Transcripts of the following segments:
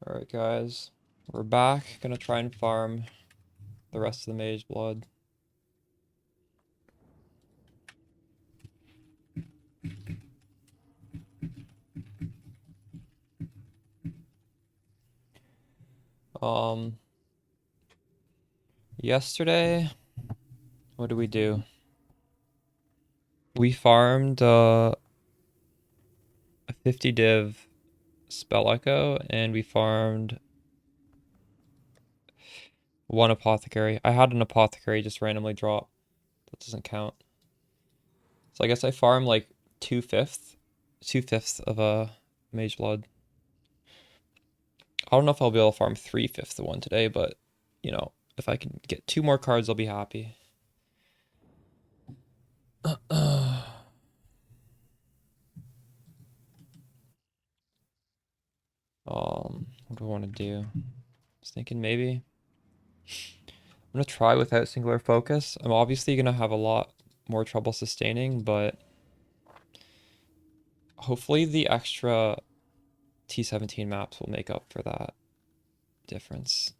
Alright guys, we're back. Gonna try and farm the rest of the mage blood. Yesterday, what did we do? We farmed a 50 div spell echo and we farmed one apothecary. I had an apothecary just randomly drop. That doesn't count. So I guess I farmed like 2/5 of a mage blood. I don't know if I'll be able to farm 3/5 of one today, but you know, if I can get 2 more cards, I'll be happy. What do I want to do? I was thinking maybe I'm gonna try without singular focus. I'm obviously gonna have a lot more trouble sustaining, but hopefully the extra T17 maps will make up for that difference.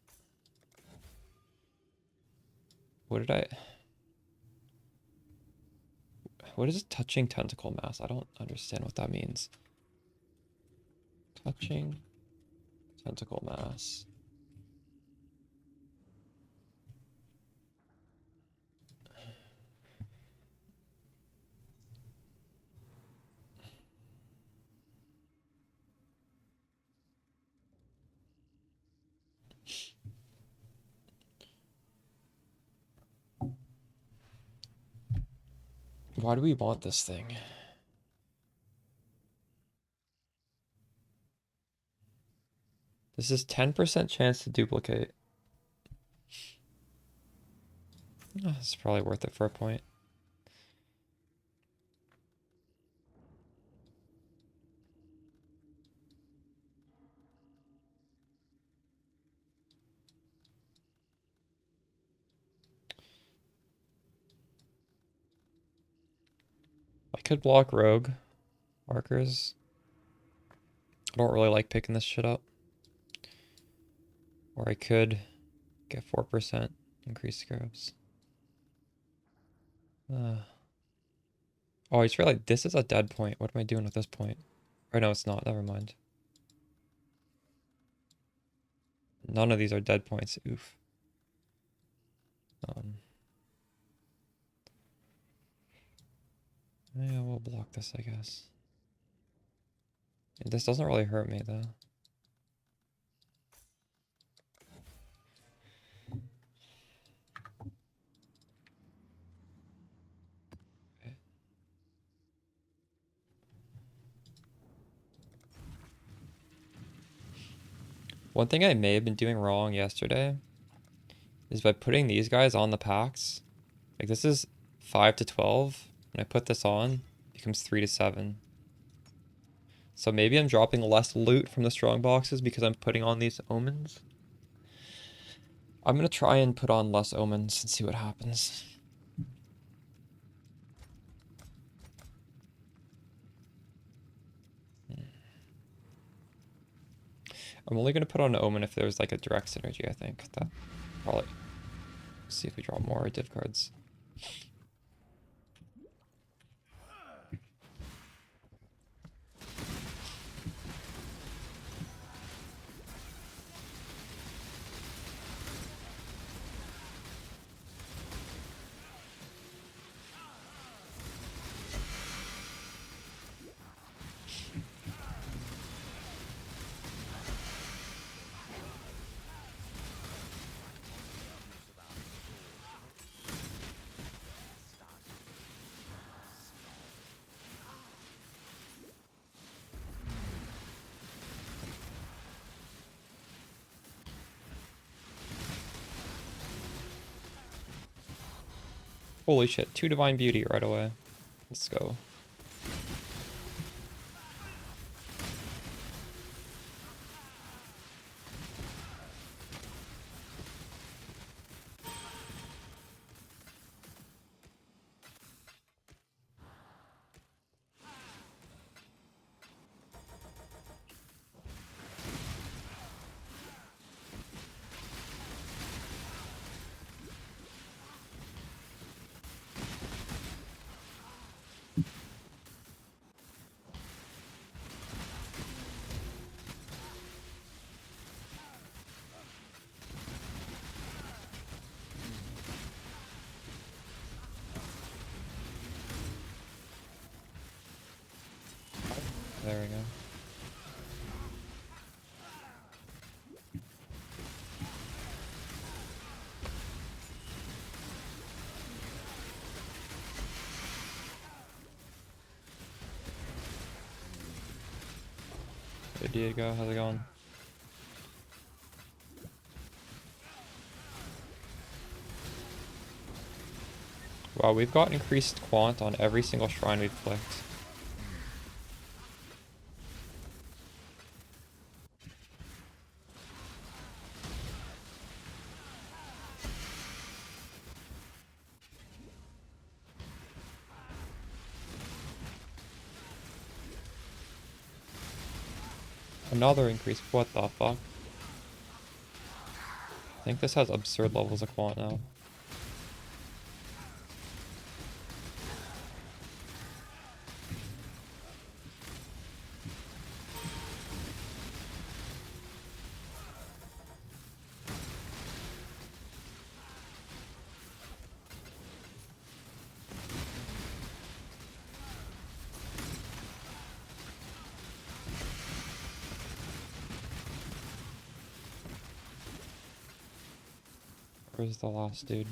What did I... What is touching tentacle mass? I don't understand what that means. Touching tentacle mass. Why do we want this thing? This is 10% chance to duplicate. Oh, it's probably worth it for a point. I could block rogue markers. I don't really like picking this shit up. Or I could get 4% increased scarabs. Oh, I just realized this is a dead point. What am I doing with this point? Or no, it's not. Never mind. None of these are dead points. Oof. Yeah, we'll block this, I guess. This doesn't really hurt me, though. Okay. One thing I may have been doing wrong yesterday is by putting these guys on the packs. Like, this is 5 to 12. When I put this on, it becomes 3 to 7. So maybe I'm dropping less loot from the strong boxes because I'm putting on these omens. I'm gonna try and put on less omens and see what happens. I'm only gonna put on an omen if there's like a direct synergy, I think. That probably... See if we draw more div cards. Holy shit, 2 Divine Beauty right away. Let's go. There we go. Hey Diego, how's it going? Wow, we've got increased quant on every single shrine we've clicked. Another increase. What the fuck? I think this has absurd levels of quant now. Where's the last dude?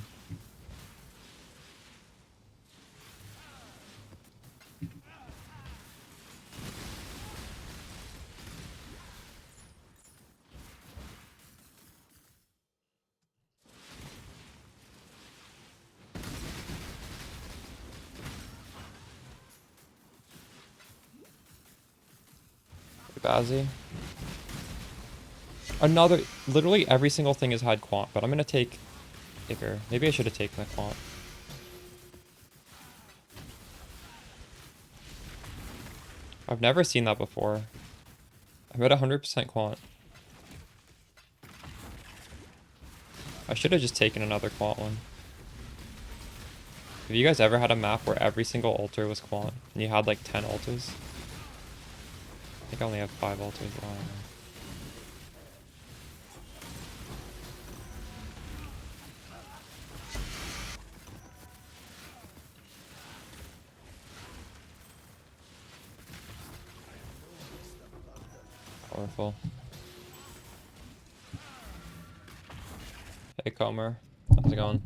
Bazzy. Another, literally every single thing has had quant, but I'm gonna take Icar. Maybe I should have taken the quant. I've never seen that before. I'm at 100% quant. I should have just taken another quant one. Have you guys ever had a map where every single altar was quant and you had like 10 altars? I think I only have 5 altars, but I don't know. Powerful. Hey Comer, how's it going? Do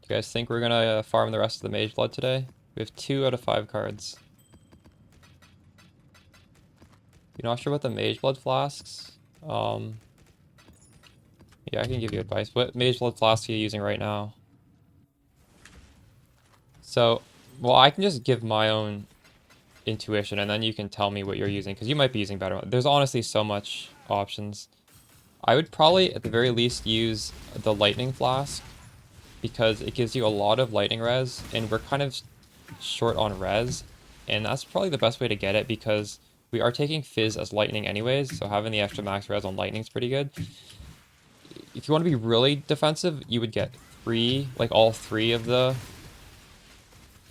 you guys think we're gonna farm the rest of the Mage Blood today? We have 2 out of 5 cards. You're not sure about the Mage Blood flasks? Yeah, I can give you advice. What Mage Blood flask are you using right now? So, well, I can just give my own intuition and then you can tell me what you're using because you might be using better ones. There's honestly so much options. I would probably at the very least use the lightning flask because it gives you a lot of lightning res and we're kind of short on res, and that's probably the best way to get it because we are taking fizz as lightning anyways, so having the extra max res on lightning is pretty good. If you want to be really defensive, you would get 3, like all 3 of the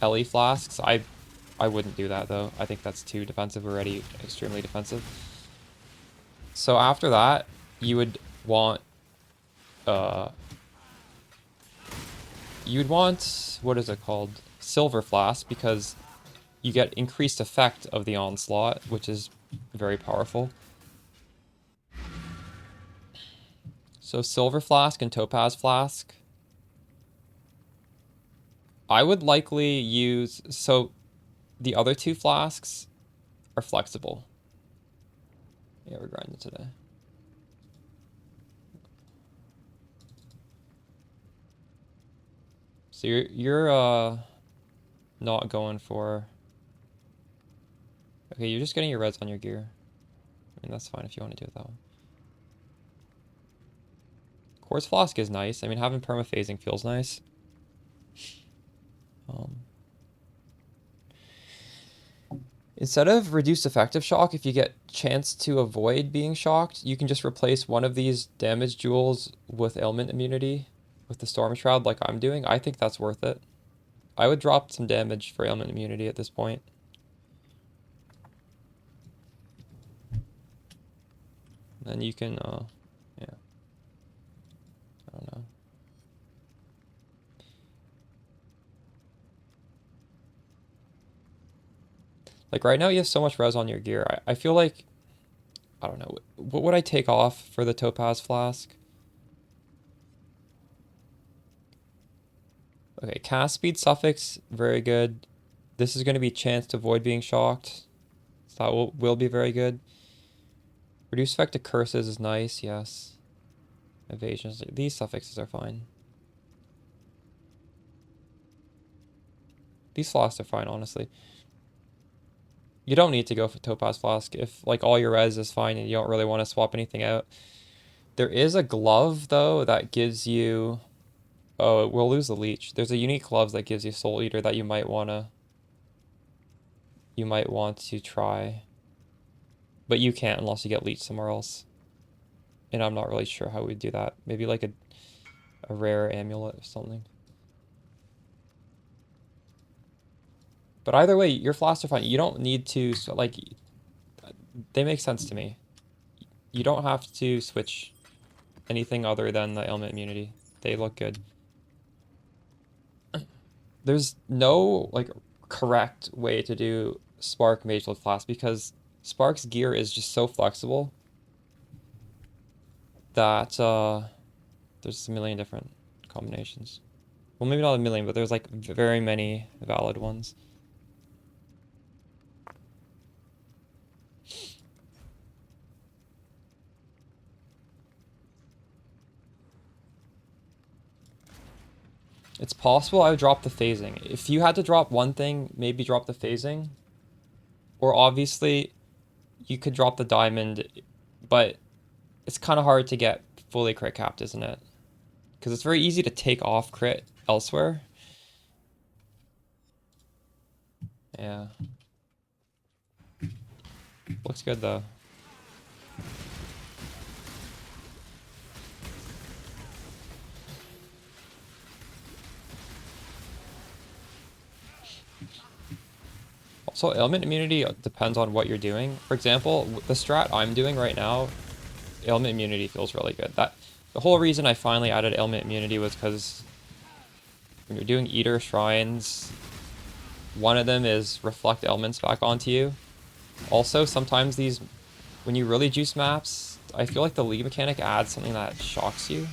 LE flasks. I wouldn't do that though. I think that's too defensive. We're already extremely defensive. So after that, you would want what is it called? Silver flask, because you get increased effect of the onslaught, which is very powerful. So silver flask and topaz flask. I would likely use, so the other 2 flasks are flexible. Yeah, we're grinding today. So you're not going for, okay, you're just getting your reds on your gear. I mean, that's fine if you want to do it that way. Quartz flask is nice. I mean, having permaphasing feels nice. Instead of reduced effective shock, if you get chance to avoid being shocked, you can just replace one of these damage jewels with ailment immunity with the Storm Shroud like I'm doing. I think that's worth it. I would drop some damage for ailment immunity at this point. Then you can, yeah. I don't know. Like right now you have so much res on your gear. I feel like, I don't know, what would I take off for the Topaz Flask? Okay, cast speed suffix, very good. This is going to be chance to avoid being shocked. So that will be very good. Reduce effect to curses is nice, yes. Evasions, these suffixes are fine. These flasks are fine, honestly. You don't need to go for Topaz Flask if like all your res is fine and you don't really want to swap anything out. There is a glove though that gives you, oh, we'll lose the leech. There's a unique glove that gives you Soul Eater that you might want to try. But you can't unless you get leech somewhere else. And I'm not really sure how we'd do that. Maybe like a rare amulet or something. But either way, your flasks are fine. You don't need to, so like, they make sense to me. You don't have to switch anything other than the ailment immunity. They look good. There's no, like, correct way to do Spark Mageless Flask because Spark's gear is just so flexible that there's a million different combinations. Well, maybe not a million, but there's like very many valid ones. It's possible I would drop the phasing. If you had to drop one thing, maybe drop the phasing. Or obviously, you could drop the diamond, but it's kind of hard to get fully crit capped, isn't it? Because it's very easy to take off crit elsewhere. Yeah. Looks good though. Also, ailment immunity depends on what you're doing. For example, the strat I'm doing right now, ailment immunity feels really good. The whole reason I finally added ailment immunity was because when you're doing Eater Shrines, one of them is reflect ailments back onto you. Also, sometimes these, when you really juice maps, I feel like the league mechanic adds something that shocks you.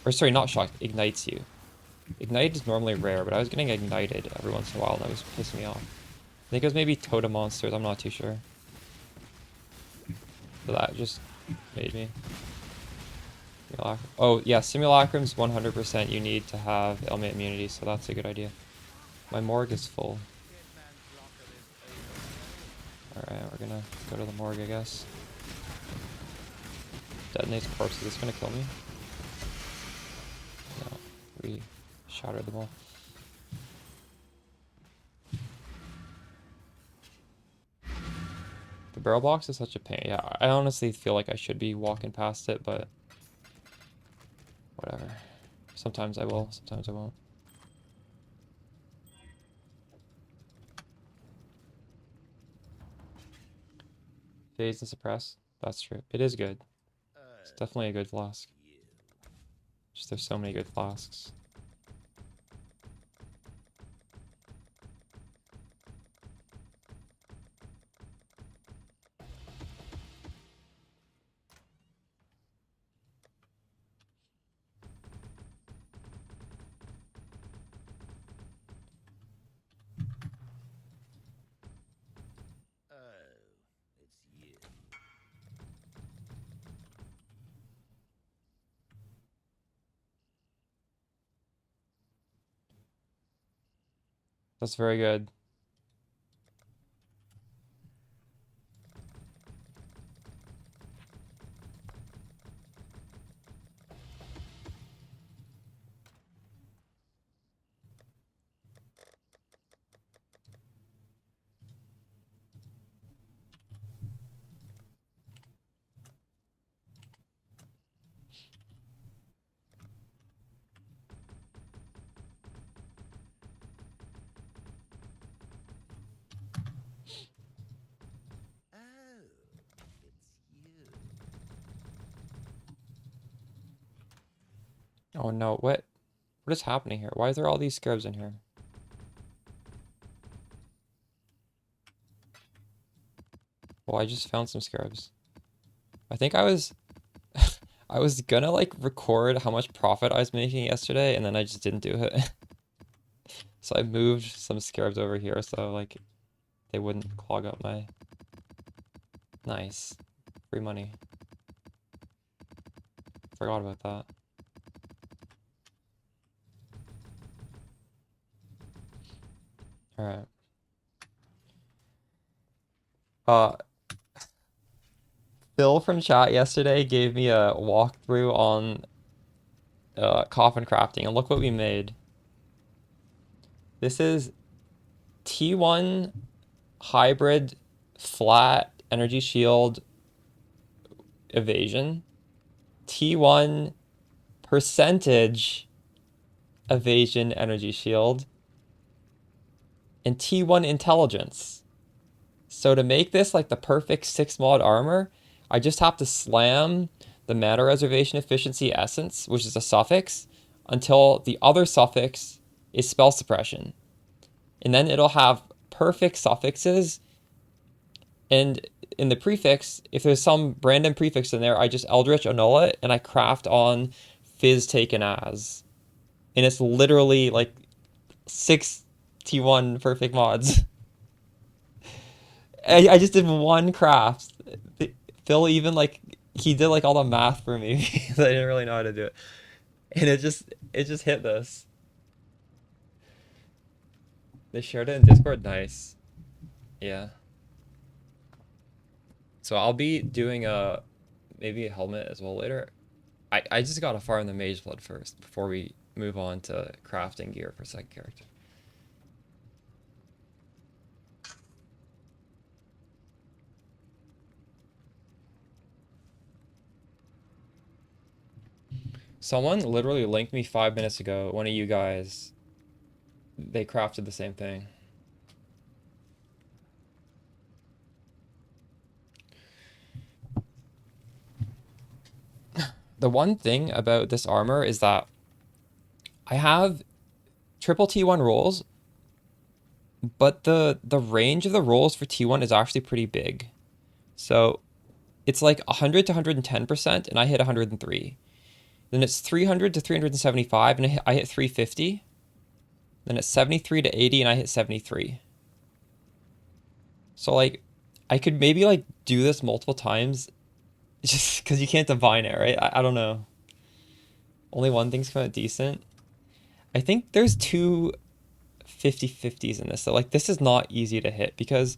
Or sorry, not shocks, ignites you. Ignite is normally rare, but I was getting ignited every once in a while and that was pissing me off. I think it was maybe totem monsters, I'm not too sure. So that just made me. Oh yeah, simulacrums 100% you need to have ailment immunity, so that's a good idea. My morgue is full. Alright, we're gonna go to the morgue, I guess. Detonates corpses, it's gonna kill me. No, we shattered them all. The barrel box is such a pain. Yeah, I honestly feel like I should be walking past it, but whatever. Sometimes I will, sometimes I won't. Phase and suppress. That's true. It is good. It's definitely a good flask. Just there's so many good flasks. That's very good. Oh no, what is happening here? Why is there all these scarabs in here? Well, I just found some scarabs. I think I was I was gonna like record how much profit I was making yesterday, and then I just didn't do it. So I moved some scarabs over here so like they wouldn't clog up my nice free money. Forgot about that. All right. Uh, Phil from chat yesterday gave me a walkthrough on coffin crafting, and look what we made. This is T1 hybrid flat energy shield evasion, T1 percentage evasion energy shield, and T1 intelligence. So to make this like the perfect 6 mod armor, I just have to slam the mana reservation efficiency essence, which is a suffix, until the other suffix is spell suppression. And then it'll have perfect suffixes. And in the prefix, if there's some random prefix in there, I just Eldritch annul it and I craft on Fizz taken as. And it's literally like 6 T1 perfect mods. I just did one craft. Phil even like he did like all the math for me because I didn't really know how to do it. And it just hit this. They shared it in Discord. Nice. Yeah. So I'll be doing a maybe a helmet as well later. I just gotta farm the Mage Blood first before we move on to crafting gear for second character. Someone literally linked me 5 minutes ago. One of you guys, they crafted the same thing. The one thing about this armor is that I have triple T1 rolls, but the range of the rolls for T1 is actually pretty big. So it's like 100 to 110%, and I hit 103. Then it's 300 to 375, and I hit 350. Then it's 73 to 80, and I hit 73. So like, I could maybe like do this multiple times, just because you can't divine it, right? I don't know. Only one thing's kind of decent. I think there's two 50/50s in this. So like, this is not easy to hit because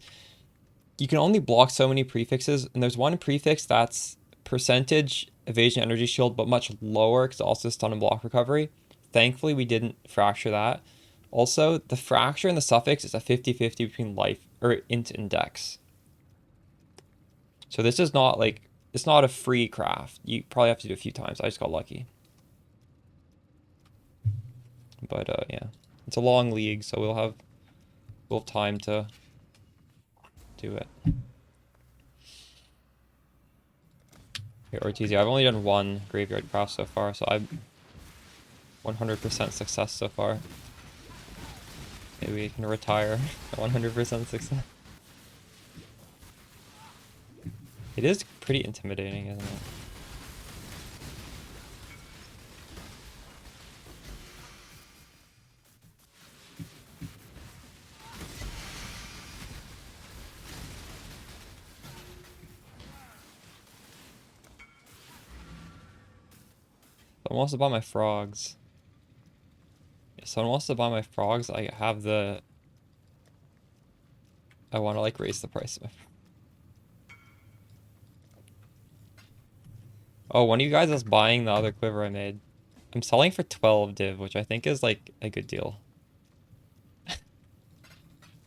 you can only block so many prefixes, and there's one prefix that's percentage evasion energy shield, but much lower because also stun and block recovery. Thankfully, we didn't fracture that. Also, the fracture and the suffix is a 50/50 between life or int and dex. So this is not like, it's not a free craft. You probably have to do it a few times. I just got lucky. But yeah, it's a long league, so we'll have time to do it. Here, Ortiz, I've only done one graveyard craft so far, so I'm 100% success so far. Maybe we can retire at 100% success. It is pretty intimidating, isn't it? Someone wants to buy my frogs. If someone wants to buy my frogs, I have the... I want to like raise the price of my... Oh, one of you guys is buying the other quiver I made. I'm selling for 12 div, which I think is like a good deal.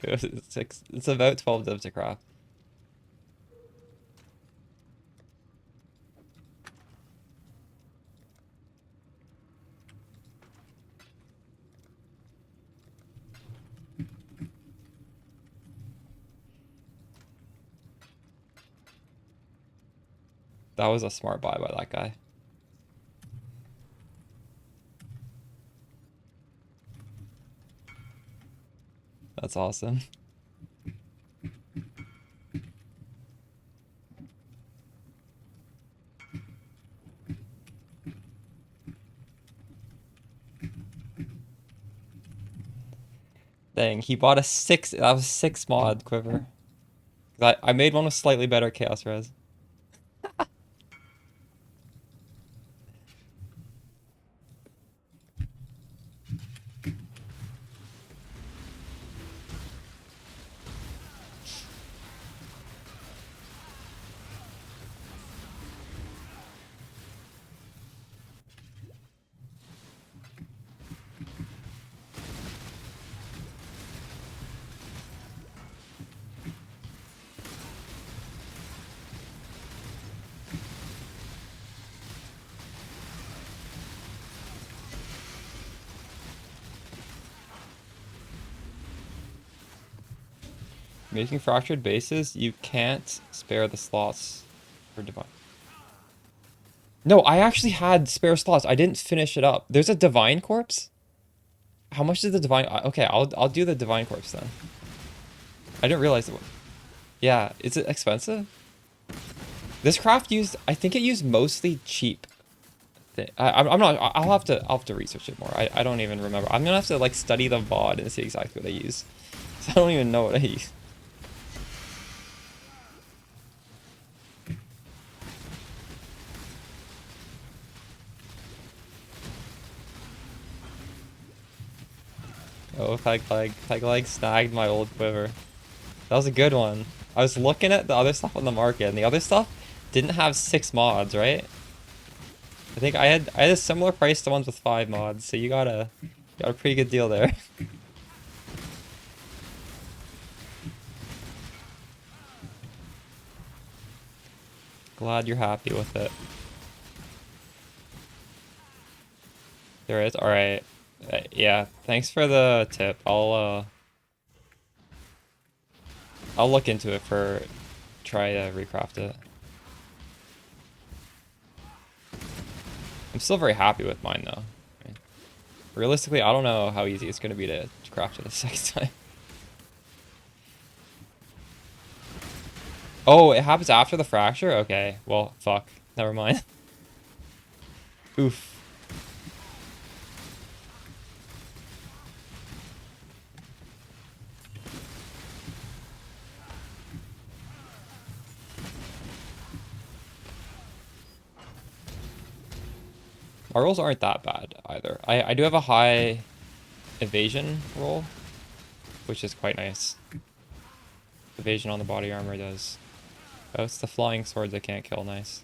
It's about 12 div to craft. That was a smart buy by that guy. That's awesome. Dang, he bought a 6, that was 6 mod quiver. I made one with slightly better chaos res. Making fractured bases, you can't spare the slots for divine. No, I actually had spare slots. I didn't finish it up. There's a divine corpse? How much is the divine? Okay, I'll do the divine corpse then. I didn't realize it was. Yeah, is it expensive? This craft used, I think it used mostly cheap. I'm not. I'll have to research it more. I don't even remember. I'm gonna have to like study the VOD and see exactly what I use. I don't even know what I use. Oh, Peg leg snagged my old quiver. That was a good one. I was looking at the other stuff on the market, and the other stuff didn't have 6 mods, right? I think I had a similar price to ones with 5 mods, so you got a pretty good deal there. Glad you're happy with it. There is? Alright. Yeah, thanks for the tip. I'll look into it for try to recraft it. I'm still very happy with mine though. Realistically, I don't know how easy it's gonna be to craft it a second time. Oh, it happens after the fracture? Okay, well, fuck. Never mind. Oof. Our rolls aren't that bad either. I do have a high evasion roll, which is quite nice. Evasion on the body armor does. Oh, it's the flying swords I can't kill. Nice.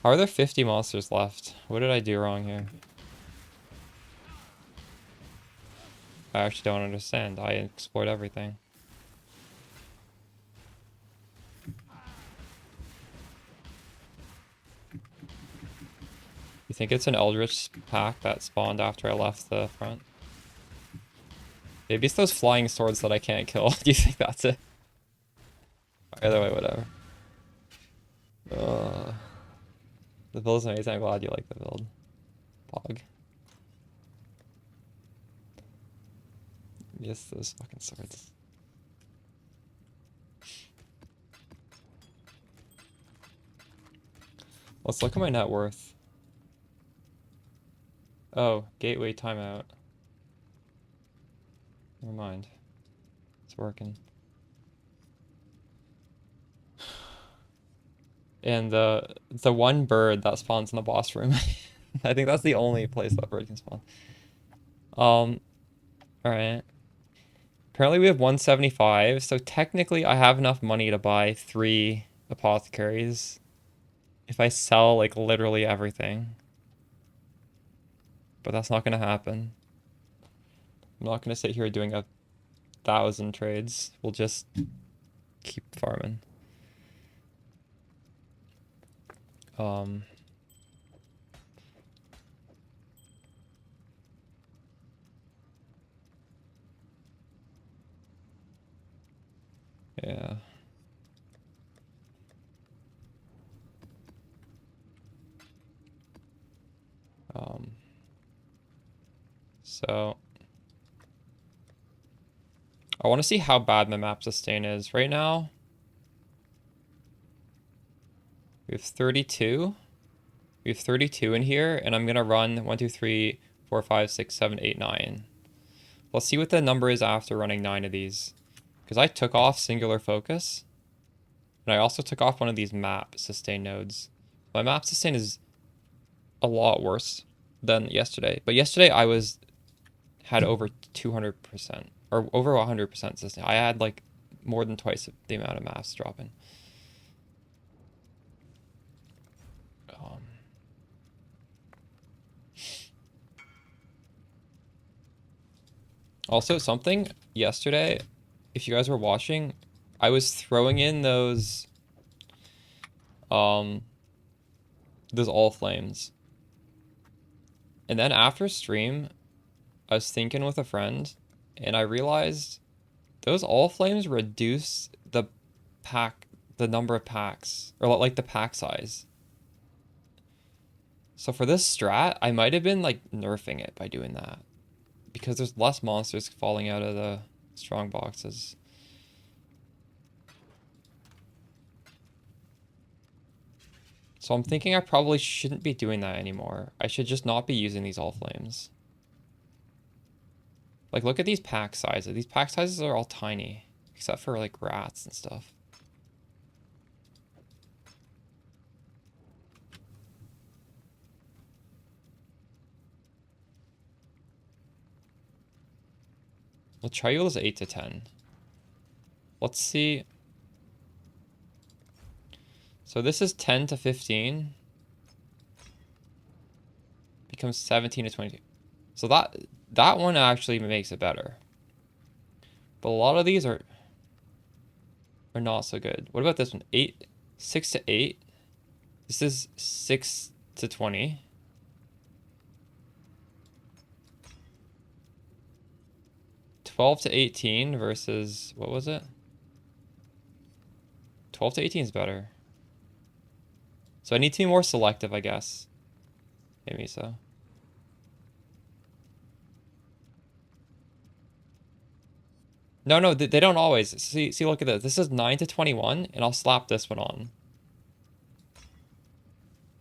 How are there 50 monsters left? What did I do wrong here? I actually don't understand. I explored everything. You think it's an Eldritch pack that spawned after I left the front? Maybe it's those flying swords that I can't kill. Do you think that's it? Either way, whatever. The build is amazing. I'm glad you like the build. Pog. Yes, those fucking swords. Let's look at my net worth. Oh, gateway timeout. Never mind. It's working. And the one bird that spawns in the boss room. I think that's the only place that bird can spawn. Alright. Apparently we have 175, so technically I have enough money to buy 3 apothecaries if I sell like literally everything. But that's not gonna happen. I'm not gonna sit here doing 1,000 trades. We'll just keep farming. Yeah. So I want to see how bad my map sustain is. Right now, we have 32. We have 32 in here, and I'm gonna run 1, 2, 3, 4, 5, 6, 7, 8, 9. Let's see what the number is after running 9 of these. Because I took off singular focus. And I also took off one of these map sustain nodes. My map sustain is a lot worse than yesterday. But yesterday I had over 200% or over 100% sustain. I had like more than twice the amount of maps dropping. Also, something yesterday, if you guys were watching, I was throwing in those all flames. And then after stream, I was thinking with a friend, and I realized those all flames reduce the number of packs, or like the pack size. So for this strat, I might have been like nerfing it by doing that. Because there's less monsters falling out of the strong boxes. So I'm thinking I probably shouldn't be doing that anymore. I should just not be using these all flames. Like, look at these pack sizes. These pack sizes are all tiny, except for like rats and stuff. Well, Triul is 8 to 10. Let's see. So this is 10 to 15. Becomes 17 to 22. So that one actually makes it better. But a lot of these are not so good. What about this one? 6 to 8. This is 6 to 20. $12 to 18 versus, what was it? 12 to 18 is better. So I need to be more selective, I guess. Maybe so. No, they don't always. See, look at this. This is 9 to 21, and I'll slap this one on.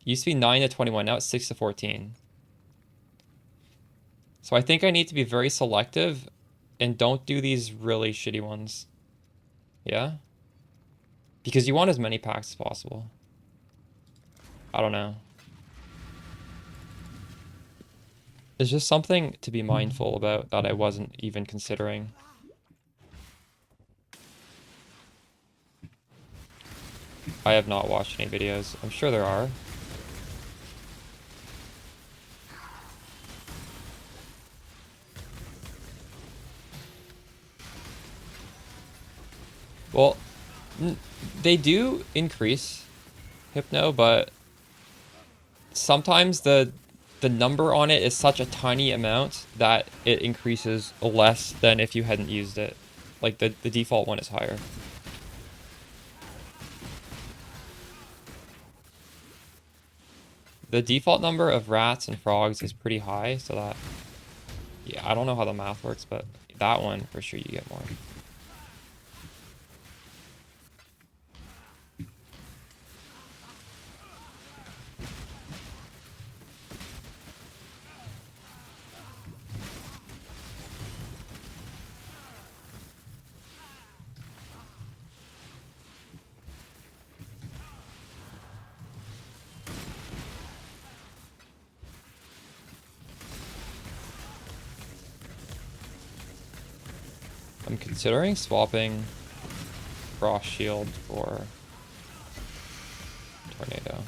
Used to be 9 to 21, now it's 6 to 14. So I think I need to be very selective and don't do these really shitty ones. Yeah? Because you want as many packs as possible. I don't know. It's just something to be mindful about that I wasn't even considering. I have not watched any videos. I'm sure there are. Well, they do increase Hypno, but sometimes the number on it is such a tiny amount that it increases less than if you hadn't used it. Like the default one is higher. The default number of rats and frogs is pretty high, so that... Yeah, I don't know how the math works, but that one, for sure, you get more. I'm considering swapping Frost Shield for Tornado.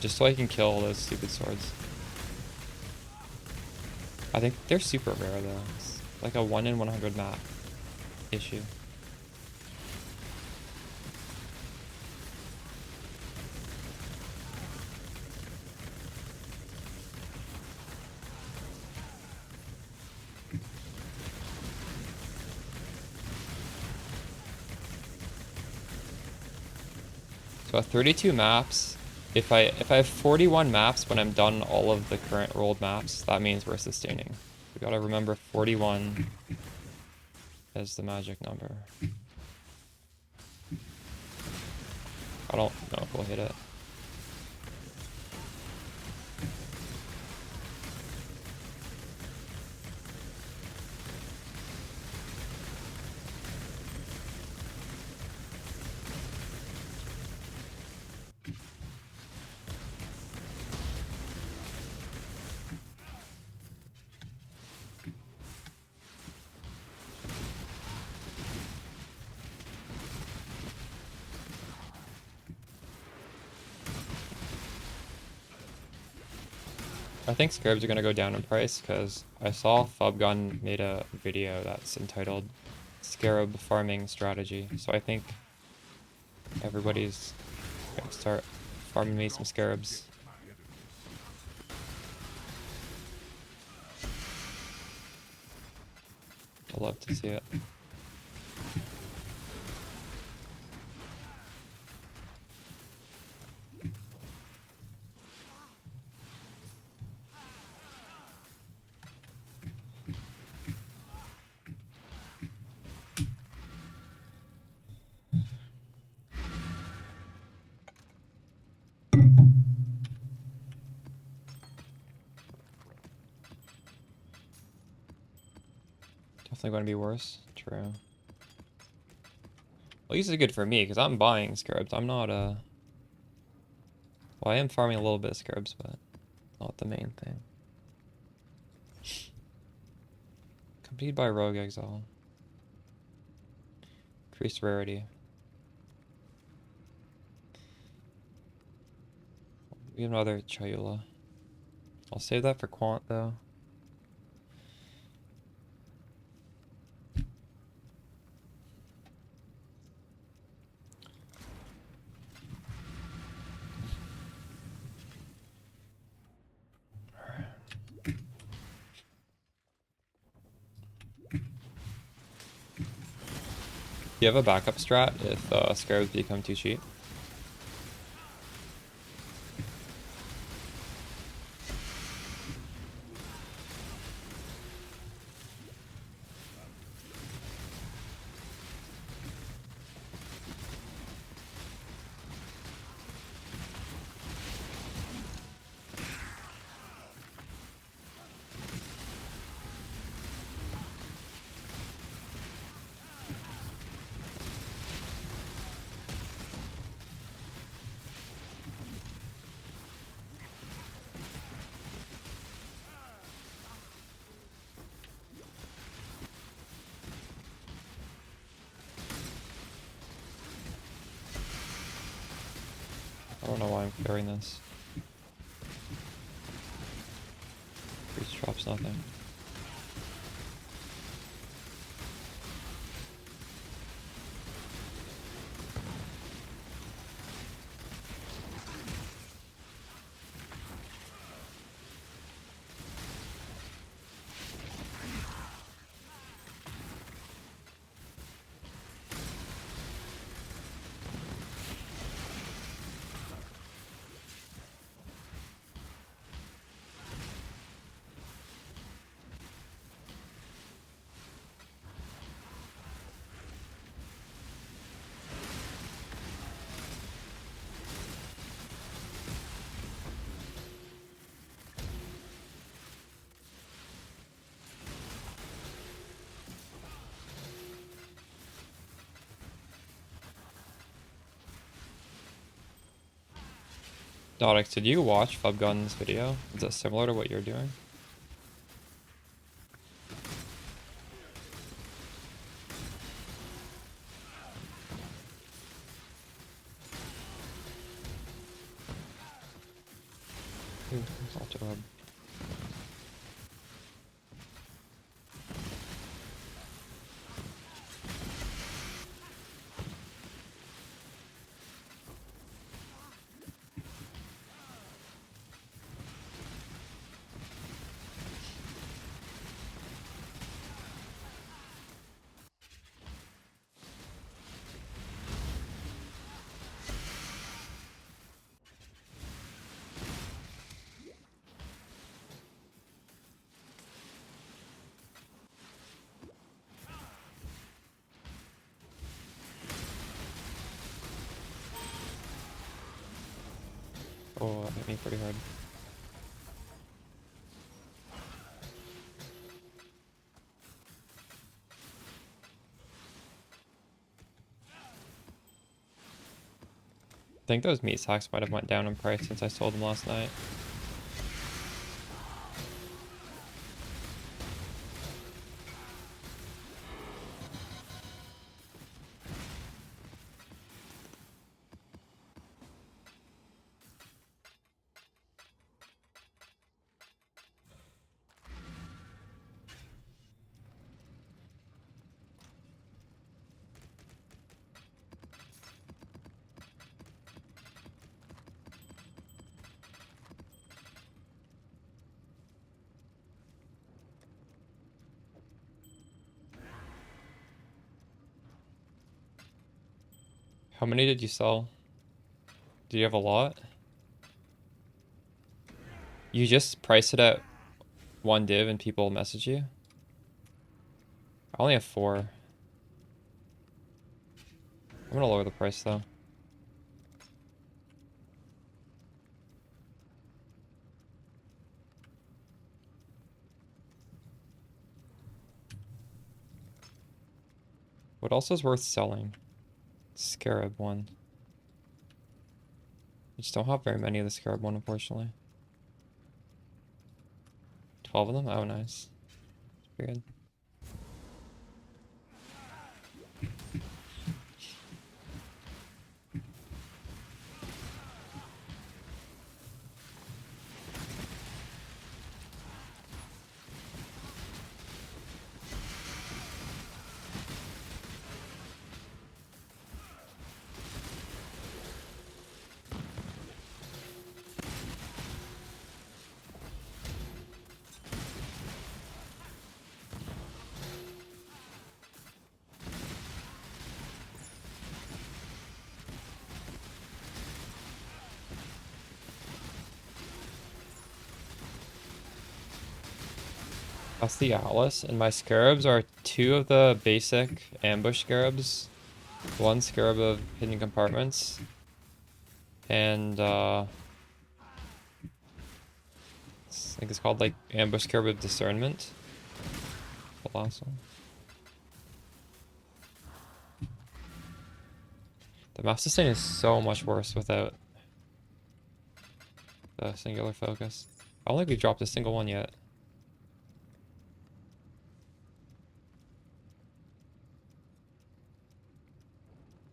Just so I can kill those stupid swords. I think they're super rare though. It's like a 1 in 100 map issue. So at 32 maps, if I have 41 maps when I'm done all of the current rolled maps, that means we're sustaining. We gotta remember 41 as the magic number. I don't know if we'll hit it. I think scarabs are gonna go down in price because I saw Fubgun made a video that's entitled Scarab Farming Strategy. So I think everybody's gonna start farming me some scarabs. I'd love to see it. Definitely going to be worse. True. Well, at least it's good for me because I'm buying scarabs. I'm not well, I am farming a little bit of scarabs, but not the main thing. Completed by Rogue Exile. Increased rarity. We have another Chayula. I'll save that for Quant though. Do you have a backup strat if scarabs become too cheap? I don't know why I'm carrying this. Priest drops nothing. Dodix, did you watch Fubgun's video? Is that similar to what you're doing? Ooh, auto hub. Oh, that hit me pretty hard. I think those meat sacks might have went down in price since I sold them last night. How many did you sell? Do you have a lot? You just price it at 1 div and people message you? I only have 4. I'm gonna lower the price though. What else is worth selling? Scarab one. I just don't have very many of the Scarab one, unfortunately. 12 of them? Oh, nice. Pretty good. That's the Atlas, and my Scarabs are 2 of the basic ambush Scarabs, 1 Scarab of hidden compartments, and I think it's called like ambush Scarab of discernment. The last one. The map sustain is so much worse without the singular focus. I don't think we've dropped a single one yet.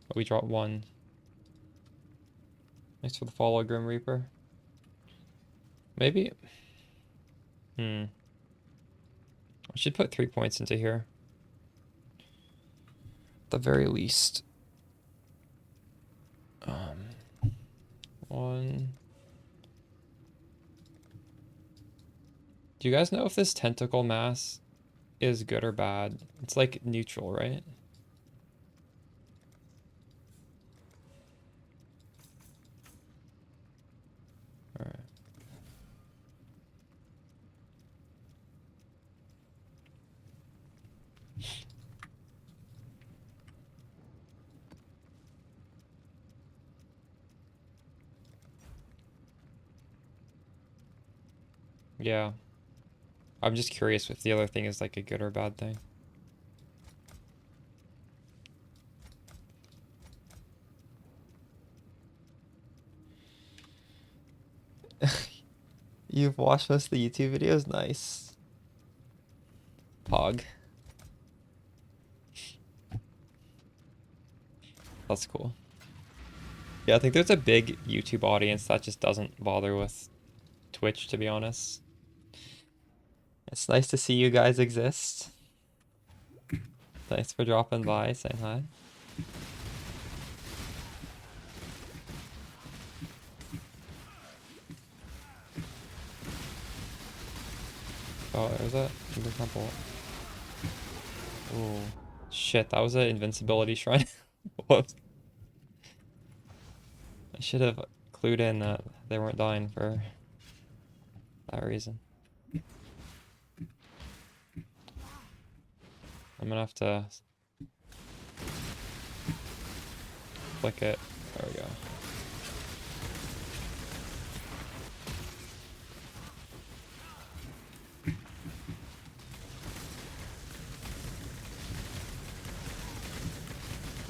But we dropped 1. Thanks for the follow, Grim Reaper. Maybe. I should put 3 points into here. At the very least. 1. Do you guys know if this tentacle mass is good or bad? It's like neutral, right? Alright. Yeah. I'm just curious if the other thing is like a good or bad thing. You've watched most of the YouTube videos? Nice. Pog. That's cool. Yeah, I think there's a big YouTube audience that just doesn't bother with Twitch, to be honest. It's nice to see you guys exist. Thanks for dropping by, saying hi. Oh, there's a temple. Oh, shit, that was an invincibility shrine. Whoops. I should have clued in that they weren't dying for that reason. I'm gonna have to flick it. There we go.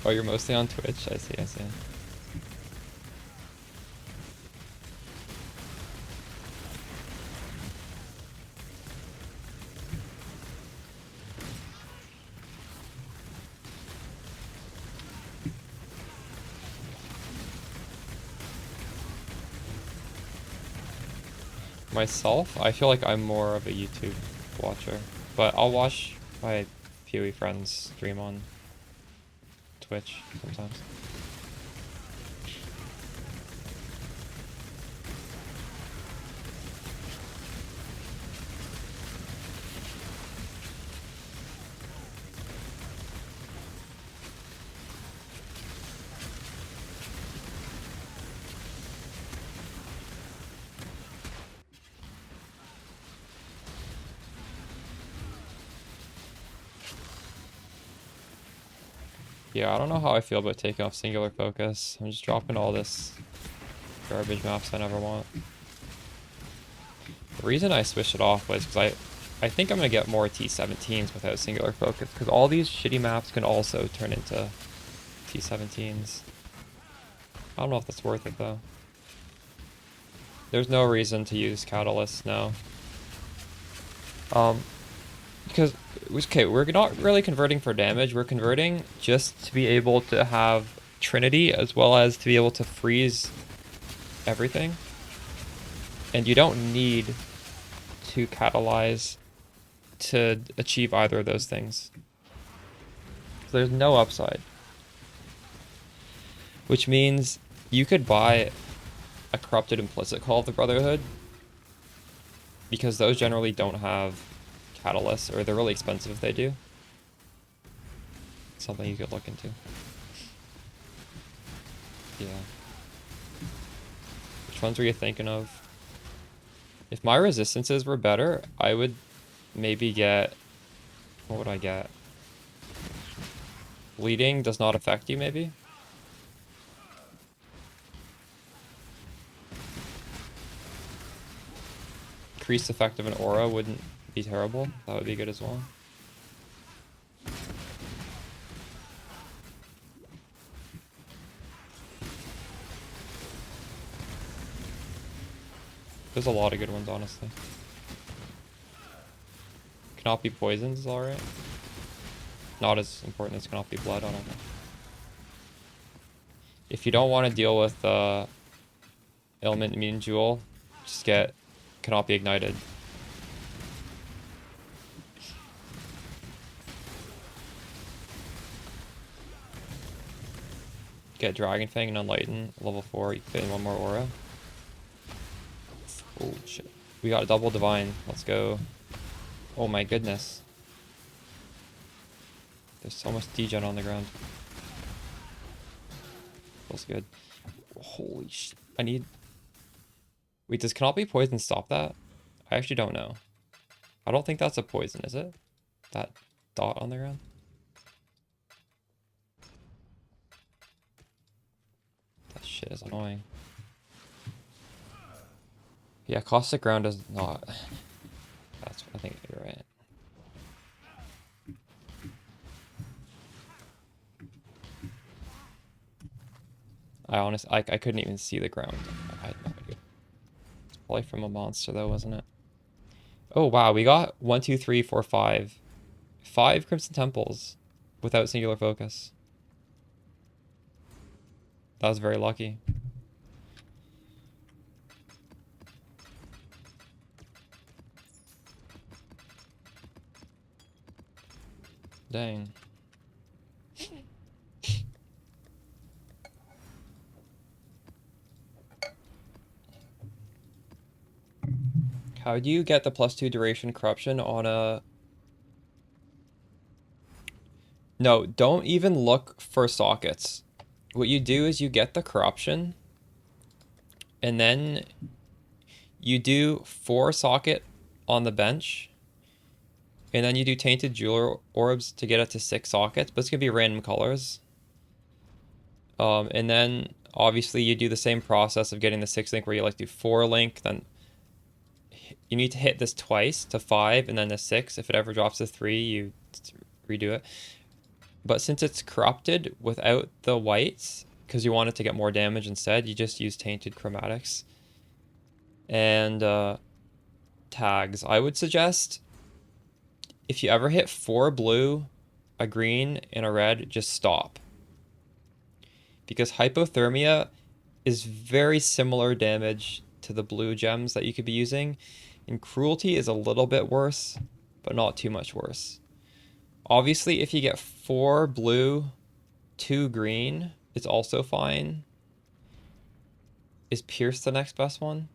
Oh, you're mostly on Twitch? I see, I see. Myself, I feel like I'm more of a YouTube watcher, but I'll watch my PoE friends stream on Twitch sometimes. Yeah, I don't know how I feel about taking off singular focus. I'm just dropping all this garbage maps I never want. The reason I switched it off was because I think I'm going to get more T17s without singular focus, because all these shitty maps can also turn into T17s. I don't know if that's worth it, though. There's no reason to use Catalyst now. Because, okay, we're not really converting for damage. We're converting just to be able to have Trinity, as well as to be able to freeze everything. And you don't need to catalyze to achieve either of those things. So there's no upside. Which means you could buy a corrupted implicit Call of the Brotherhood, because those generally don't have catalysts, or they're really expensive if they do. Something you could look into. Yeah. Which ones were you thinking of? If my resistances were better, I would maybe get... What would I get? Bleeding does not affect you, maybe? Increased effect of an aura wouldn't be terrible. That would be good as well. There's a lot of good ones, honestly. Cannot be poisons is alright. Not as important as cannot be blood, I don't know. If you don't want to deal with Ailment Immune Jewel, just get cannot be ignited. Get Dragon Fang and Unlighten, level 4, you can fit in one more aura. Oh shit. We got a double divine. Let's go. Oh my goodness. There's so much degen on the ground. Feels good. Holy shit. I need... Wait, does cannot be poison stop that? I actually don't know. I don't think that's a poison, is it? That dot on the ground? That shit is annoying. Yeah, caustic ground is not... That's... I think you're right. I couldn't even see the ground. I had no idea. It's probably from a monster though, wasn't it? Oh wow, we got 1, 2, 3, 4, 5. 5 Crimson Temples without singular focus. That was very lucky. Dang. How do you get the +2 duration corruption on a... No, don't even look for sockets. What you do is you get the corruption, and then you do 4 socket on the bench, and then you do tainted jeweler orbs to get it to 6 sockets, but it's gonna be random colors. And then obviously you do the same process of getting the 6 link, where you like do 4 link, then you need to hit this twice to 5, and then the 6. If it ever drops to 3, you redo it. But since it's corrupted without the whites, because you want it to get more damage instead, you just use tainted chromatics. And tags. I would suggest, if you ever hit 4 blue, a green, and a red, just stop. Because hypothermia is very similar damage to the blue gems that you could be using. And cruelty is a little bit worse, but not too much worse. Obviously, if you get 4 blue, 2 green, it's also fine. Is Pierce the next best one?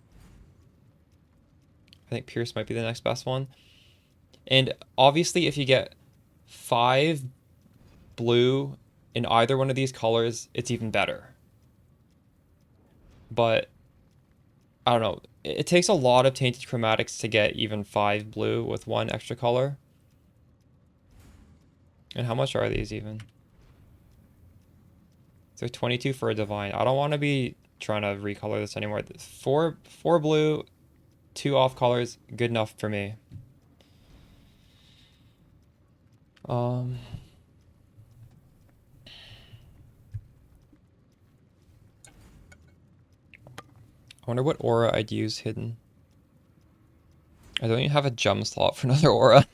I think Pierce might be the next best one. And obviously, if you get 5 blue in either one of these colors, it's even better. But I don't know. It takes a lot of tainted chromatics to get even 5 blue with 1 extra color. And how much are these even? They're 22 for a divine. I don't want to be trying to recolor this anymore. Four blue, 2 off colors, good enough for me. I wonder what aura I'd use hidden. I don't even have a gem slot for another aura.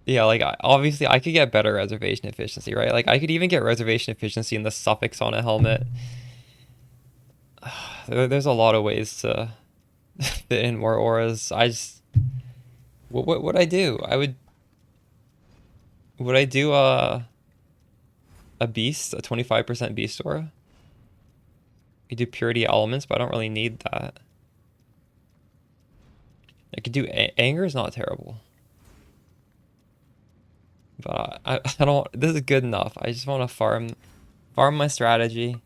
Yeah, like, obviously I could get better reservation efficiency, right? Like, I could even get reservation efficiency in the suffix on a helmet. There's a lot of ways to fit in more auras. What would I do? Would I do a beast, a 25% beast aura? You do purity elements, but I don't really need that. I could do anger is not terrible. But I don't, this is good enough. I just want to farm my strategy.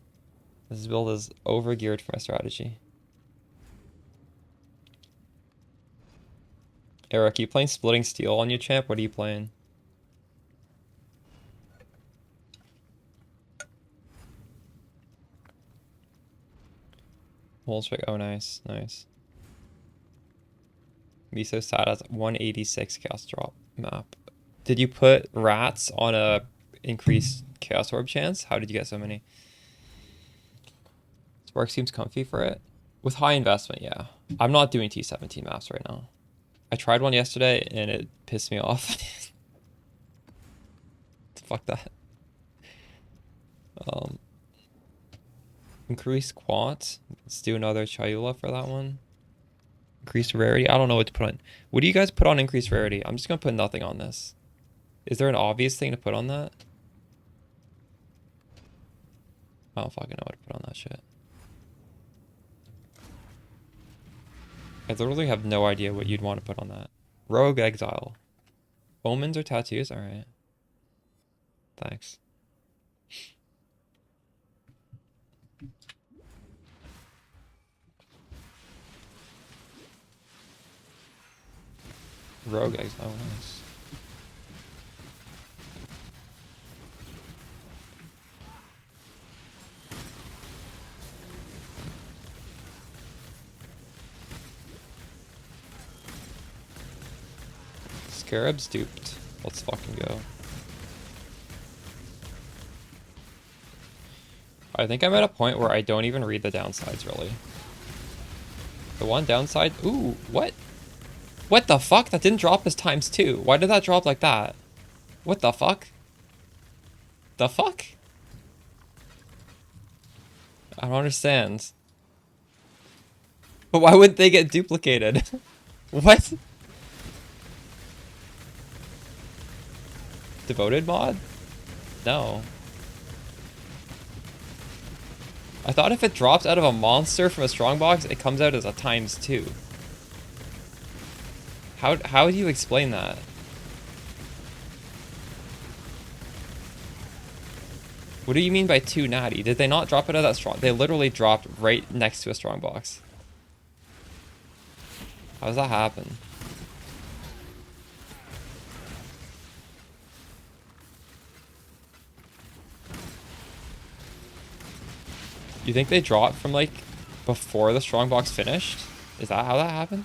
This build is over geared for my strategy. Eric, you playing Splitting Steel on your champ? What are you playing? Wolfswick, oh nice, nice. Be so sad as 186 chaos drop map. Did you put rats on a increased chaos orb chance? How did you get so many? Spark seems comfy for it. With high investment, yeah. I'm not doing T17 maps right now. I tried one yesterday and it pissed me off. Fuck that. Increase quant. Let's do another Chayula for that one. Increased rarity. I don't know what to put on. What do you guys put on increased rarity? I'm just gonna put nothing on this. Is there an obvious thing to put on that? I don't fucking know what to put on that shit. I literally have no idea what you'd want to put on that. Rogue Exile. Omens or tattoos? Alright. Thanks. Rogue Exile. Oh, nice. Scarab's duped. Let's fucking go. I think I'm at a point where I don't even read the downsides, really. The one downside... Ooh, what? What the fuck? That didn't drop as ×2. Why did that drop like that? What the fuck? The fuck? I don't understand. But why wouldn't they get duplicated? What? Devoted mod? No. I thought if it drops out of a monster from a strongbox, it comes out as a ×2. How do you explain that? What do you mean by 2 natty? Did they not drop it out of that strong? They literally dropped right next to a strongbox. How does that happen? You think they dropped from like before the strongbox finished? Is that how that happened?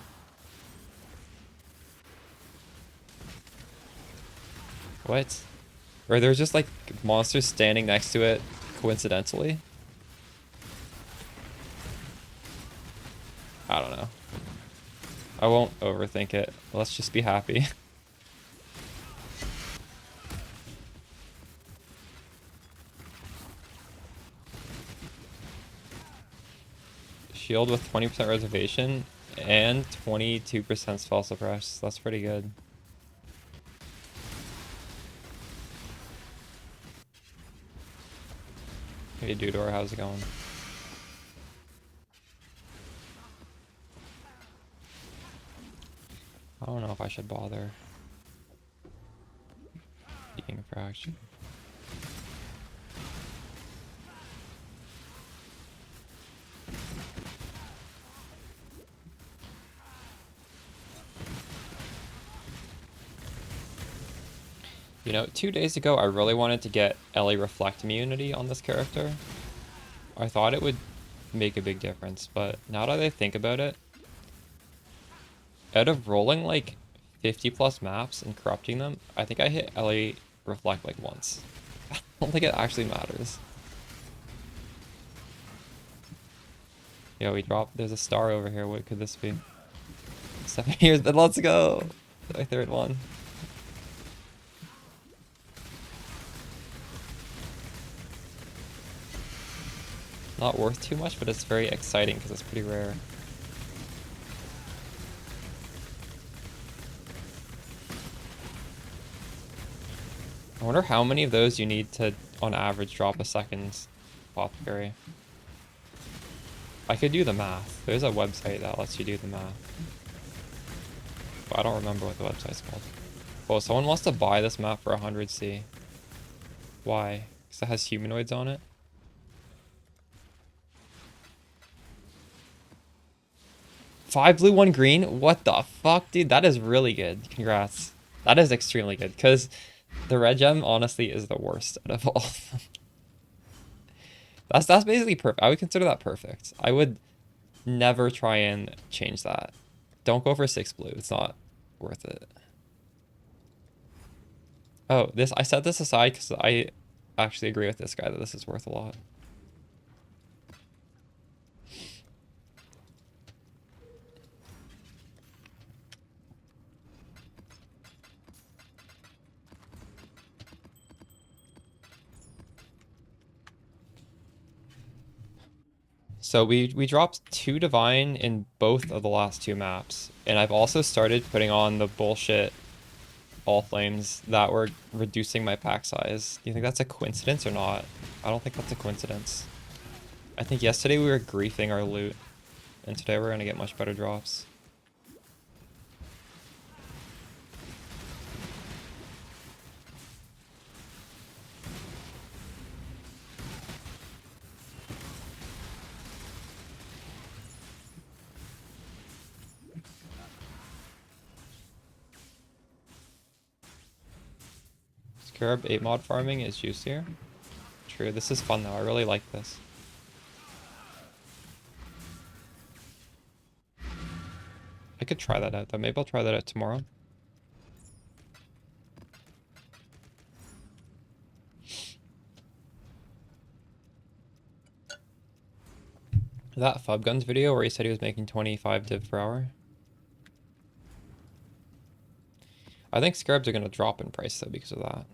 What? Or there's just like monsters standing next to it coincidentally? I don't know. I won't overthink it. Let's just be happy. Shield with 20% reservation and 22% spell suppress. That's pretty good. Hey Dudor, how's it going? I don't know if I should bother. Being a fraction. You know, 2 days ago, I really wanted to get Ellie Reflect immunity on this character. I thought it would make a big difference, but now that I think about it, out of rolling like 50 plus maps and corrupting them, I think I hit Ellie Reflect like once. I don't think it actually matters. Yo, we dropped. There's a star over here. What could this be? 7 years, but let's go. My third one. Not worth too much, but it's very exciting because it's pretty rare. I wonder how many of those you need to, on average, drop a second apothecary. I could do the math. There's a website that lets you do the math. But I don't remember what the website's called. Oh, someone wants to buy this map for 100C. Why? Because it has humanoids on it? Five blue, one green? What the fuck, dude? That is really good. Congrats. That is extremely good, because the red gem, honestly, is the worst out of all of them. That's basically perfect. I would consider that perfect. I would never try and change that. Don't go for 6 blue. It's not worth it. Oh, this, I set this aside because I actually agree with this guy that this is worth a lot. So we dropped 2 divine in both of the last 2 maps, and I've also started putting on the bullshit all flames that were reducing my pack size. Do you think that's a coincidence or not? I don't think that's a coincidence. I think yesterday we were griefing our loot, and today we're gonna get much better drops. Scarab 8 mod farming is juicier. True, this is fun though. I really like this. I could try that out though. Maybe I'll try that out tomorrow. That Fubguns video where he said he was making 25 div per hour. I think scarabs are going to drop in price though because of that.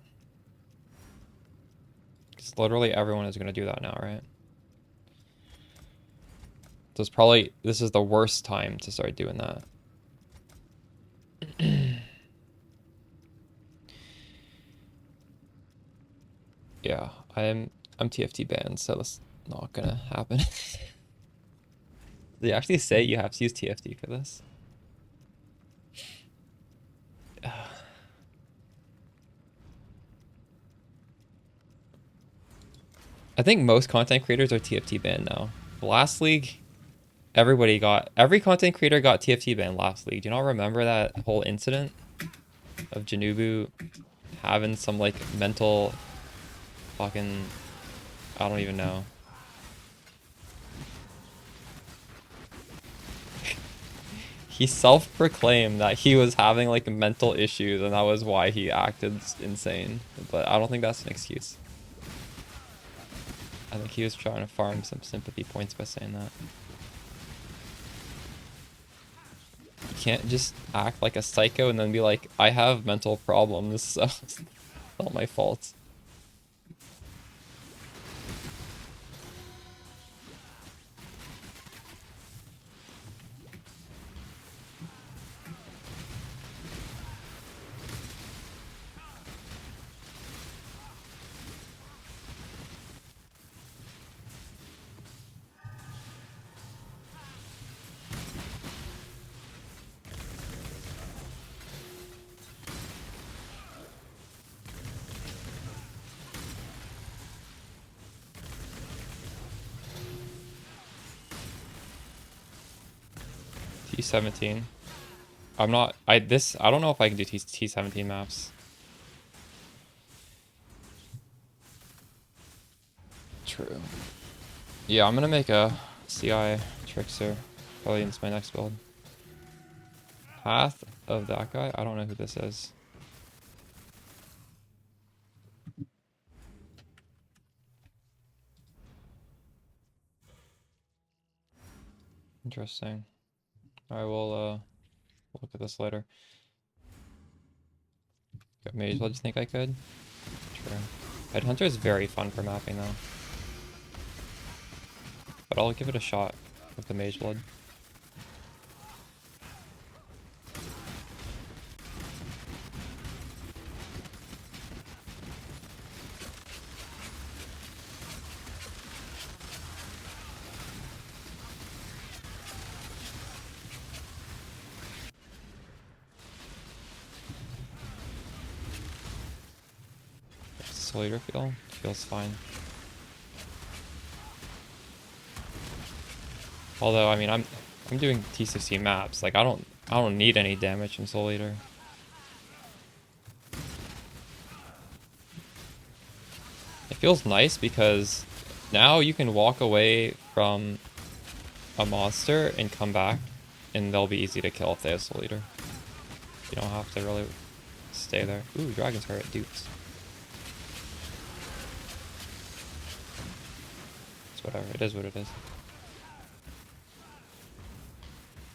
Because literally everyone is going to do that now, right? So it's probably, this is the worst time to start doing that. Yeah, I'm TFT banned, so that's not gonna happen. They actually say you have to use TFT for this. I think most content creators are TFT banned now. Last league, every content creator got TFT banned last league. Do you not remember that whole incident of Janubu having some like mental fucking, I don't even know. He self-proclaimed that he was having like mental issues and that was why he acted insane. But I don't think that's an excuse. I think he was trying to farm some sympathy points by saying that. You can't just act like a psycho and then be like, I have mental problems, so it's not my fault. T17. I don't know if I can do T17 maps. True. Yeah, I'm gonna make a CI Trickster. Probably into my next build. Path of that guy? I don't know who this is. Interesting. I will look at this later. Got mage, what do you think I could? True. Headhunter is very fun for mapping though. But I'll give it a shot with the mage blood. Later feels fine. Although I mean I'm doing T16 maps, like I don't need any damage from Soul Eater. It feels nice because now you can walk away from a monster and come back and they'll be easy to kill if they have Soul Eater. You don't have to really stay there. Ooh, Dragon's Heart dupes. Whatever, it is what it is.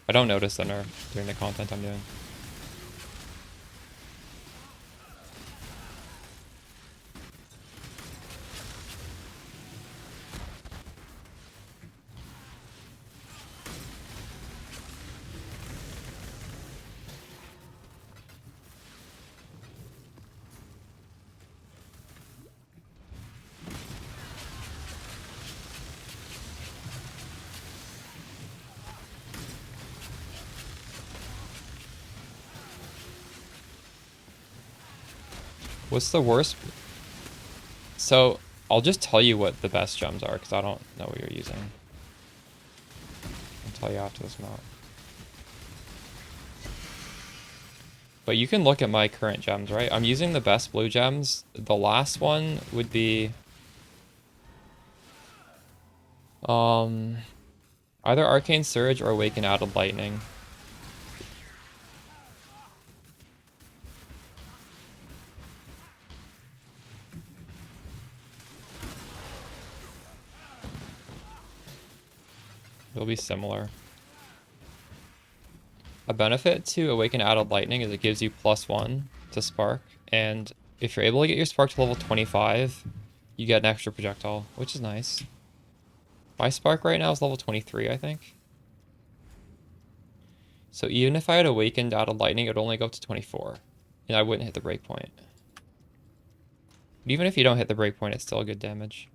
I don't notice the nerf during the content I'm doing. What's the worst? So, I'll just tell you what the best gems are, because I don't know what you're using. I'll tell you after this map. But you can look at my current gems, right? I'm using the best blue gems. The last one would be... either Arcane Surge or Awaken Added Lightning. It'll be similar. A benefit to Awaken Added Lightning is it gives you +1 to Spark, and if you're able to get your Spark to level 25, you get an extra projectile, which is nice. My Spark right now is level 23, I think. So even if I had Awakened Added Lightning, it would only go up to 24, and I wouldn't hit the breakpoint. But even if you don't hit the breakpoint, it's still good damage.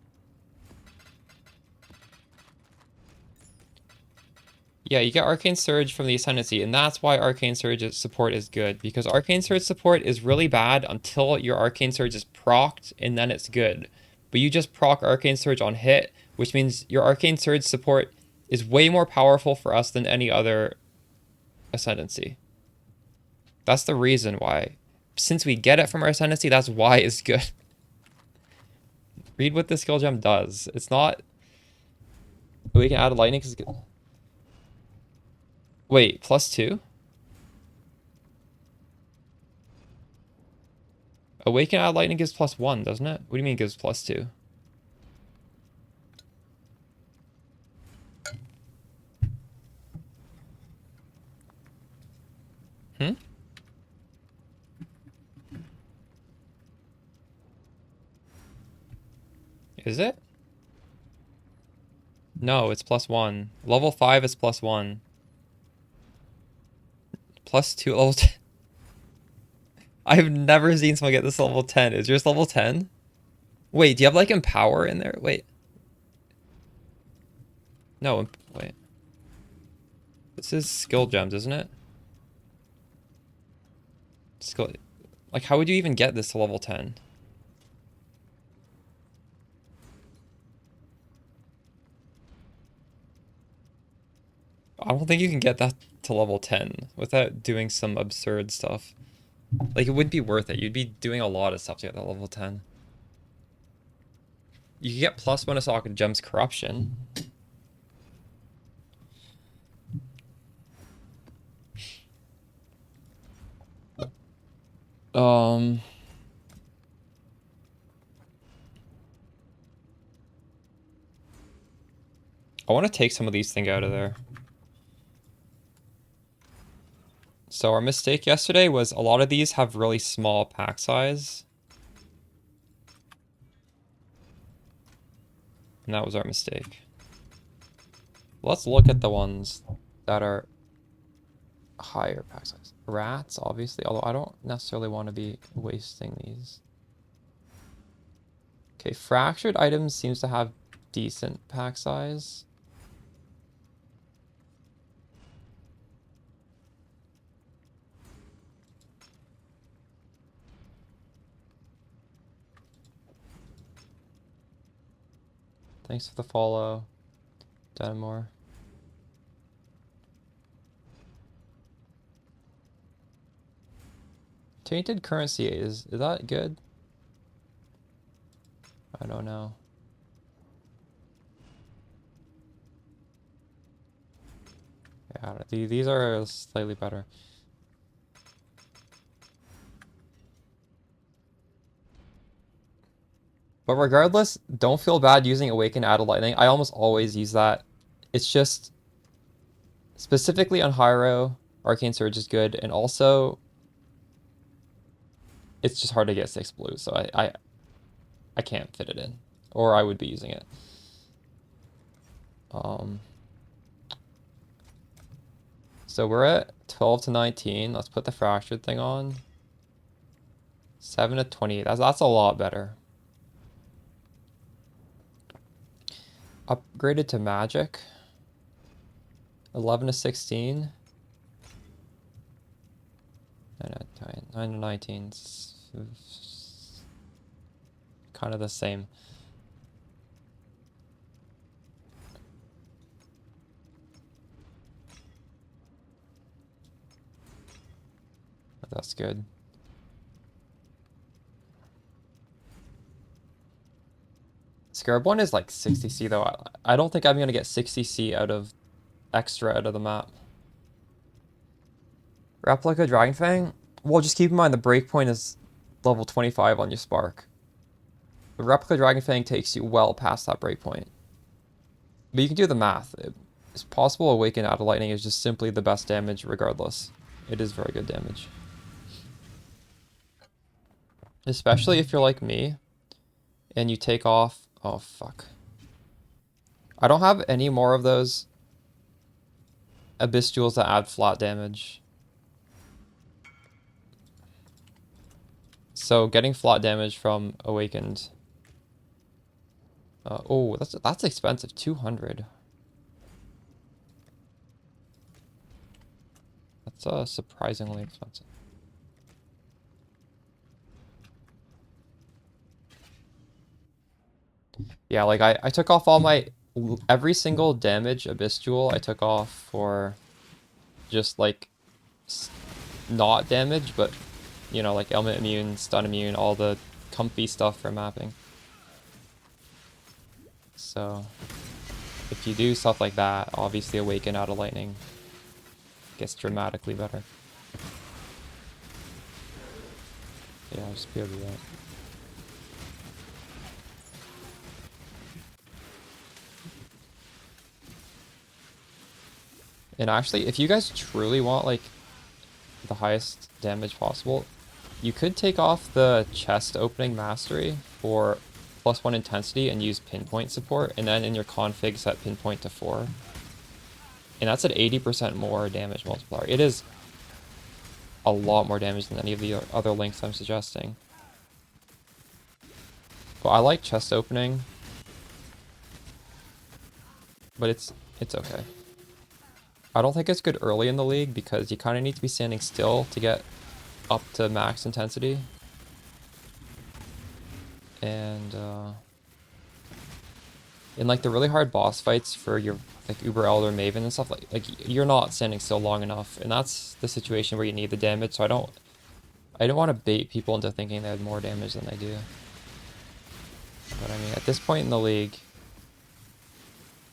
Yeah, you get Arcane Surge from the Ascendancy, and that's why Arcane Surge support is good, because Arcane Surge support is really bad until your Arcane Surge is procced, and then it's good. But you just proc Arcane Surge on hit, which means your Arcane Surge support is way more powerful for us than any other Ascendancy. That's the reason why. Since we get it from our Ascendancy, that's why it's good. Read what the skill gem does. It's not... We can add a lightning because... Wait, +2? Awaken Add Lightning gives +1, doesn't it? What do you mean gives +2? Hmm? Is it? No, it's +1. Level 5 is +1. +2 level 10. I've never seen someone get this level 10. Is yours level 10? Wait, do you have like Empower in there? Wait. No, wait. This is skill gems, isn't it? Skill... Like, how would you even get this to level 10? I don't think you can get that to level 10 without doing some absurd stuff. Like, it would be worth it. You'd be doing a lot of stuff to get that level 10. You can get +1 Asaka Gem's Corruption. I want to take some of these things out of there. So our mistake yesterday was a lot of these have really small pack size. And that was our mistake. Let's look at the ones that are higher pack size. Rats, obviously, although I don't necessarily want to be wasting these. Okay, fractured items seems to have decent pack size. Thanks for the follow, Denimore. Tainted currency, is that good? I don't know. Yeah, these are slightly better. But regardless, don't feel bad using Awaken Added Lightning. I almost always use that. It's just specifically on Hyro, Arcane Surge is good, and also it's just hard to get 6 blue, so I can't fit it in, or I would be using it. So we're at 12 to 19. Let's put the fractured thing on. 7 to 28. That's a lot better. Upgraded to magic. 11 to 16. 9 to 19. Kind of the same. That's good. Scarab one is like 60C though. I don't think I'm gonna get 60C extra out of the map. Replica Dragonfang? Well, just keep in mind the breakpoint is level 25 on your Spark. The Replica Dragonfang takes you well past that breakpoint. But you can do the math. It's possible Awaken Added Lightning is just simply the best damage regardless. It is very good damage. Especially if you're like me and you take off... Oh, fuck. I don't have any more of those Abyss Jewels that add flat damage. So getting flat damage from Awakened... oh, that's expensive. 200. That's surprisingly expensive. Yeah, like I took off all my... Every single damage Abyss Jewel I took off for just like not damage, but you know, like Element Immune, Stun Immune, all the comfy stuff for mapping. So if you do stuff like that, obviously Awaken Added Lightning gets dramatically better. Yeah, I'll just be able to do that. And actually, if you guys truly want like the highest damage possible, you could take off the chest opening mastery for +1 intensity and use pinpoint support, and then in your config set pinpoint to 4. And that's at 80% more damage multiplier. It is a lot more damage than any of the other links I'm suggesting. But I like chest opening, but it's okay. I don't think it's good early in the league because you kind of need to be standing still to get up to max intensity. And in like the really hard boss fights for your like Uber Elder Maven and stuff, like you're not standing still long enough, and that's the situation where you need the damage. So I don't want to bait people into thinking they have more damage than they do. But I mean, at this point in the league,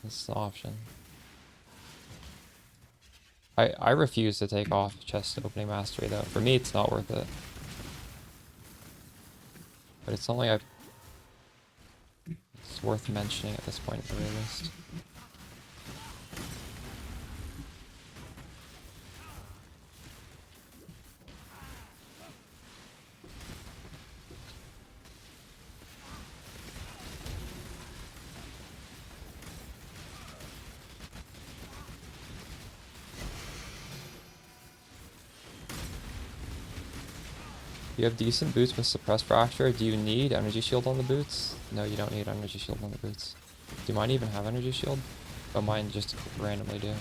this is an option. I refuse to take off chest opening mastery though. For me, it's not worth it. But it's something it's worth mentioning at this point at the very least. You have decent boots with suppressed fracture. Do you need energy shield on the boots? No, you don't need energy shield on the boots. Do mine even have energy shield? Oh, mine just randomly do. Yeah.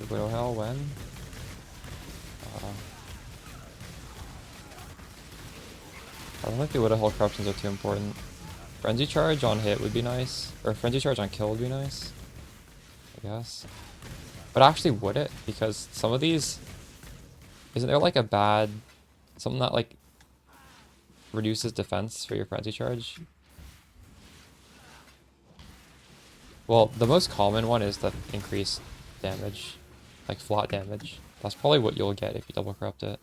Widowhail when? I don't think the Widowhail corruptions are too important. Frenzy charge on hit would be nice. Or frenzy charge on kill would be nice. I guess. But actually would it? Because some of these... Isn't there like a bad... Something that like... reduces defense for your frenzy charge? Well, the most common one is the increased damage. Like flat damage. That's probably what you'll get if you double corrupt it.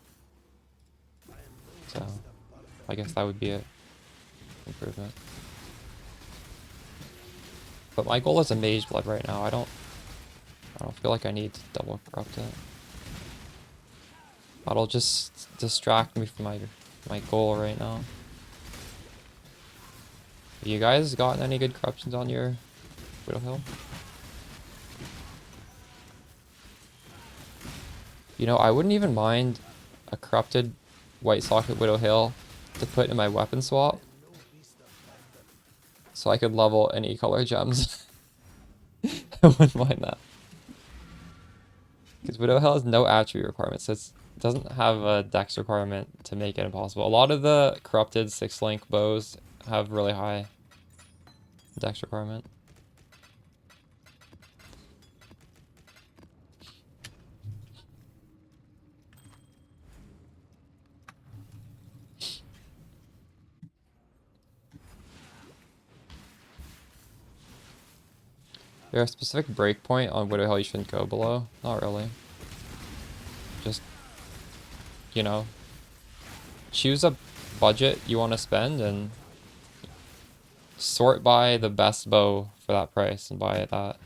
So, I guess that would be an improvement. But my goal is a mage blood right now. I don't feel like I need to double corrupt it. That'll just distract me from my goal right now. Have you guys gotten any good corruptions on your Widowhail? You know, I wouldn't even mind a corrupted white socket Widowhail to put in my weapon swap. So I could level any color gems. I wouldn't mind that. Because Widowhail has no attribute requirements, so it doesn't have a dex requirement to make it impossible. A lot of the corrupted 6-link bows have really high dex requirement. Is there a specific breakpoint on Widowhail you shouldn't go below? Not really. Just, you know, choose a budget you want to spend and sort by the best bow for that price and buy that.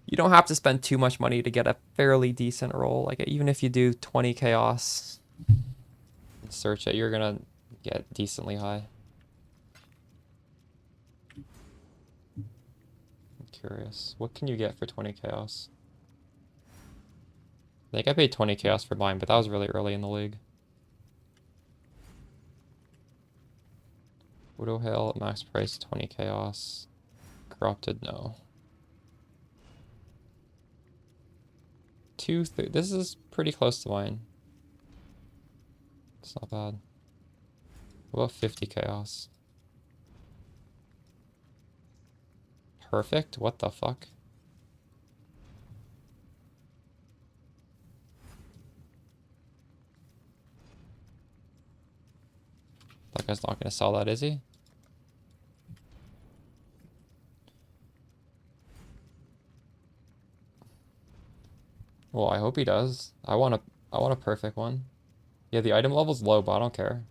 You don't have to spend too much money to get a fairly decent roll. Like even if you do 20 chaos and search it, you're gonna get decently high. I'm curious. What can you get for 20 chaos? I think I paid 20 chaos for mine, but that was really early in the league. Widowhail at max price 20 chaos. Corrupted, no. This is pretty close to mine. It's not bad. What about 50 chaos? Perfect? What the fuck? That guy's not gonna sell that, is he? Well, I hope he does. I want a perfect one. Yeah, the item level's low, but I don't care.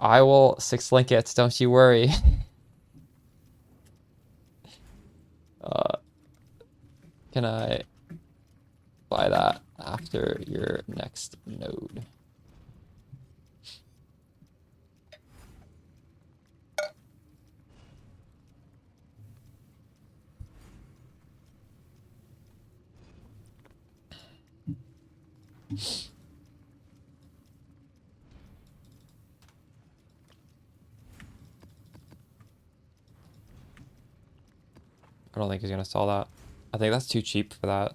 I will 6-link it, don't you worry. Can I buy that after your next node? I don't think he's gonna sell that. I think that's too cheap for that.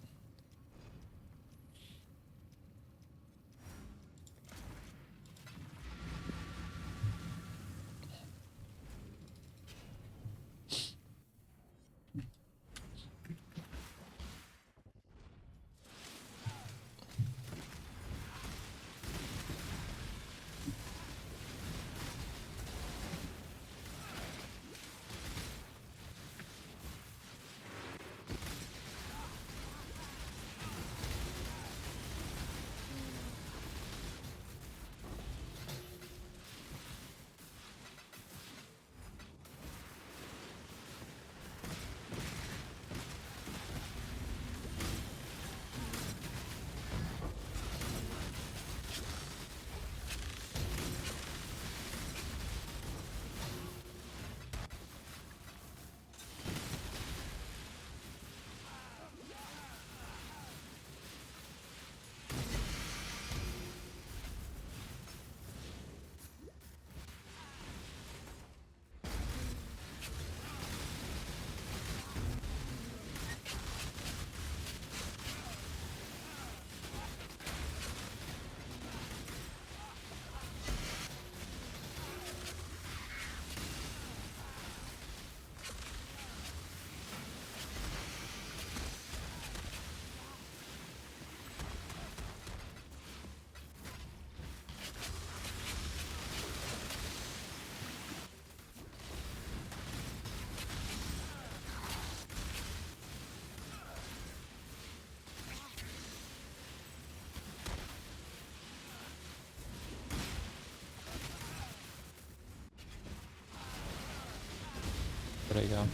There you go.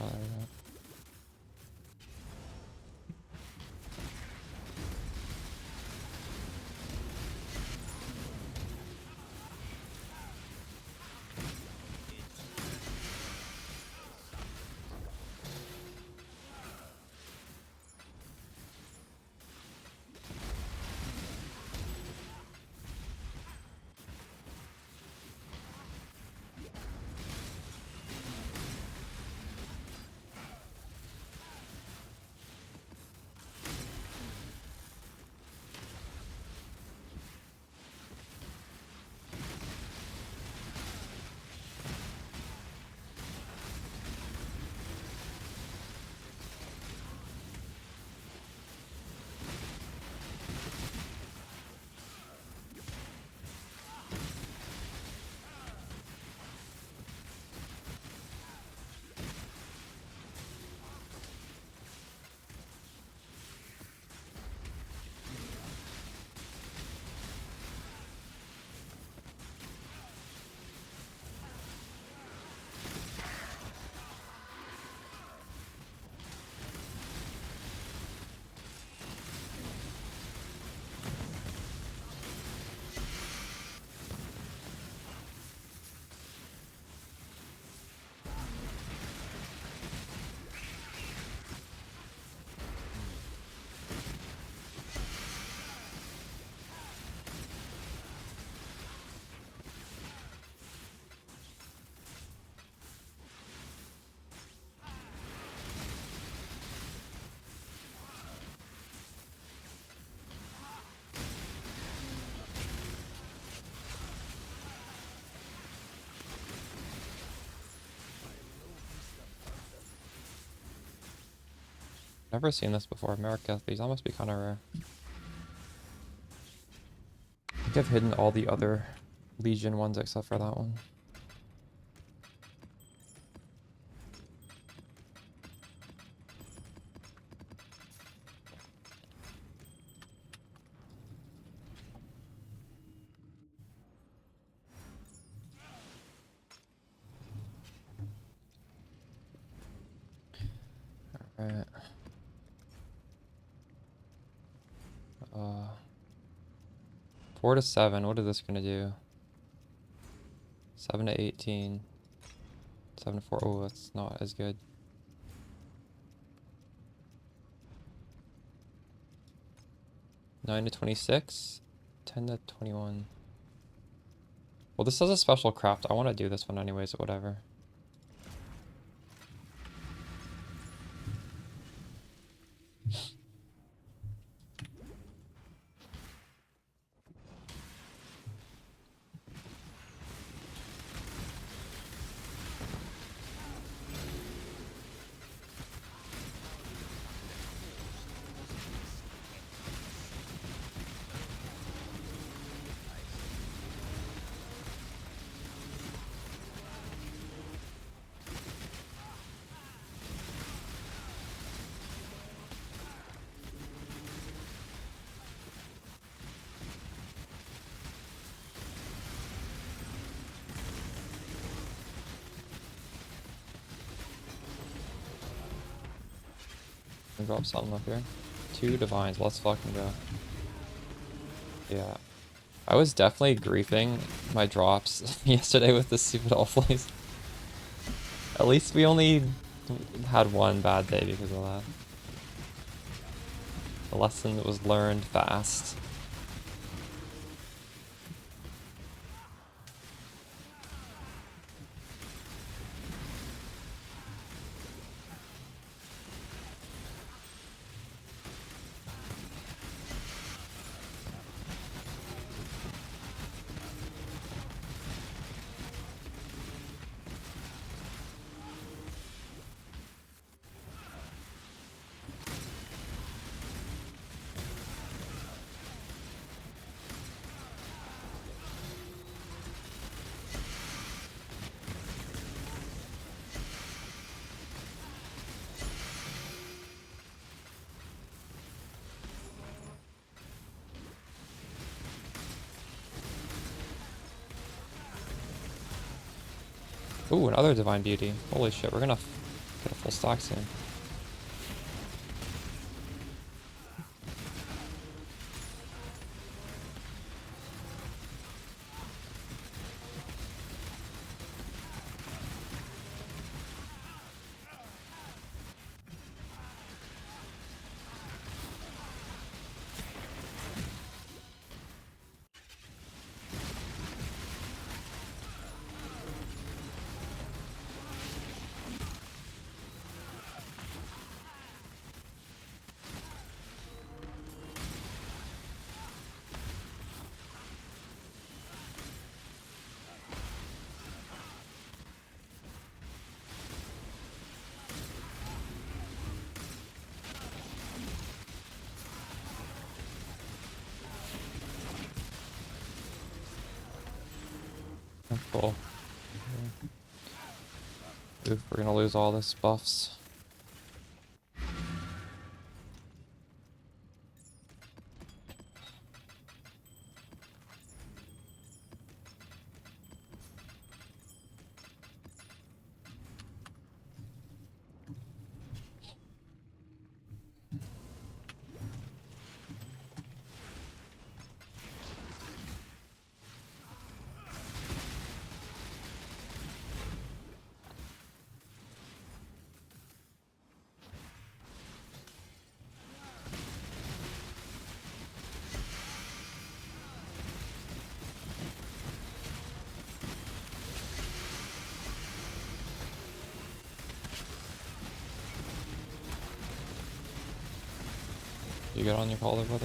Oh, there we go. Never seen this before. America, these almost be kind of rare. I think I've hidden all the other Legion ones except for that one. Alright. 4 to 7. What is this gonna do? 7 to 18. 7 to 4. Oh, that's not as good. 9 to 26. 10 to 21. Well, this has a special craft. I want to do this one anyways, or whatever. Drop something up here. 2 divines. Let's fucking go. Yeah. I was definitely griefing my drops yesterday with the stupid all-flays. At least we only had one bad day because of that. The lesson was learned fast. Ooh, another Divine Beauty. Holy shit, we're gonna get a full stock soon. Cool. Oof, we're gonna lose all this buffs. You got on your collar, brother?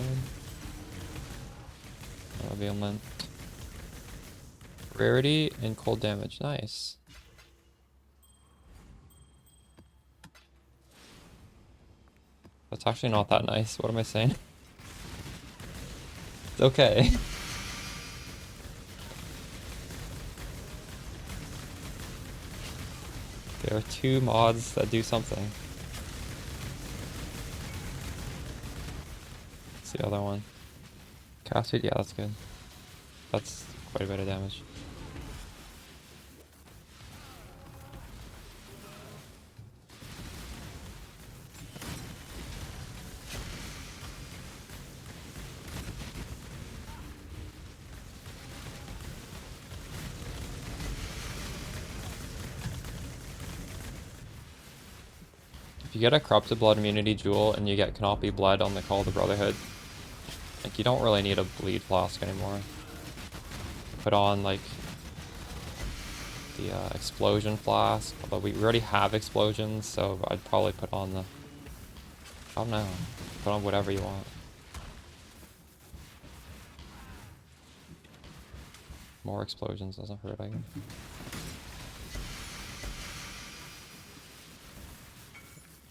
That'll be a mint. Rarity and cold damage. Nice. That's actually not that nice. What am I saying? It's okay. There are 2 mods that do something. What's the other one? Cast speed? Yeah, that's good. That's quite a bit of damage. If you get a Corrupted Blood immunity jewel and you get Canopy Blood on the Call of the Brotherhood, Like, you don't really need a bleed flask anymore. Put on, like, the explosion flask. Although we already have explosions, so I'd probably put on the... I don't know. Put on whatever you want. More explosions doesn't hurt, I guess.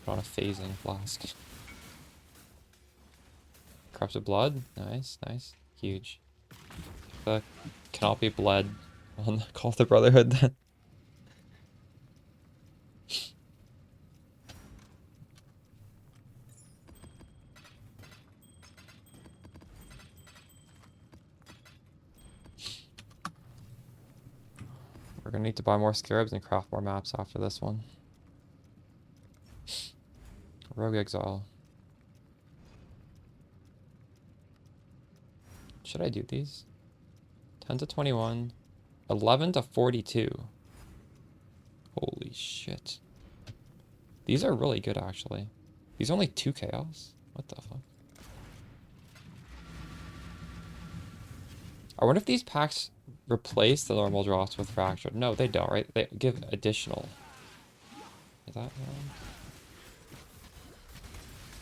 Put on a phasing flask. Corrupted blood. Nice, nice. Huge. Cannot be bled on the Call of the Brotherhood then. We're gonna need to buy more scarabs and craft more maps after this one. Rogue Exile. Should I do these? 10 to 21. 11 to 42. Holy shit. These are really good, actually. These are only 2 chaos? What the fuck? I wonder if these packs replace the normal drops with fractured. No, they don't, right? They give additional. Is that wrong?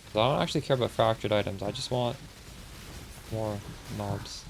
'Cause I don't actually care about fractured items. I just want more mobs.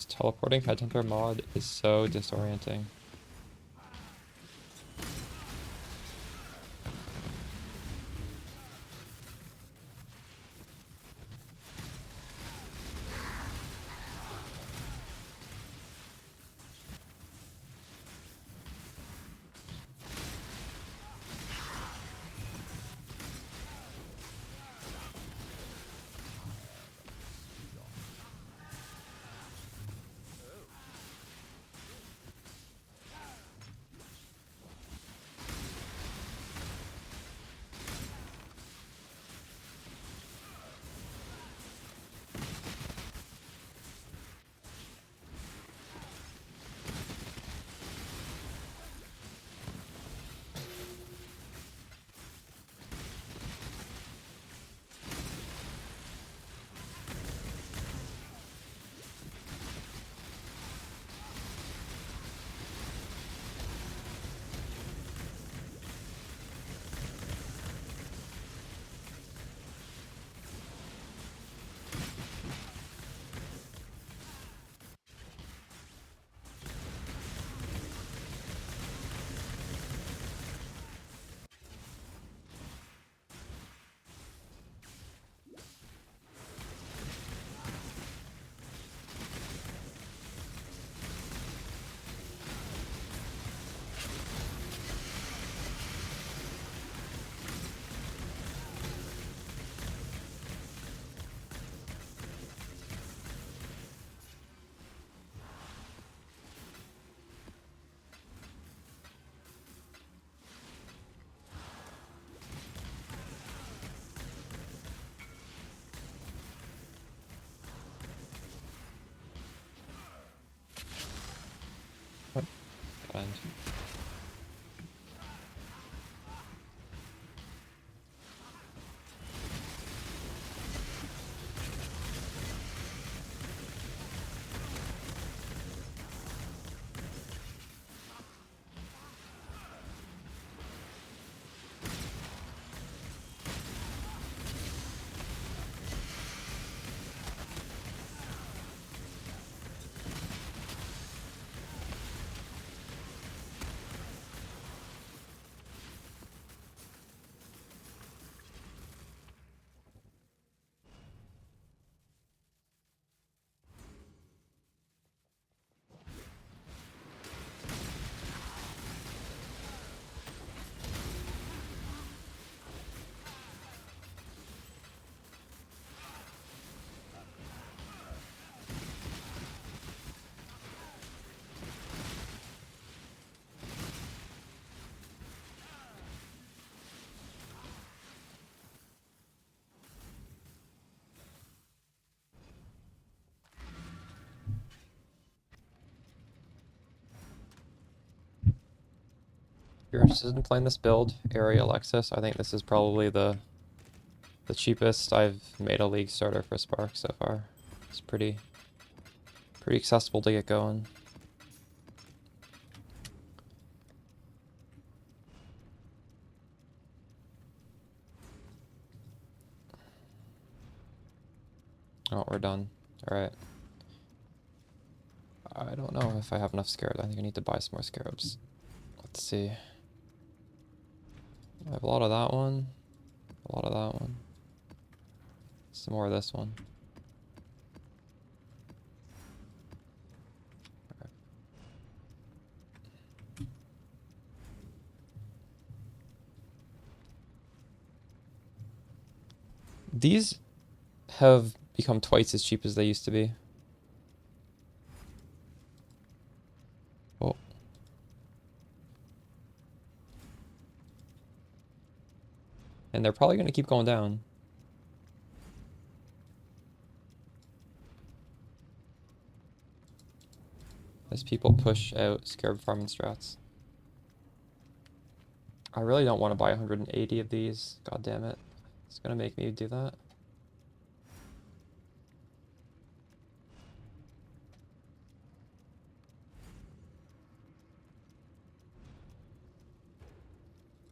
Teleporting Headhunter mod is so disorienting. Fine. you're interested in playing this build, Area Alexis, I think this is probably the cheapest I've made a league starter for Spark so far. It's pretty accessible to get going. Oh, we're done. Alright. I don't know if I have enough scarabs. I think I need to buy some more scarabs. Let's see. I have a lot of that one. A lot of that one. Some more of this one. Right. These have become twice as cheap as they used to be. Oh. And they're probably going to keep going down. As people push out scarab farming strats. I really don't want to buy 180 of these. God damn it. It's going to make me do that.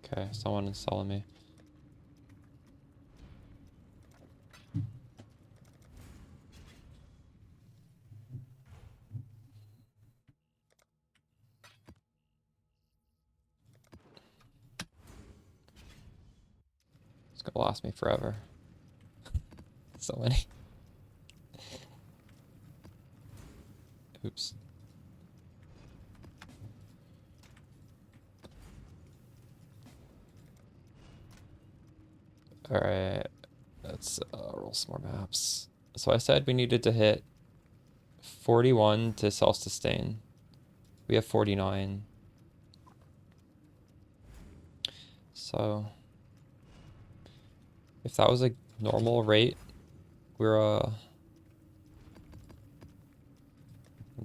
Okay, someone is selling me. It's gonna last me forever. So many. Oops. Alright, let's roll some more maps. So I said we needed to hit 41 to self-sustain. We have 49. So if that was a normal rate, we're I'm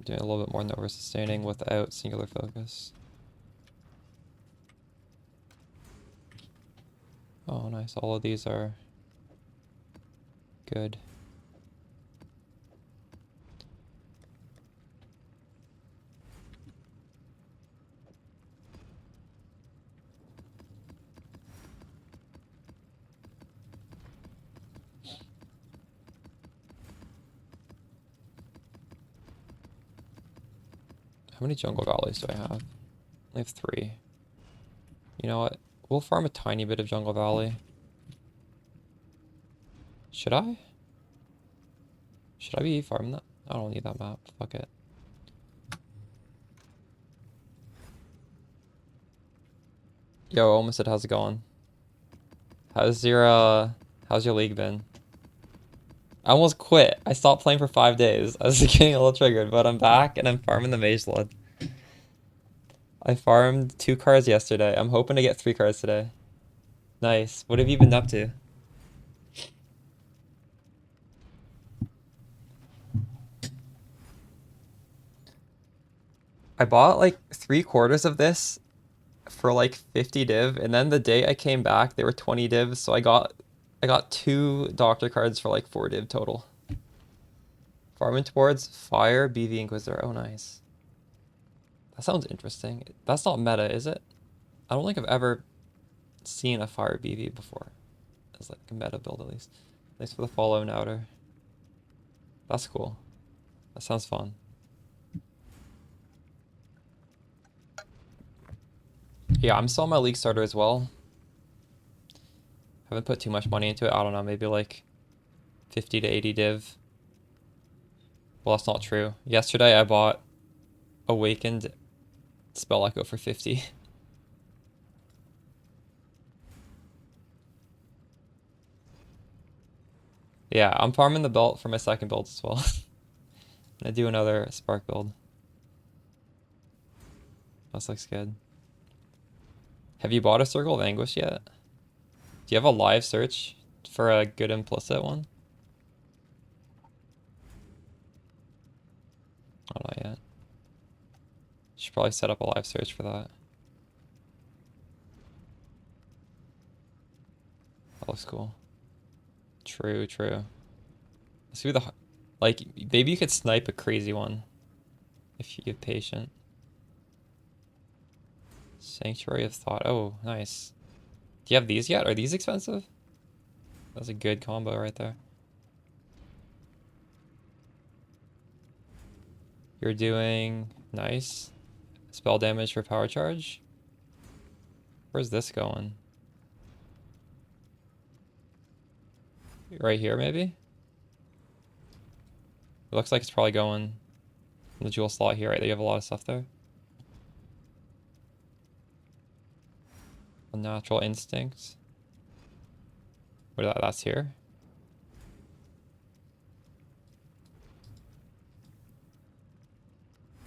doing a little bit more than over-sustaining without singular focus. Oh, nice. All of these are good. How many jungle valleys do I have? I have 3. You know what? We'll farm a tiny bit of jungle valley. Should I? Should I be farming that? I don't need that map. Fuck it. Yo, almost said, how's it going? How's your league been? I almost quit. I stopped playing for 5 days. I was getting a little triggered, but I'm back and I'm farming the Mage Lord. I farmed 2 cards yesterday. I'm hoping to get 3 cards today. Nice. What have you been up to? I bought like 3/4 of this for like 50 div, and then the day I came back, they were 20 divs, so I got 2 doctor cards for like 4 div total. Farming towards Fire, BV Inquisitor. Oh, nice. That sounds interesting. That's not meta, is it? I don't think I've ever seen a Fire BV before. As like a meta build, at least. Thanks for the follow, Nouter. That's cool. That sounds fun. Yeah, I'm still on my league starter as well. Haven't put too much money into it. I don't know, maybe like 50 to 80 div. Well, that's not true. Yesterday I bought Awakened Spell Echo for 50. Yeah, I'm farming the belt for my second build as well. I'm gonna do another Spark build. That looks good. Have you bought a Circle of Anguish yet? Do you have a live search for a good implicit one? Oh, not yet. Should probably set up a live search for that. That looks cool. True, true. Let's see the... Like, maybe you could snipe a crazy one. If you get patient. Sanctuary of Thought. Oh, nice. Do you have these yet? Are these expensive? That's a good combo right there. You're doing... Nice. Spell damage for power charge. Where's this going? Right here, maybe? It looks like it's probably going in the jewel slot here, right? You have a lot of stuff there. A natural instinct. What, that's here?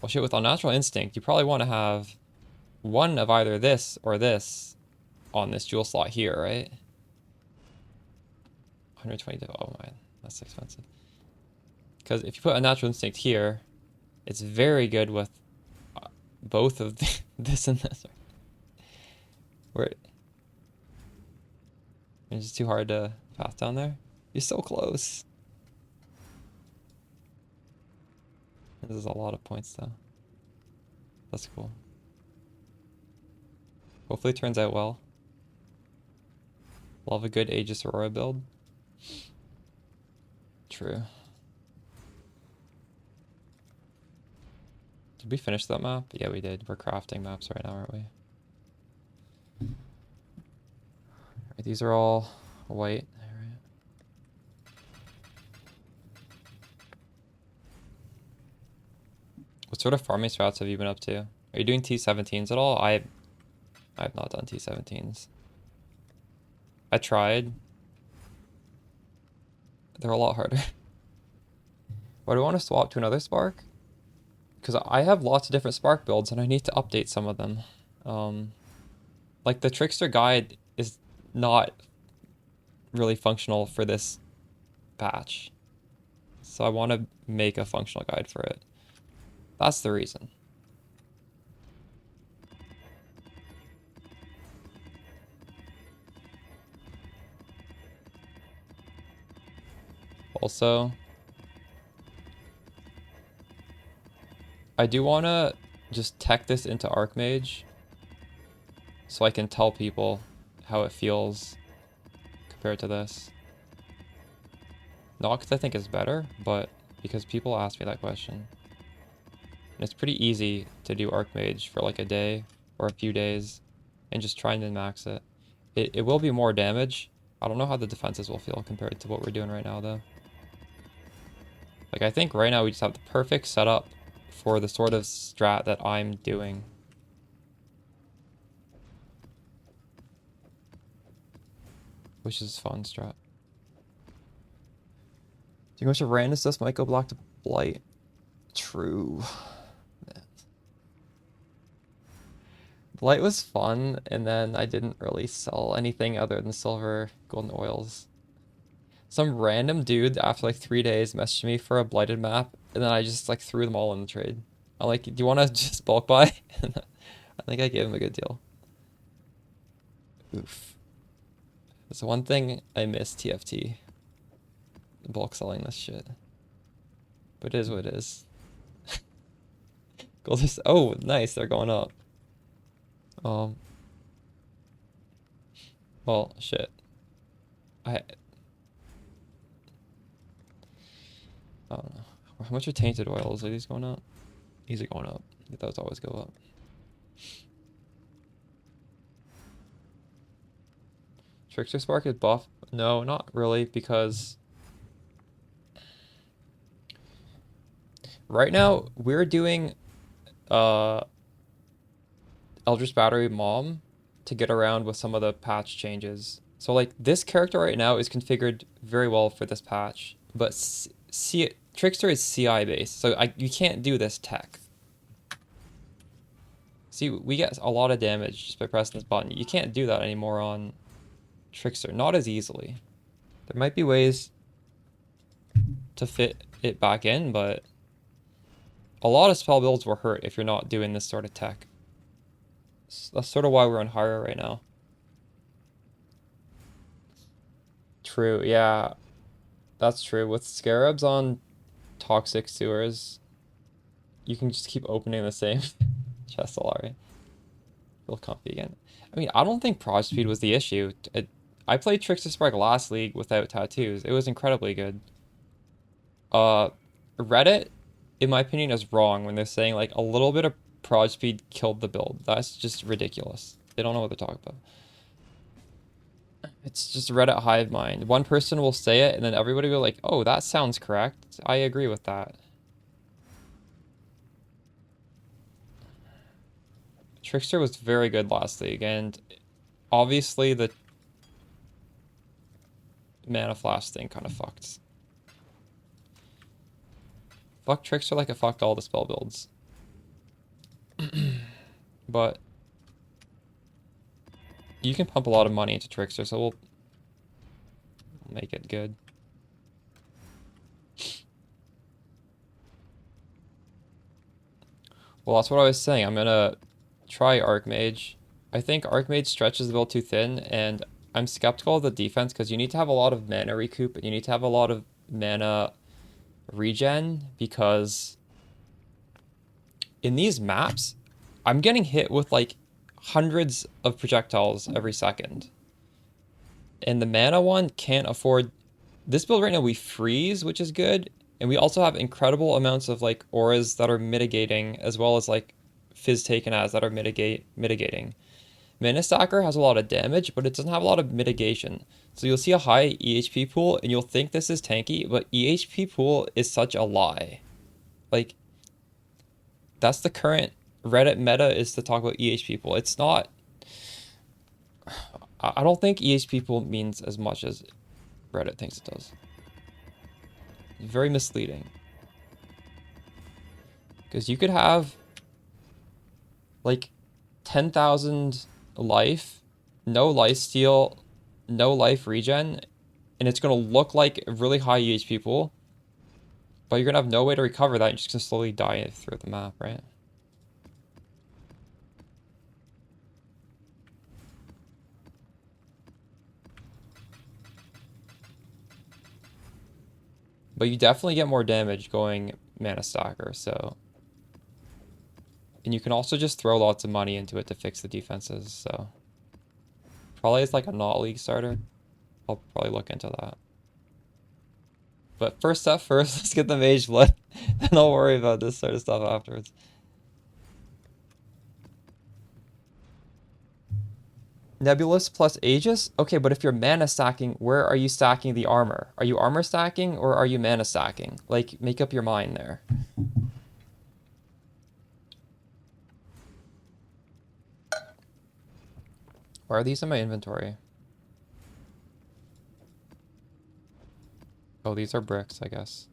Well, shit, with Unnatural Instinct, you probably want to have one of either this or this on this jewel slot here, right? 120, oh man, that's expensive. Because if you put Unnatural Instinct here, it's very good with both of this and this. Where it's just too hard to path down there. You're so close. This is a lot of points though. That's cool. Hopefully it turns out well. Love a good Aegis Aurora build. True. Did we finish that map? Yeah, we did. We're crafting maps right now, aren't we? Right, these are all white. What sort of farming strats have you been up to? Are you doing T17s at all? I've not done T17s. I tried. They're a lot harder. Why do I want to swap to another Spark? Because I have lots of different Spark builds and I need to update some of them. Like the Trickster guide is not really functional for this patch. So I want to make a functional guide for it. That's the reason. Also, I do want to just tech this into Archmage so I can tell people how it feels compared to this. Not because I think it's better, but because people ask me that question. And it's pretty easy to do Archmage for like a day or a few days and just try and min-max it. It will be more damage. I don't know how the defenses will feel compared to what we're doing right now though. Like I think right now we just have the perfect setup for the sort of strat that I'm doing. Which is fun strat. Too much of random stuff might go black to blight. True. Blight was fun, and then I didn't really sell anything other than silver golden oils. Some random dude after like 3 days messaged me for a blighted map, and then I just like threw them all in the trade. I'm like, do you want to just bulk buy? I think I gave him a good deal. Oof. That's one thing I miss TFT. Bulk selling this shit. But it is what it is. Gold is, oh, nice, they're going up. Well, shit. I don't know. How much are tainted oils? Are these going up? These are going up. Those always go up. Trickster Spark is buff? No, not really, because right now we're doing Eldritch Battery Mom to get around with some of the patch changes. So like this character right now is configured very well for this patch, but Trickster is CI based, so you can't do this tech. See, we get a lot of damage just by pressing this button. You can't do that anymore on Trickster, not as easily. There might be ways to fit it back in, but a lot of spell builds were hurt if you're not doing this sort of tech. That's sort of why we're on higher right now. true. Yeah, that's true. With scarabs on toxic sewers, you can just keep opening the same chest, Alari. Feel comfy again. I mean, I don't think proj speed was the issue. I played Trickster Spark last league without tattoos. It was incredibly good. Reddit, in my opinion, is wrong when they're saying like a little bit of proj speed killed the build. That's just ridiculous. They don't know what they're talking about. It's just Reddit hive mind. One person will say it, and then everybody will like, "Oh, that sounds correct. I agree with that." Trickster was very good last league, and obviously the mana flash thing kind of fucked. Fuck Trickster like it fucked all the spell builds. But you can pump a lot of money into Trickster, so we'll make it good. Well, that's what I was saying. I'm gonna try Archmage. I think Archmage stretches the build too thin, and I'm skeptical of the defense because you need to have a lot of mana recoup, and you need to have a lot of mana regen, because in these maps, I'm getting hit with like hundreds of projectiles every second. And the mana one can't afford... This build right now, we freeze, which is good. And we also have incredible amounts of like auras that are mitigating, as well as like fizz taken as that are mitigating. Mana Stacker has a lot of damage, but it doesn't have a lot of mitigation. So you'll see a high EHP pool, and you'll think this is tanky, but EHP pool is such a lie. Like, that's the current Reddit meta, is to talk about EHP pool. It's not... I don't think EHP pool means as much as Reddit thinks it does. It's very misleading. Because you could have like 10,000 life, no lifesteal, no life regen, and it's going to look like a really high EHP pool, but you're going to have no way to recover that. You're just going to slowly die through the map, right? But you definitely get more damage going Mana Stacker, so... And you can also just throw lots of money into it to fix the defenses, so... Probably it's like a not league starter. I'll probably look into that. But first step first, let's get the Mage Blood. Then I'll worry about this sort of stuff afterwards. Nebulous plus Aegis? Okay, but if you're mana stacking, where are you stacking the armor? Are you armor stacking or are you mana stacking? Like, make up your mind there. Why are these in my inventory? Oh, these are bricks, I guess.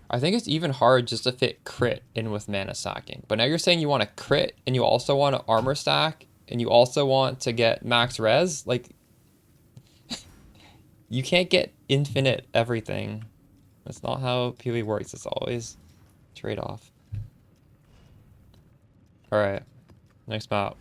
I think it's even hard just to fit crit in with mana stacking. But now you're saying you want to crit, and you also want to armor stack, and you also want to get max res? Like, you can't get infinite everything. That's not how PvE works. It's always trade-off. Alright, next map.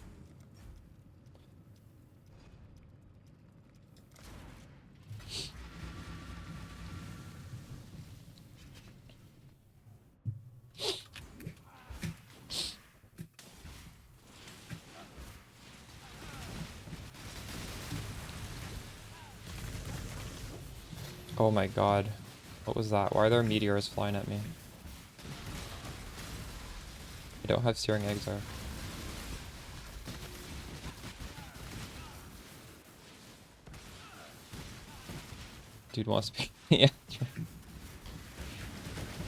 Oh my god. What was that? Why are there meteors flying at me? I don't have Searing Exar. Dude wants to be... Yeah.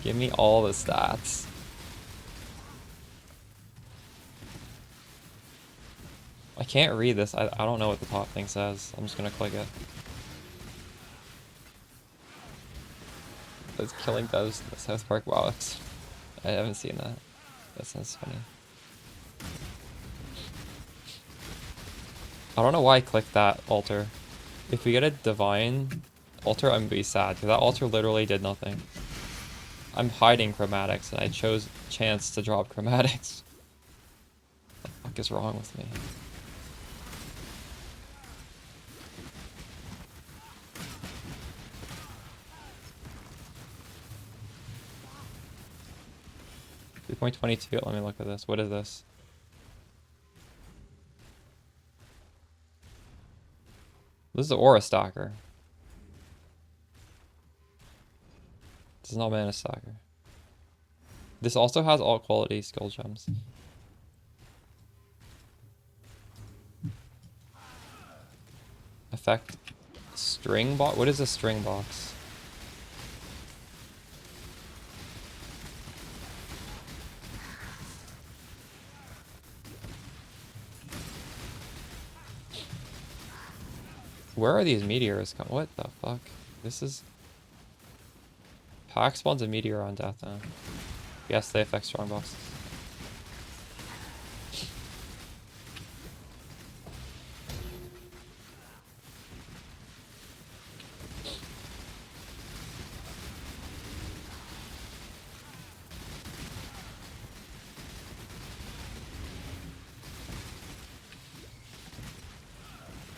Give me all the stats. I can't read this. I don't know what the top thing says. I'm just gonna click it. It's killing those in the South Park. Wow, I haven't seen that. That sounds funny. I don't know why I clicked that altar. If we get a divine altar, I'm gonna be sad, because that altar literally did nothing. I'm hiding chromatics, and I chose chance to drop chromatics. fuck is wrong with me? .22. Let me look at this. What is this? This is an aura stacker. This is not mana stacker. This also has all quality skill gems. Effect string box. What is a string box? Where are these meteors coming? What the fuck? This is... Pack spawns a meteor on death now. Yes, they affect strong boxes.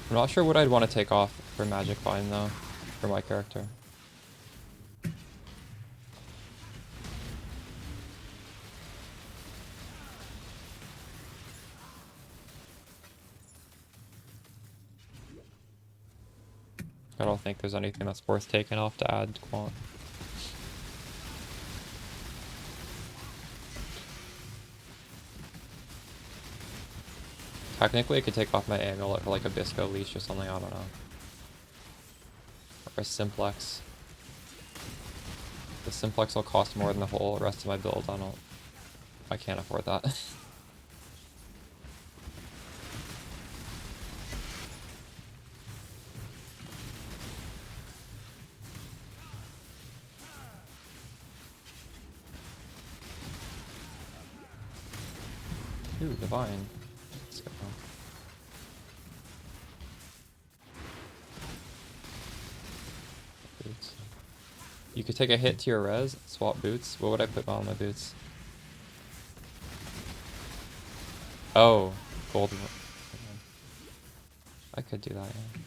I'm not sure what I'd want to take off for Magic Find though, for my character. I don't think there's anything that's worth taking off to add quant. Technically, I could take off my amulet for like a Bisco leash or something, I don't know. Or a simplex. The simplex will cost more than the whole rest of my build. I can't afford that. Ooh, divine. Let's go. Boots. You could take a hit to your res, swap boots. What would I put on my boots? Oh, gold. I could do that, yeah.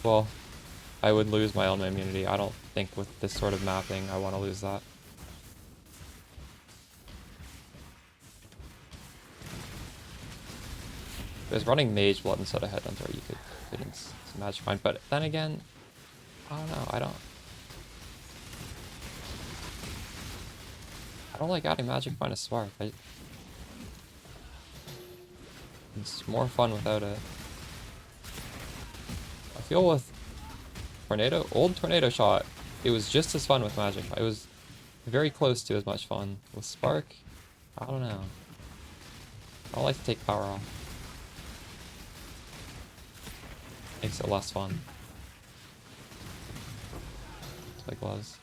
Well, I would lose my element immunity. I don't think with this sort of mapping I want to lose that. If it was running Mage Blood instead of Headhunter, you could fit in some Magic Find. But then again, I don't know. I don't like adding Magic Find to Spark. It's more fun without it. I feel with old Tornado Shot, it was just as fun with Magic. It was very close to as much fun. With Spark, I don't know. I don't like to take power off. Makes it less fun. Like gloves.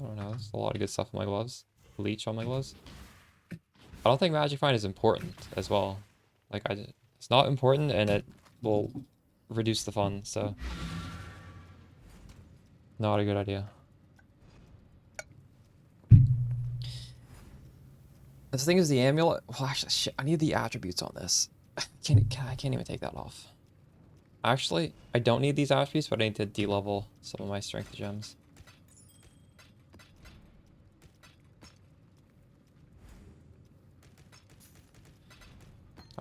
I don't know, there's a lot of good stuff on my gloves. Leech on my gloves. I don't think Magic Find is important as well. Like, it's not important and it will reduce the fun, so... Not a good idea. The thing is the amulet... Well, actually, shit, I need the attributes on this. I can't even take that off. Actually, I don't need these attributes, but I need to de-level some of my strength gems.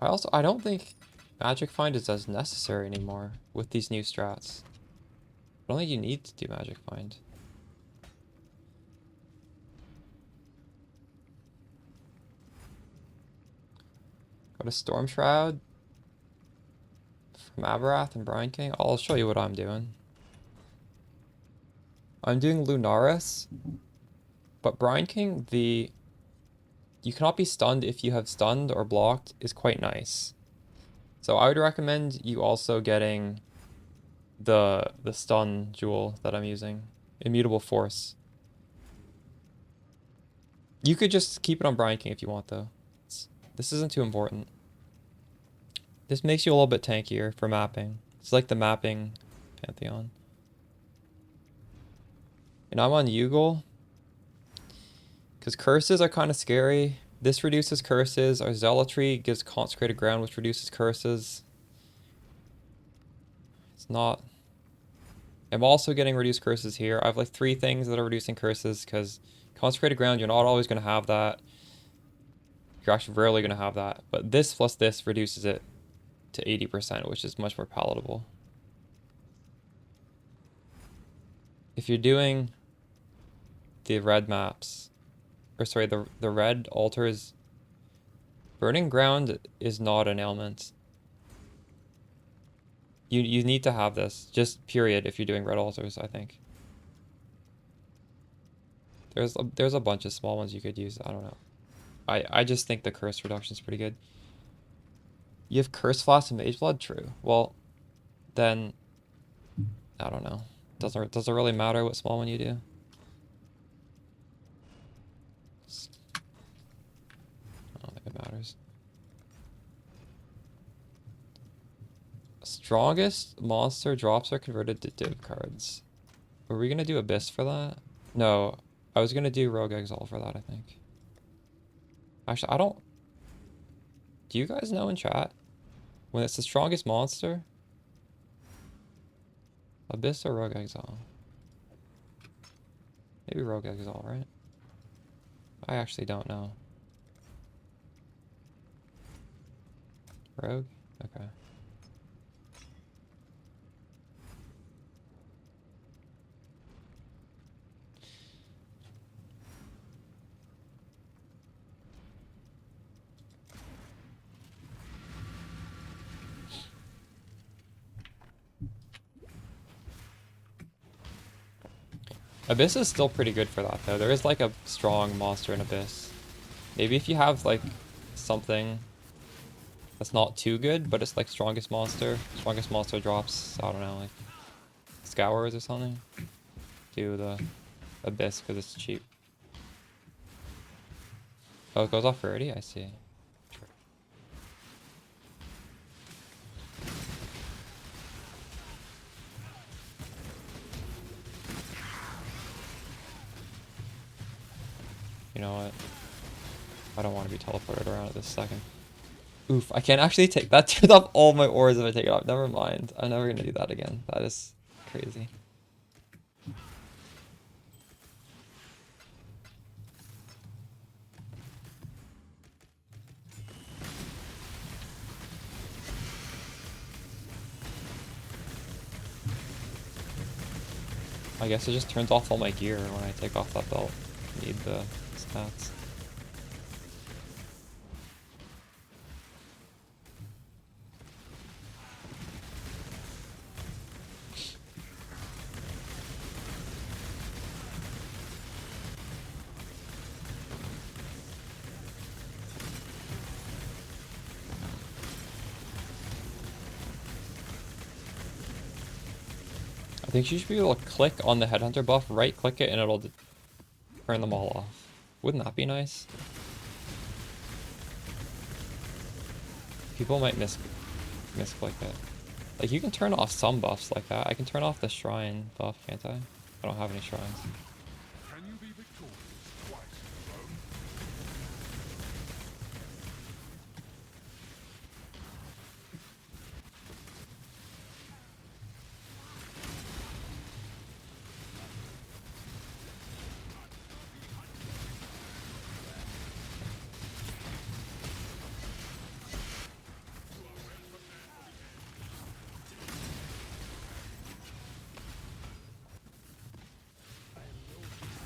I don't think Magic Find is as necessary anymore with these new strats. I don't think you need to do Magic Find. Got a Storm Shroud from Aberrath and Brine King. I'll show you what I'm doing. I'm doing Lunaris, but Brine King, you cannot be stunned if you have stunned or blocked is quite nice. So I would recommend you also getting the stun jewel that I'm using. Immutable Force. You could just keep it on Brine King if you want though. This isn't too important. This makes you a little bit tankier for mapping. It's like the mapping pantheon. And I'm on Yugal. Because curses are kind of scary. This reduces curses. Our zealotry gives consecrated ground, which reduces curses. It's not... I'm also getting reduced curses here. I have like 3 things that are reducing curses because consecrated ground, you're not always going to have that. You're actually rarely going to have that. But this plus this reduces it to 80%, which is much more palatable. If you're doing the red maps, or sorry, the red altars, burning ground is not an ailment. You need to have this, just period, if you're doing red altars, I think. There's a bunch of small ones you could use, I don't know. I just think the curse reduction is pretty good. You have Curse Flask and Mage Blood? True. Well, then, I don't know. Does it really matter what small one you do? I don't think it matters. Strongest monster drops are converted to div cards. Were we gonna do Abyss for that? No, I was gonna do Rogue Exile for that, I think. Actually, I don't... Do you guys know in chat? When it's the strongest monster? Abyss or Rogue Exile? Maybe Rogue Exile, right? I actually don't know. Rogue? Okay. Abyss is still pretty good for that, though. There is, like, a strong monster in Abyss. Maybe if you have, like, something that's not too good, but it's, like, strongest monster. Strongest monster drops, I don't know, like, Scours or something. Do the Abyss, because it's cheap. Oh, it goes off rarity? I see. You know what? I don't want to be teleported around at this second. Oof, I can't actually take... That turns off all my ores if I take it off. Never mind. I'm never going to do that again. That is crazy. I guess it just turns off all my gear when I take off that belt. Need the stats. I think you should be able to click on the Headhunter buff, right click it, and it'll turn them all off. Wouldn't that be nice? People might misclick it. Like, you can turn off some buffs like that. I can turn off the shrine buff, can't I? I don't have any shrines. Can you be victorious twice, Rome?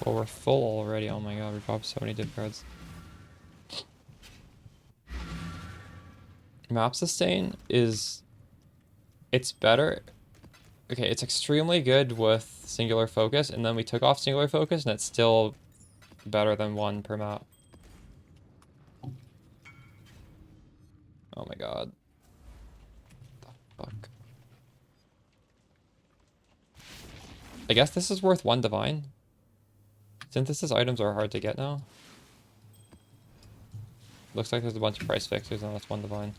Well, we're full already. Oh my god, we dropped so many div cards. Map sustain is... It's better... Okay, it's extremely good with singular focus, and then we took off singular focus, and it's still better than 1 per map. Oh my god. What the fuck? I guess this is worth 1 divine. Synthesis items are hard to get now. Looks like there's a bunch of price fixers, and that's 1 divine.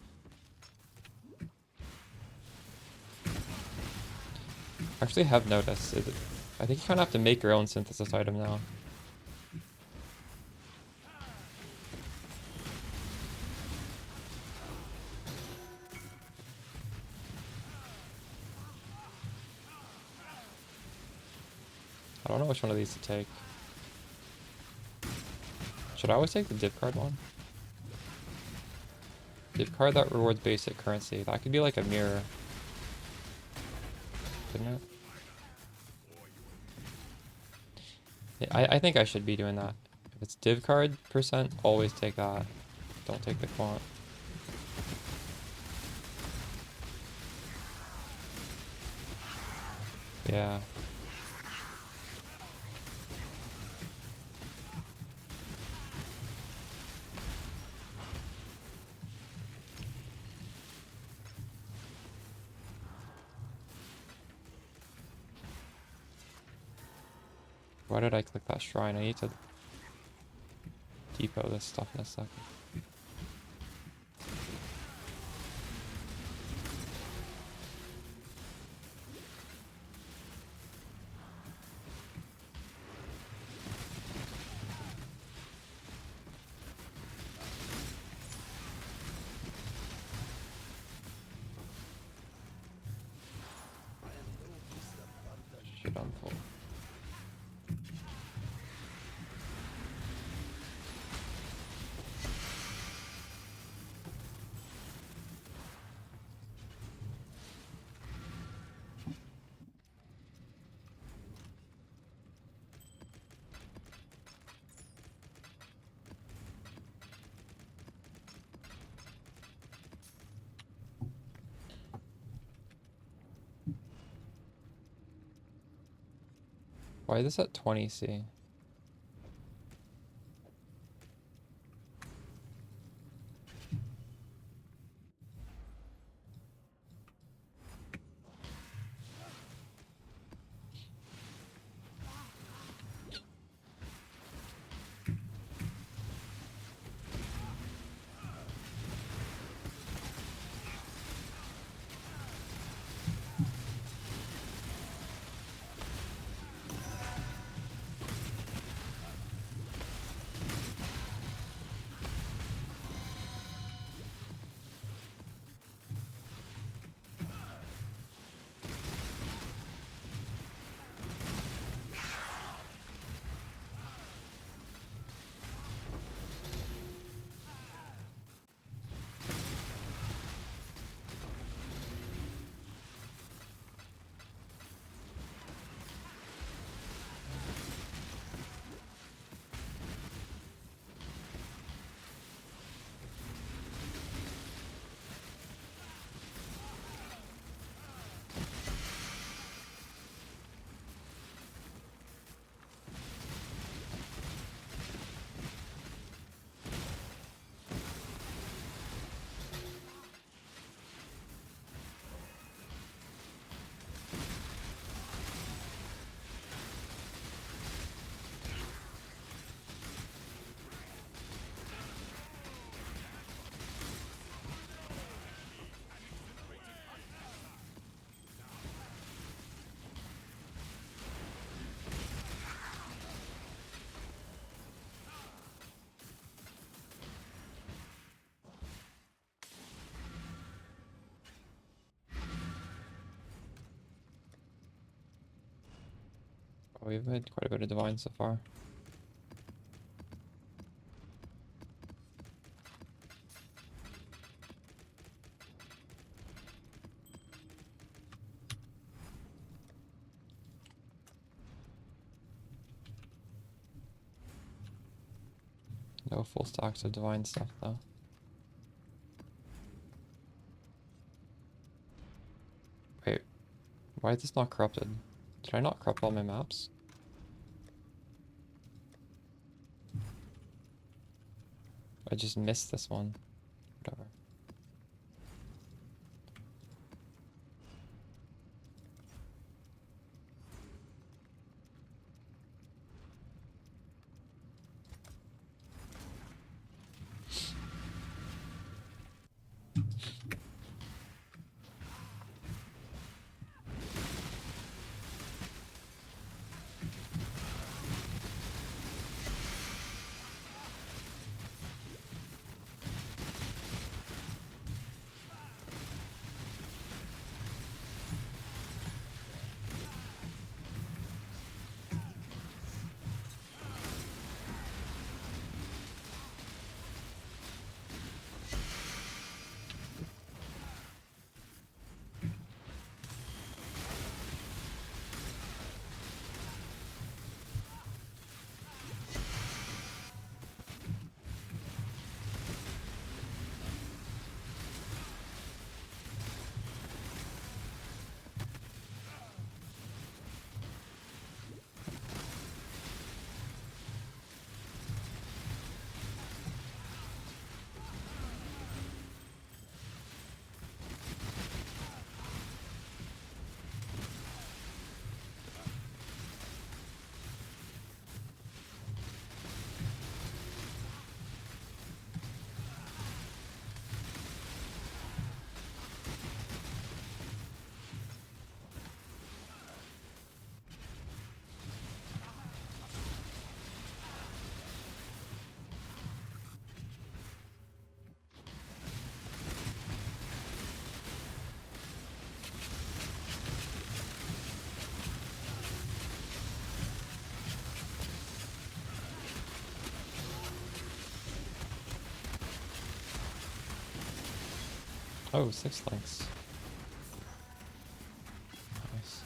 Actually have noticed. I think you kind of have to make your own synthesis item now. I don't know which one of these to take. Should I always take the div card one? Div card that rewards basic currency. That could be like a mirror. Couldn't it? Yeah, I think I should be doing that. If it's div card percent, always take that. Don't take the quant. Yeah. Why did I click that shrine? I need to depot this stuff in a second. Shit, I'm full. Why is this at 20C? Oh, we've had quite a bit of divine so far. No full stacks of divine stuff though. Wait, why is this not corrupted? Did I not corrupt all my maps? I just missed this one. Whatever. Oh, 6 links. Nice.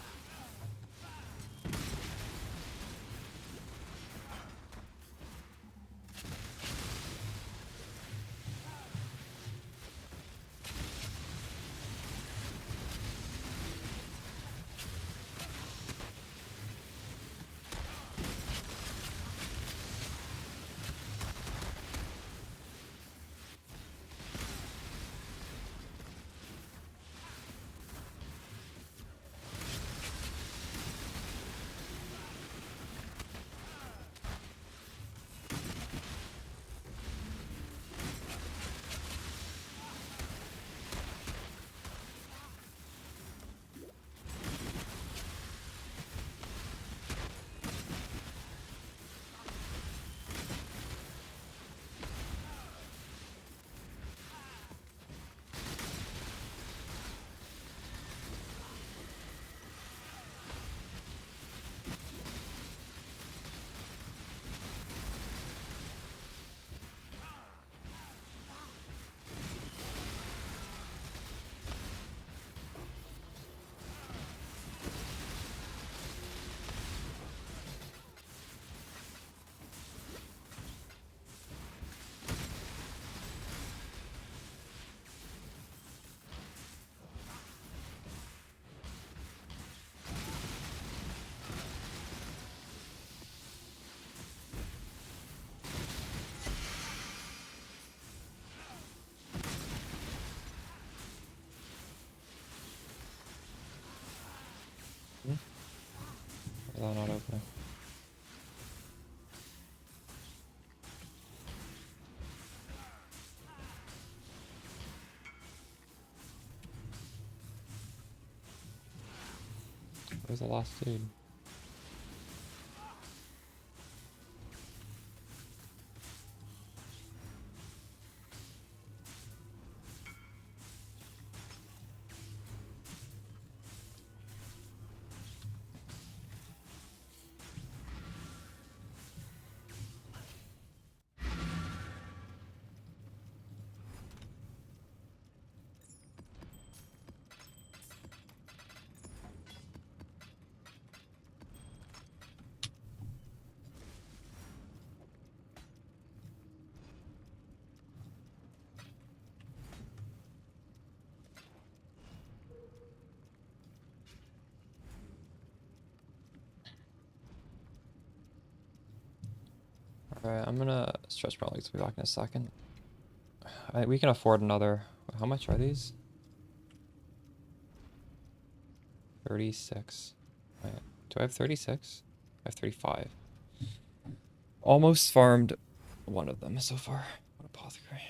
Is that not opening? Where's the last dude? Alright, I'm gonna stretch my legs. Be back in a second. We can afford another. How much are these? 36. Wait, do I have 36? I have 35. Almost farmed one of them so far. What apothecary?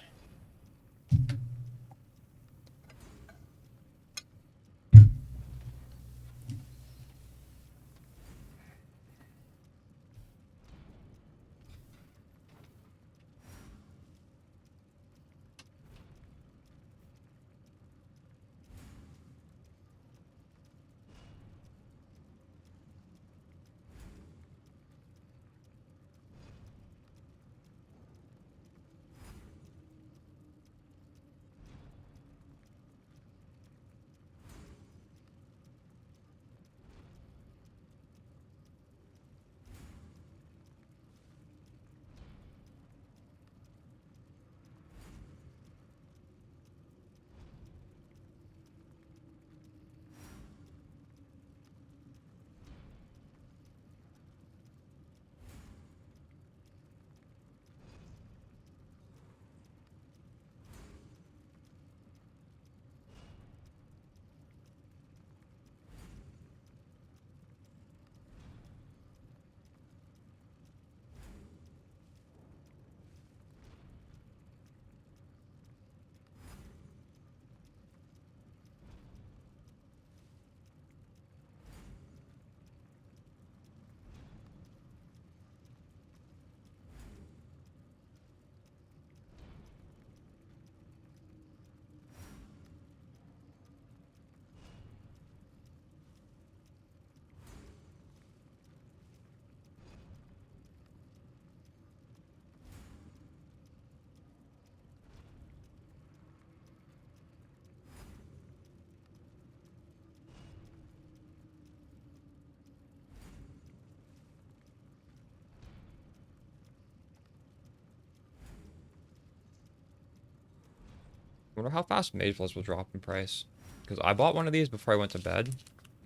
wonder how fast Mage Bloods will drop in price. Because I bought one of these before I went to bed.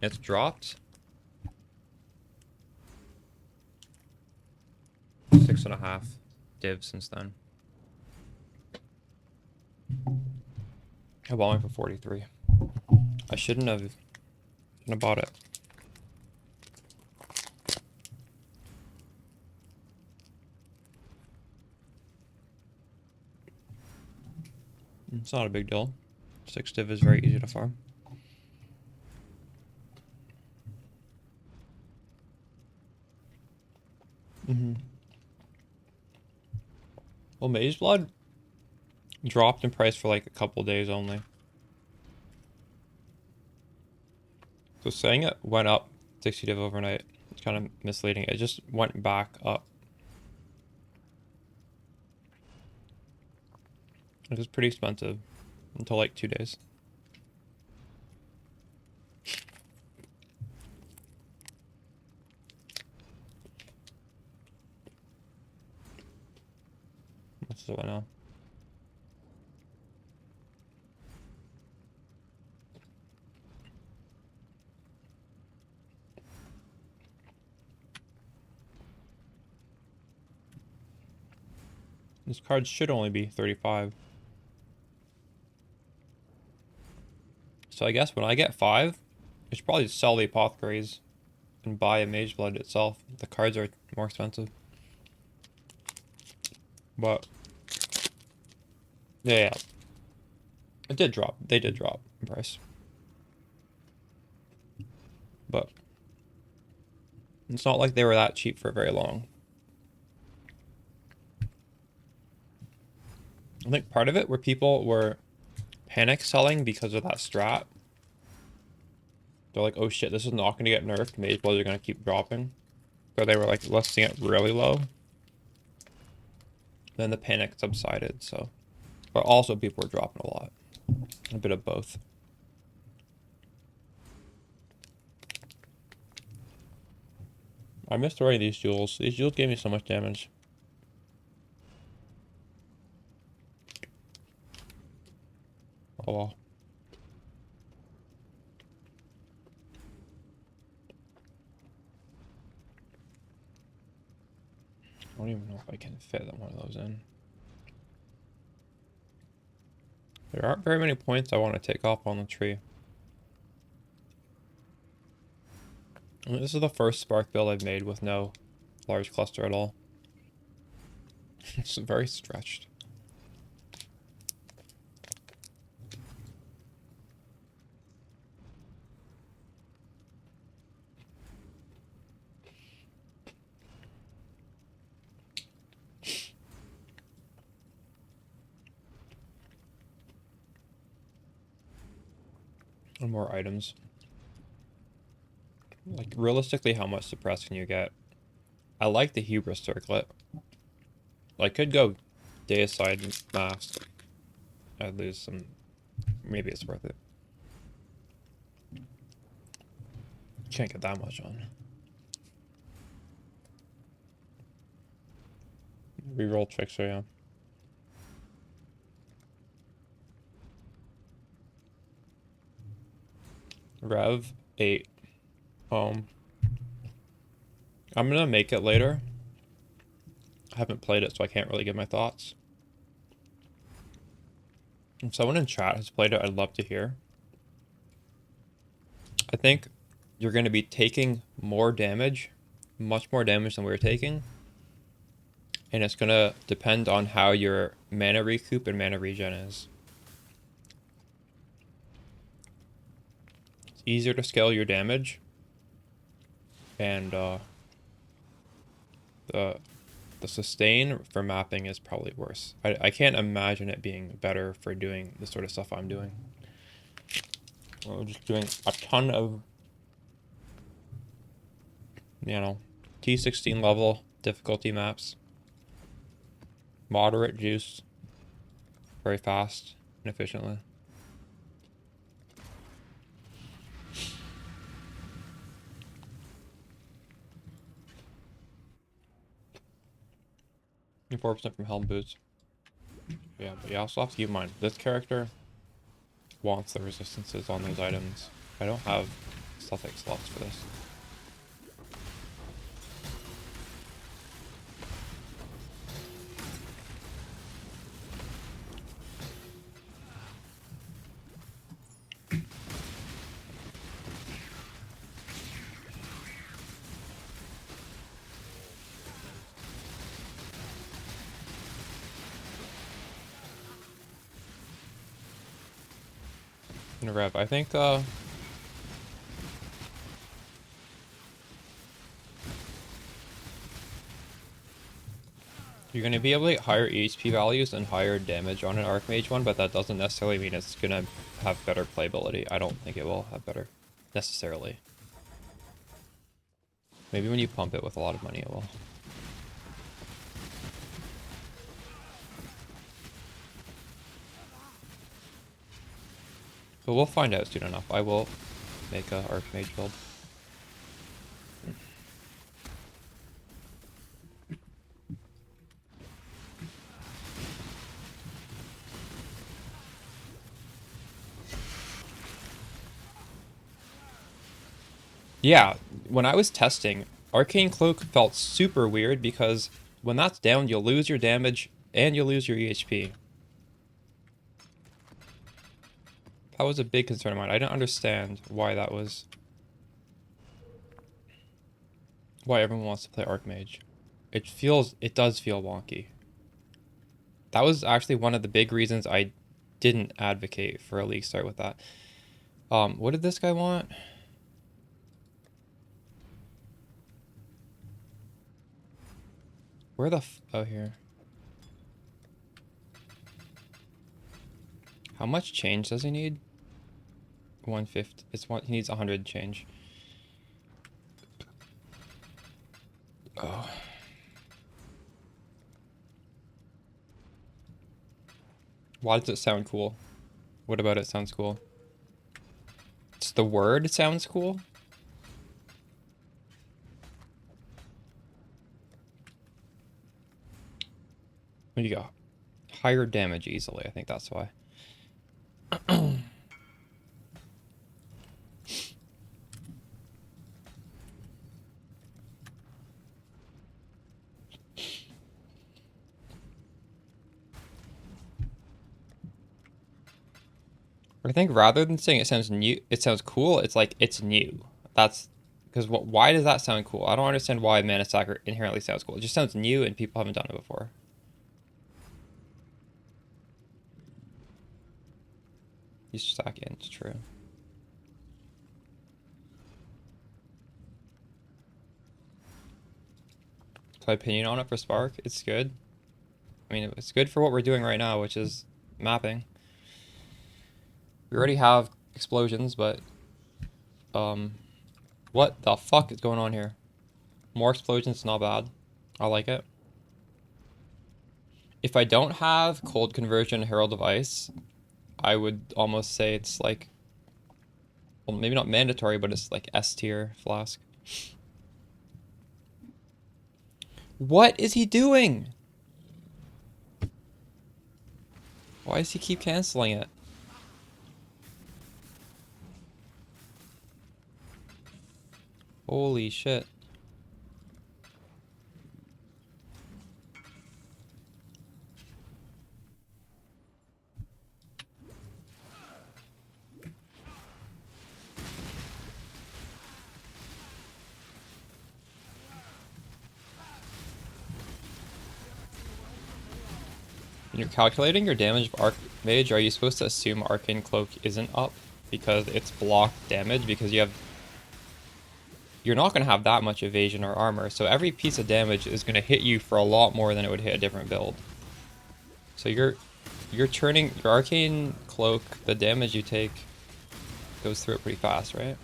And it's dropped 6.5 div since then. I bought one for 43. I shouldn't have bought it. It's not a big deal. 6 div is very easy to farm. Well, Mage Blood dropped in price for like a couple days only. So saying it went up 60 div overnight, it's kind of misleading. It just went back up. It was pretty expensive until like 2 days. What's the one now? This card should only be 35. So I guess when I get 5, I should probably sell the Apothecaries and buy a Mage Blood itself. The cards are more expensive. But yeah, it did drop. They did drop in price. But it's not like they were that cheap for very long. I think part of it where people were panic selling because of that strat. They're like, oh shit, this is not going to get nerfed. Mage Bloods are going to keep dropping. So they were like listing it really low. Then the panic subsided, so. But also people were dropping a lot. A bit of both. I missed already these jewels. These jewels gave me so much damage. Oh well. I don't even know if I can fit one of those in. There aren't very many points I want to take off on the tree. And this is the first Spark build I've made with no large cluster at all. It's very stretched. And more items. Like, realistically, how much suppress can you get? I like the Hubris Circlet. I could go Deicide Mask. I'd lose some. Maybe it's worth it. Can't get that much on. Reroll Trickster, yeah. Rev 8. I'm gonna make it later. I haven't played it, so I can't really give my thoughts. If someone in chat has played it, I'd love to hear. I think you're going to be taking more damage, much more damage than we were taking. And it's going to depend on how your mana recoup and mana regen is. It's easier to scale your damage. And the sustain for mapping is probably worse. I can't imagine it being better for doing the sort of stuff I'm doing. We're just doing a ton of, you know, T16 level difficulty maps. Moderate juice. Very fast and efficiently. And 4% from Helm Boots. Yeah, but you also have to keep in mind, this character wants the resistances on those items. I don't have suffix slots for this. Rev, I think you're gonna be able to get higher HP values and higher damage on an Archmage one, but that doesn't necessarily mean it's gonna have better playability. I don't think it will have better, necessarily. Maybe when you pump it with a lot of money, it will. But we'll find out soon enough. I will make a Archmage build. Yeah, when I was testing, Arcane Cloak felt super weird because when that's down, you'll lose your damage and you'll lose your EHP. That was a big concern of mine. I don't understand why that was. Why everyone wants to play Archmage. It does feel wonky. That was actually one of the big reasons I didn't advocate for a league start with that. What did this guy want? Where the oh, here. How much change does he need? 150. He needs 100 change. Oh. Why does it sound cool? What about it sounds cool? It's the word sounds cool? What do you got? Higher damage easily, I think that's why. I think rather than saying it sounds new, it sounds cool, it's like it's new. That's because why does that sound cool? I don't understand why Mana Sacker inherently sounds cool. It just sounds new and people haven't done it before. You stack in, it's true. My opinion on it for Spark, it's good. I mean, it's good for what we're doing right now, which is mapping. We already have explosions, but what the fuck is going on here? More explosions, not bad. I like it. If I don't have cold conversion Herald of Ice, I would almost say it's like, well, maybe not mandatory, but it's like S tier flask. What is he doing? Why does he keep canceling it? Holy shit. When you're calculating your damage of Archmage, are you supposed to assume Arcane Cloak isn't up? Because it's blocked damage, because you're not going to have that much evasion or armor, so every piece of damage is going to hit you for a lot more than it would hit a different build. So you're turning your Arcane Cloak, the damage you take goes through it pretty fast, right?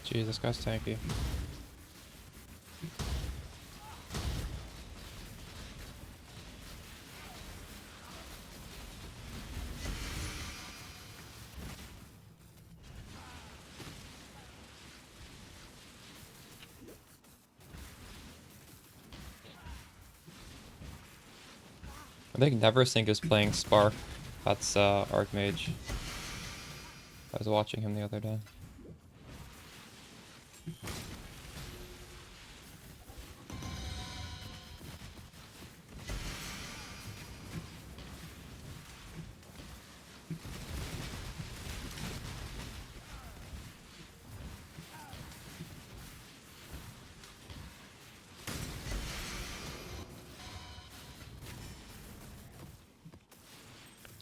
Jeez, this guy's tanky. I think Neversink is playing Spark. That's Archmage. I was watching him the other day.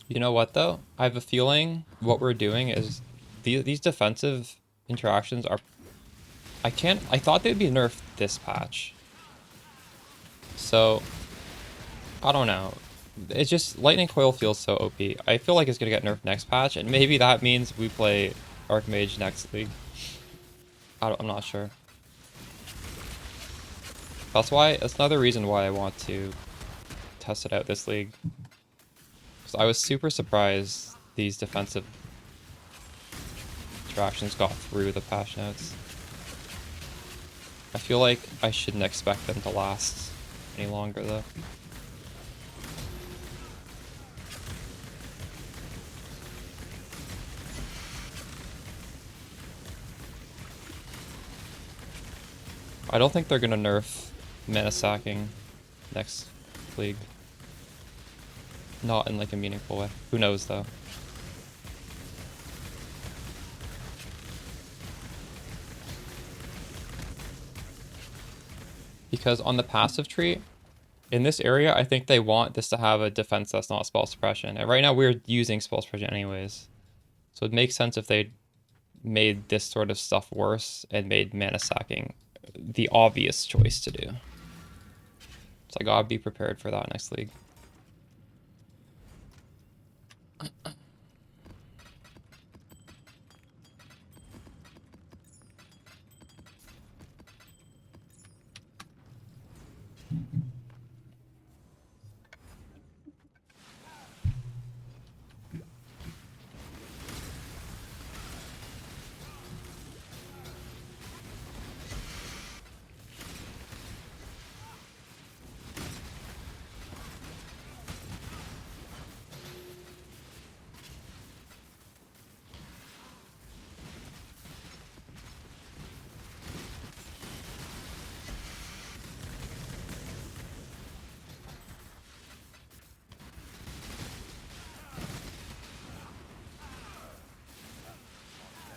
You know what though? I have a feeling what we're doing is these defensive interactions are. I thought they'd be nerfed this patch. So I don't know. It's just Lightning Coil feels so OP. I feel like it's gonna get nerfed next patch, and maybe that means we play Archmage next league. I'm not sure. That's another reason why I want to test it out this league. So I was super surprised these defensive interactions got through the patch notes. I feel like I shouldn't expect them to last any longer though. I don't think they're gonna nerf mana sacking next league. Not in like a meaningful way. Who knows though? Because on the passive tree, in this area, I think they want this to have a defense that's not spell suppression. And right now we're using spell suppression anyways. So it makes sense if they made this sort of stuff worse and made mana sacking the obvious choice to do. So I gotta be prepared for that next league.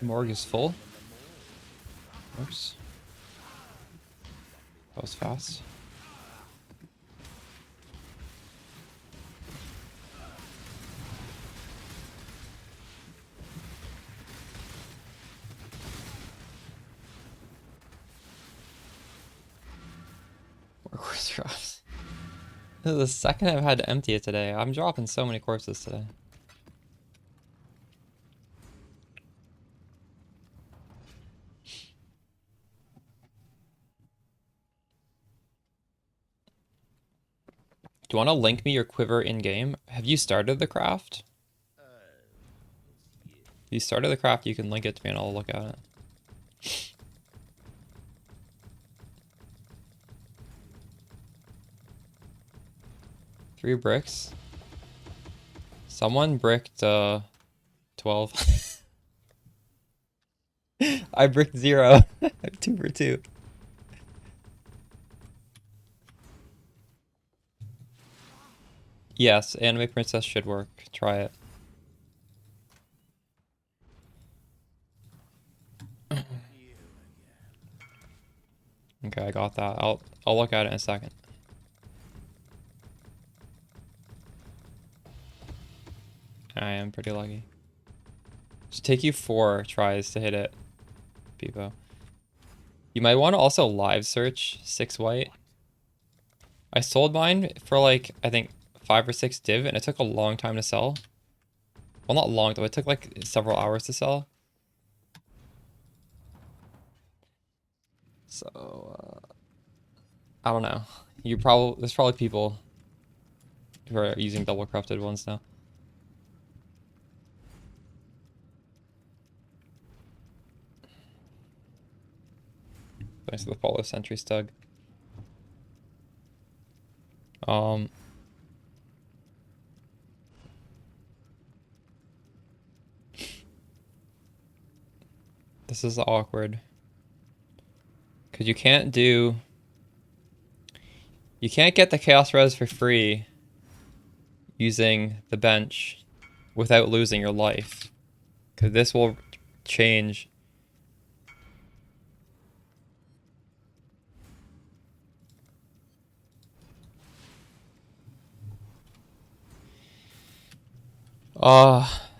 Morgue is full. Oops. That was fast. More corpse drops. This is the second I've had to empty it today. I'm dropping so many corpses today. Do you want to link me your quiver in-game? Have you started the craft? If you started the craft, you can link it to me and I'll look at it. Three bricks. Someone bricked 12. I bricked 0. I'm 2 for 2. Yes, Anime Princess should work. Try it. Okay, I got that. I'll look at it in a second. I am pretty lucky. Should take you 4 tries to hit it, Peepo. You might want to also live search 6 white. I sold mine for like, I think 5 or 6 div, and it took a long time to sell. Well, not long though, it took like several hours to sell. So, I don't know. There's probably people who are using double corrupted ones now. Thanks for the follow, Sentry Stug. This is awkward. Because you can't get the Chaos Res for free using the bench without losing your life. Because this will change.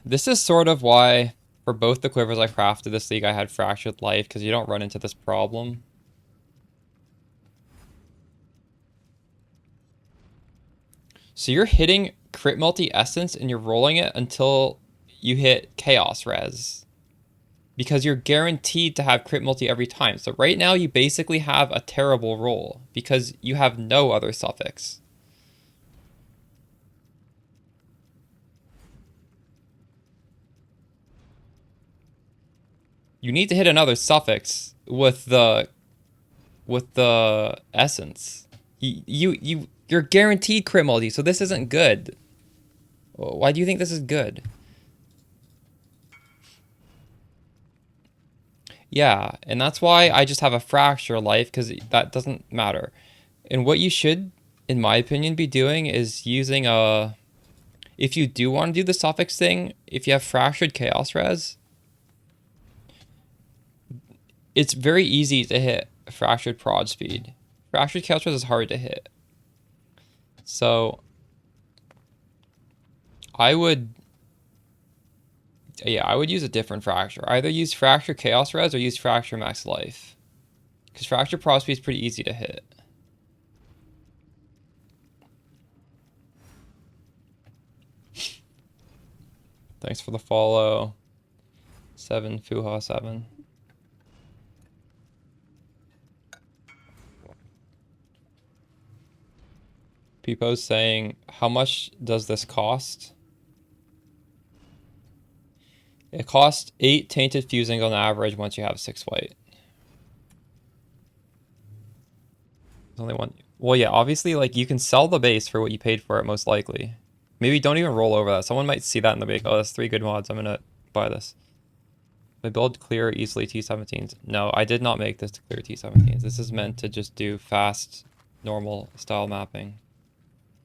This is sort of why for both the quivers I crafted this league I had Fractured Life, because you don't run into this problem. So you're hitting crit multi-essence and you're rolling it until you hit Chaos Res. Because you're guaranteed to have crit multi every time. So right now you basically have a terrible roll because you have no other suffix. You need to hit another suffix with the essence. You're guaranteed crit multi, so this isn't good. Why do you think this is good? Yeah, and that's why I just have a fracture life, because that doesn't matter. And what you should, in my opinion, be doing is using a... If you do want to do the suffix thing, if you have fractured chaos res, it's very easy to hit fractured prod speed. Fractured chaos res is hard to hit. So I would use a different fracture. Either use fracture chaos res or use fracture max life. Because fracture prod speed is pretty easy to hit. Thanks for the follow. 7 Fuha 7. Peepo's saying, how much does this cost? It costs 8 tainted fusings on average once you have 6 white. There's only one. Well, yeah, obviously, like, you can sell the base for what you paid for it, most likely. Maybe don't even roll over that. Someone might see that in the base. Oh, that's 3 good mods. I'm gonna buy this. I build clear easily T17s. No, I did not make this to clear T17s. This is meant to just do fast, normal style mapping.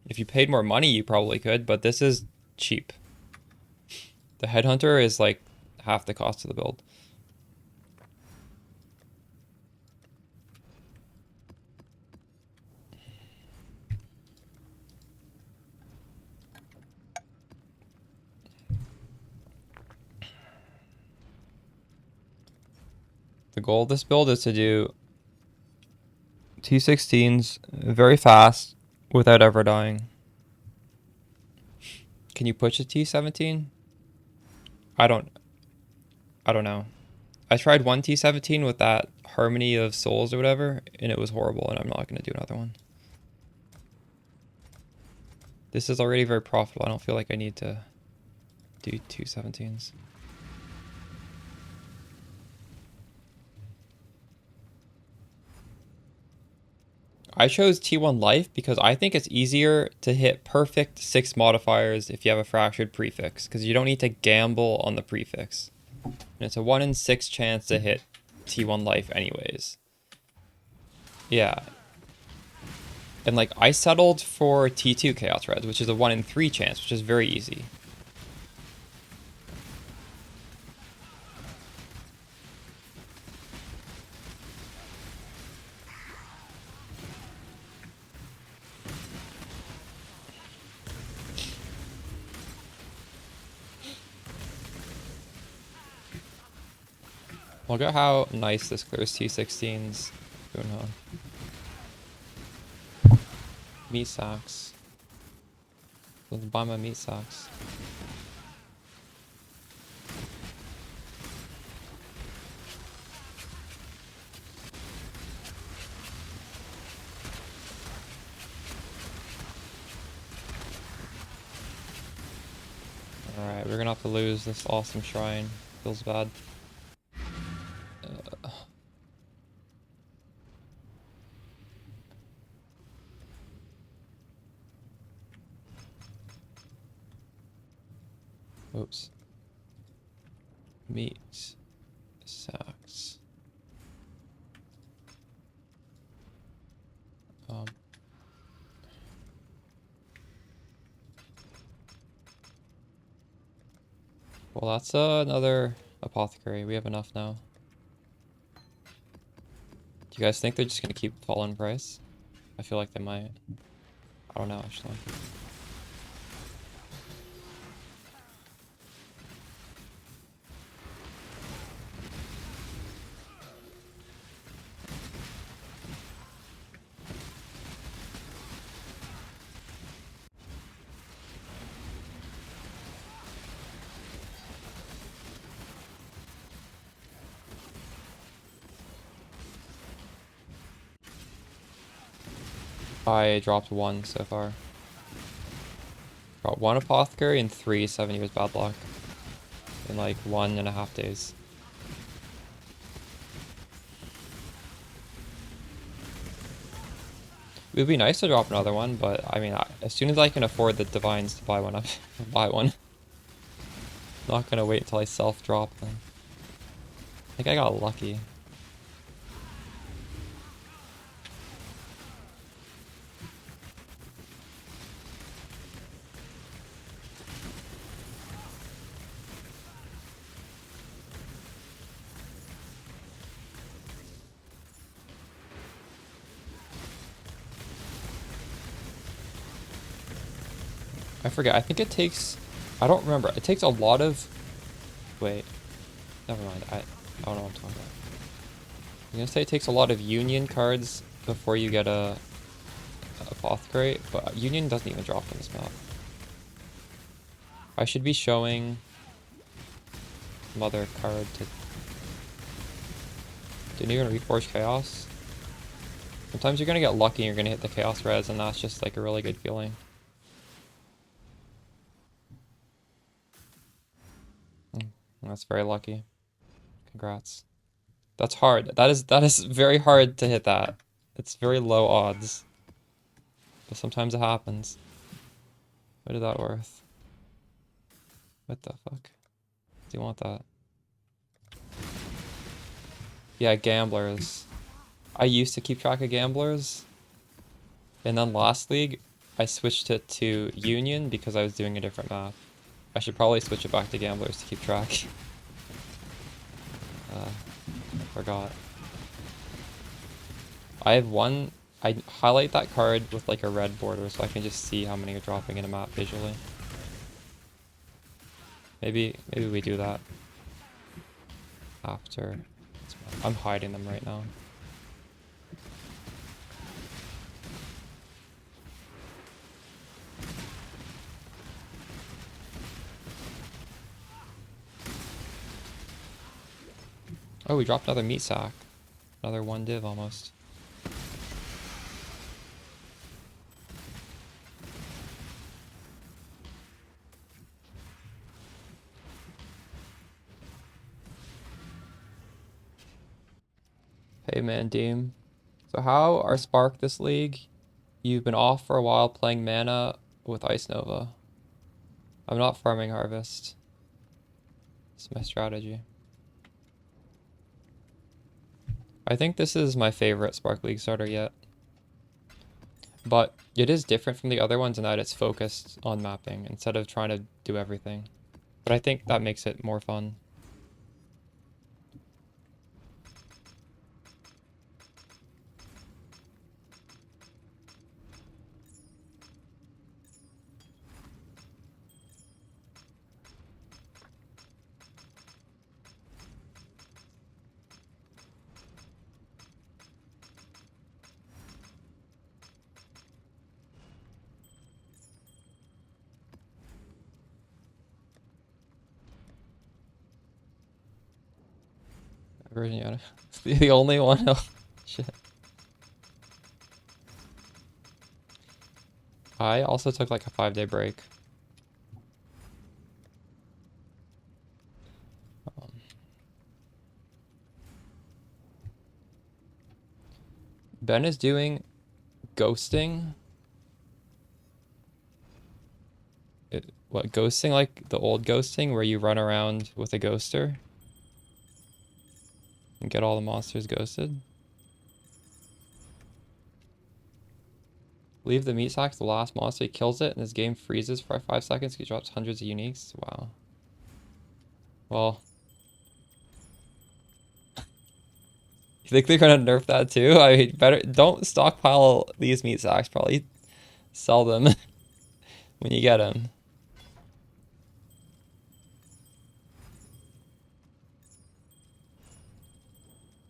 If you paid more money, you probably could, but this is cheap. The Headhunter is like half the cost of the build. The goal of this build is to do T16s very fast without ever dying. Can you push a T17? I don't know. I tried one T17 with that Harmony of Souls or whatever, and it was horrible, and I'm not going to do another one. This is already very profitable. I don't feel like I need to do 217s. I chose T1 Life because I think it's easier to hit perfect 6 modifiers if you have a fractured prefix, because you don't need to gamble on the prefix. And it's a 1 in 6 chance to hit T1 Life anyways. Yeah. And like, I settled for T2 Chaos Res, which is a 1 in 3 chance, which is very easy. Look at how nice this clears T16s. Meat socks. Let's buy my meat socks. Alright, we're gonna have to lose this awesome shrine. Feels bad. Oops. Meat sacks. works. Well, that's another apothecary. We have enough now. Do you guys think they're just gonna keep falling price? I feel like they might. I don't know, actually. I dropped 1 so far. Got 1 apothecary and 3 7 years bad luck. In like 1.5 days. It would be nice to drop another one, but I mean, as soon as I can afford the divines to buy one, I'll buy one. Not gonna wait until I self-drop them. I think I got lucky. I forget, I think it takes... I don't remember. It takes a lot of... Wait. Never mind. I don't know what I'm talking about. I'm gonna say it takes a lot of Union cards before you get a apothecary, but Union doesn't even drop on this map. I should be showing Mother card to... Didn't even reforge Chaos. Sometimes you're gonna get lucky and you're gonna hit the Chaos res, and that's just like a really good feeling. That's very lucky. Congrats. That's hard. That is very hard to hit that. It's very low odds. But sometimes it happens. What is that worth? What the fuck? Do you want that? Yeah, gamblers. I used to keep track of gamblers. And then last league, I switched it to Union because I was doing a different map. I should probably switch it back to gamblers to keep track. Forgot. I have one... I highlight that card with like a red border so I can just see how many are dropping in a map visually. Maybe we do that after. I'm hiding them right now. Oh, we dropped another meat sack. Another 1 div almost. Hey man, Deem. So how are Spark this league? You've been off for a while playing mana with Ice Nova. I'm not farming Harvest. It's my strategy. I think this is my favorite Spark League starter yet. But it is different from the other ones in that it's focused on mapping instead of trying to do everything. But I think that makes it more fun. Virginia. It's the only one. Oh, shit. I also took like a 5-day break. Ben is doing ghosting. What, ghosting like the old ghosting where you run around with a ghoster? And get all the monsters ghosted. Leave the meat sack to the last monster. He kills it and his game freezes for 5 seconds. He drops hundreds of uniques. Wow. Well, you think they're gonna nerf that too? I mean, better don't stockpile these meat sacks. Probably sell them when you get them.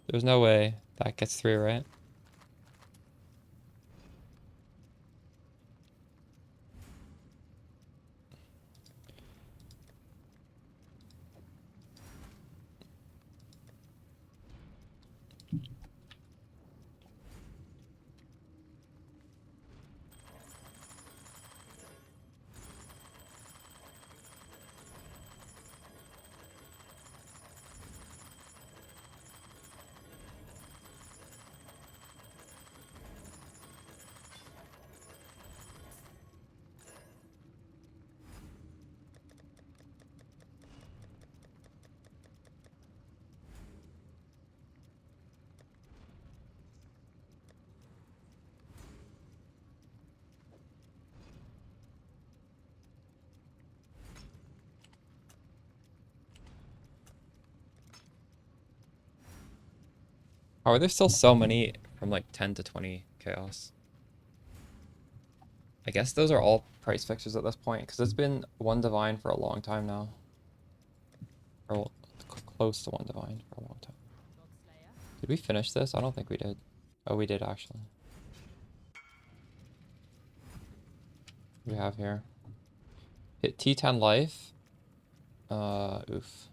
There's no way that gets through, right? How are there still so many from like 10 to 20 chaos? I guess those are all price fixers at this point, because it's been one divine for a long time now. Or close to one divine for a long time. Did we finish this? I don't think we did. Oh, we did actually. What do we have here? Hit T10 life. Oof.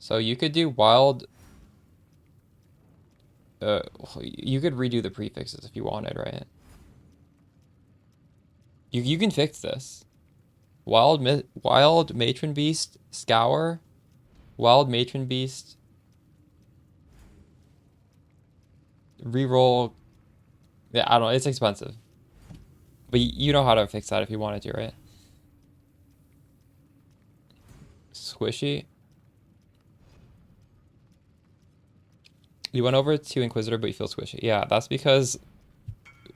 So you could do wild. You could redo the prefixes if you wanted, right? You can fix this. Wild Matron Beast Scour. Wild Matron Beast. Reroll. Yeah, I don't know. It's expensive. But you know how to fix that if you wanted to, right? Squishy. You went over to Inquisitor, but you feel squishy. Yeah, that's because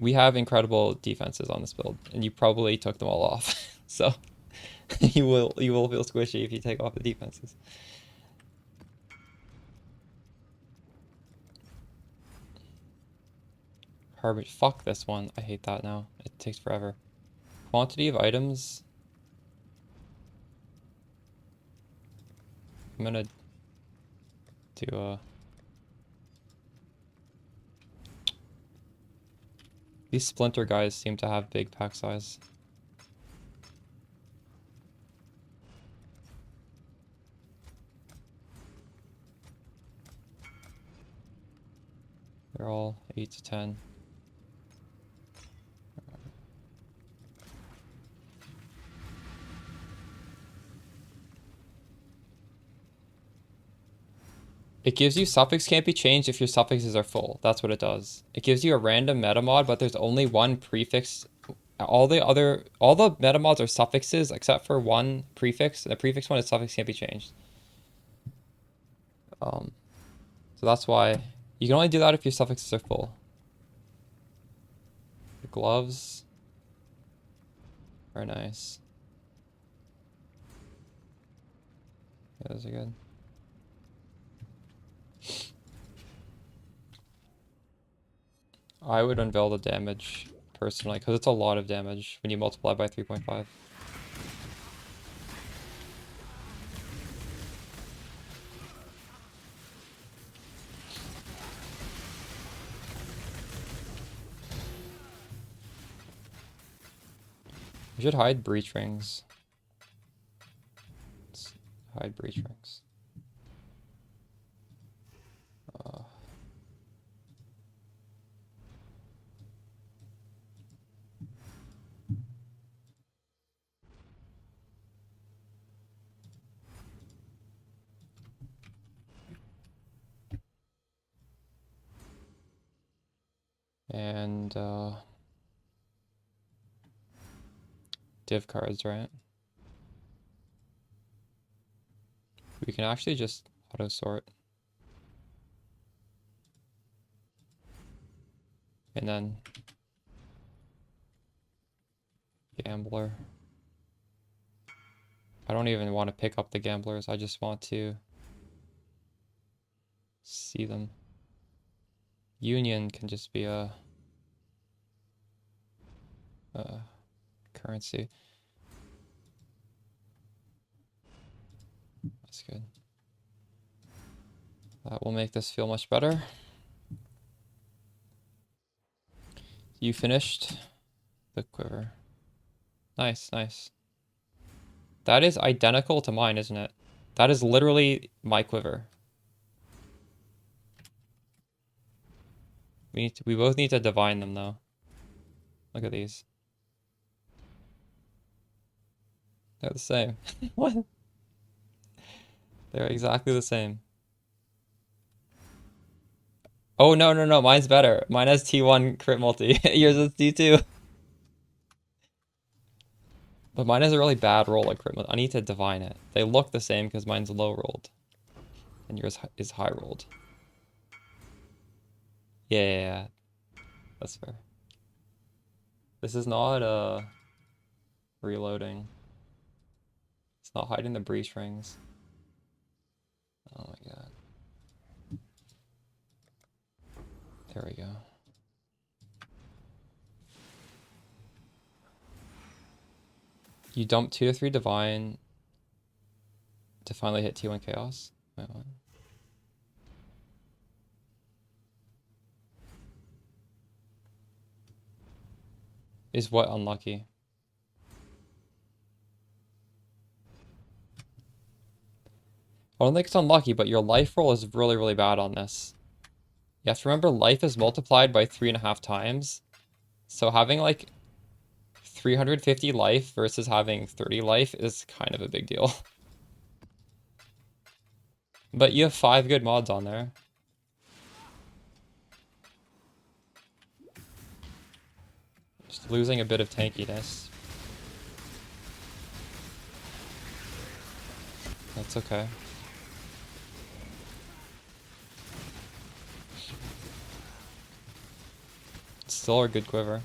we have incredible defenses on this build, and you probably took them all off. So you will feel squishy if you take off the defenses. Harbinger. Fuck this one. I hate that now. It takes forever. Quantity of items. I'm gonna do these splinter guys seem to have big pack size. They're all 8 to 10. It gives you suffix can't be changed if your suffixes are full. That's what it does. It gives you a random meta mod, but there's only one prefix. All the meta mods are suffixes except for one prefix. And the prefix one is suffix can't be changed. So that's why you can only do that if your suffixes are full. The gloves are nice. Yeah, those are good. I would unveil the damage personally, because it's a lot of damage when you multiply by 3.5. We should hide breach rings. Let's hide breach rings. And div cards, right? We can actually just Auto sort. And then gambler. I don't even want to pick up the gamblers. I just want to see them. Union can just be a currency. That's good. That will make this feel much better. You finished the quiver. Nice, nice. That is identical to mine, isn't it? That is literally my quiver. We both need to divine them though. Look at these. They're the same. What? They're exactly the same. Oh no, no, no, mine's better. Mine has T1 crit multi. Yours is T2. But mine has a really bad roll at crit multi. I need to divine it. They look the same because mine's low rolled. And yours is high rolled. Yeah. That's fair. This is not reloading. It's not hiding the breach rings. Oh my god. There we go. You dump 2 to 3 divine to finally hit T1 chaos. Wait, what? Is what unlucky? I don't think it's unlucky, but your life roll is really, really bad on this. You have to remember life is multiplied by 3.5 times. So having like 350 life versus having 30 life is kind of a big deal. But you have 5 good mods on there. Just losing a bit of tankiness. That's okay. It's still a good quiver.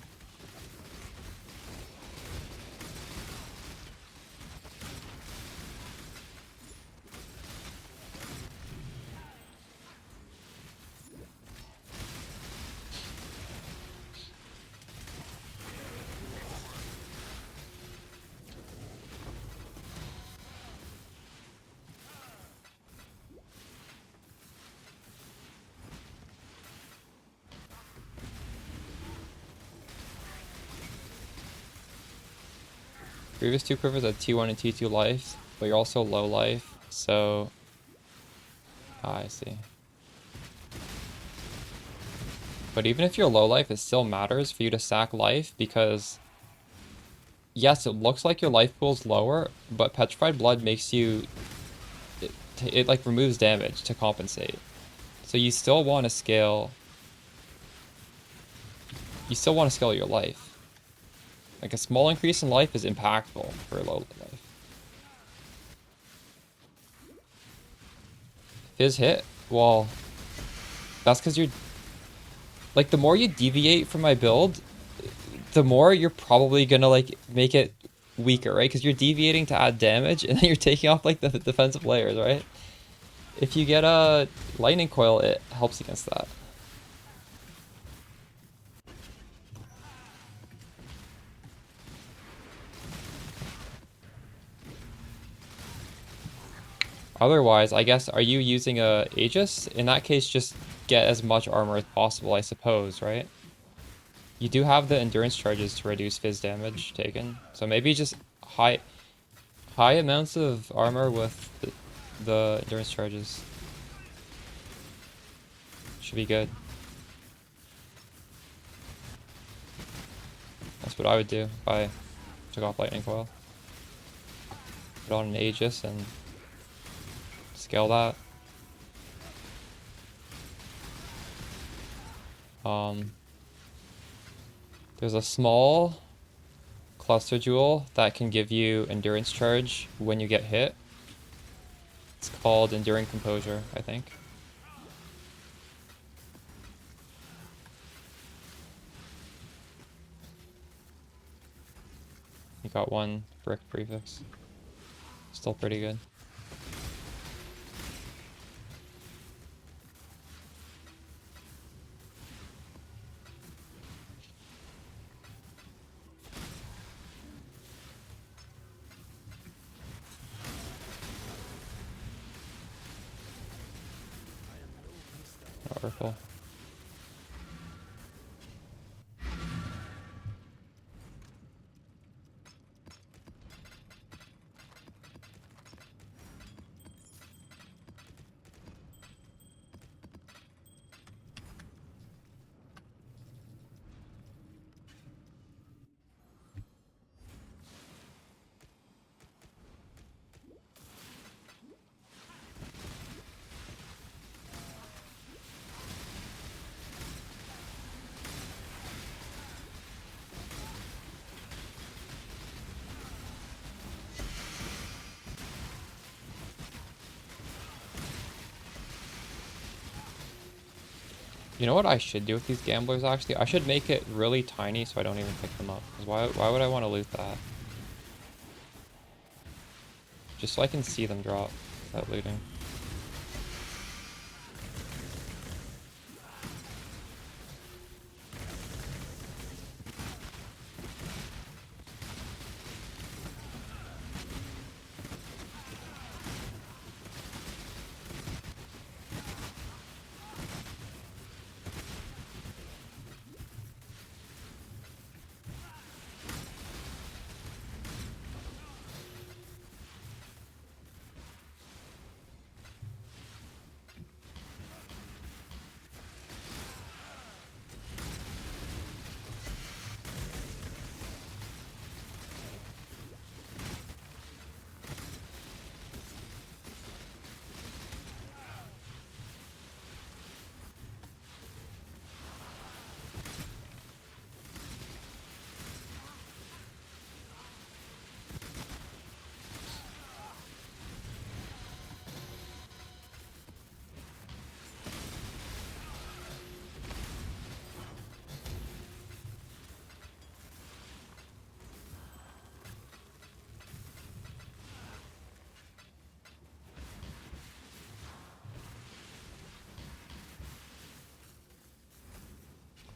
Previous 2 quivers at T1 and T2 life, but you're also low life, so... I see. But even if you're low life, it still matters for you to sack life, because... Yes, it looks like your life pool's lower, but Petrified Blood makes you... It like removes damage to compensate. So you still want to scale... You still want to scale your life. Like a small increase in life is impactful for low life. His hit? Well, that's because you're... Like, the more you deviate from my build, the more you're probably gonna, like, make it weaker, right? Because you're deviating to add damage, and then you're taking off, like, the defensive layers, right? If you get a lightning coil, it helps against that. Otherwise, I guess, are you using a Aegis? In that case, just get as much armor as possible, I suppose, right? You do have the endurance charges to reduce fizz damage taken, so maybe just high amounts of armor with the endurance charges. Should be good. That's what I would do if I took off lightning coil. Put on an Aegis and scale that. There's a small cluster jewel that can give you endurance charge when you get hit. It's called Enduring Composure, I think. You got one brick prefix. Still pretty good. Oracle. You know what I should do with these gamblers, actually? I should make it really tiny so I don't even pick them up. 'Cause why would I want to loot that? Just so I can see them drop without looting.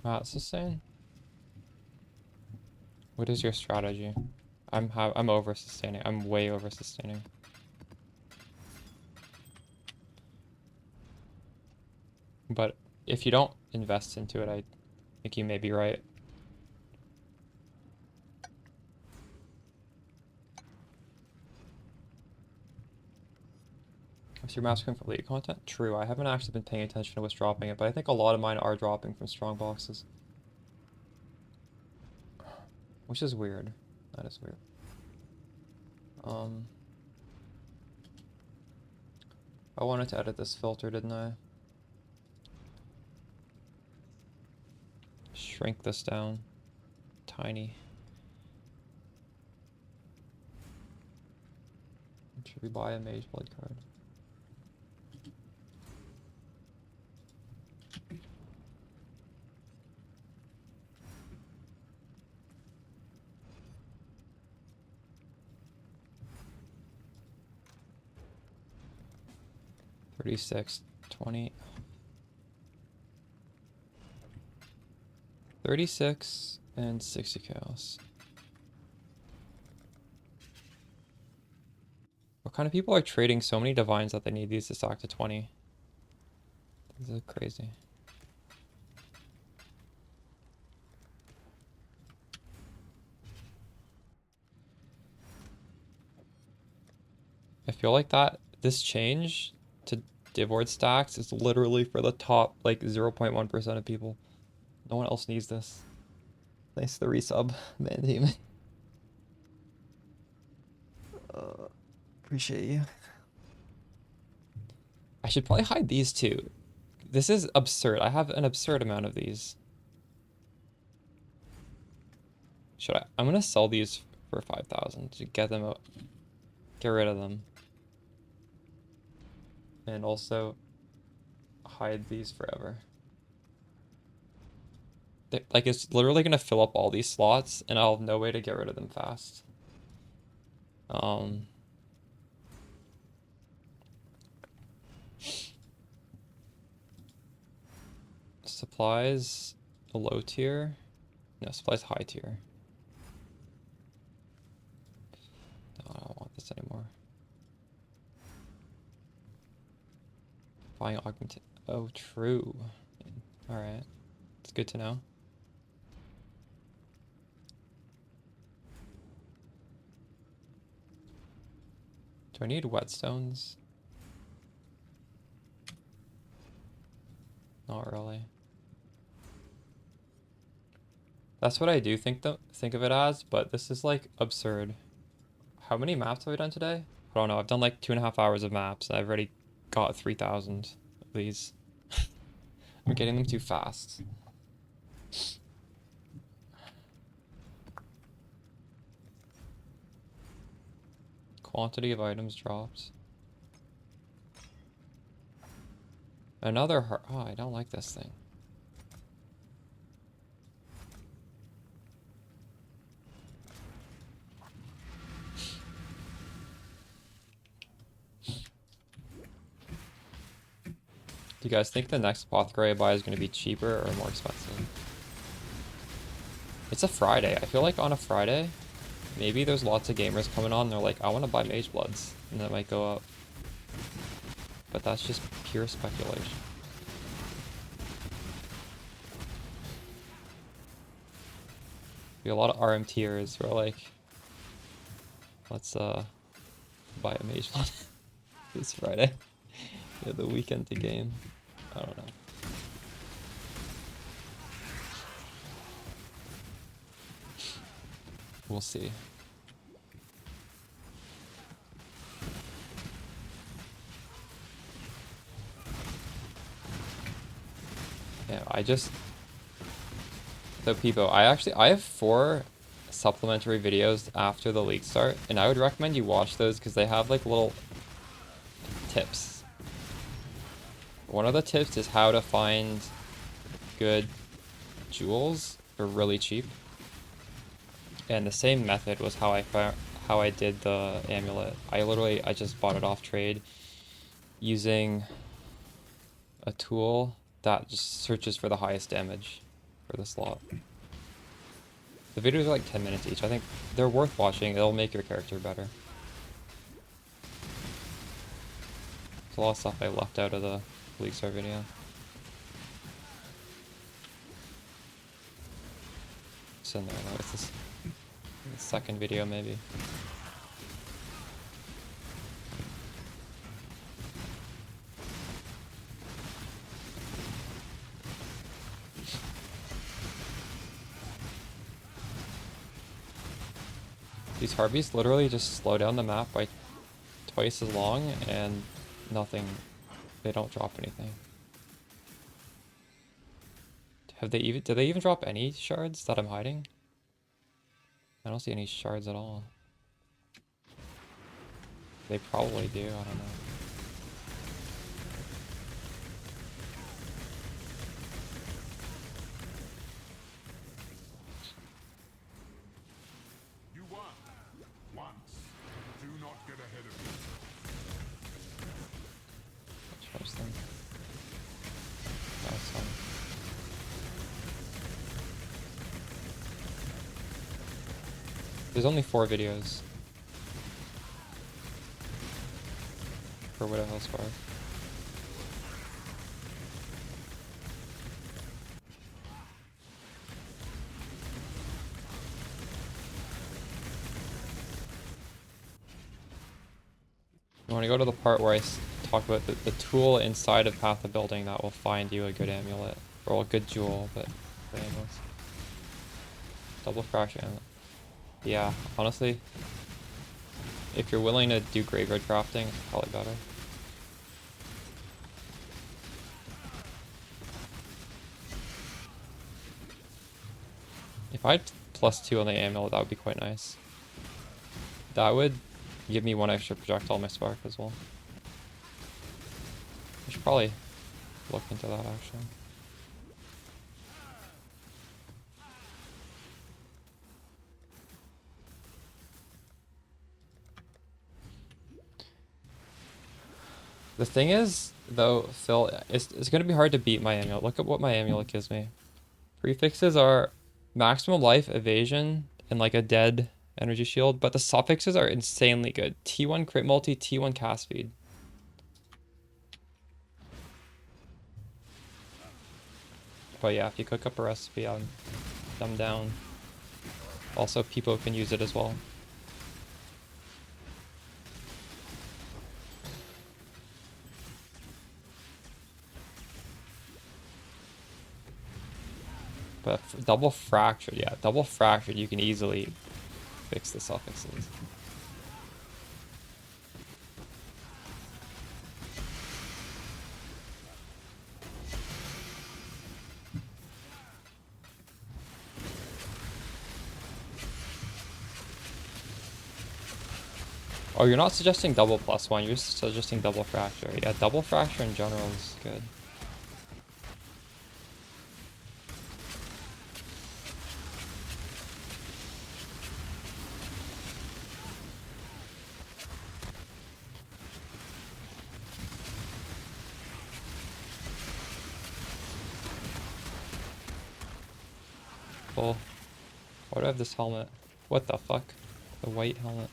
That's insane. What is your strategy? I'm over sustaining. I'm way over sustaining. But if you don't invest into it, I think you may be right. Is your mask coming from elite content? True, I haven't actually been paying attention to what's dropping it, but I think a lot of mine are dropping from strong boxes. Which is weird. That is weird. I wanted to edit this filter, didn't I? Shrink this down. Tiny. Should we buy a Mage Blade card? $36, $20. 36 and 60 cows. What kind of people are trading so many divines that they need these to stack to 20? This is crazy. I feel like this change to Divord stacks is literally for the top like 0.1% of people. No one else needs this. Thanks to the resub, man team. Appreciate you. I should probably hide these too. This is absurd. I have an absurd amount of these. Should I? I'm gonna sell these for 5,000 to get them out. Get rid of them. and also hide these forever. Like, it's literally gonna fill up all these slots, and I'll have no way to get rid of them fast. Supplies, a low tier. No, supplies high tier. No, I don't want this anymore. Buying augment. Oh, true. Alright. It's good to know. Do I need whetstones? Not really. That's what I do think of it as, but this is like absurd. How many maps have I done today? I don't know. I've done like 2.5 hours of maps. And I've already got 3,000 of these. I'm getting them too fast. Quantity of items dropped. Another heart. Oh, I don't like this thing. Do you guys think the next apothecary I buy is going to be cheaper or more expensive? It's a Friday. I feel like on a Friday, maybe there's lots of gamers coming on and they're like, I want to buy Mage Bloods, and that might go up. But that's just pure speculation. Be a lot of RMTers who are like, let's buy a Mage Blood this Friday. Yeah, the weekend to game. I don't know. We'll see. Yeah, so people, I have 4 supplementary videos after the league start, and I would recommend you watch those because they have like little tips. One of the tips is how to find good jewels for really cheap. And the same method was how I did the amulet. I just bought it off trade using a tool that just searches for the highest damage for the slot. The videos are like 10 minutes each. I think they're worth watching. It'll make your character better. There's a lot of stuff I left out of the League Star video. It's in there though. It's this second video maybe. These Harpies literally just slow down the map by twice as long and nothing. They don't drop anything. Did they even drop any shards that I'm hiding? I don't see any shards at all. They probably do, I don't know. You won. Once. Do not get ahead of yourself. Charge them. Nice one. There's only 4 videos for Widowhail Spark. You want to go to the part where I talk about the tool inside of Path of Building that will find you a good amulet. Or a good jewel, but for amulets. Double fracture amulet. Yeah, honestly, if you're willing to do graveyard crafting, it's probably better. If I had +2 on the amulet, that would be quite nice. That would give me 1 extra projectile on my spark as well. I should probably look into that actually. The thing is, though, Phil, it's going to be hard to beat my amulet. Look at what my amulet gives me. Prefixes are maximum life, evasion, and like a dead energy shield, but the suffixes are insanely good. T1 crit multi, T1 cast speed. But yeah, if you cook up a recipe, I'm down. Also, people can use it as well. But double fractured, yeah, double fractured, you can easily fix the suffixes. Oh, you're not suggesting double +1, you're suggesting double fracture. Yeah, double fracture in general is good. Cool. Why do I have this helmet? What the fuck? The white helmet.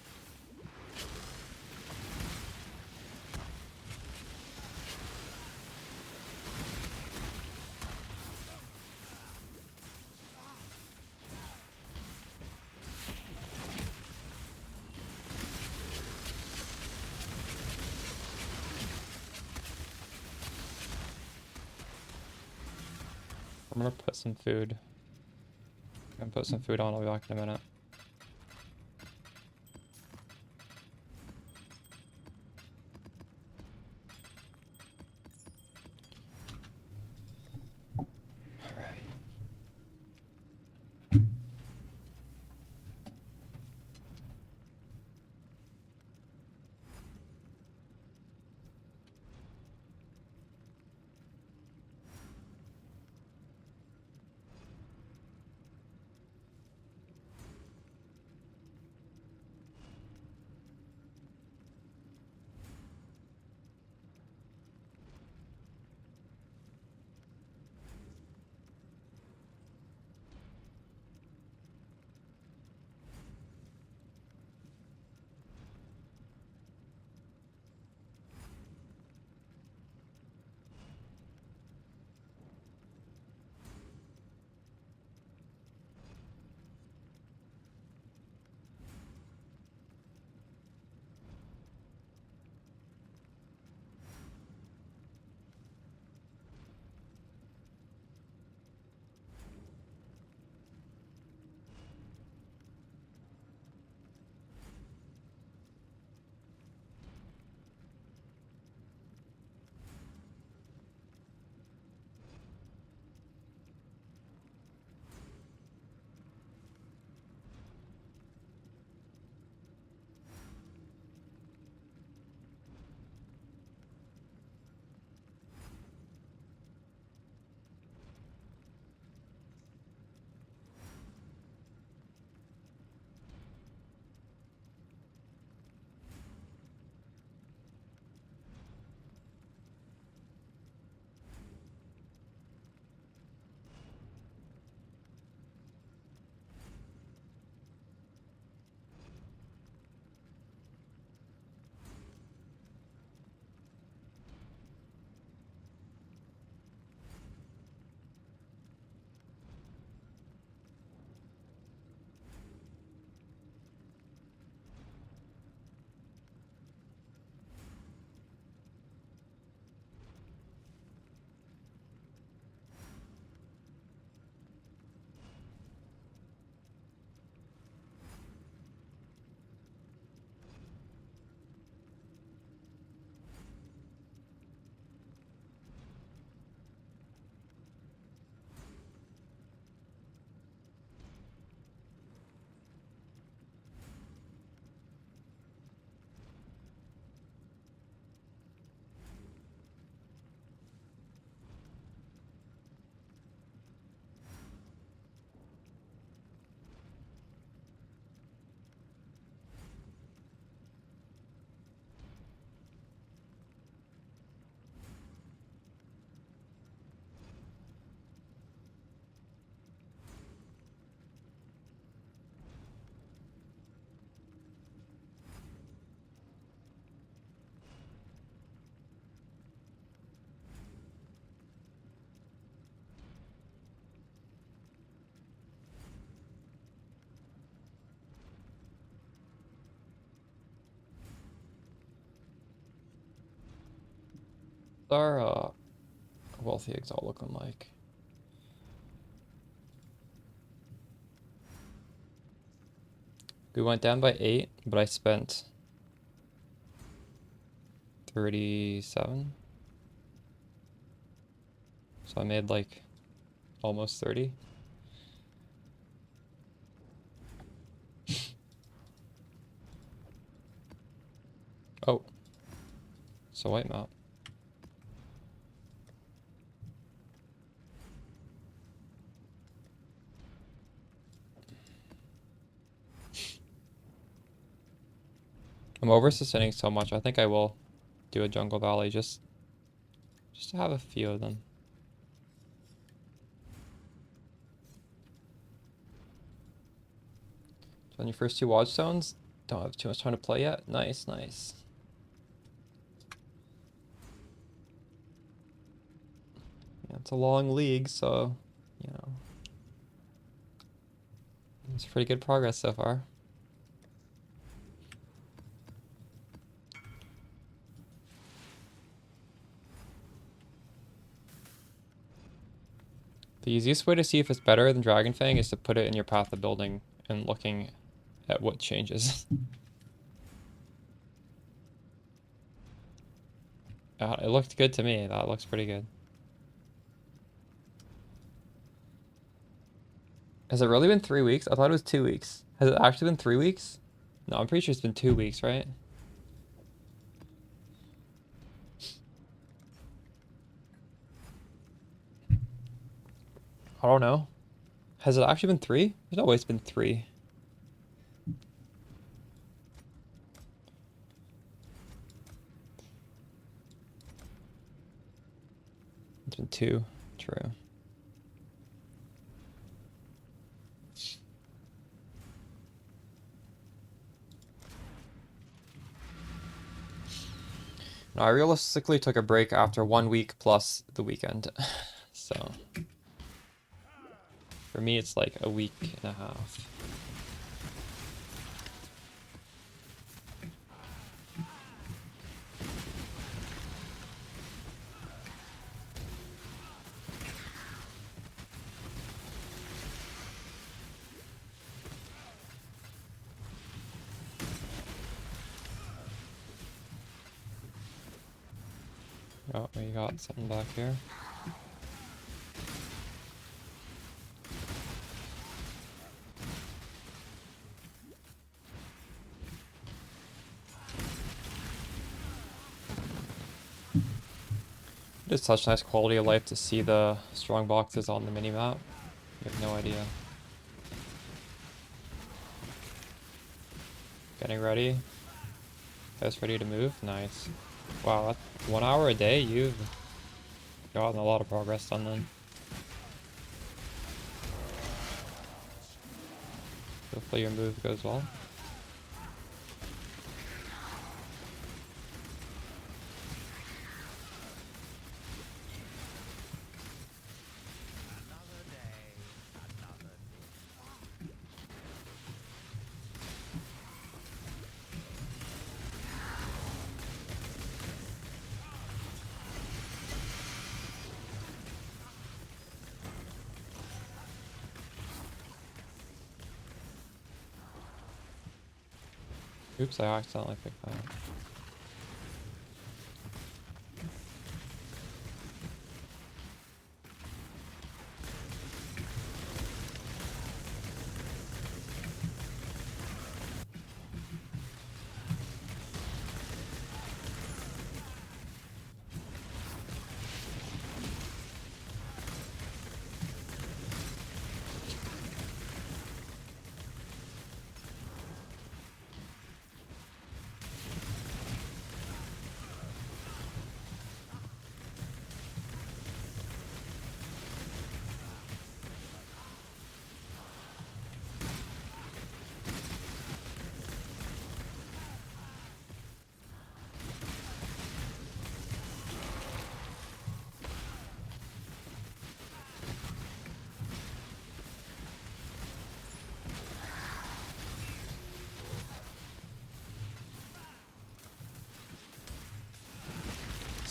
I'm gonna put some food. I'm gonna put some food on, I'll be back in a minute. Our wealthy exalt looking like? We went down by 8, but I spent 37. So I made like almost 30. Oh. So white map. I'm over-sustaining so much. I think I will do a jungle valley just to have a few of them. So on your first 2 watch zones, don't have too much time to play yet. Nice, nice. Yeah, it's a long league, so you know it's pretty good progress so far. The easiest way to see if it's better than Dragon Fang is to put it in your path of building and looking at what changes. It looked good to me. That looks pretty good. Has it really been 3 weeks? I thought it was 2 weeks. Has it actually been 3 weeks? No, I'm pretty sure it's been 2 weeks, right? I don't know. Has it actually been 3? There's no way it's been 3. It's been 2. True. No, I realistically took a break after 1 week plus the weekend. So for me, it's like a week and a half. Oh, we got something back here. It is such nice quality of life to see the strong boxes on the mini-map. You have no idea. Getting ready. Guys ready to move? Nice. Wow, 1 hour a day? You've gotten a lot of progress done then. Hopefully your move goes well. Oops, I accidentally picked that up.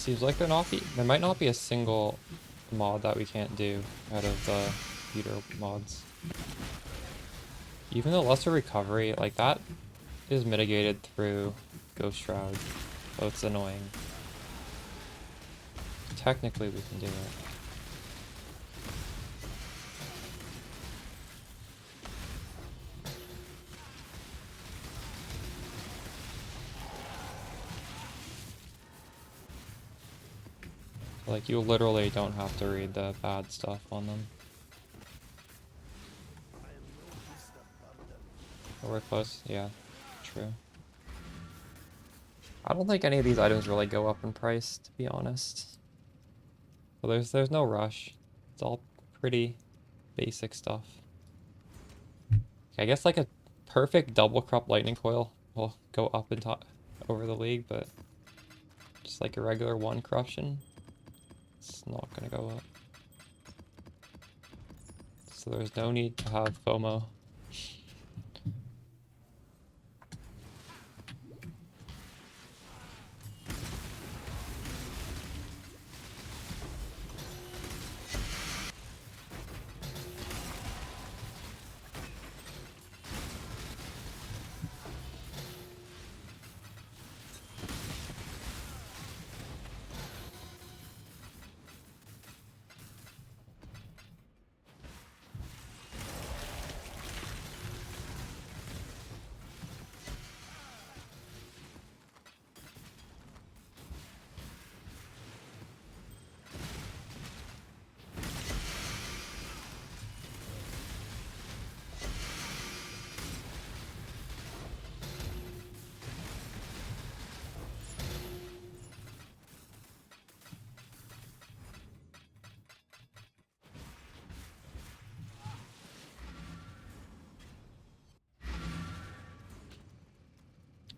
Seems like there might not be a single mod that we can't do out of the computer mods. Even the lesser recovery, like that is mitigated through Ghost Shroud, so it's annoying. Technically we can do it. Like, you literally don't have to read the bad stuff on them. Oh, we're close? Yeah, true. I don't think any of these items really go up in price, to be honest. Well, there's no rush. It's all pretty basic stuff. I guess like a perfect double crop lightning coil will go up and top over the league, but just like a regular one corruption, it's not gonna go up. So there's no need to have FOMO.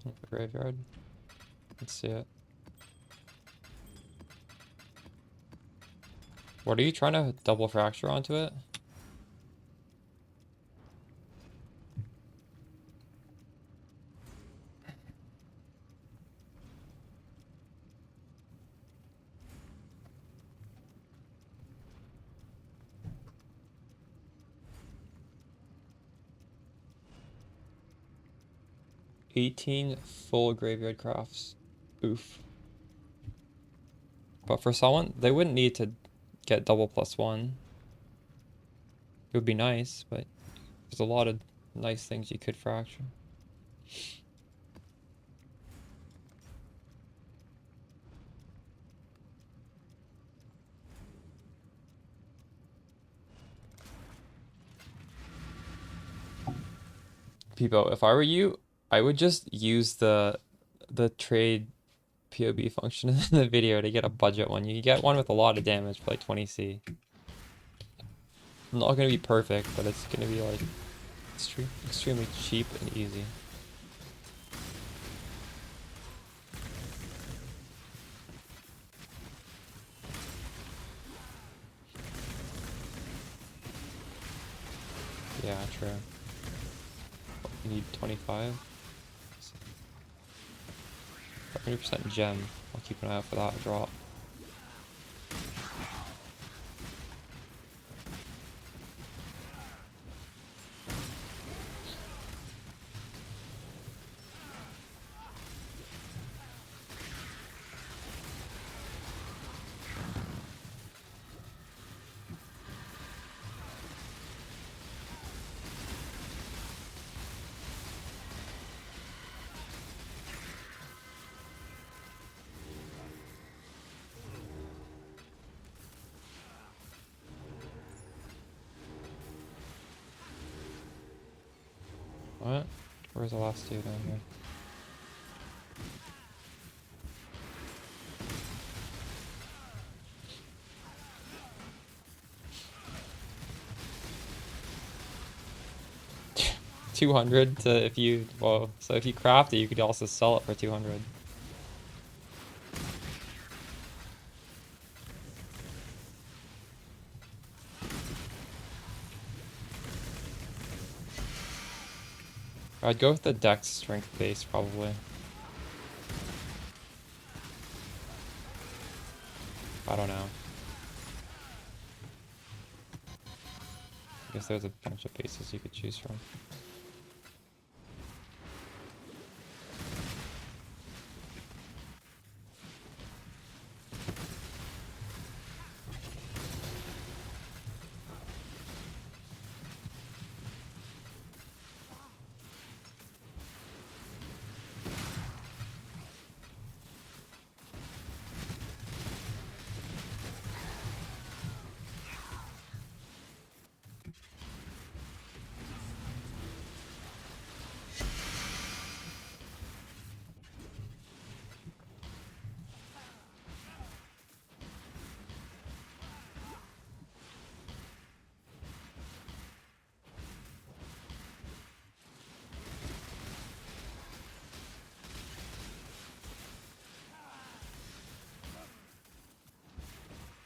The graveyard. Let's see it. What are you trying to double fracture onto it? $18 full graveyard crafts. Oof. But for someone, they wouldn't need to get double +1. It would be nice, but there's a lot of nice things you could fracture. Peebo, if I were you, I would just use the trade POB function in the video to get a budget one. You can get one with a lot of damage for like 20C. Not gonna be perfect, but it's gonna be like extremely cheap and easy. Yeah, true. You need 25. 100% gem. I'll keep an eye out for that drop. What? Where's the last dude down here? $200 to if you, well, so if you craft it, you could also sell it for 200. I'd go with the dex strength base probably. I don't know. I guess there's a bunch of bases you could choose from.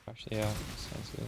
Actually, yeah, sounds good.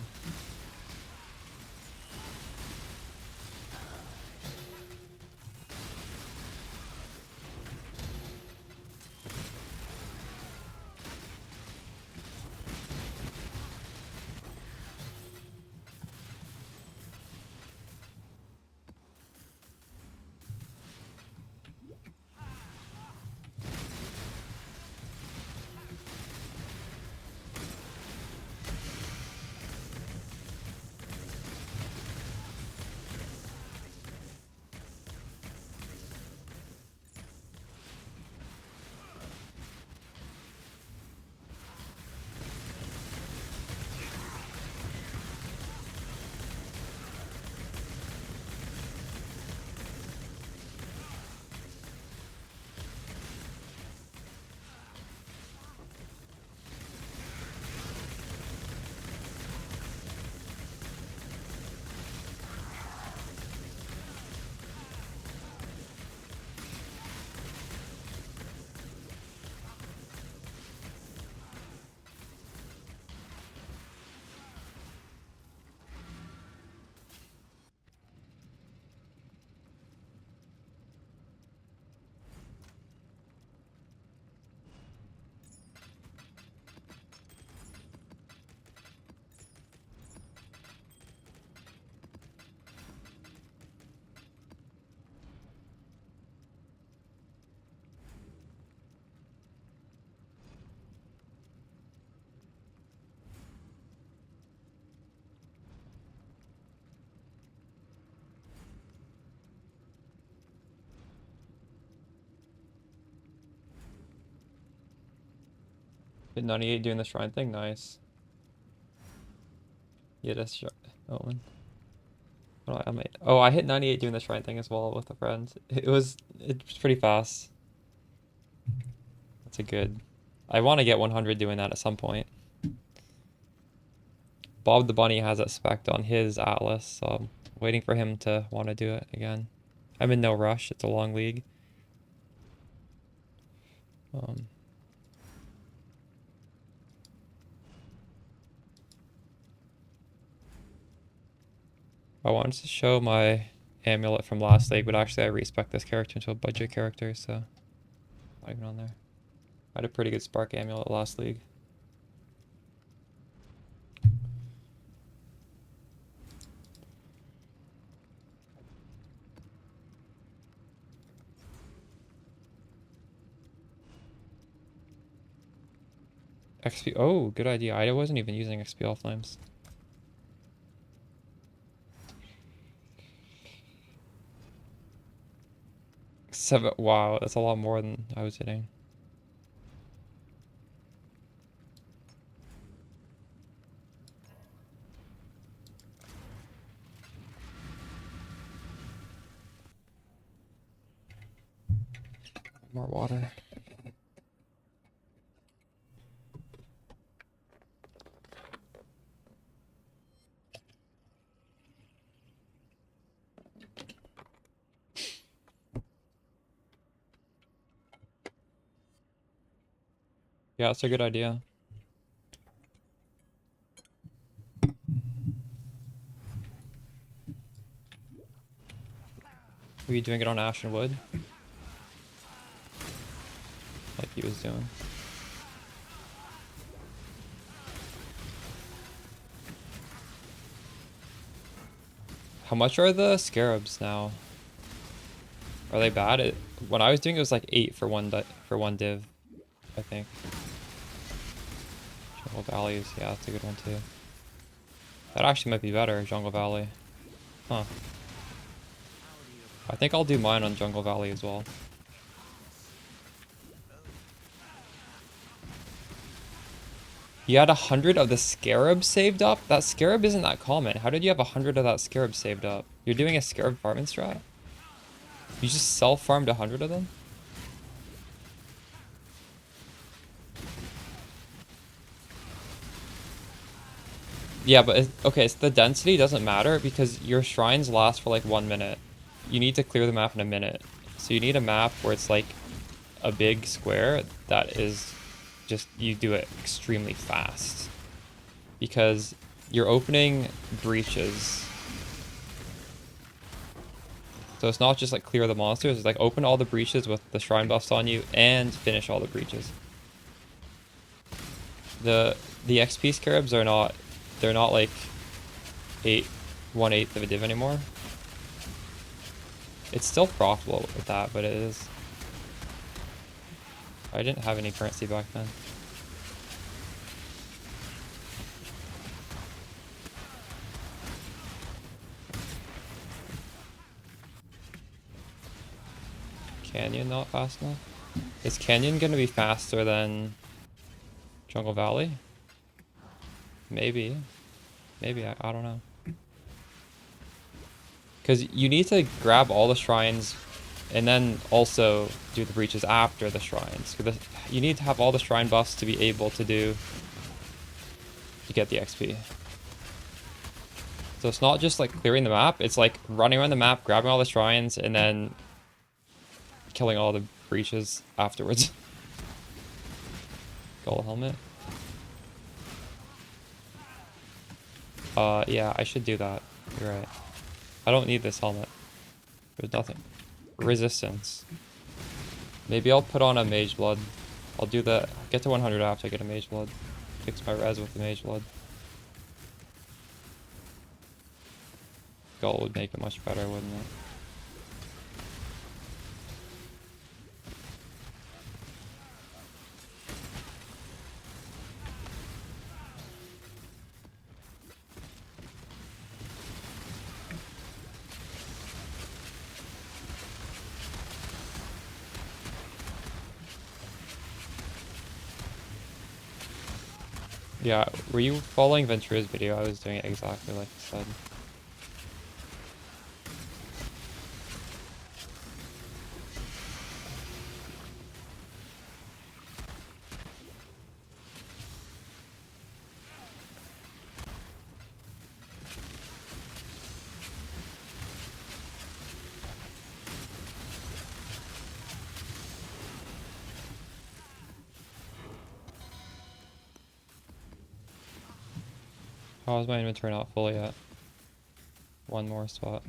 Did 98 doing the shrine thing? Nice. Yeah, that's Owen. Oh, I hit 98 doing the shrine thing as well with a friend. It's pretty fast. That's a good. I want to get 100 doing that at some point. Bob the Bunny has it spec'd on his Atlas, so I'm waiting for him to want to do it again. I'm in no rush. It's a long league. I wanted to show my amulet from last league, but actually I respec this character into a budget character, so not even on there. I had a pretty good spark amulet last league. XP. Oh, good idea. I wasn't even using XP all flames. Wow, that's a lot more than I was hitting. More water. Yeah, that's a good idea. Were you doing it on Ash and Wood? Like he was doing. How much are the scarabs now? Are they bad? When I was doing it was like 8 for one div, I think. Jungle Valleys, yeah, that's a good one too. That actually might be better, Jungle Valley. Huh. I think I'll do mine on Jungle Valley as well. You had 100 of the scarab saved up? That scarab isn't that common. How did you have 100 of that scarab saved up? You're doing a scarab farming strat? You just self-farmed 100 of them? Yeah, but okay, so the density doesn't matter because your shrines last for like 1 minute. You need to clear the map in a minute. So you need a map where it's like a big square that is just, you do it extremely fast. Because you're opening breaches. So it's not just like clear the monsters, it's like open all the breaches with the shrine buffs on you and finish all the breaches. The XP scarabs are not, they're not like 1/8 of a div anymore. It's still profitable with that, but it is. I didn't have any currency back then. Canyon not fast enough? Is Canyon gonna be faster than Jungle Valley? Maybe. Maybe, I don't know. Because you need to grab all the shrines and then also do the breaches after the shrines. You need to have all the shrine buffs to be able to get the XP. So it's not just like clearing the map, it's like running around the map, grabbing all the shrines, and then killing all the breaches afterwards. Gold helmet. Yeah, I should do that. You're right. I don't need this helmet. There's nothing. Resistance. Maybe I'll put on a Mage Blood. I'll do the... Get to 100 after I get a Mage Blood. Fix my res with the Mage Blood. Gold would make it much better, wouldn't it? Yeah, were you following Ventura's video? I was doing it exactly like he said. How is my inventory not full yet? One more spot.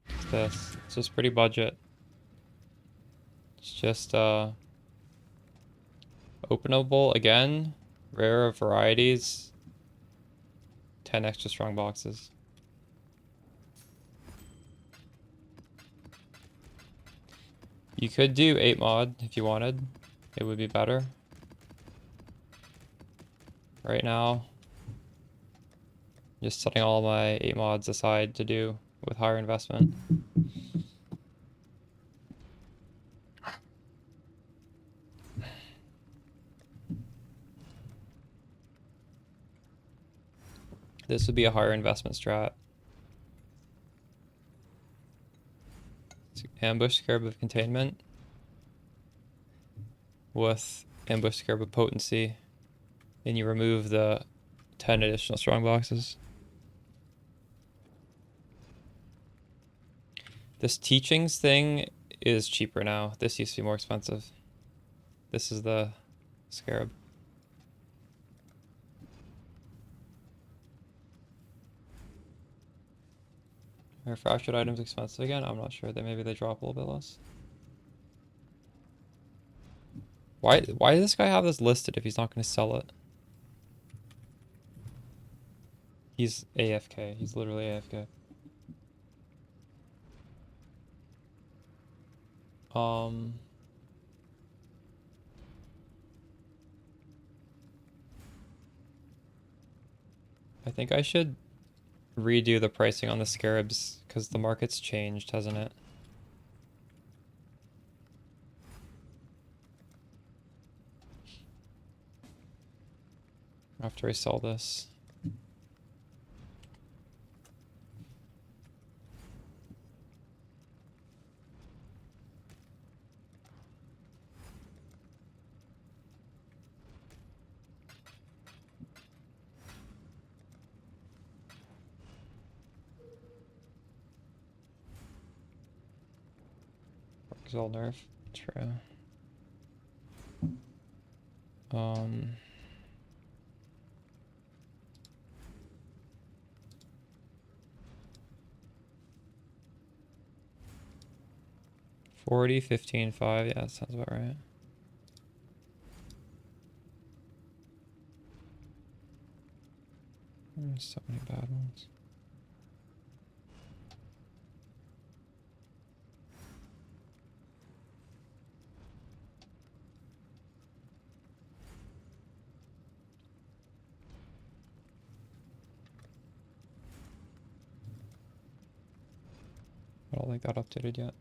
What's this? It's just pretty budget. It's just openable again, rare varieties, 10 extra strong boxes. You could do 8 mod if you wanted. It would be better. Right now, just setting all my 8 mods aside to do with higher investment. This would be a higher investment strat. Ambush Scarab of Containment with Ambush Scarab of Potency, and you remove the 10 additional strong boxes. This teachings thing is cheaper now. This used to be more expensive. This is the Scarab. Are fractured items expensive again? I'm not sure. Maybe they drop a little bit less. Why does this guy have this listed if he's not going to sell it? He's AFK. He's literally AFK. I think I should redo the pricing on the scarabs because the market's changed, hasn't it? After I sell this. Exalt nerf. True. 40, 15, 5. Yeah, that sounds about right. There's so many bad ones. I don't think that updated yet.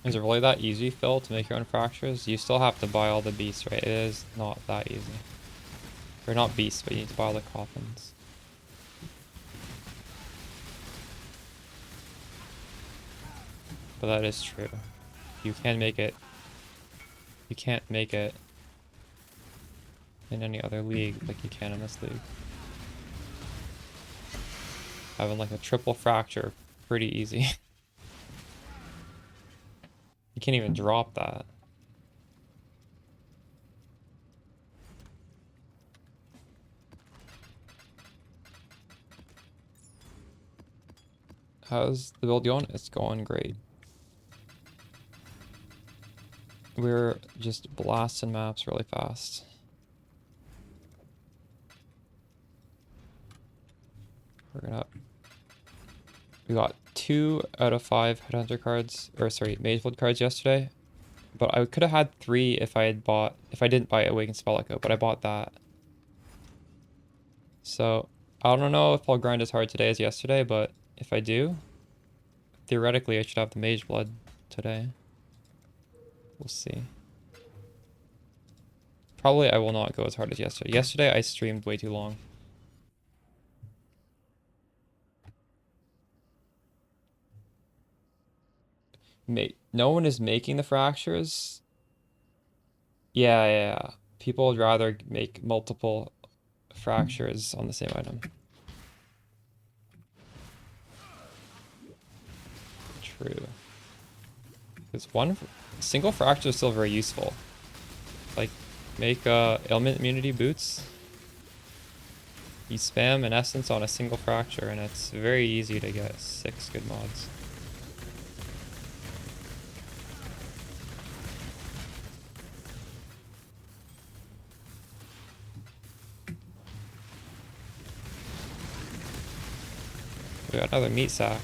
Is it really that easy, Phil, to make your own fractures? You still have to buy all the beasts, right? It is not that easy. Or not beasts, but you need to buy all the coffins. But that is true. You can make it. You can't make it in any other league like you can in this league. Having like a triple fracture, pretty easy. You can't even drop that. How's the build going? It's going great. We're just blasting maps really fast. We got 2 out of 5 headhunter cards, or sorry, Magewood cards yesterday. But I could have had 3 if I didn't buy Awakened Spell Echo, but I bought that. So I don't know if I'll grind as hard today as yesterday, but if I do, theoretically I should have the Mage Blood today. We'll see. Probably I will not go as hard as yesterday. Yesterday I streamed way too long. No one is making the fractures. Yeah. People would rather make multiple fractures on the same item. True. Because one single fracture is still very useful. Like, make ailment immunity boots. You spam an essence on a single fracture, and it's very easy to get 6 good mods. We got another meat sack.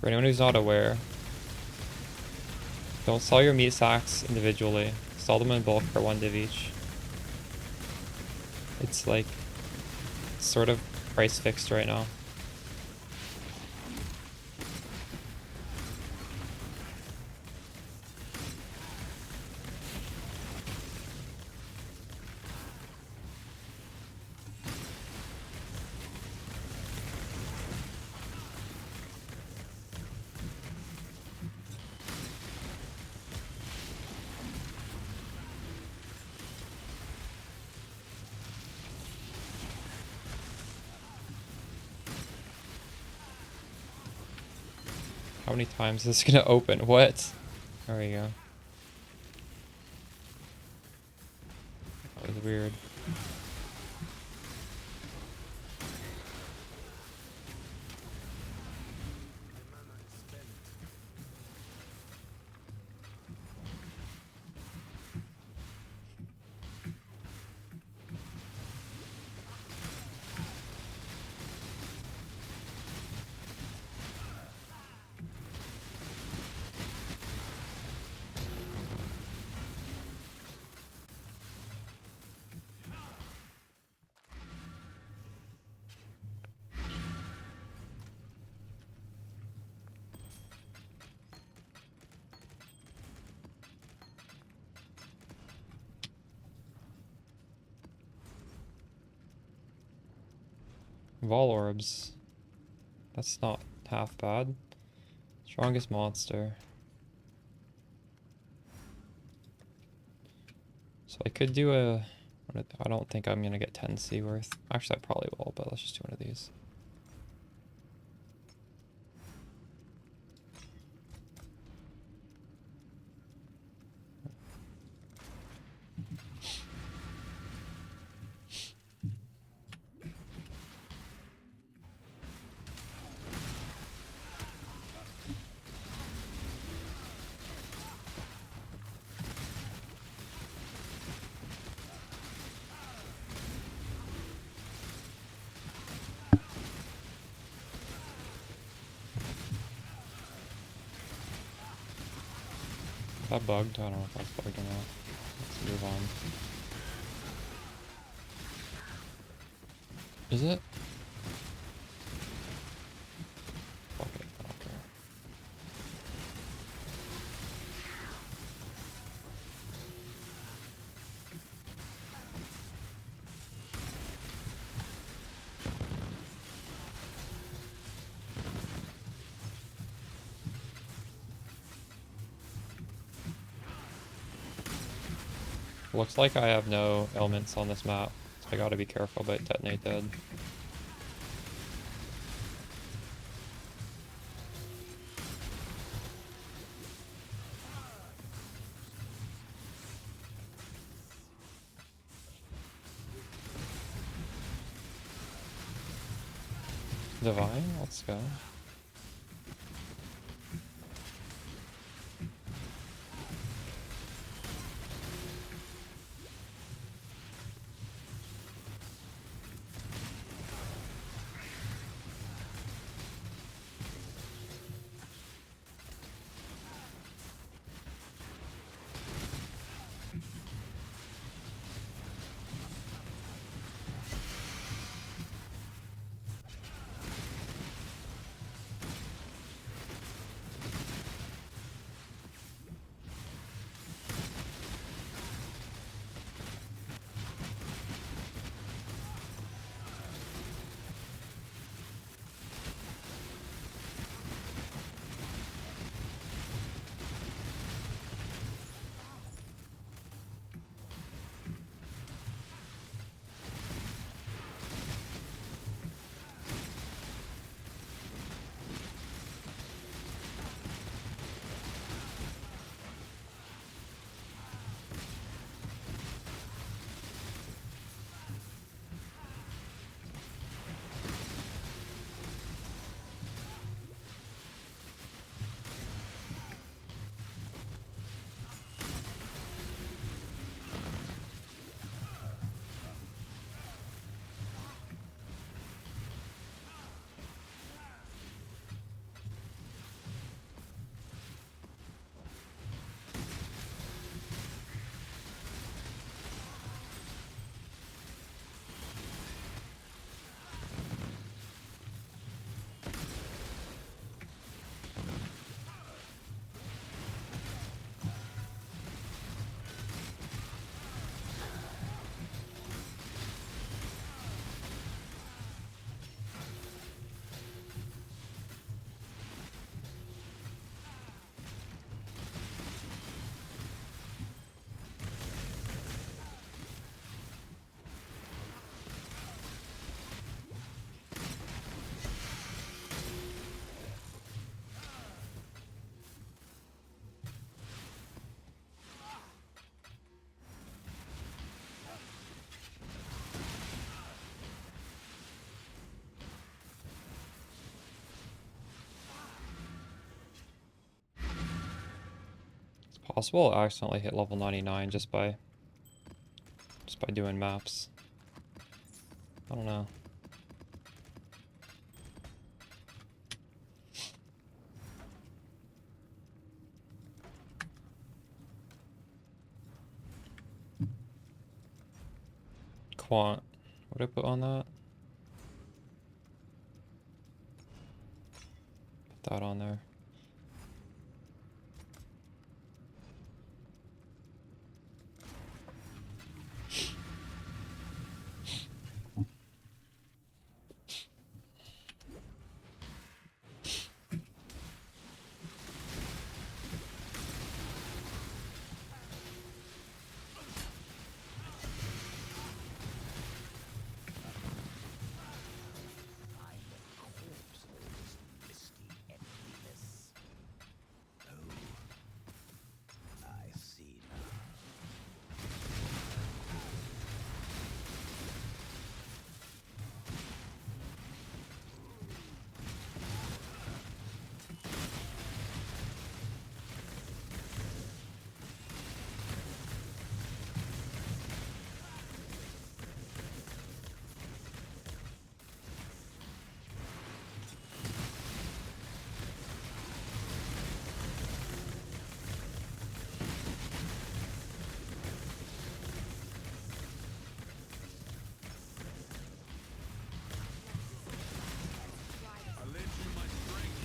For anyone who's not aware, don't sell your meat sacks individually. Sell them in bulk for 1 div each. It's like sort of price fixed right now. How many times is this gonna open? What? There we go. That was weird. Vol orbs. That's not half bad. Strongest monster. So I could do a... I don't think I'm gonna get 10C worth. Actually, I probably will, but let's just do one of these. Is that bugged? I don't know if that's bugged or not. Let's move on. Is it? Fuck it, I don't care. Looks like I have no elements on this map, so I gotta be careful about detonate dead. Divine, let's go. Possible I accidentally hit level 99 just by doing maps. I don't know. Quant. What did I put on that? Put that on there. I lent you my strength.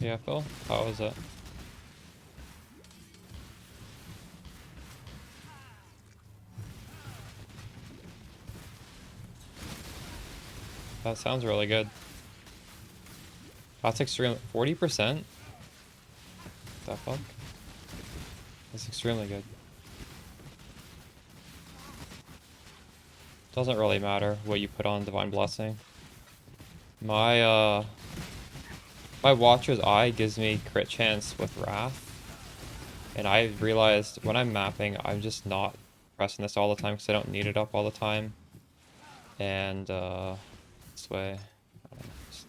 Yeah, Phil? How was it? That sounds really good. That's extreme. 40%? The fuck? That's extremely good. Doesn't really matter what you put on Divine Blessing. My Watcher's Eye gives me crit chance with Wrath. And I realized when I'm mapping, I'm just not pressing this all the time because I don't need it up all the time. And this way, just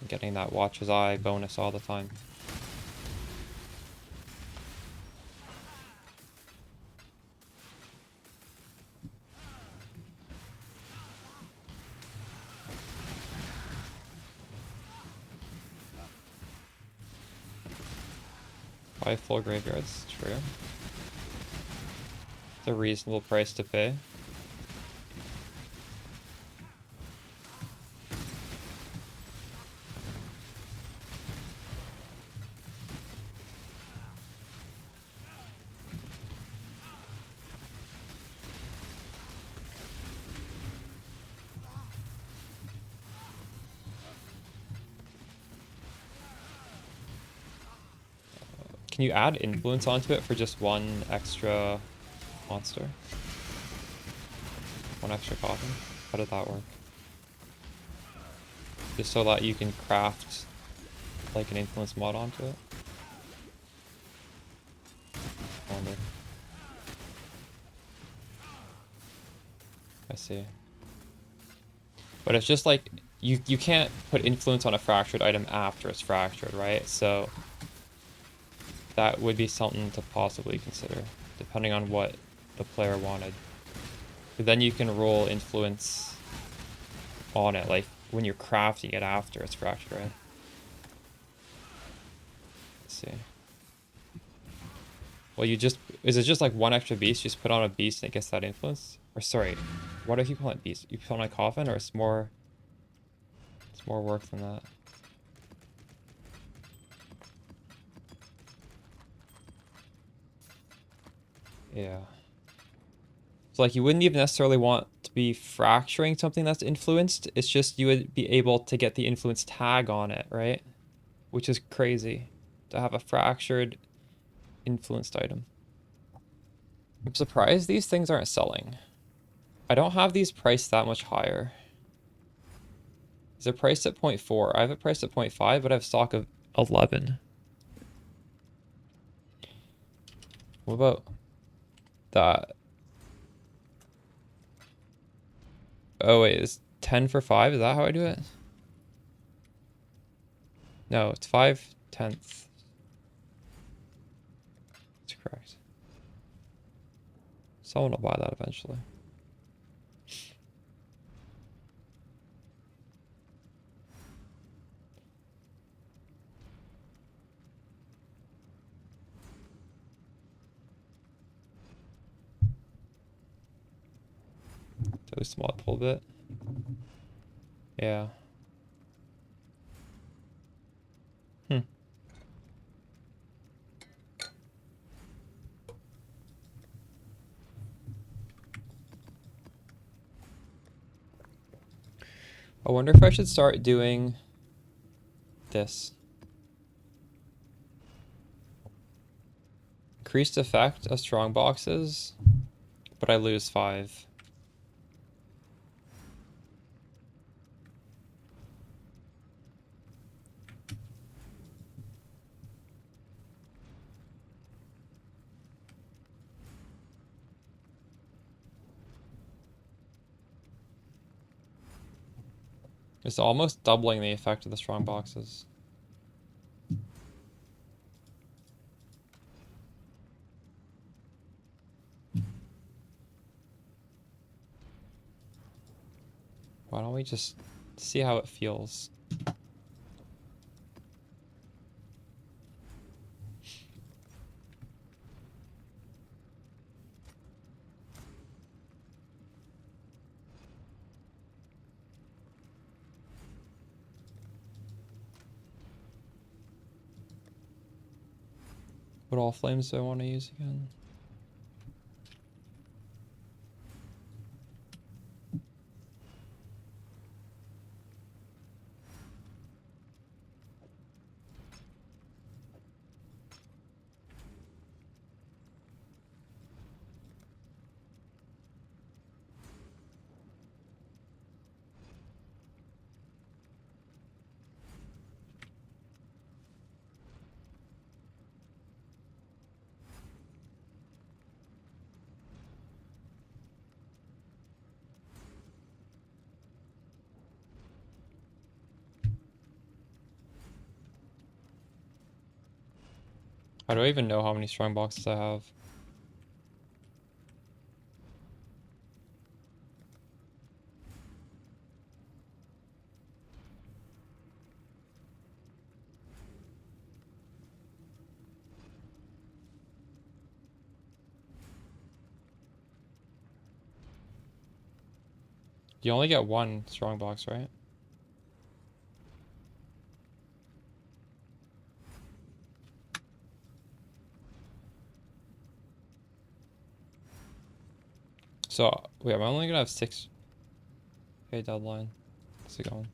getting that Watcher's Eye bonus all the time. Buy full graveyards, true. It's a reasonable price to pay. Can you add influence onto it for just one extra monster? One extra coffin? How did that work? Just so that you can craft like an influence mod onto it? I wonder. I see. But it's just like, you can't put influence on a fractured item after it's fractured, right? So that would be something to possibly consider, depending on what the player wanted. But then you can roll influence on it, like when you're crafting it after it's fractured, right? Let's see. Well, you just... Is it just like one extra beast? You just put on a beast and it gets that influence? Or sorry, what if you call it beast? You put on a coffin, or it's more... It's more work than that. Yeah. So like you wouldn't even necessarily want to be fracturing something that's influenced. It's just you would be able to get the influence tag on it, right? Which is crazy to have a fractured influenced item. I'm surprised these things aren't selling. I don't have these priced that much higher. They're priced at 0.4. I have it priced at 0.5, but I have stock of 11. What about that? Oh wait, is 10 for 5? Is that how I do it? No, it's 5/10. That's correct. Someone will buy that eventually. Too small a little bit. Yeah. Hmm. I wonder if I should start doing this. Increased effect of strong boxes, but I lose 5. It's almost doubling the effect of the strong boxes. Why don't we just see how it feels? What all flames do I want to use again? How do I even know how many strong boxes I have? You only get one strong box, right? So, wait, I'm only gonna have 6. Okay, deadline. How's it going?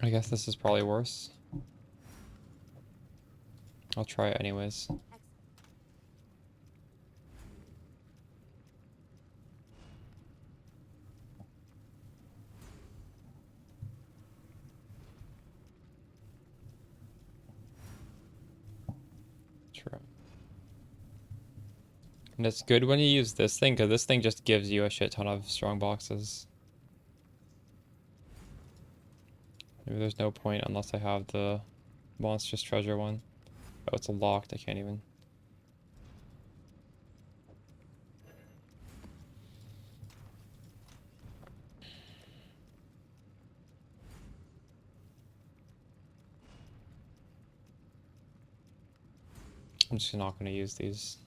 I guess this is probably worse. I'll try it anyways. True. And it's good when you use this thing, because this thing just gives you a shit ton of strong boxes. Maybe there's no point unless I have the monstrous treasure one. Oh, it's locked. I can't even. I'm just not going to use these.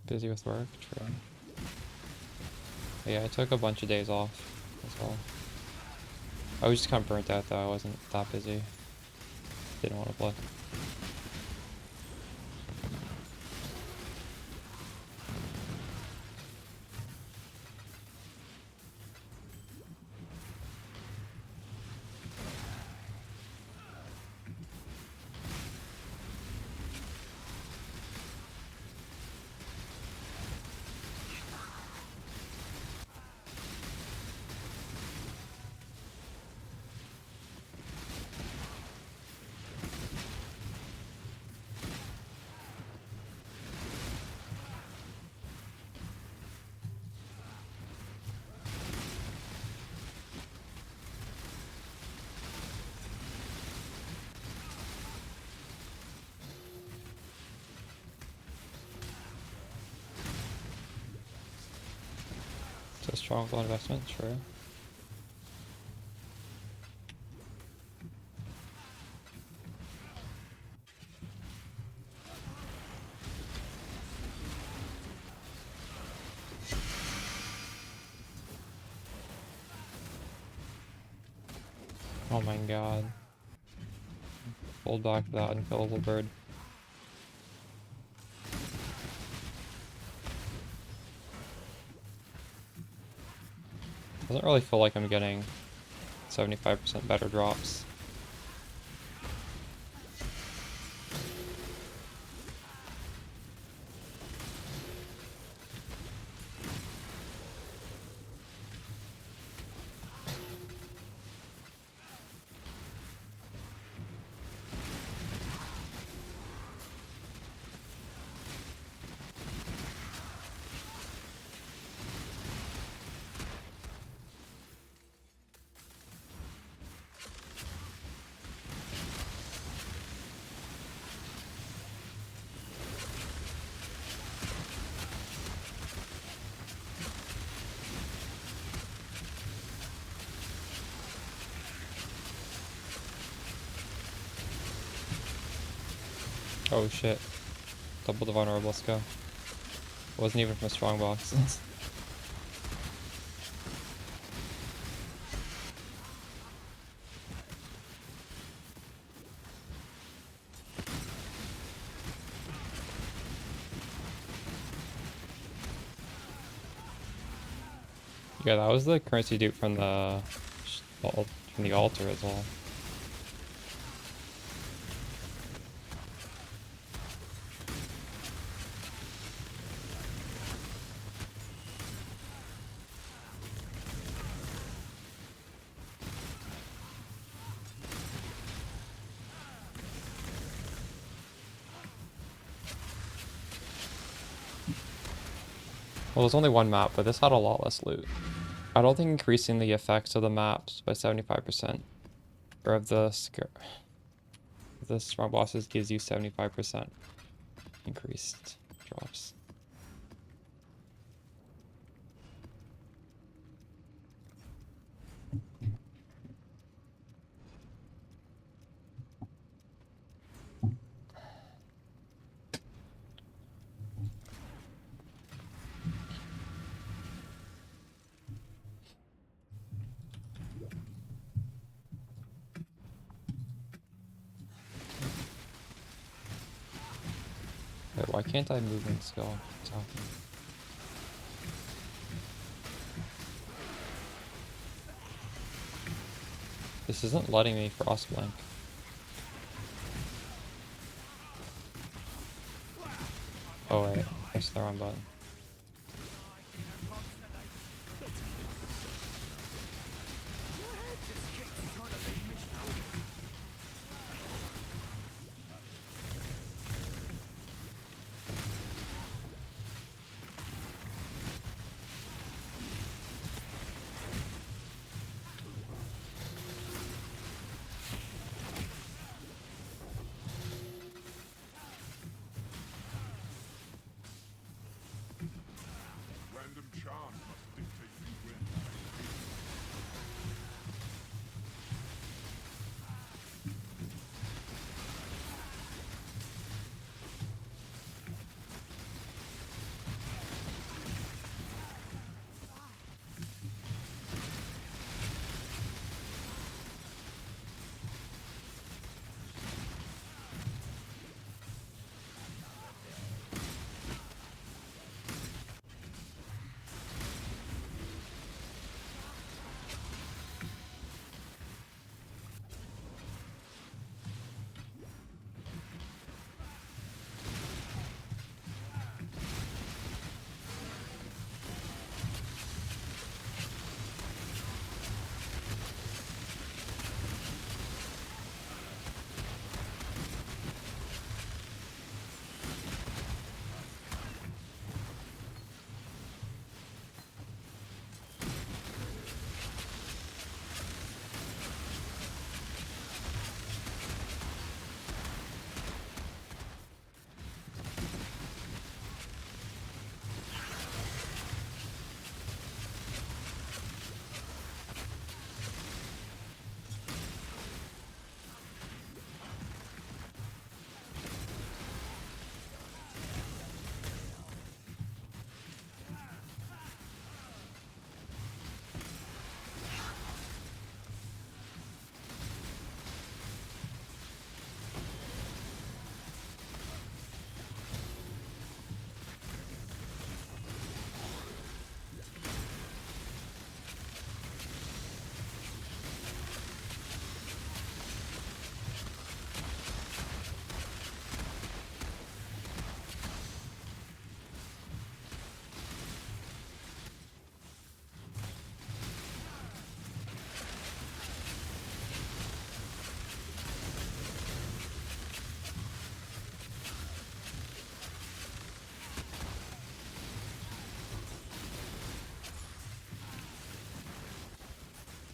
Busy with work? True. Yeah, I took a bunch of days off as well. I was just kind of burnt out though. I wasn't that busy. Didn't want to play. So strong investment, true. Oh my god. Hold back that unkillable bird. Doesn't really feel like I'm getting 75% better drops. Oh shit. Double the vulnerable, let's go. Wasn't even from a strong box. Yeah, that was the currency dupe from the altar as well. Well, there's only one map, but this had a lot less loot. I don't think increasing the effects of the maps by 75% or of the strong bosses gives you 75% increased drops. Wait, why can't I move and skill? What's happening? This isn't letting me frostblink. Oh wait, I pressed the wrong button. God must dictate you win.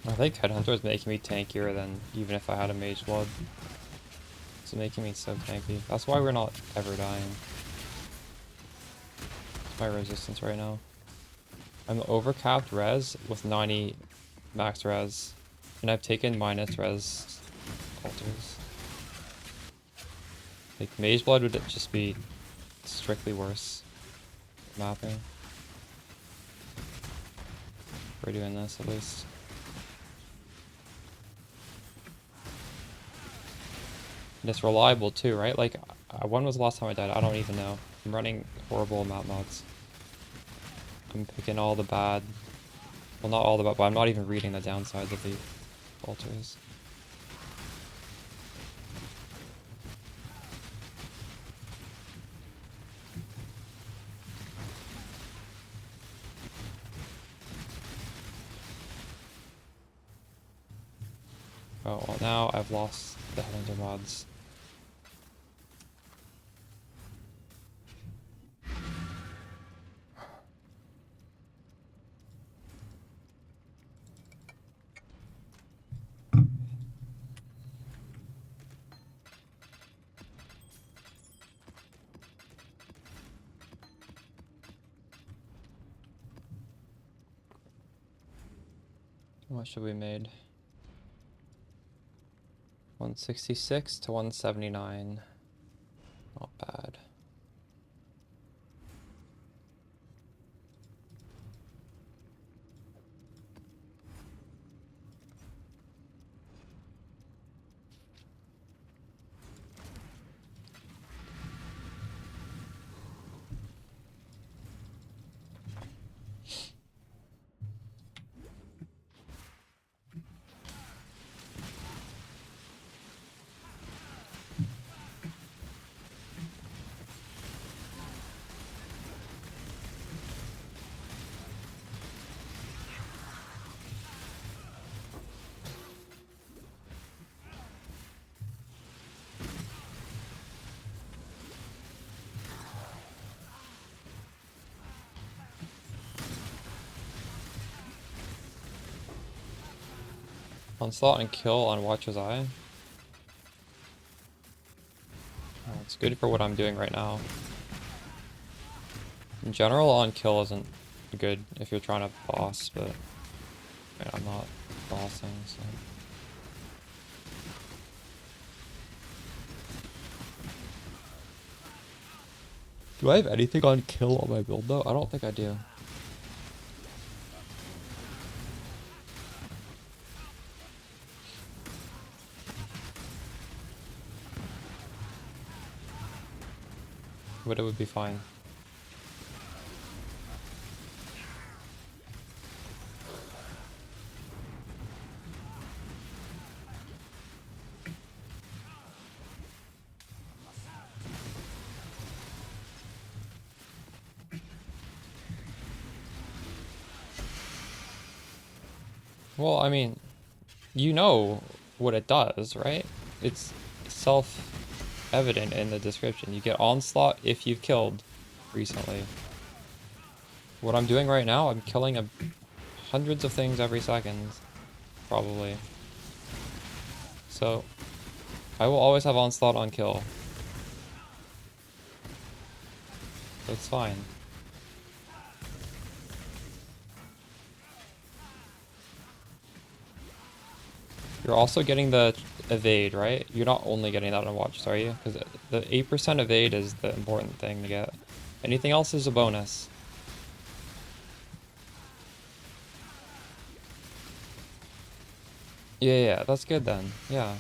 I think Headhunter is making me tankier than even if I had a Mage Blood. It's making me so tanky. That's why we're not ever dying. It's my resistance right now. I'm overcapped res with 90 max res. And I've taken minus res altars. Like, Mage Blood would just be strictly worse mapping. We're doing this at least. And it's reliable too, right? Like, when was the last time I died? I don't even know. I'm running horrible map mods. I'm picking all the bad. Well, not all the bad, but I'm not even reading the downsides of the altars. Oh, well, now I've lost the Headhunter mods. What should we made? 166 to 179. Not bad. Onslaught and kill on Watcher's Eye. Oh, it's good for what I'm doing right now. In general, on kill isn't good if you're trying to boss, but I'm not bossing, so. Do I have anything on kill on my build though? I don't think I do. But it would be fine. Well, I mean, you know what it does, right? It's self-evident in the description. You get onslaught if you've killed recently. What I'm doing right now, I'm killing hundreds of things every second, probably. So, I will always have onslaught on kill. So it's fine. You're also getting the evade, right? You're not only getting that on watch, are you? Because the 8% evade is the important thing to get. Anything else is a bonus. Yeah, that's good then. Yeah.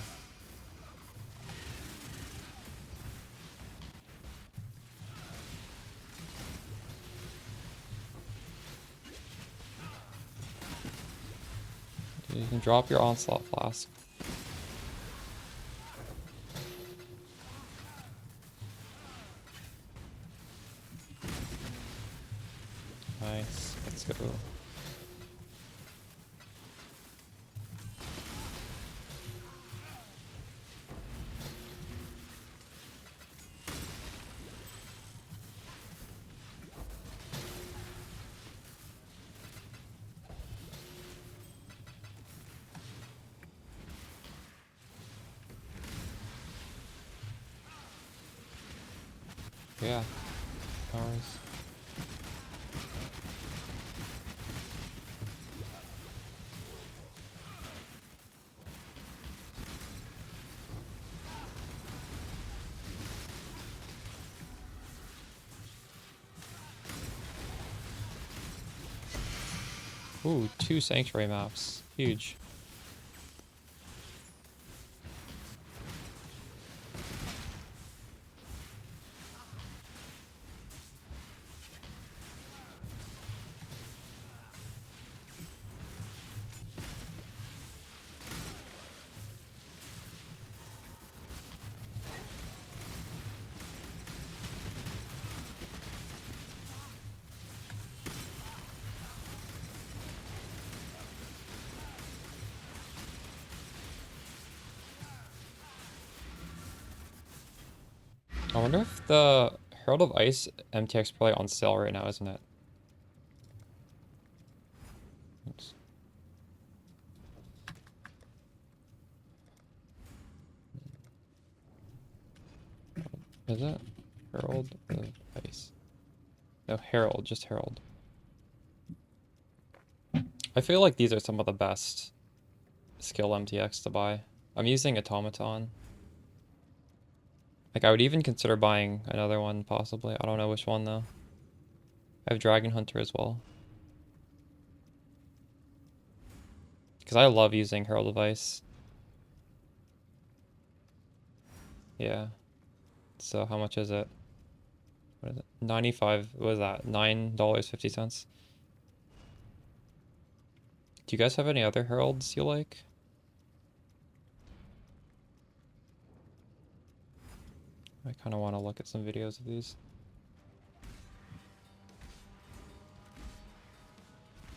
You can drop your onslaught flask. Nice. Let's go. Yeah. Ours. Ooh, 2 sanctuary maps. Huge. I wonder if the Herald of Ice MTX is probably on sale right now, isn't it? Oops. Is it? Herald of Ice. No, Herald, just Herald. I feel like these are some of the best skill MTX to buy. I'm using Automaton. Like, I would even consider buying another one, possibly. I don't know which one, though. I have Dragon Hunter as well. Because I love using Herald of Ice. Yeah. So, how much is it? What is it? 95, what is that? $9.50. Do you guys have any other Heralds you like? I kind of want to look at some videos of these.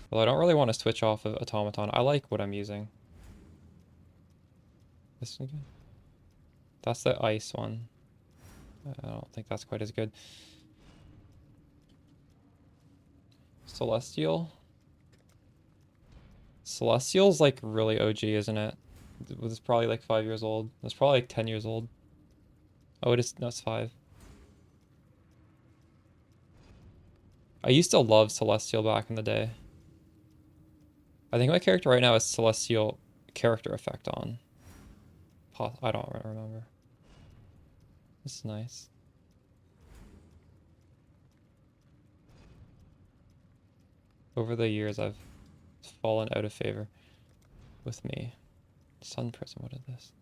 Well, I don't really want to switch off of Automaton. I like what I'm using. This one again? That's the ice one. I don't think that's quite as good. Celestial? Celestial's like really OG, isn't it? It's probably like 5 years old. It's probably like 10 years old. Oh, it is, no, it's 5. I used to love Celestial back in the day. I think my character right now is Celestial character effect on. I don't remember. This is nice. Over the years, I've fallen out of favor with me. Sun Prism, what is this?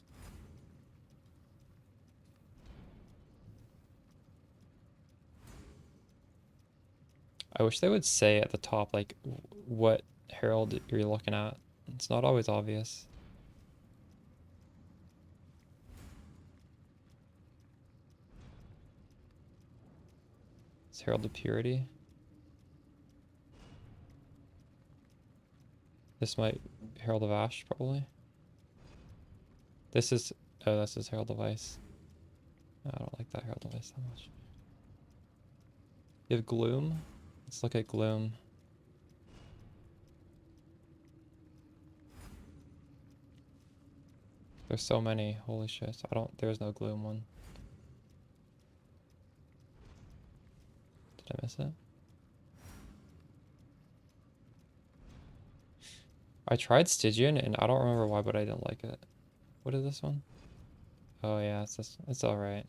I wish they would say at the top, like, what herald you're looking at. It's not always obvious. It's Herald of Purity. This might Herald of Ash, probably. This is... Oh, this is Herald of Ice. I don't like that Herald of Ice that much. You have Gloom. Let's look at Gloom. There's so many. Holy shit. There's no Gloom one. Did I miss it? I tried Stygian and I don't remember why, but I didn't like it. What is this one? Oh yeah, it's alright.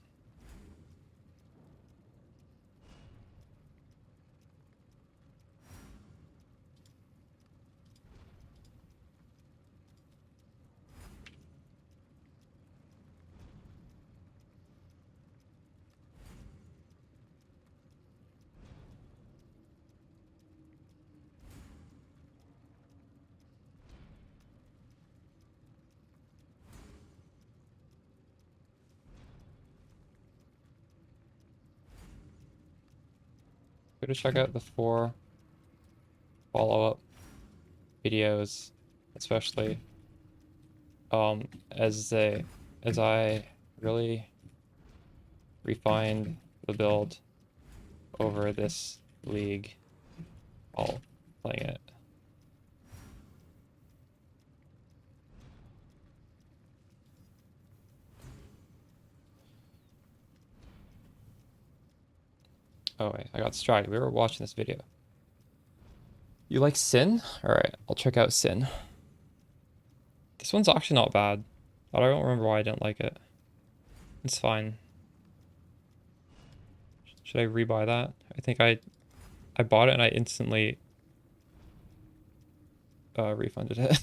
Go to check out the 4 follow-up videos, especially as I really refined the build over this league while playing it. Oh wait, I got distracted. We were watching this video. You like Sin? Alright, I'll check out Sin. This one's actually not bad. But I don't remember why I didn't like it. It's fine. Should I rebuy that? I think I bought it and I instantly refunded it.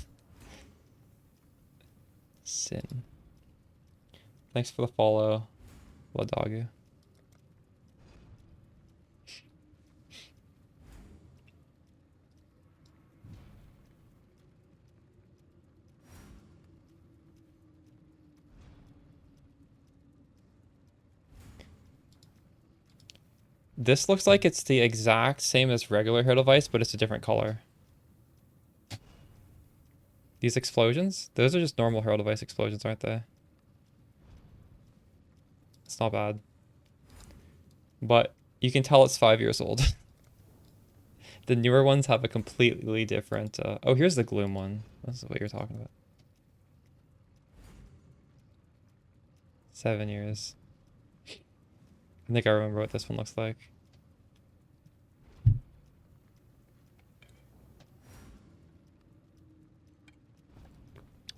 Sin. Thanks for the follow, Ladagu. This looks like it's the exact same as regular Herald of Ice, but it's a different color. These explosions? Those are just normal Herald of Ice explosions, aren't they? It's not bad. But you can tell it's 5 years old. The newer ones have a completely different... oh, here's the Gloom one. This is what you're talking about. 7 years. I think I remember what this one looks like.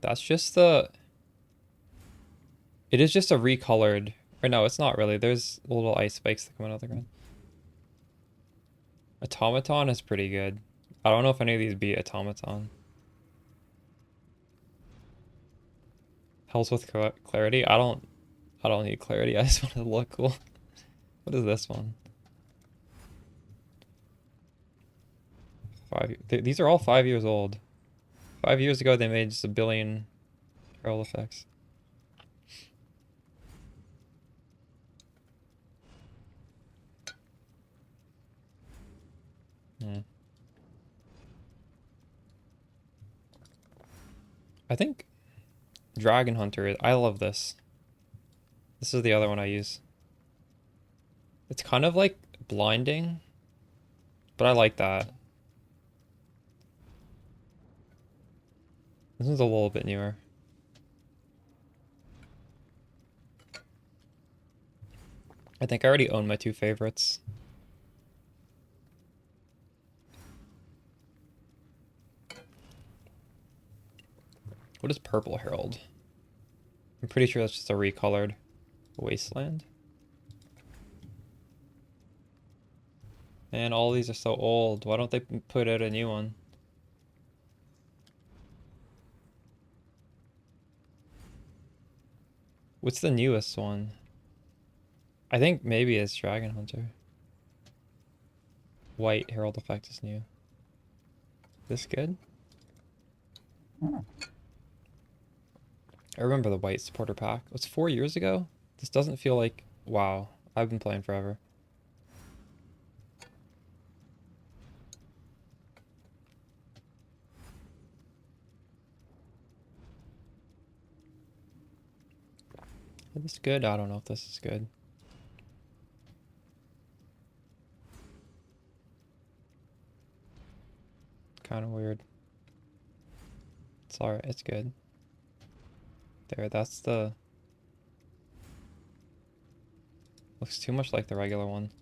That's just the... It is just a recolored... Or no, it's not really. There's little ice spikes that come out of the ground. Automaton is pretty good. I don't know if any of these beat Automaton. Hells with clarity? I don't need clarity. I just want to look cool. What is this one? These are all 5 years old. 5 years ago, they made just a billion herald effects. I think Dragon Hunter, I love this. This is the other one I use. It's kind of like blinding, but I like that. This one's a little bit newer. I think I already own my 2 favorites. What is Purple Herald? I'm pretty sure that's just a recolored wasteland. Man, all these are so old. Why don't they put out a new one? What's the newest one? I think maybe it's Dragon Hunter. White Herald effect is new. This good? I remember the white supporter pack. It was 4 years ago? This doesn't feel like... Wow. I've been playing forever. Is this good? I don't know if this is good. Kind of weird. It's alright. It's good. There, that's the... Looks too much like the regular one.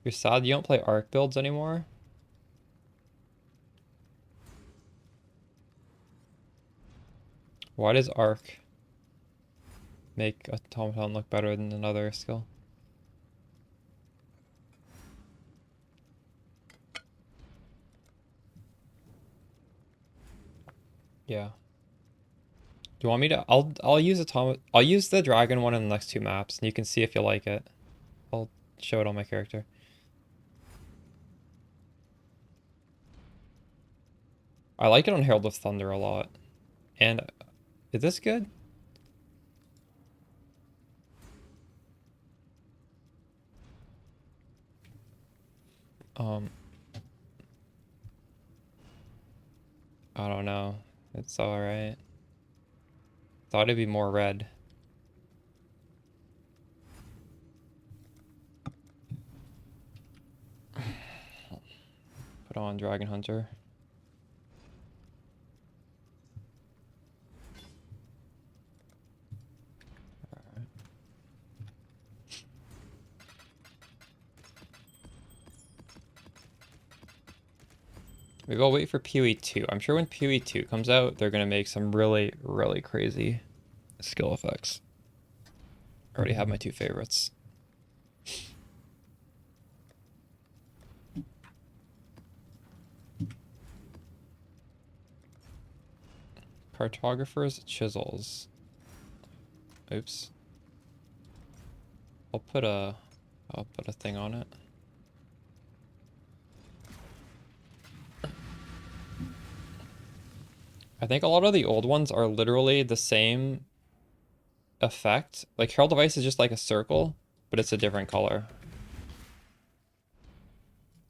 You're sad you don't play arc builds anymore? Why does arc make automaton look better than another skill? Yeah. Do you want me to? I'll use I'll use the dragon one in the next 2 maps, and you can see if you like it. I'll show it on my character. I like it on Herald of Thunder a lot. And is this good? I don't know. It's alright. Thought it'd be more red. Put on Dragon Hunter. Alright. Maybe I'll wait for PoE 2. I'm sure when PoE 2 comes out, they're gonna make some really, really crazy skill effects. I already have my 2 favorites. Cartographer's chisels. Oops. I'll put a thing on it. I think a lot of the old ones are literally the same effect. Like Herald of Ice is just like a circle, but it's a different color.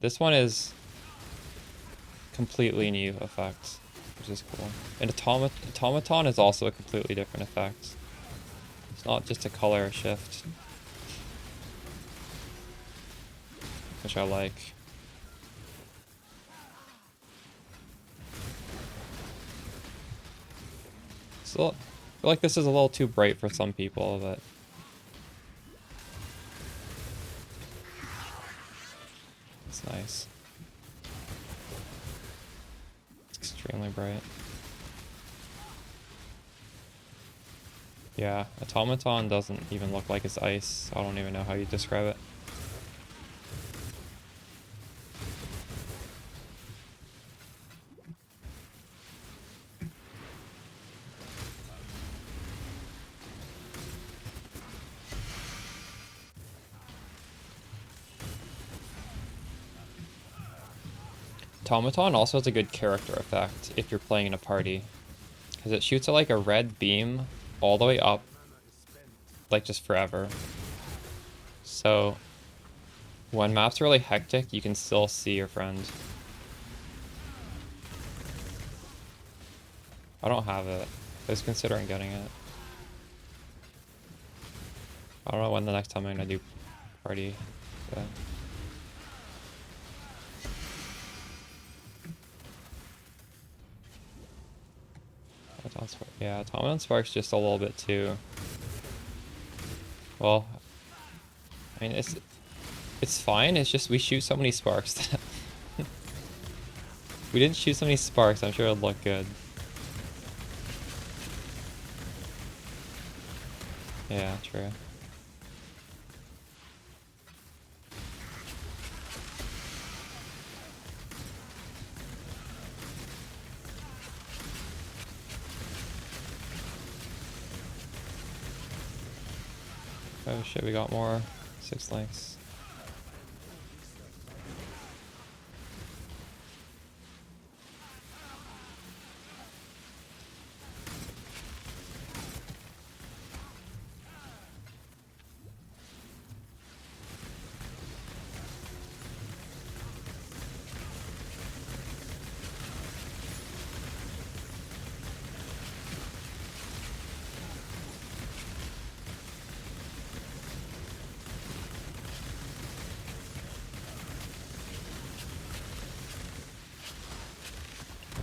This one is completely new effect, which is cool. And Automaton is also a completely different effect. It's not just a color shift, which I like. Still, I feel like this is a little too bright for some people, but it's nice. It's extremely bright. Yeah, Automaton doesn't even look like it's ice. I don't even know how you describe it. Automaton also has a good character effect if you're playing in a party, because it shoots like a red beam all the way up, like just forever. So when maps are really hectic, you can still see your friend. I don't have it. I was considering getting it. I don't know when the next time I'm gonna do party. But... yeah, Automaton Spark's just a little bit too... Well, I mean, it's fine. It's just we shoot so many sparks that we didn't shoot so many sparks, I'm sure it would look good. Yeah, true. Oh shit, we got more. 6 links.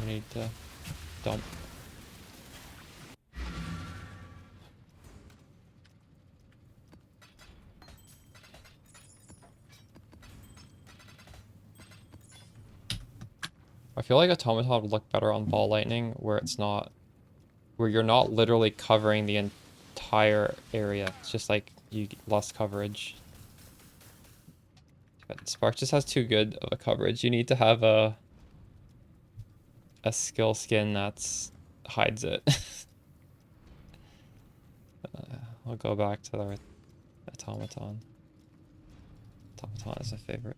We need to dump. I feel like Automaton would look better on Ball Lightning, where it's not, where you're not literally covering the entire area. It's just like you get less coverage. But Spark just has too good of a coverage. You need to have a skill skin that's hides it. I'll go back to the Automaton. Automaton is a favorite.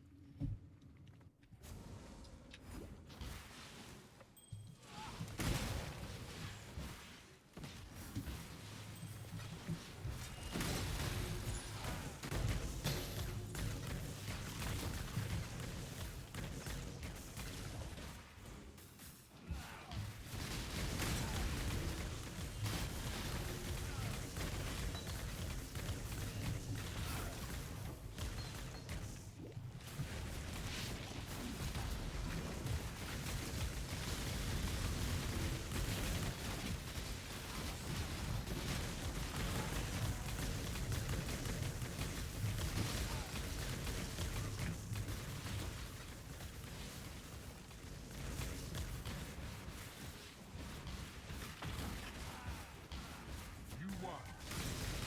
You won.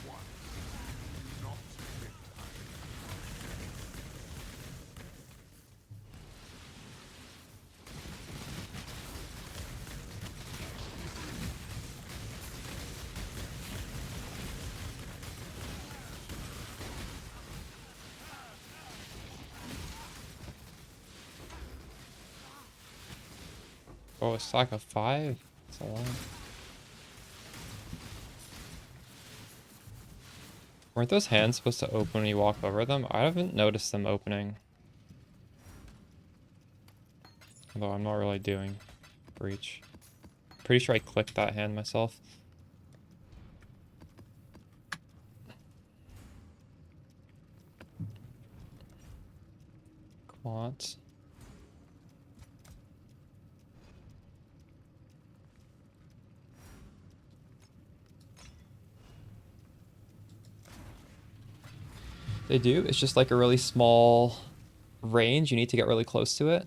Once. Not next time. Oh, a stack of 5? That's a lot. Weren't those hands supposed to open when you walk over them? I haven't noticed them opening. Although I'm not really doing breach. Pretty sure I clicked that hand myself. Quant. They do. It's just like a really small range. You need to get really close to it.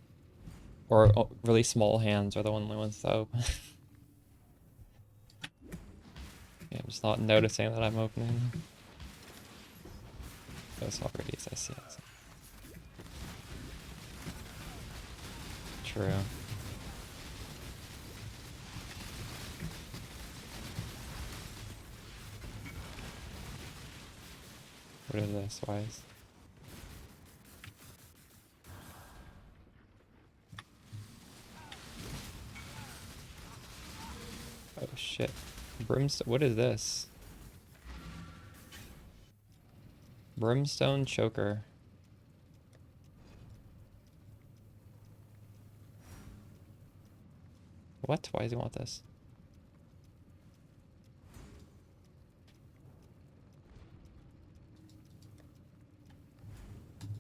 Or really small hands are the only ones that open. Yeah, I'm just not noticing that I'm opening. That's not pretty. I see it. True. What is this? Why is... Oh shit. Brimstone. What is this? Brimstone choker. What? Why does he want this?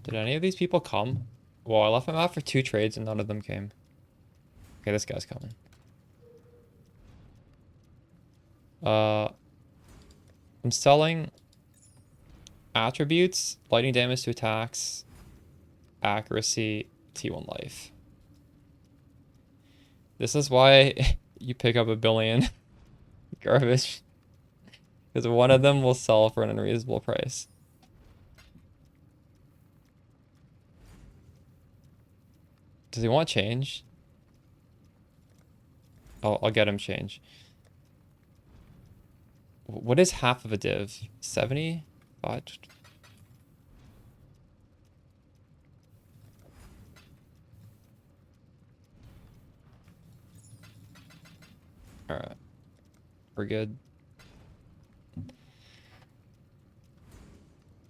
Did any of these people come? Well, I left them out for 2 trades and none of them came. Okay, this guy's coming. I'm selling attributes, lightning damage to attacks, accuracy, T1 life. This is why you pick up a billion garbage. Because one of them will sell for an unreasonable price. Does he want change? I'll get him change. What is half of a div? 70? Alright. We're good.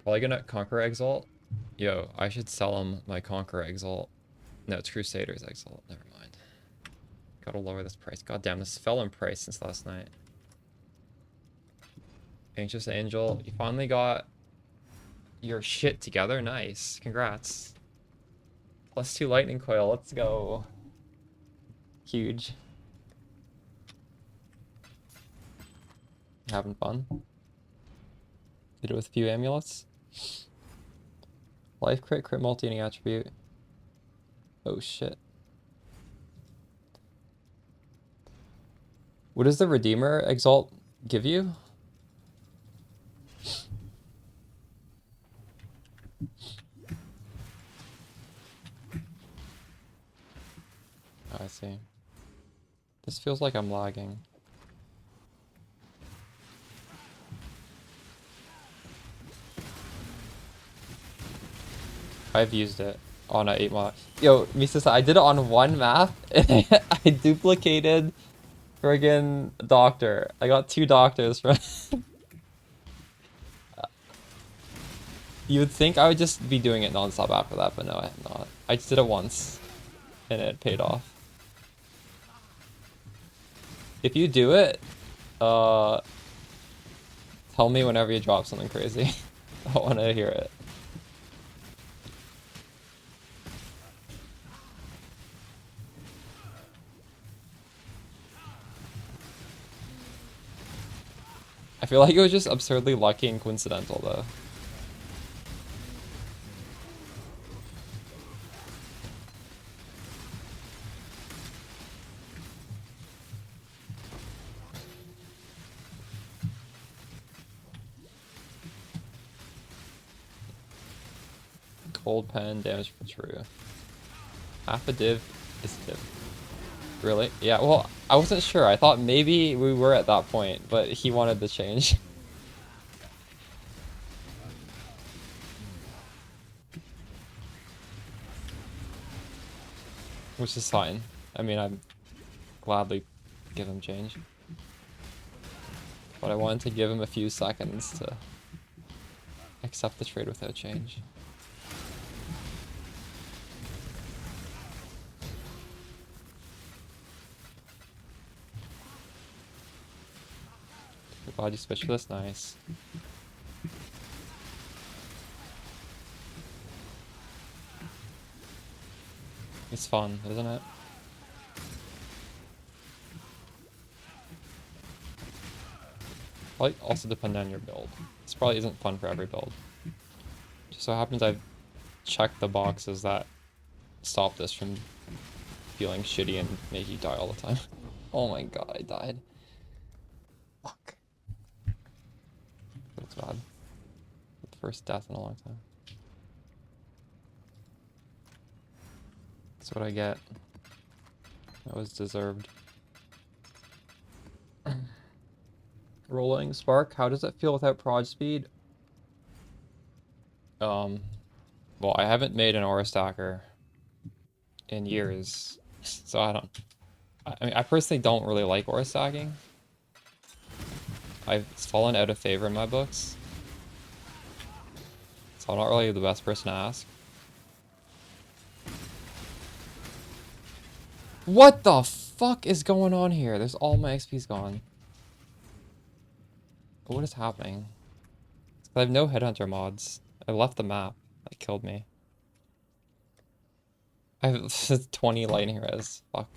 Probably gonna Conqueror Exalt. Yo, I should sell him my Conqueror Exalt. No, it's Crusaders Exalt. Never mind. Gotta lower this price. God damn, this fell in price since last night. Anxious Angel, you finally got your shit together. Nice. Congrats. +2 Lightning Coil. Let's go. Huge. Having fun. Did it with a few amulets. Life crit, crit multi, any attribute. Oh shit. What does the Redeemer Exalt give you? Oh, I see. This feels like I'm lagging. I've used it on a 8 mod. Yo, Misasa, I did it on one map. I duplicated friggin' doctor. I got 2 doctors from. You would think I would just be doing it non-stop after that, but no, I have not. I just did it once, and it paid off. If you do it, tell me whenever you drop something crazy. I want to hear it. I feel like it was just absurdly lucky and coincidental, though. Gold pen, damage for true. Half a div is a div. Really? Yeah, well, I wasn't sure. I thought maybe we were at that point, but he wanted the change. Which is fine. I mean, I'm gladly give him change. But I wanted to give him a few seconds to accept the trade without change. Glad you switched for this. Nice. It's fun, isn't it? Probably also depend on your build. This probably isn't fun for every build. Just so happens I've checked the boxes that stop this from feeling shitty and make you die all the time. Oh my god, I died. Fuck. That's bad. The first death in a long time. That's what I get. That was deserved. Rolling Spark, how does it feel without prod speed? Well, I haven't made an aura stacker in years, so I mean, I personally don't really like aura stacking. I've fallen out of favor in my books, so I'm not really the best person to ask. What the fuck is going on here? There's all my XP's gone. What is happening? I have no headhunter mods. I left the map. That killed me. I have 20 lightning res. Fuck.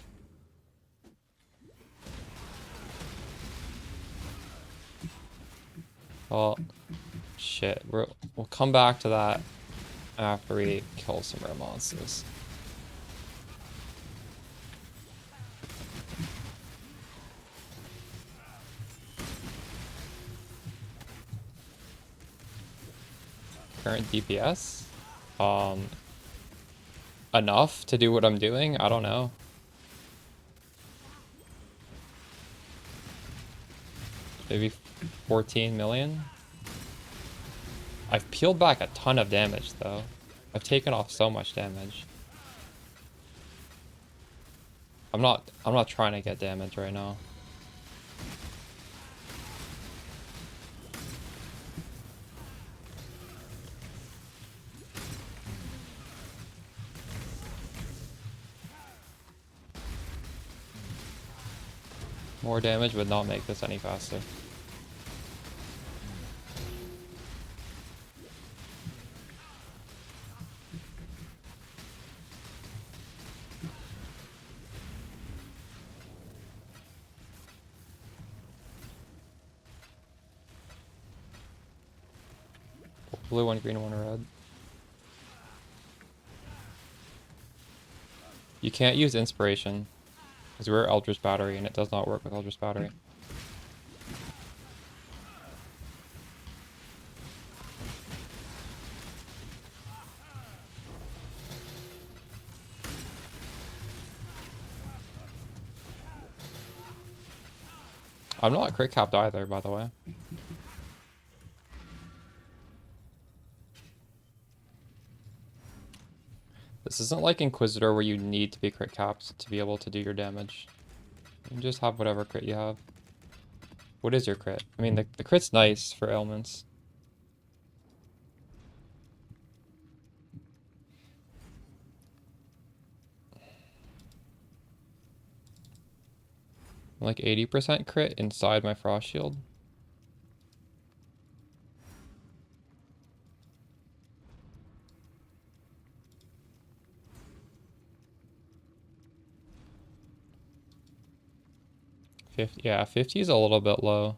Well, shit. We'll come back to that after we kill some rare monsters. current DPS enough to do what I'm doing. I don't know. Maybe 14 million. I've peeled back a ton of damage though. I've taken off so much damage. I'm not trying to get damage right now. More damage would not make this any faster. Blue one, green one, red. You can't use inspiration because we're Eldritch Battery and it does not work with Eldritch Battery. I'm not crit capped either, by the way. This isn't like Inquisitor where you need to be crit capped to be able to do your damage. You can just have whatever crit you have. What is your crit? I mean, the crit's nice for ailments. I'm like 80% crit inside my Frost Shield. Yeah, 50 is a little bit low.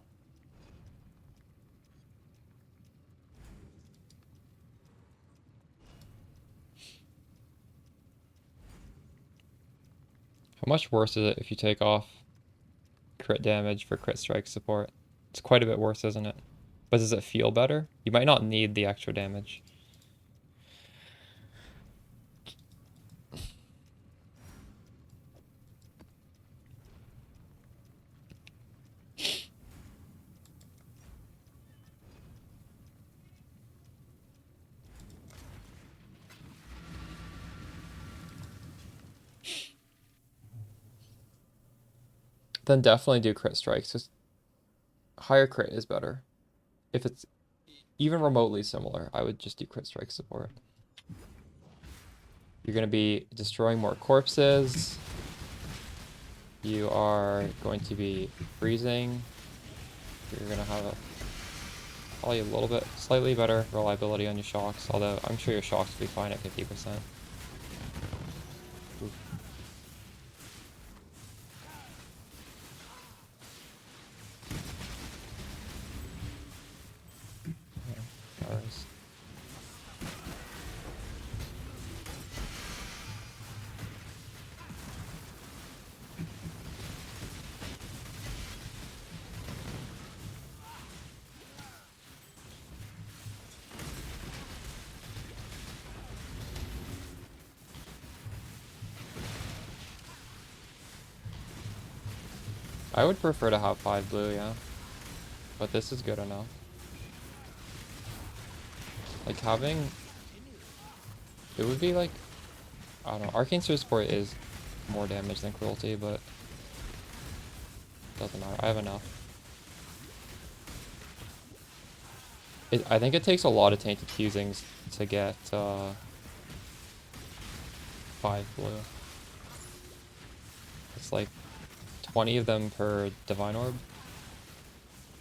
How much worse is it if you take off crit damage for crit strike support? It's quite a bit worse, isn't it? But does it feel better? You might not need the extra damage. Then definitely do crit strikes. Just higher crit is better. If it's even remotely similar, I would just do crit strike support. You're going to be destroying more corpses. You are going to be freezing. You're going to have probably a little bit, slightly better reliability on your shocks, although I'm sure your shocks will be fine at 50%. Oof. Yeah, ours. I would prefer to have 5 blue, yeah. But this is good enough. Like having... It would be like... I don't know. Arcane Surge Support is more damage than Cruelty, but... Doesn't matter. I have enough. I think it takes a lot of Tainted Fusings to get 5 blue. It's like 20 of them per Divine Orb.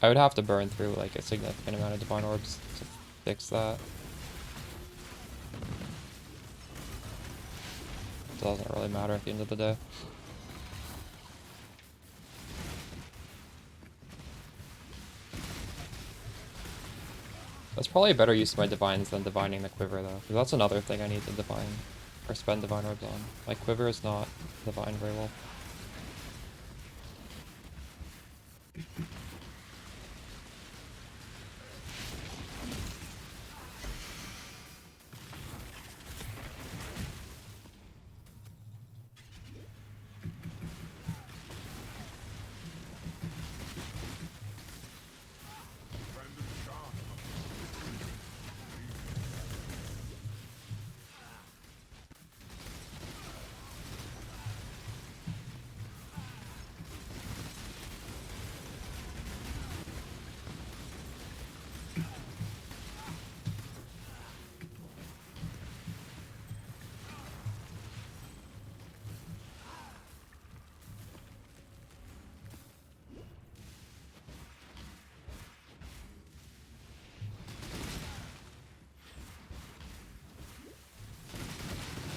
I would have to burn through like a significant amount of Divine Orbs to fix that. It doesn't really matter at the end of the day. That's probably a better use of my Divines than divining the Quiver though, because that's another thing I need to divine or spend Divine Orbs on. My Quiver is not divine very well.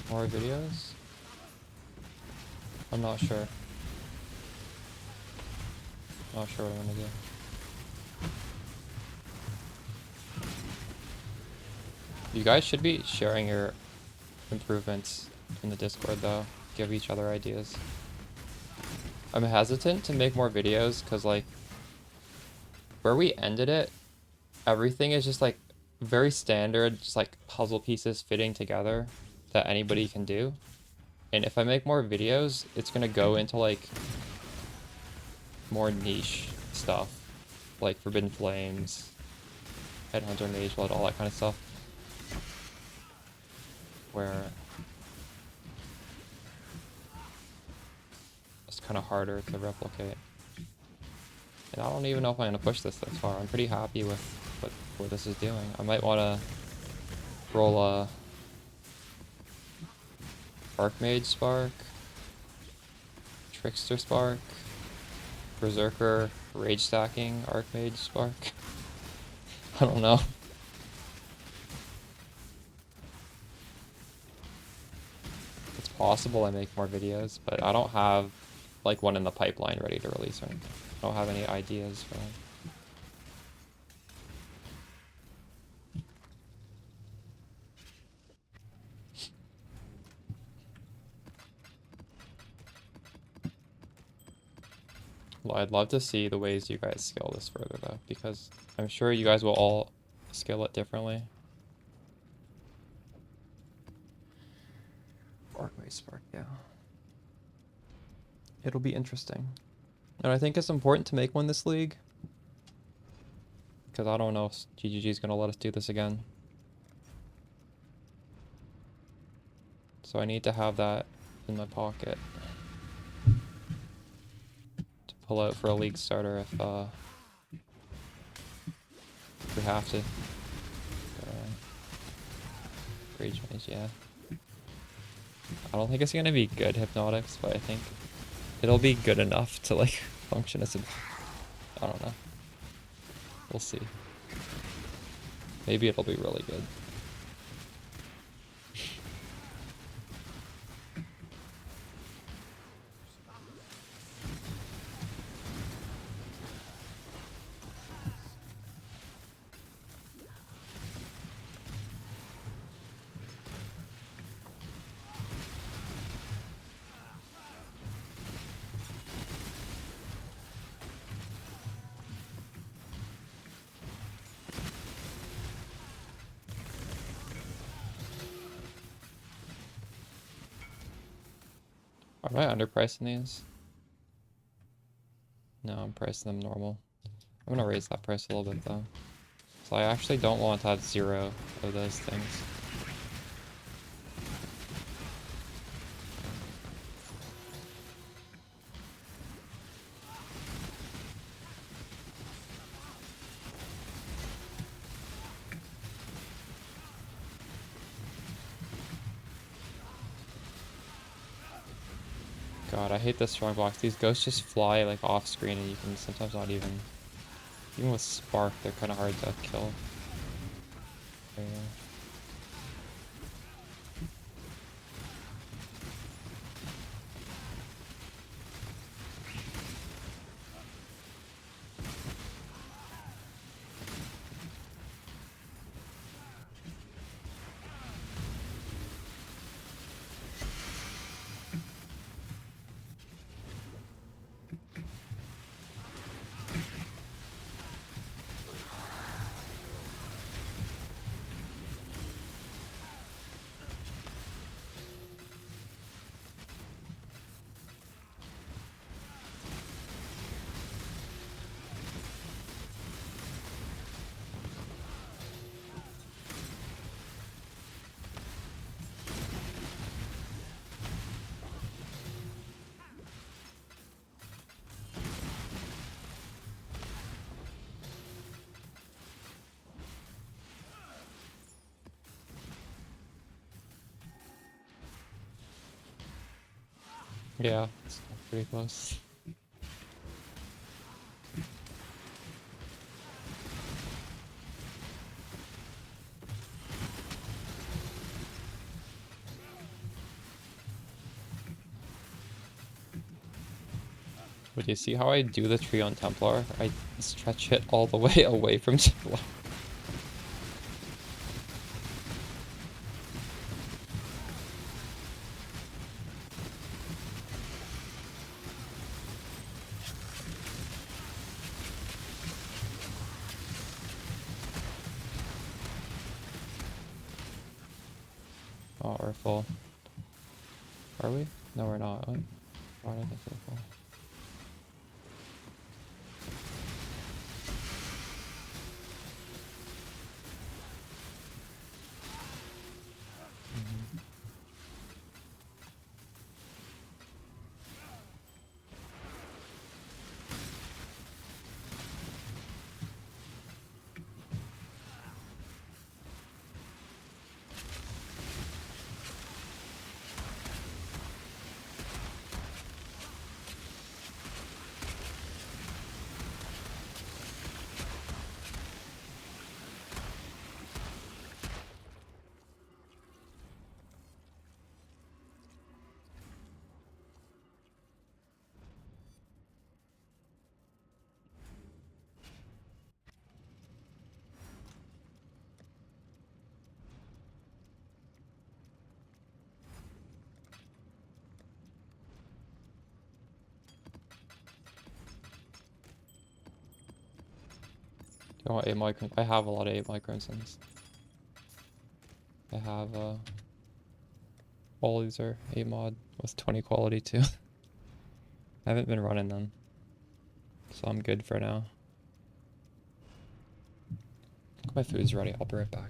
More videos? I'm not sure. Not sure what I'm gonna do. You guys should be sharing your improvements in the Discord though. Give each other ideas. I'm hesitant to make more videos because like where we ended it, everything is just like very standard, just like puzzle pieces fitting together that anybody can do. And if I make more videos, it's gonna go into like more niche stuff, like Forbidden Flames, Headhunter, Mage Blood, all that kind of stuff. Where it's kind of harder to replicate. And I don't even know if I'm gonna push this far. I'm pretty happy with what this is doing. I might want to roll a Archmage Spark, Trickster Spark, Berserker, Rage Stacking, Archmage Spark. I don't know. It's possible I make more videos, but I don't have like one in the pipeline ready to release or anything. I don't have any ideas for them. Well, I'd love to see the ways you guys scale this further though, because I'm sure you guys will all scale it differently. Archmage Spark, yeah. It'll be interesting. And I think it's important to make one this league. Because I don't know if GGG is going to let us do this again. So I need to have that in my pocket. To pull out for a league starter if we have to. Rage Mage, yeah. I don't think it's going to be good Hypnotics, but I think it'll be good enough to like function as a... I don't know. We'll see. Maybe it'll be really good. Am I underpricing these? No, I'm pricing them normal. I'm gonna raise that price a little bit though. So I actually don't want to have 0 of those things. God, I hate this strong box. These ghosts just fly like off screen and you can sometimes not even with Spark, they're kind of hard to kill. There you go. Yeah, it's pretty close. But you see how I do the tree on Templar? I stretch it all the way away from Templar. Oh, we're full. Are we? No, we're not. Wait. Why did I think we're full? Do you want 8 micron? I have a lot of 8 microns. I have all these are 8 mod with 20 quality too. I haven't been running them, so I'm good for now. My food's ready. I'll be right back.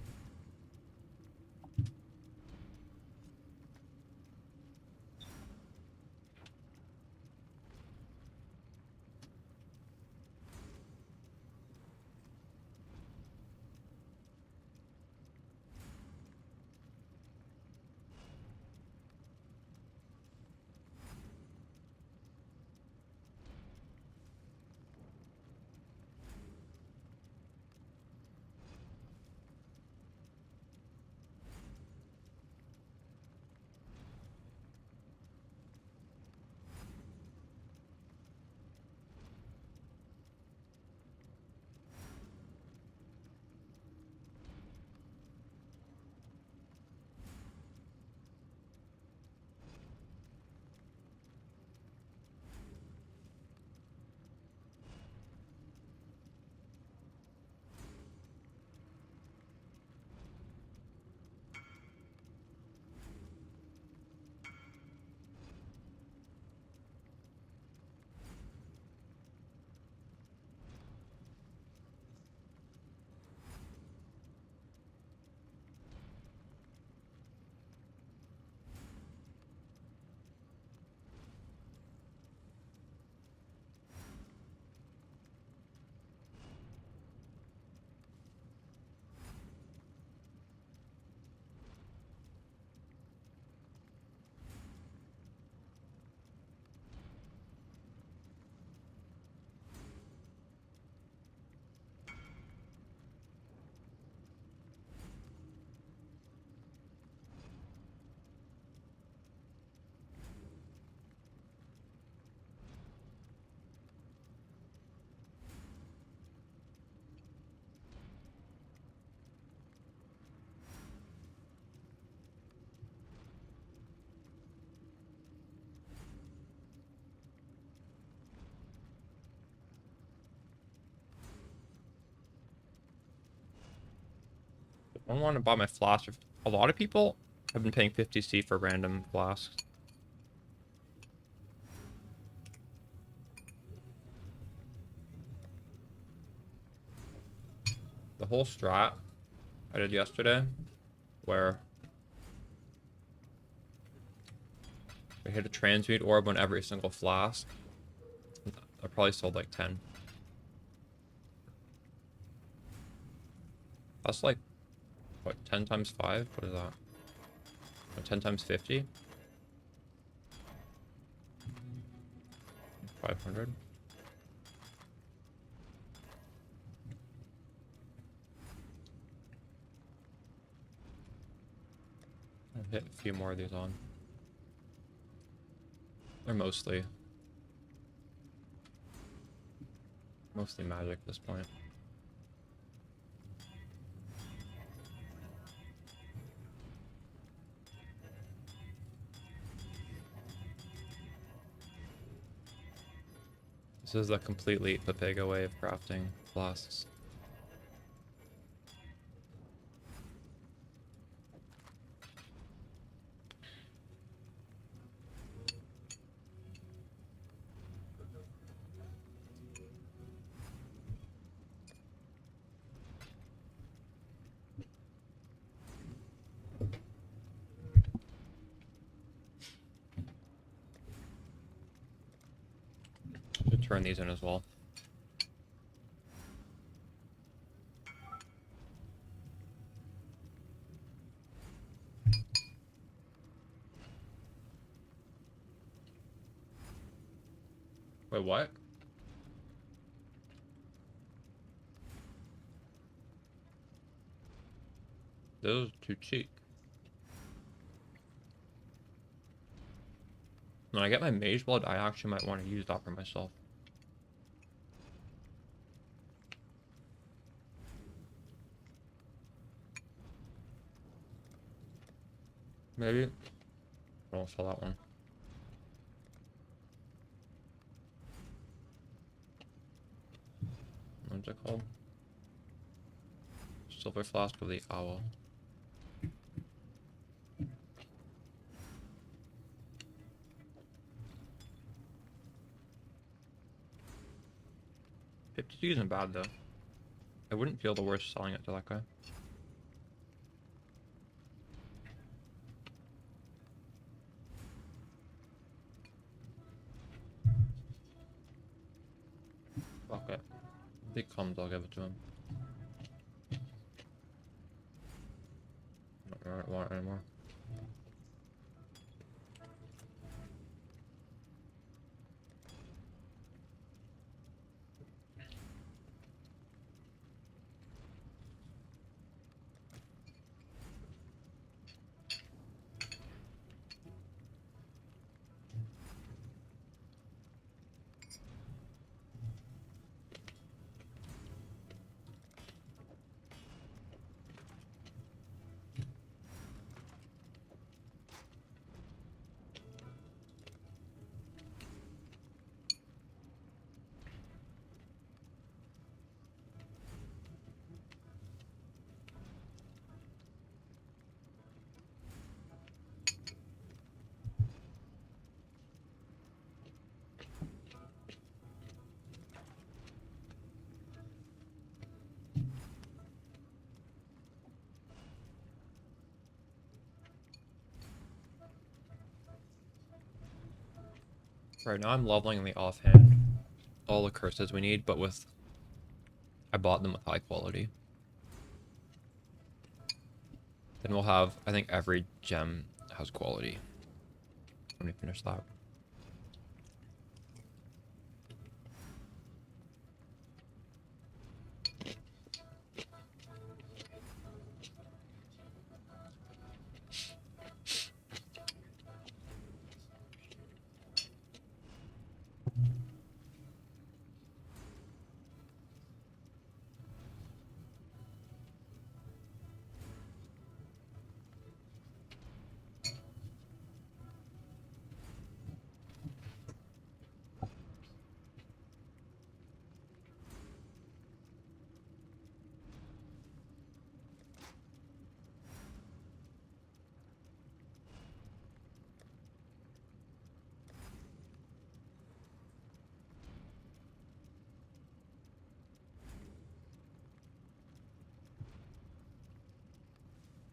I don't want to buy my flask. A lot of people have been paying 50C for random flasks. The whole strat I did yesterday, where I hit a transmute orb on every single flask, I probably sold like 10. That's like, what, 10 times 5? What is that? 10 times 50? 500? I'll hit a few more of these on. They're mostly Mostly magic at this point. This is a completely Papega way of crafting flasks. Should turn these in as well. Wait, what? Those are too cheap. When I get my mage blood, I actually might want to use that for myself. Maybe. I won't sell that one. What's it called? Silver Flask of the Owl. $52 isn't bad though. I wouldn't feel the worst selling it to that guy. Fuck it. If he comes, I'll give it to him. I don't want it anymore. Right now I'm leveling the offhand all the curses we need, but with I bought them with high quality. Then we'll have, I think every gem has quality when we finish that.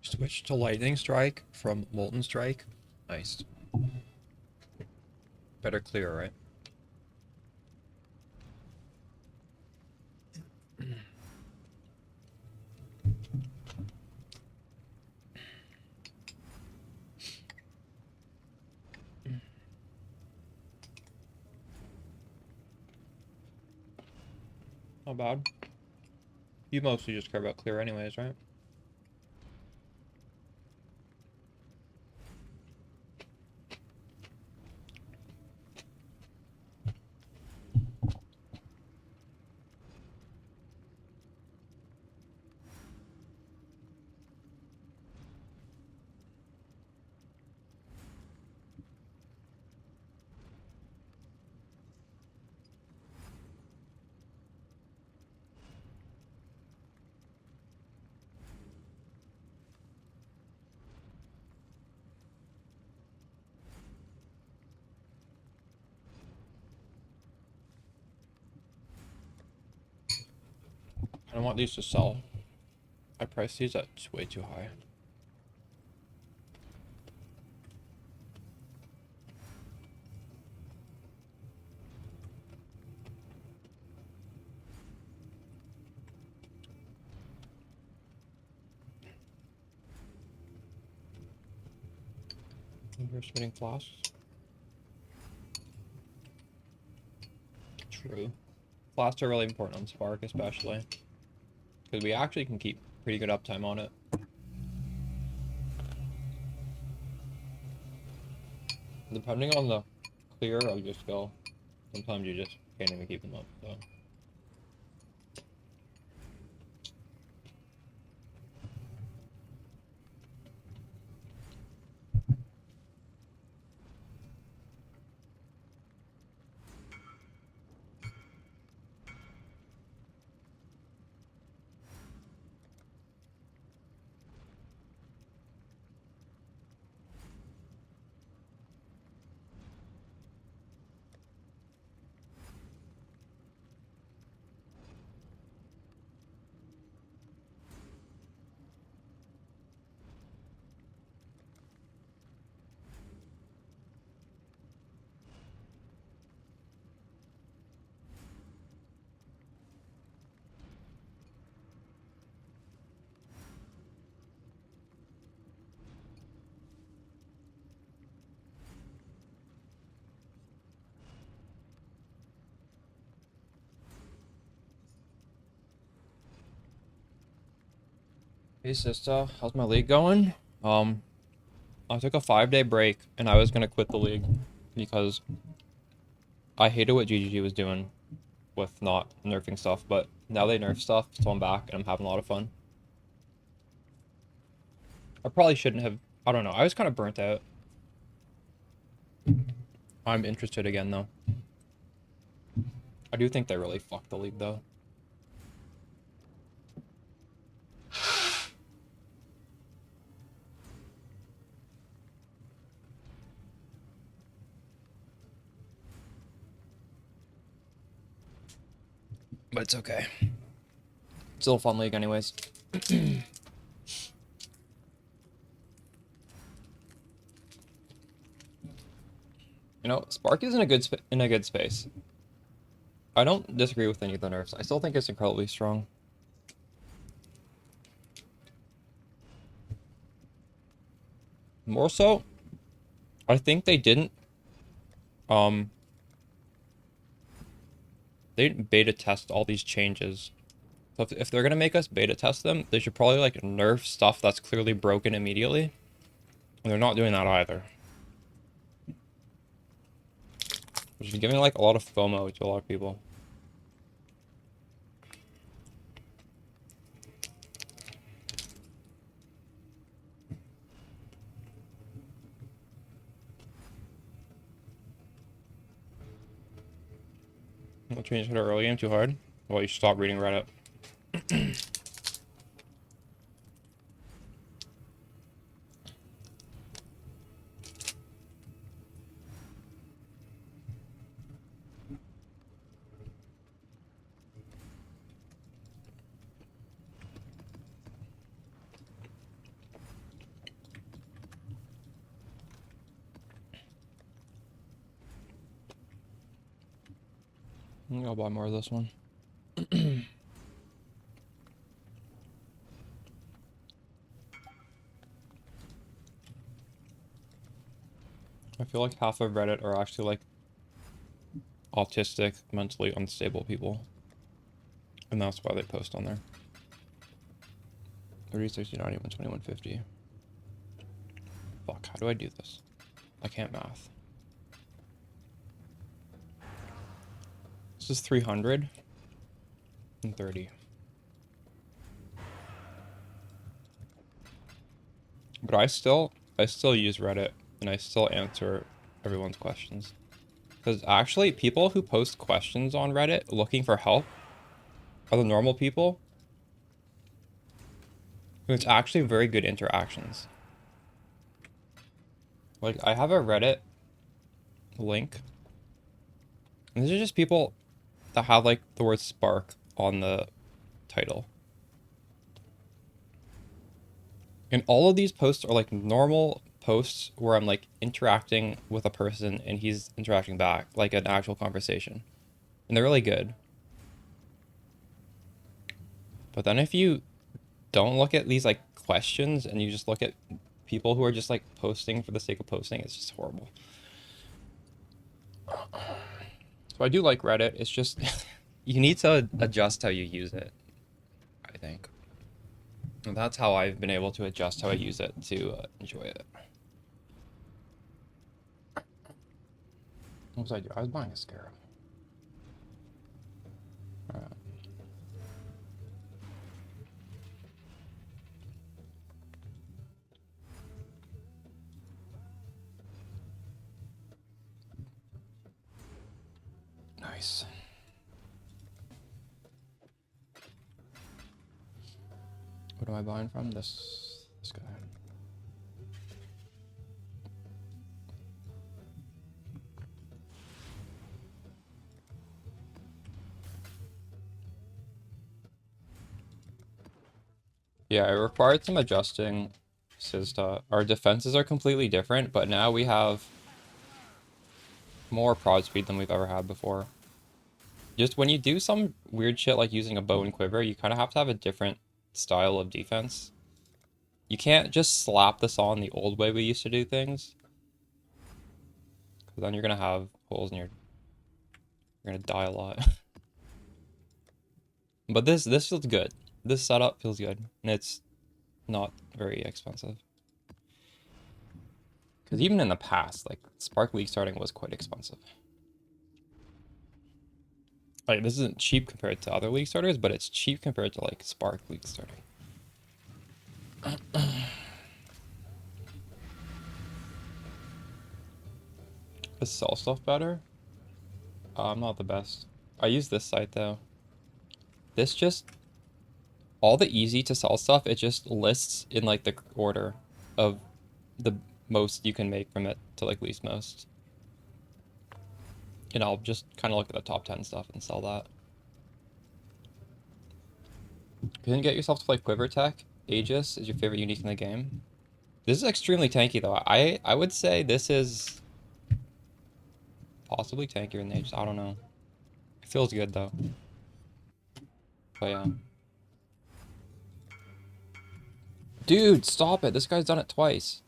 Switch to Lightning Strike from Molten Strike. Nice. Better clear, right? Not bad. You mostly just care about clear anyways, right? I don't want these to sell. I priced these at way too high. We're spinning flasks. True. Flasks are really important on Spark, especially. Because we actually can keep pretty good uptime on it. Depending on the clear of your skill, sometimes you just can't even keep them up, so. Hey sister, how's my league going? I took a 5-day break and I was gonna quit the league because I hated what GGG was doing with not nerfing stuff, but now they nerf stuff, so I'm back and I'm having a lot of fun. I probably shouldn't have, I don't know, I was kind of burnt out. I'm interested again though. I do think they really fucked the league though. But it's okay. Still a fun league anyways. You know, Spark is in a good space. I don't disagree with any of the nerfs. I still think it's incredibly strong. More so, I think they didn't beta test all these changes. So if they're gonna make us beta test them, they should probably like nerf stuff that's clearly broken immediately. And they're not doing that either. Which is giving like a lot of FOMO to a lot of people. What changed it early game too hard? Well, you should stop reading Reddit. I'll buy more of this one. I feel like half of Reddit are actually like autistic, mentally unstable people. And that's why they post on there. 30, 60, 90, 120, 150. Fuck, how do I do this? I can't math. This is 300 and 30. But I still use Reddit and I still answer everyone's questions. Because actually, people who post questions on Reddit looking for help are the normal people. It's actually very good interactions. Like, I have a Reddit link. And these are just people that have, like, the word Spark on the title. And all of these posts are like normal posts where I'm like interacting with a person and he's interacting back, like an actual conversation. And they're really good. But then if you don't look at these like questions and you just look at people who are just like posting for the sake of posting, it's just horrible. So I do like Reddit. It's just you need to adjust how you use it, I think. And that's how I've been able to adjust how I use it to enjoy it. What was I doing? I was buying a scarab. Alright. Nice. What am I buying from? This guy. Yeah, it required some adjusting. Our defenses are completely different, but now we have more prod speed than we've ever had before. Just when you do some weird shit like using a bow and quiver, you kind of have to have a different style of defense. You can't just slap this on the old way we used to do things. Because then you're going to have holes in your... You're going to die a lot. But this feels good. This setup feels good. And it's not very expensive. Because even in the past, like, Spark League starting was quite expensive. Like, this isn't cheap compared to other League starters, but it's cheap compared to, like, Spark League starting. Is sell stuff better? I'm not the best. I use this site, though. This just... All the easy to sell stuff, it just lists in, like, the order of the most you can make from it to, like, least most. And I'll just kind of look at the top 10 stuff and sell that. You didn't get yourself to play Quiver Tech? Aegis is your favorite unique in the game? This is extremely tanky, though. I would say this is possibly tankier than Aegis. I don't know. It feels good, though. But yeah. Dude, stop it. This guy's done it twice.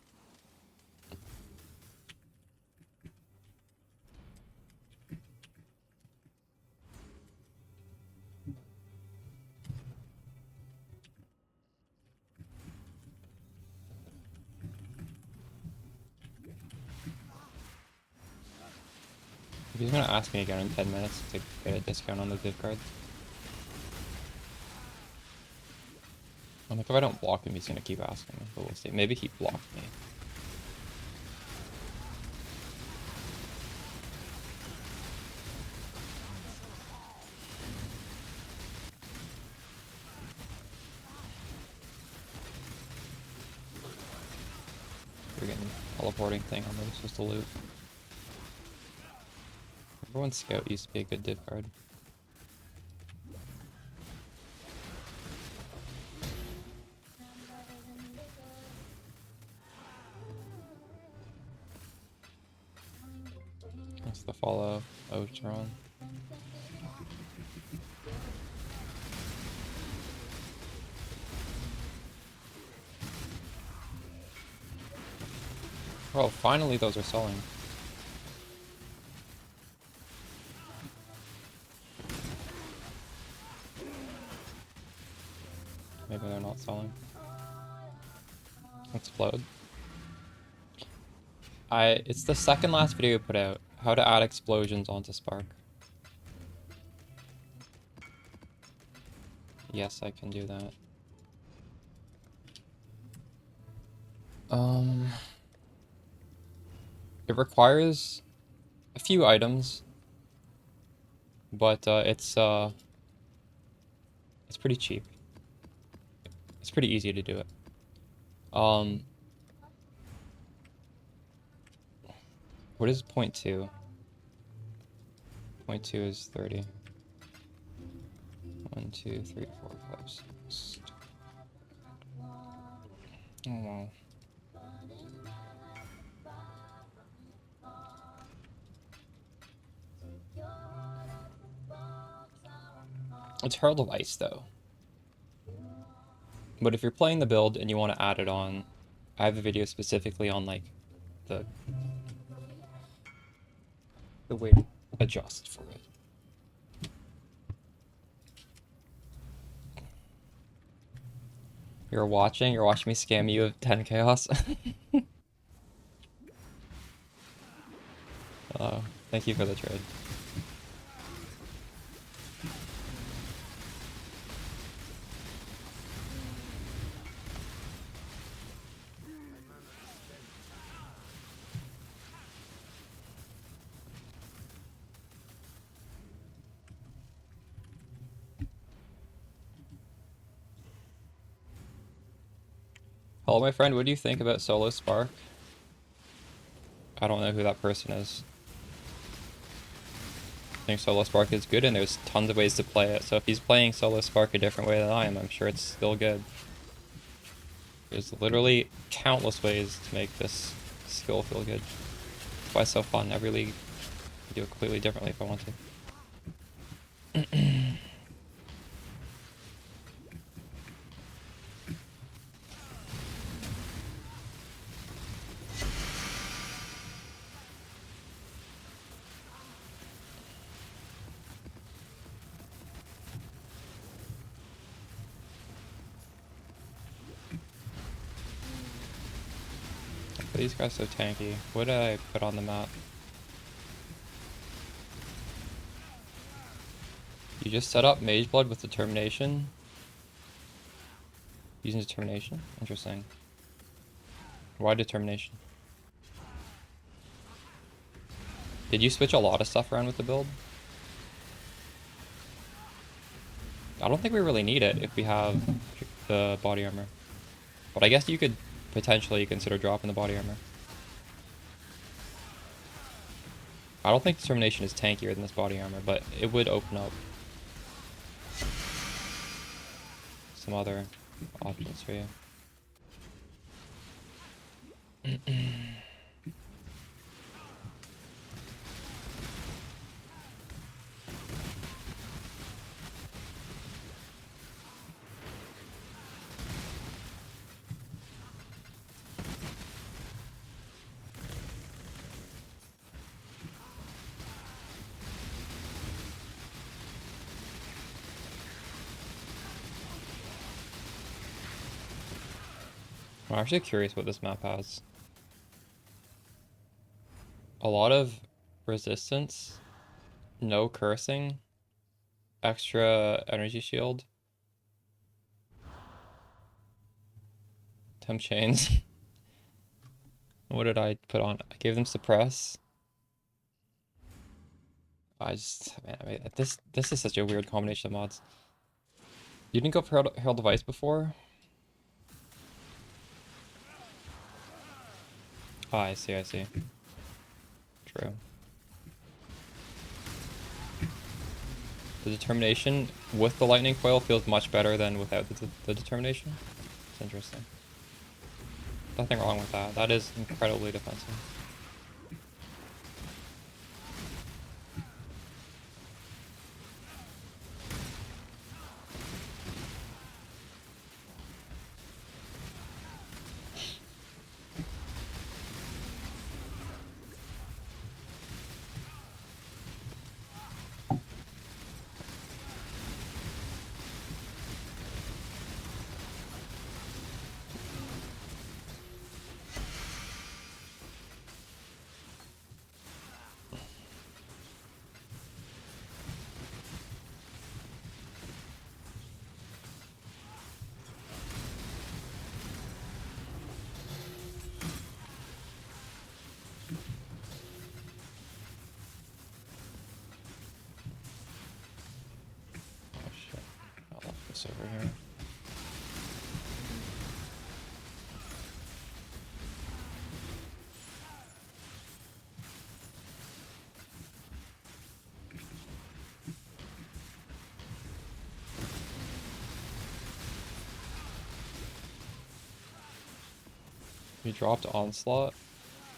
If he's gonna ask me again in 10 minutes to get a discount on the gift card. I'm like, if I don't block him, he's gonna keep asking me. But we'll see. Maybe he blocked me. We're getting teleporting thing on this just to loot. Everyone's scout used to be a good div card. That's the follow Otron. Oh, finally those are selling. Maybe they're not selling. Explode. It's the second last video I put out. How to add explosions onto Spark. Yes, I can do that. It requires a few items, but it's pretty cheap. It's pretty easy to do it. What is 0.2? 0.2 is 30. 1, 2, 3, 4, 5, 6. Oh wow. It's Herald of Ice though. But if you're playing the build and you want to add it on, I have a video specifically on like the way to adjust for it. You're watching me scam you of 10 chaos. Thank you for the trade. Hello, my friend. What do you think about Solo Spark? I don't know who that person is. I think Solo Spark is good, and there's tons of ways to play it. So if he's playing Solo Spark a different way than I am, I'm sure it's still good. There's literally countless ways to make this skill feel good. That's why it's so fun. Every league, I do it completely differently if I want to. These guys so tanky. What did I put on the map? You just set up Mage Blood with Determination? Using Determination? Interesting. Why Determination? Did you switch a lot of stuff around with the build? I don't think we really need it if we have the body armor. But I guess you could potentially consider dropping the body armor. I don't think Determination is tankier than this body armor, but it would open up some other options for you. I'm actually curious what this map has. A lot of resistance, no cursing, extra energy shield, temp chains. What did I put on? I gave them suppress. Man, this is such a weird combination of mods. You didn't go for Herald of Ice before? Oh, I see. True. The Determination with the Lightning Coil feels much better than without the Determination. It's interesting. Nothing wrong with that. That is incredibly defensive. Over here. You dropped Onslaught?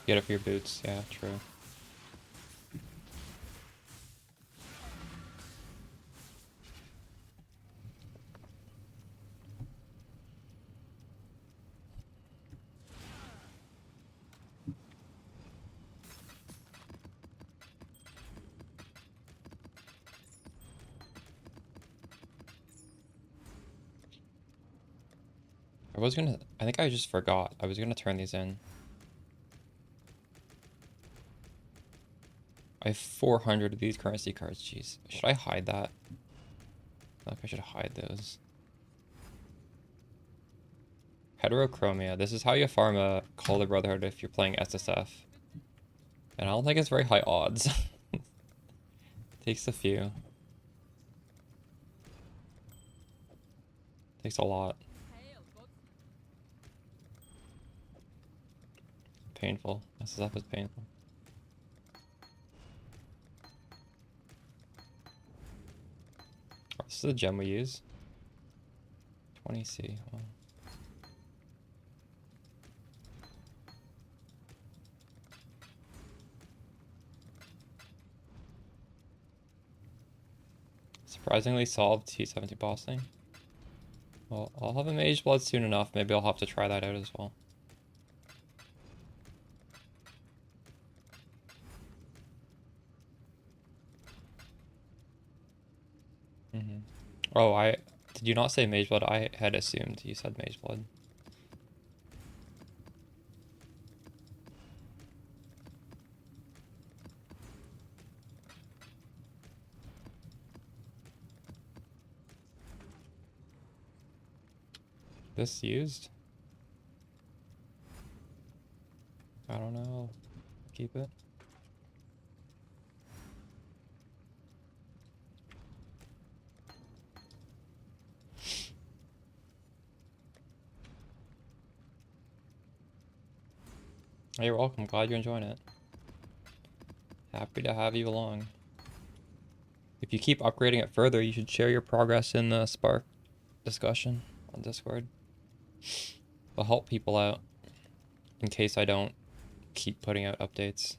Get it for your boots. Yeah, true. I think I just forgot. I was gonna turn these in. I have 400 of these currency cards. Jeez. Should I hide that? I feel like I should hide those. Heterochromia. This is how you farm a Call of the Brotherhood if you're playing SSF. And I don't think it's very high odds. Takes a few. Takes a lot. Painful. SSF is painful. Oh, this is the gem we use. 20C. Well. Surprisingly solved T70 boss thing. Well, I'll have a Mage Blood soon enough. Maybe I'll have to try that out as well. Oh, did you not say Mage Blood? I had assumed you said Mage Blood. This used? I don't know. Keep it. Oh, you're welcome. Glad you're enjoying it. Happy to have you along. If you keep upgrading it further, you should share your progress in the Spark discussion on Discord. It'll help people out in case I don't keep putting out updates.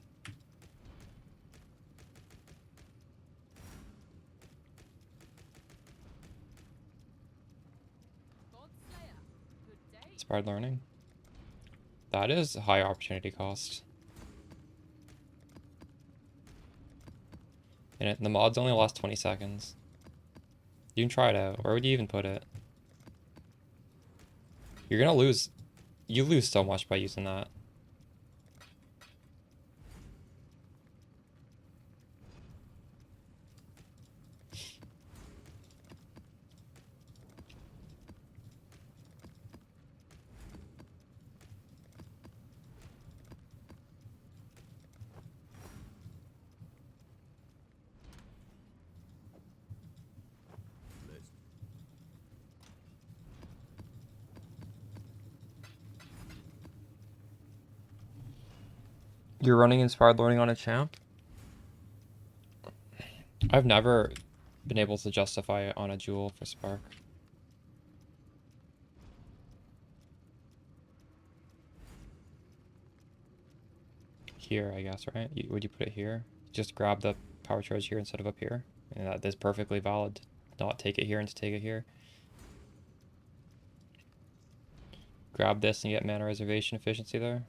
Inspired learning. That is a high opportunity cost. And the mods only last 20 seconds. You can try it out. Where would you even put it? You're gonna lose. You lose so much by using that. You're running Inspired Learning on a champ? I've never been able to justify it on a jewel for Spark. Here, I guess, right? Would you put it here? Just grab the power charge here instead of up here? And that is perfectly valid to not take it here and to take it here. Grab this and get mana reservation efficiency there.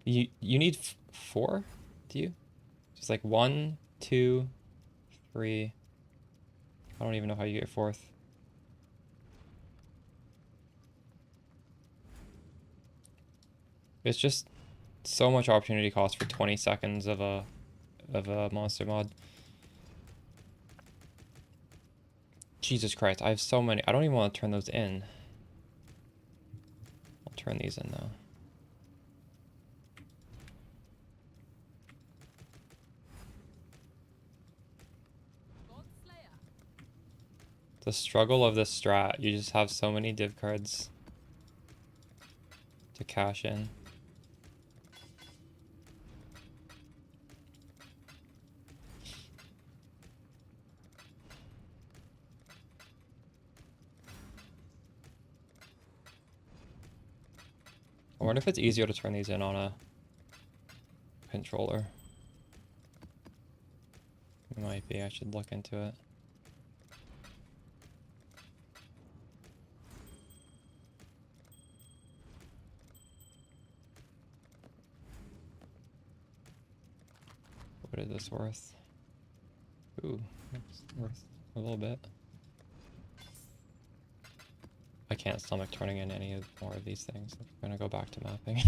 You need 4? Do you? Just like 1, 2, 3. I don't even know how you get 4th. It's just so much opportunity cost for 20 seconds of a monster mod. Jesus Christ, I have so many. I don't even want to turn those in. I'll turn these in though. The struggle of this strat, you just have so many div cards to cash in. I wonder if it's easier to turn these in on a controller. It might be. I should look into it. What is this worth? Ooh, it's worth a little bit. I can't stomach turning in any more of these things. I'm gonna go back to mapping.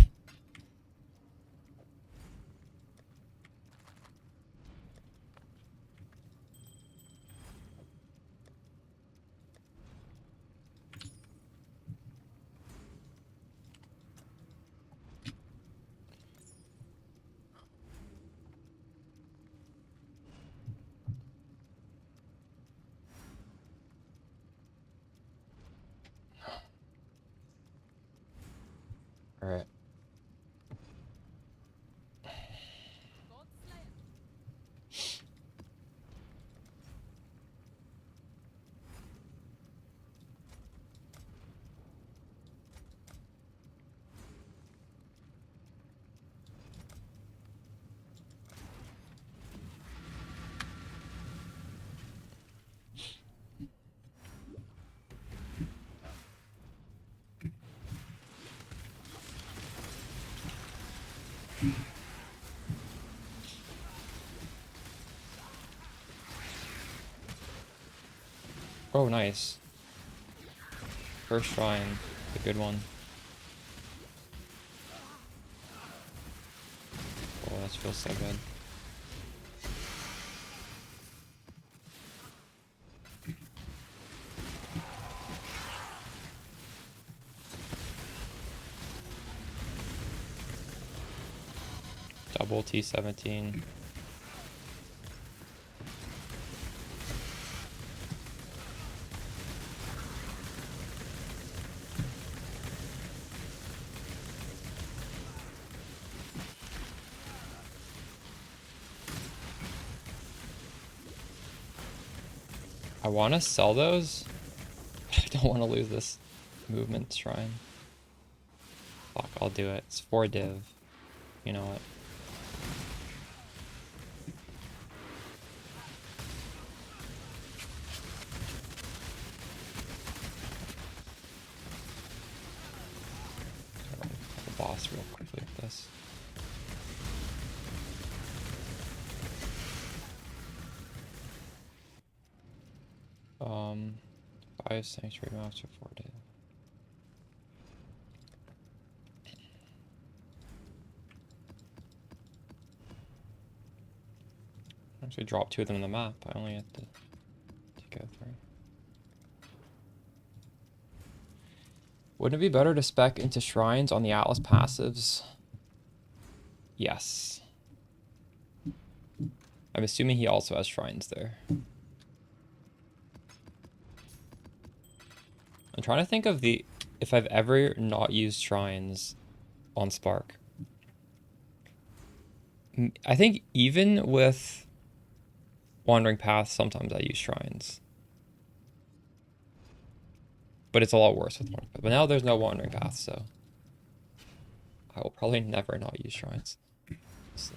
All right. Oh, nice. First shrine, a good one. Oh, that feels so good. Double T17. I want to sell those, but I don't want to lose this movement shrine. Fuck, I'll do it. It's 4 div. You know what? I'll run the boss real quickly with this. Um, 5 sanctuary master, 4 div. Actually drop 2 of them in the map. I only have to go 3. Wouldn't it be better to spec into shrines on the Atlas passives? Yes. I'm assuming he also has shrines there. I'm trying to think of if I've ever not used shrines on Spark. I think even with Wandering Path, sometimes I use shrines. But it's a lot worse with Wandering Path. But now there's no Wandering Path, so I will probably never not use shrines. Let's see.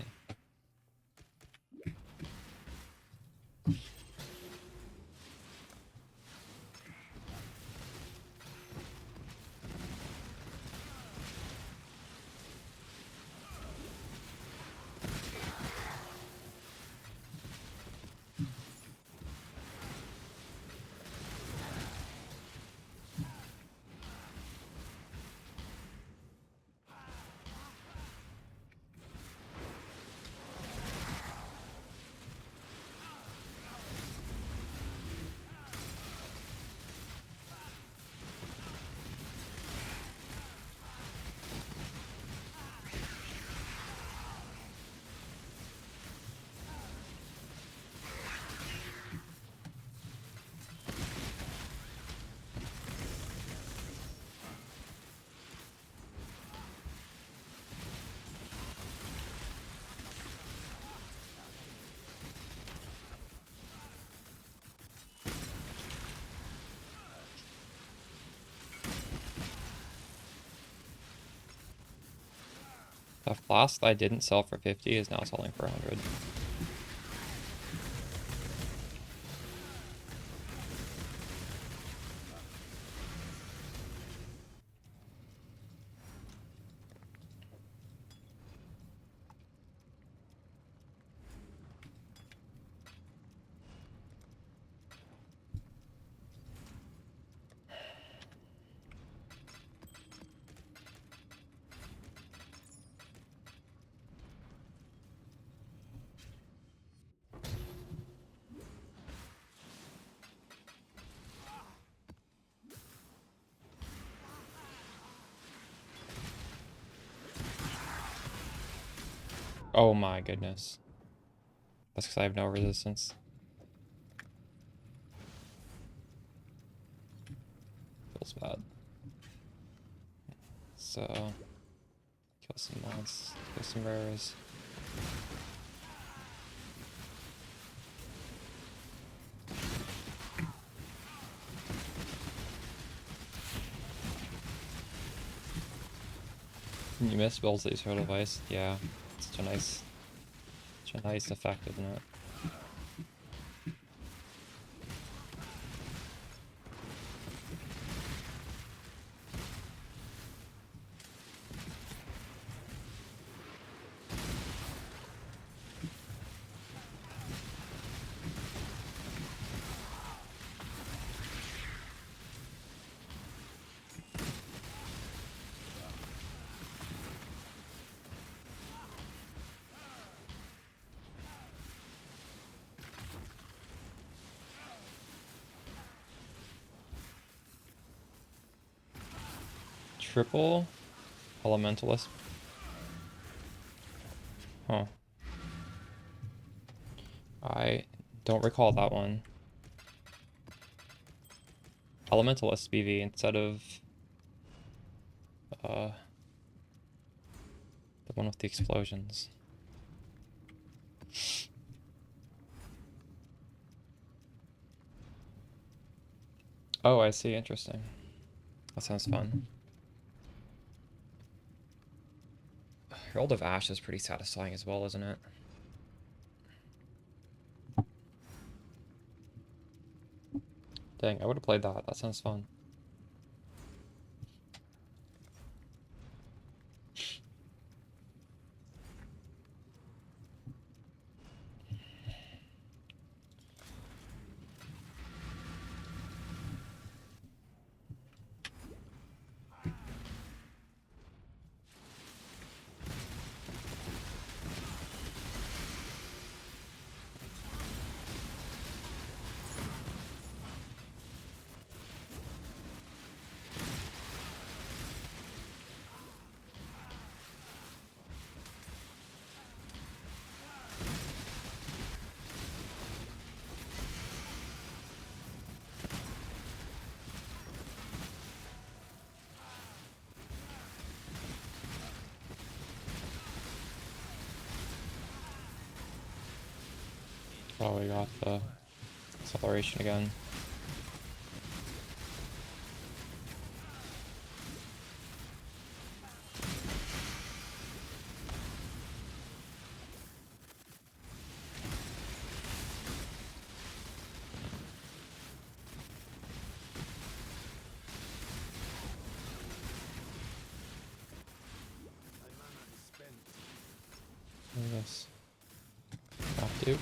The flask that I didn't sell for 50 is now selling for 100. Oh my goodness. That's because I have no resistance. Feels bad. So, kill some mods, kill some rares. You miss builds that you sort of ice? Yeah. Such a nice effect, isn't it? Triple Elementalist. Huh. I don't recall that one. Elementalist BV instead of the one with the explosions. Oh, I see. Interesting. That sounds fun. Herald of Ash is pretty satisfying as well, isn't it? Dang, I would have played that. That sounds fun. Oh, we got the acceleration again. Yes. Have to.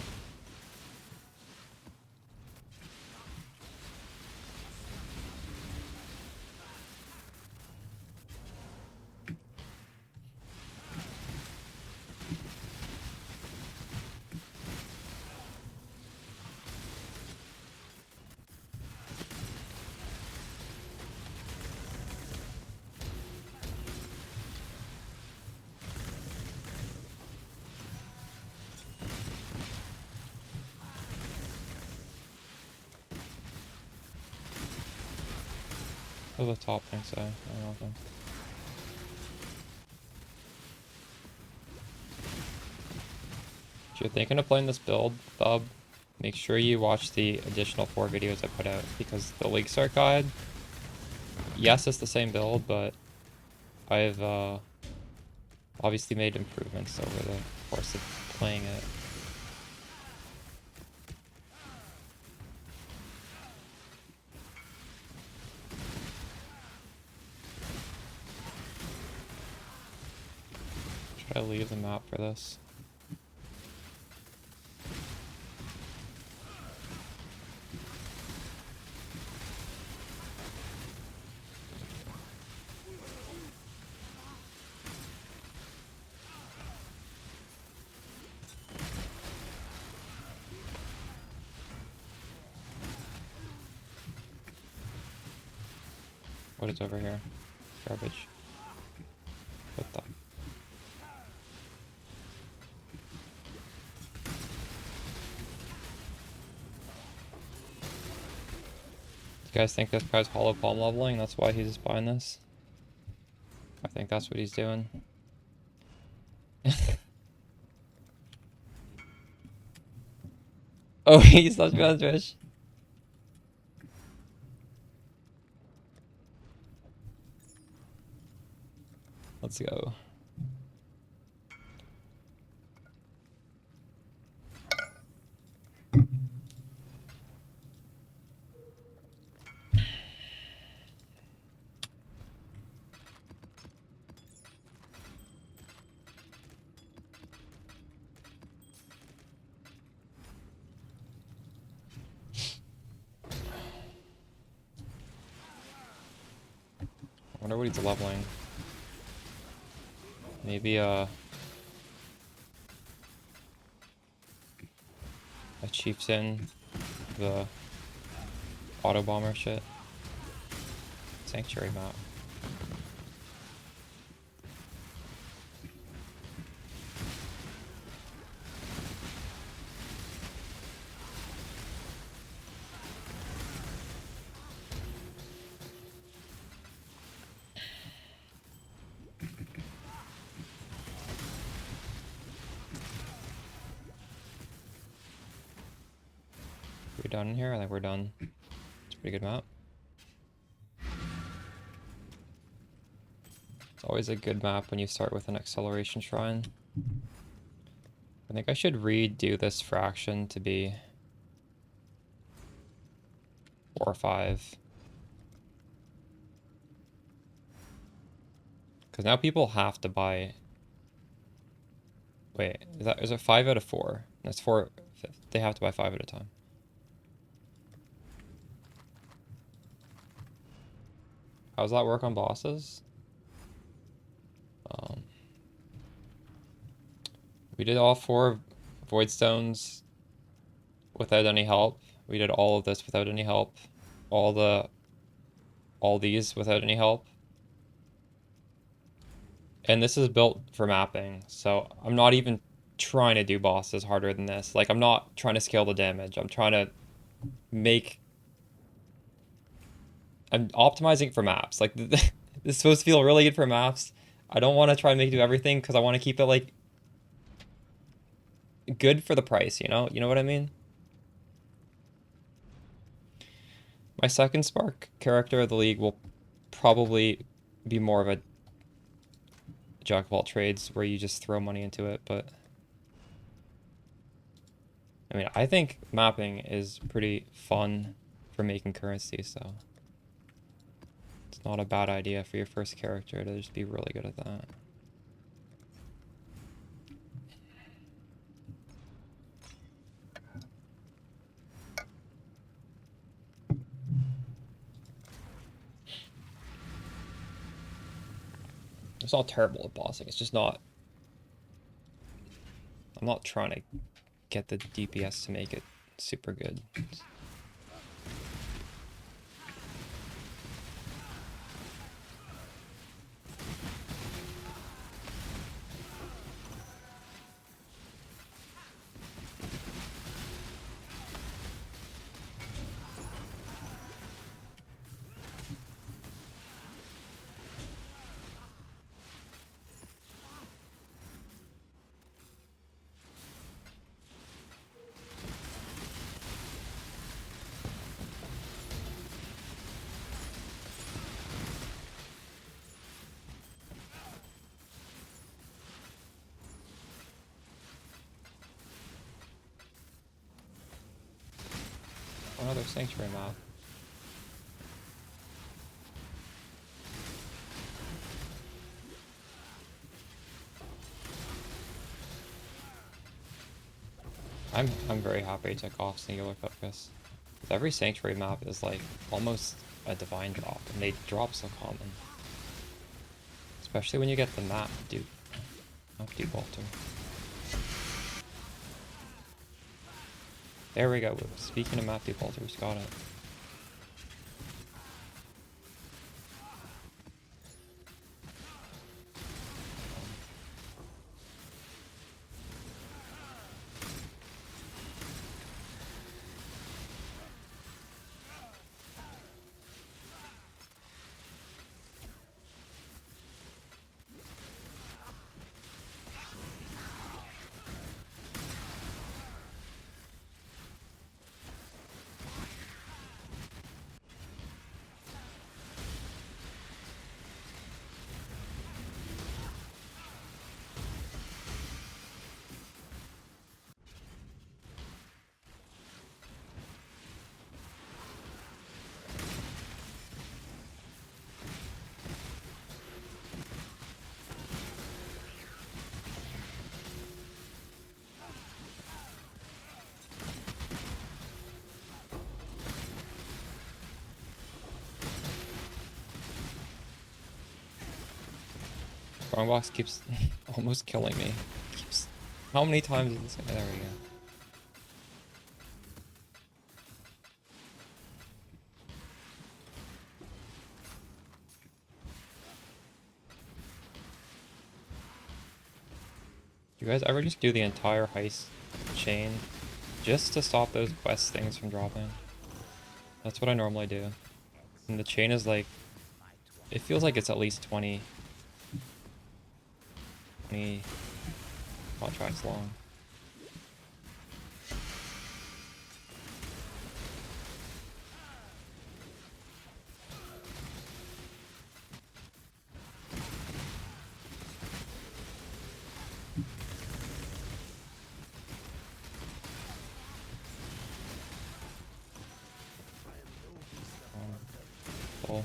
Oh, the top thing, so I don't know. If you're thinking of playing this build, Bub, make sure you watch the additional 4 videos I put out, because the League Start Guide, yes, it's the same build, but I've Obviously made improvements over the course of playing it. Should I leave the map for this? What is over here? Garbage. What the? You guys think this guy's hollow palm leveling? That's why he's buying this? I think that's what he's doing. Oh, he's such a fish. Let's go. I wonder what he's leveling. Maybe a chieftain, the auto bomber shit. Sanctuary map. We done in here? I think we're done. It's a pretty good map. It's always a good map when you start with an acceleration shrine. I think I should redo this fraction to be 4 or 5. Because now people have to buy... Wait, is it 5 out of 4? That's 4... They have to buy 5 at a time. How does that work on bosses? We did all 4 void stones without any help. We did all of this without any help. All these without any help. And this is built for mapping, so I'm not even trying to do bosses harder than this. Like, I'm not trying to scale the damage. I'm trying to make... I'm optimizing for maps. Like, this is supposed to feel really good for maps. I don't want to try and make it do everything because I want to keep it, like, good for the price, you know? You know what I mean? My second Spark character of the league will probably be more of a jack of all trades where you just throw money into it, but... I mean, I think mapping is pretty fun for making currency, so... It's not a bad idea for your first character to just be really good at that. It's not terrible at bossing, it's just not... I'm not trying to get the DPS to make it super good. Another sanctuary map. I'm very happy I took off singular focus. Every sanctuary map is like almost a divine drop, and they drop so common. Especially when you get the map dupe. Map dupe altar. There we go. Speaking of map dupe altars, got it. Strongbox keeps almost killing me. Keeps. How many times is this? There we go. You guys ever just do the entire heist chain just to stop those quest things from dropping? That's what I normally do. And the chain is like, it feels like it's at least 20 contracts long. Cool.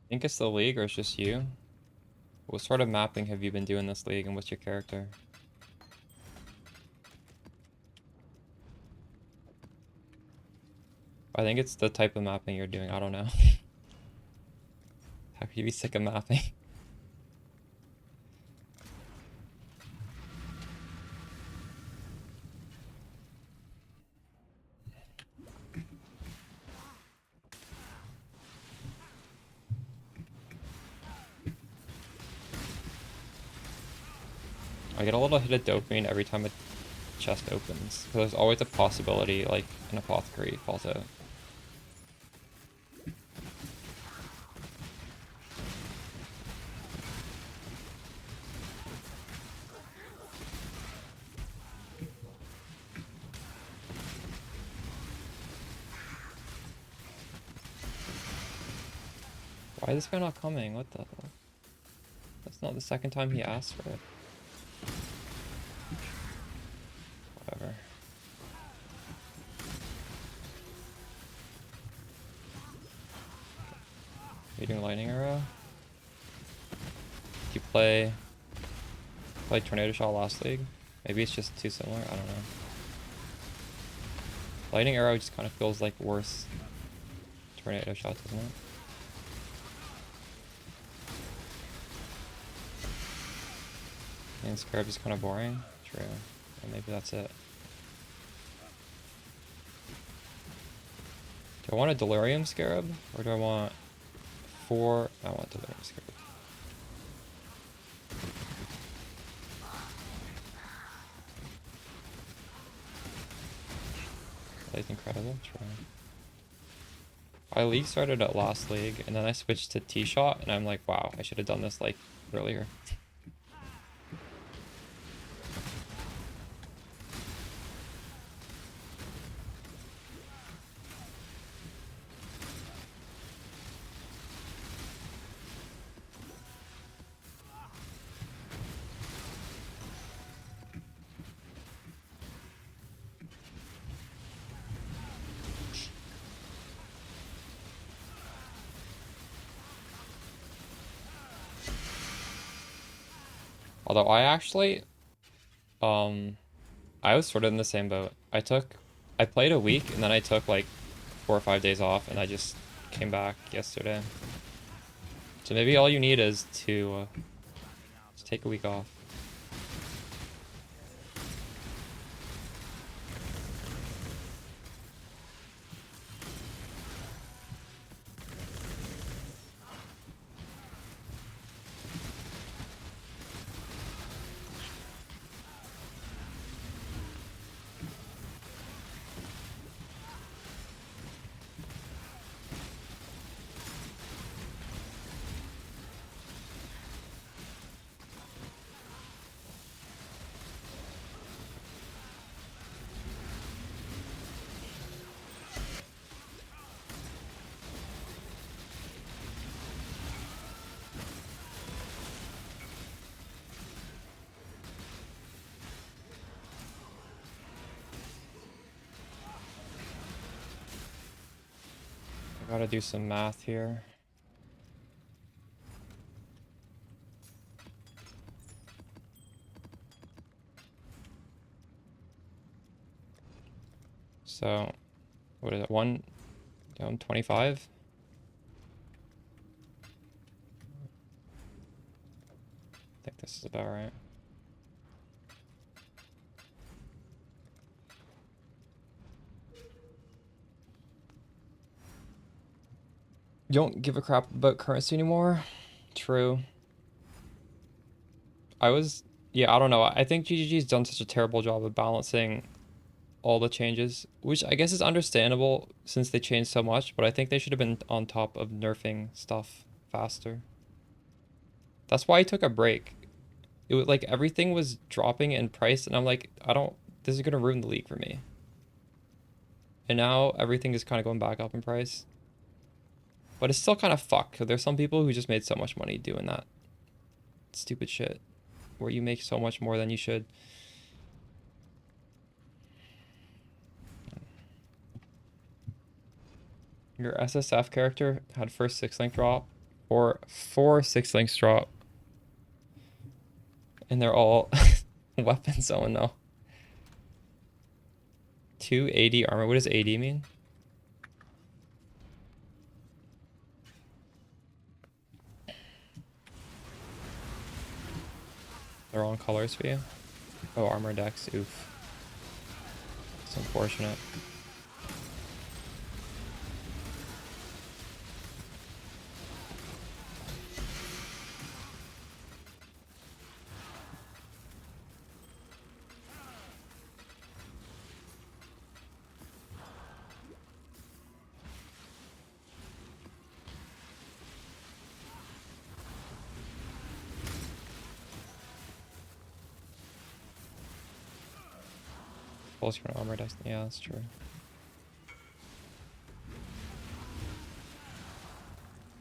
Think it's the league or it's just you? What sort of mapping have you been doing this league and what's your character? I think it's the type of mapping you're doing. I don't know. How could you be sick of mapping? I get a little hit of dopamine every time a chest opens. So there's always a possibility, like, an apothecary falls out. Why is this guy not coming? What the hell? That's not the second time he asked for it. Whatever. Are you doing lightning arrow? Did you play tornado shot last league? Maybe it's just too similar. I don't know. Lightning arrow just kind of feels like worse tornado shot, doesn't it? And Scarab is kind of boring. True. Well, maybe that's it. Do I want a Delirium Scarab? Or do I want 4? I want Delirium Scarab. That's incredible. True. I league started at last league, and then I switched to T-Shot, and I'm like, wow, I should have done this like earlier. Although I actually, I was sort of in the same boat. I played a week and then I took like 4 or 5 days off and I just came back yesterday. So maybe all you need is to take a week off. I gotta do some math here. So, what is it? 125? I think this is about right. You don't give a crap about currency anymore? True. Yeah, I don't know. I think GGG's done such a terrible job of balancing all the changes, which I guess is understandable since they changed so much, but I think they should have been on top of nerfing stuff faster. That's why I took a break. It was like everything was dropping in price, and I'm like, this is gonna ruin the league for me. And now everything is kind of going back up in price. But it's still kind of fucked. There's some people who just made so much money doing that stupid shit where you make so much more than you should. Your SSF character had first 6-link drop or 4 6-links drop. And they're all weapon zone though. 2 AD armor. What does AD mean? They're all in colors for you? Oh, armor dex. Oof. It's unfortunate. Pulse your armor dex. Yeah, that's true.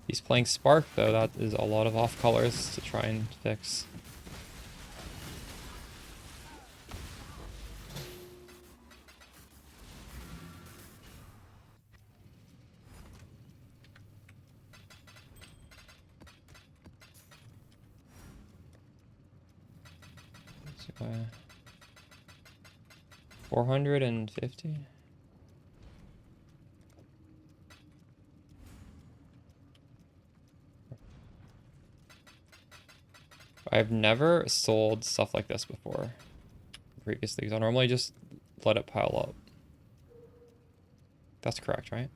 He's playing Spark though. That is a lot of off colors to try and fix. Let's see why. 450. I've never sold stuff like this before previously, because I normally just let it pile up. That's correct, right?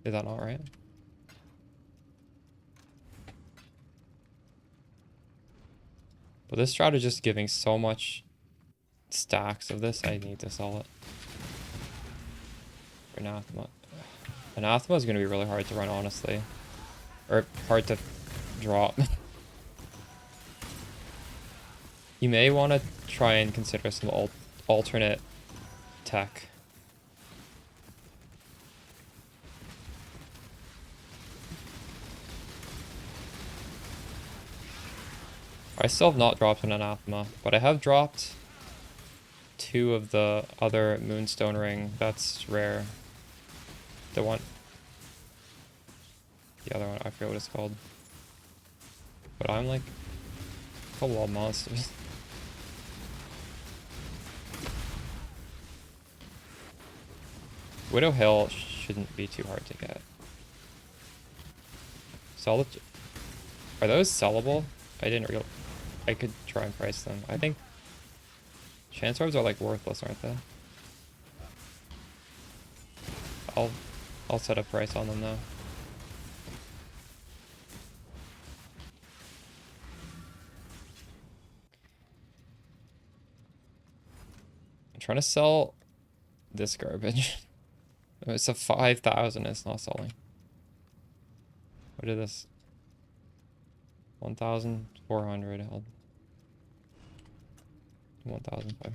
Is that not right? But this strat is just giving so much stacks of this, I need to sell it. For Anathema. Anathema is going to be really hard to run, honestly. Or hard to drop. You may want to try and consider some alternate tech. I still have not dropped an Anathema, but I have dropped 2 of the other Moonstone Ring. That's rare. The one... The other one, I forget what it's called. But I'm like a couple of monsters. Widowhail shouldn't be too hard to get. Sell it. Are those sellable? I didn't real. I could try and price them. I think chance orbs are like worthless, aren't they? I'll set a price on them though. I'm trying to sell this garbage. It's a 5,000. It's not selling. What is this? 1,400 held. 1,500.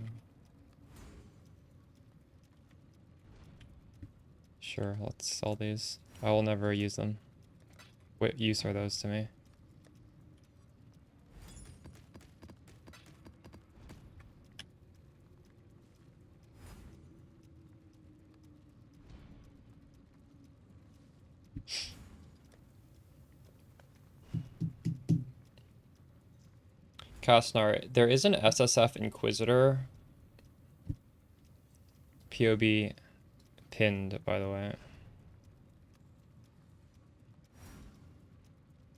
Sure, let's sell these. I will never use them. What use are those to me? Kastnar, there is an SSF Inquisitor POB pinned, by the way.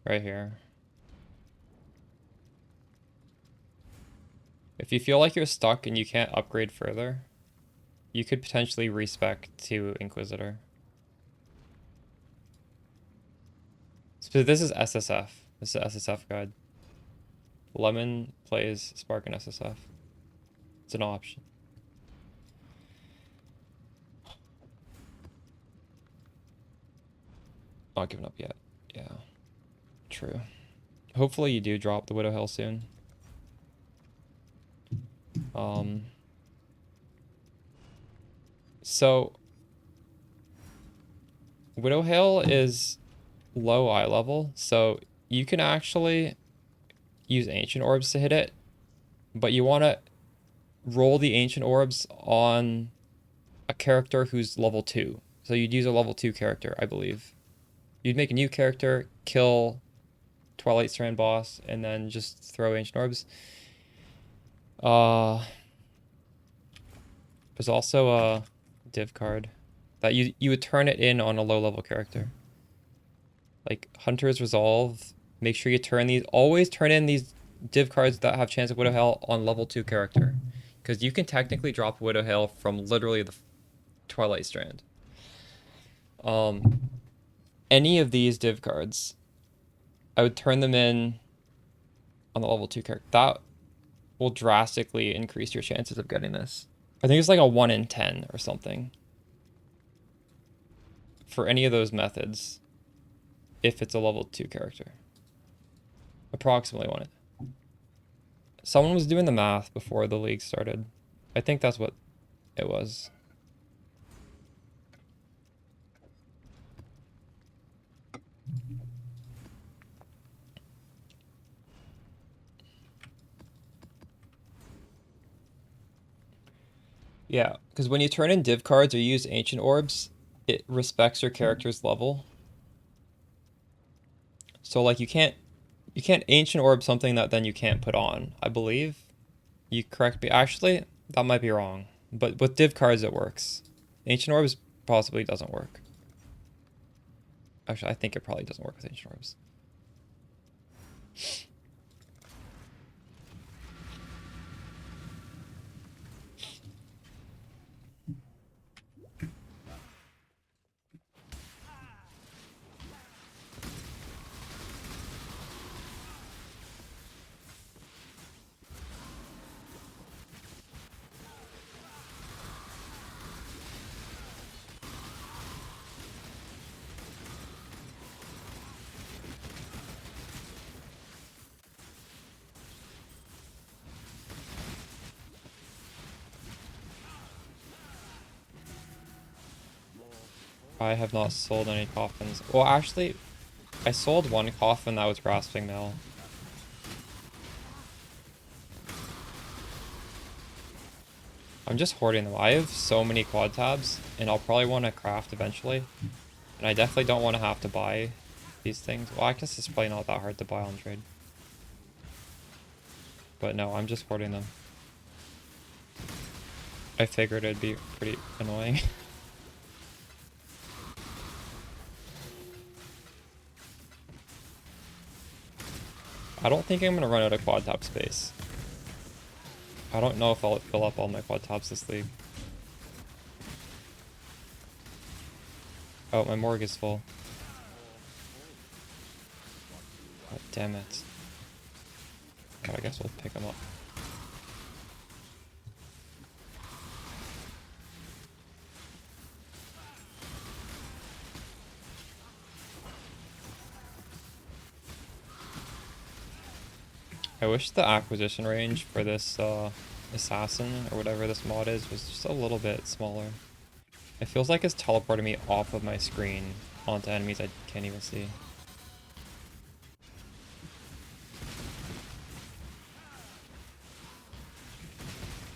Right here. If you feel like you're stuck and you can't upgrade further, you could potentially respec to Inquisitor. So this is SSF. This is SSF guide. Lemon plays Spark and SSF. It's an option. Not giving up yet. Yeah. True. Hopefully you do drop the Widowhail soon. So Widowhail is low eye level, so you can actually use Ancient Orbs to hit it, but you want to roll the Ancient Orbs on a character who's level 2. So you'd use a level 2 character, I believe. You'd make a new character, kill Twilight Strand boss, and then just throw Ancient Orbs. There's also a div card that you would turn it in on a low level character. Like Hunter's Resolve. Make sure you turn these. Always turn in these div cards that have chance of Widowhail on level 2 character, because you can technically drop Widowhail from literally the Twilight Strand. Any of these div cards, I would turn them in on the level 2 character. That will drastically increase your chances of getting this. I think it's like a 1 in 10 or something for any of those methods if it's a level 2 character. Approximately 1 in. Someone was doing the math before the league started. I think that's what it was. Yeah, because when you turn in div cards or use ancient orbs, it respects your character's level. So like you can't ancient orb something that then you can't put on, I believe. You correct me. Actually, that might be wrong. But with div cards it works. Ancient orbs possibly doesn't work. Actually, I think it probably doesn't work with ancient orbs. I have not sold any coffins. Well, actually, I sold one coffin that was grasping mail. I'm just hoarding them. I have so many quad tabs, and I'll probably want to craft eventually. And I definitely don't want to have to buy these things. Well, I guess it's probably not that hard to buy on trade. But no, I'm just hoarding them. I figured it'd be pretty annoying. I don't think I'm going to run out of quad tab space. I don't know if I'll fill up all my quad tabs this league. Oh, my morgue is full. Oh, damn it. Oh, I guess we'll pick them up. I wish the acquisition range for this assassin, or whatever this mod is, was just a little bit smaller. It feels like it's teleporting me off of my screen onto enemies I can't even see.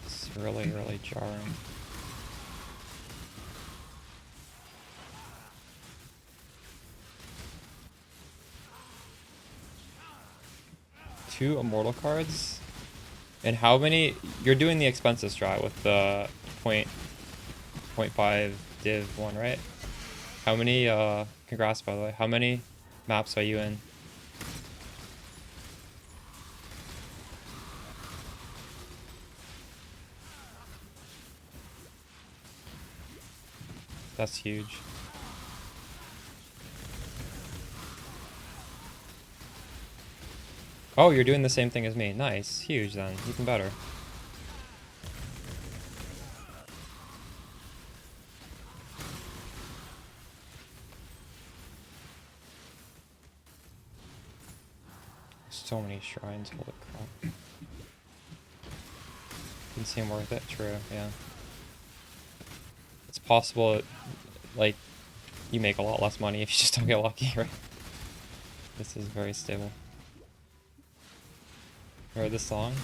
It's really, really jarring. Two immortal cards? And how many? You're doing the expensive strat with the 0.5 div one, right? How many, congrats by the way, how many maps are you in? That's huge. Oh, you're doing the same thing as me. Nice. Huge then. Even better. So many shrines. Holy crap. Didn't seem worth it. True. Yeah. It's possible, like, you make a lot less money if you just don't get lucky, right? This is very stable. Heard this song?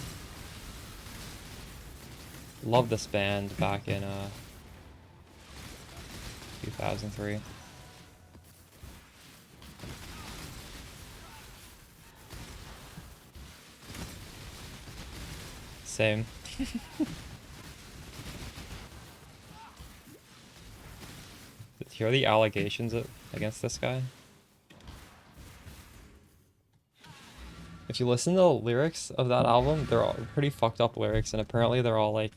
Love this band back in 2003. Same. Did you hear the allegations against this guy? If you listen to the lyrics of that album, they're all pretty fucked up lyrics, and apparently they're all like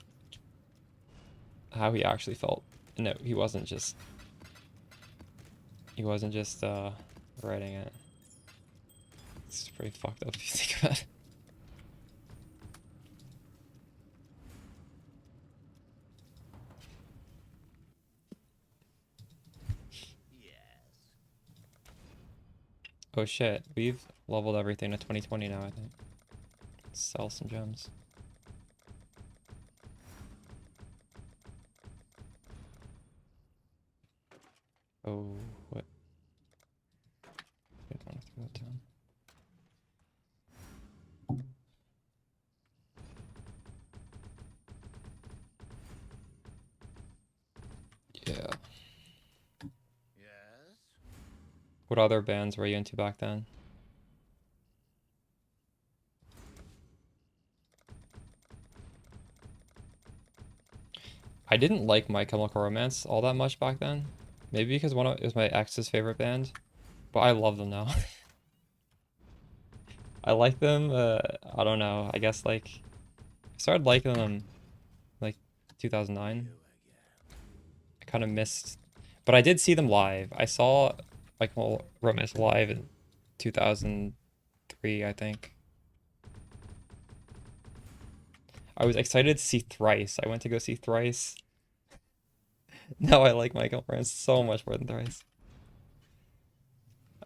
how he actually felt. No, he wasn't just writing it. It's pretty fucked up if you think about it. Oh shit, we've leveled everything to 2020 now, I think. Sell some gems. Oh, what? I don't want to throw it down. Yeah. Yes. What other bands were you into back then? I didn't like My Chemical Romance all that much back then. Maybe because it was my ex's favorite band, but I love them now. I like them. I don't know. I guess like I started liking them like 2009. I kind of missed, but I did see them live. I saw like Romance live in 2003, I think. I was excited to see Thrice. I went to go see Thrice. Now I like Michael Burns so much more than Thrice.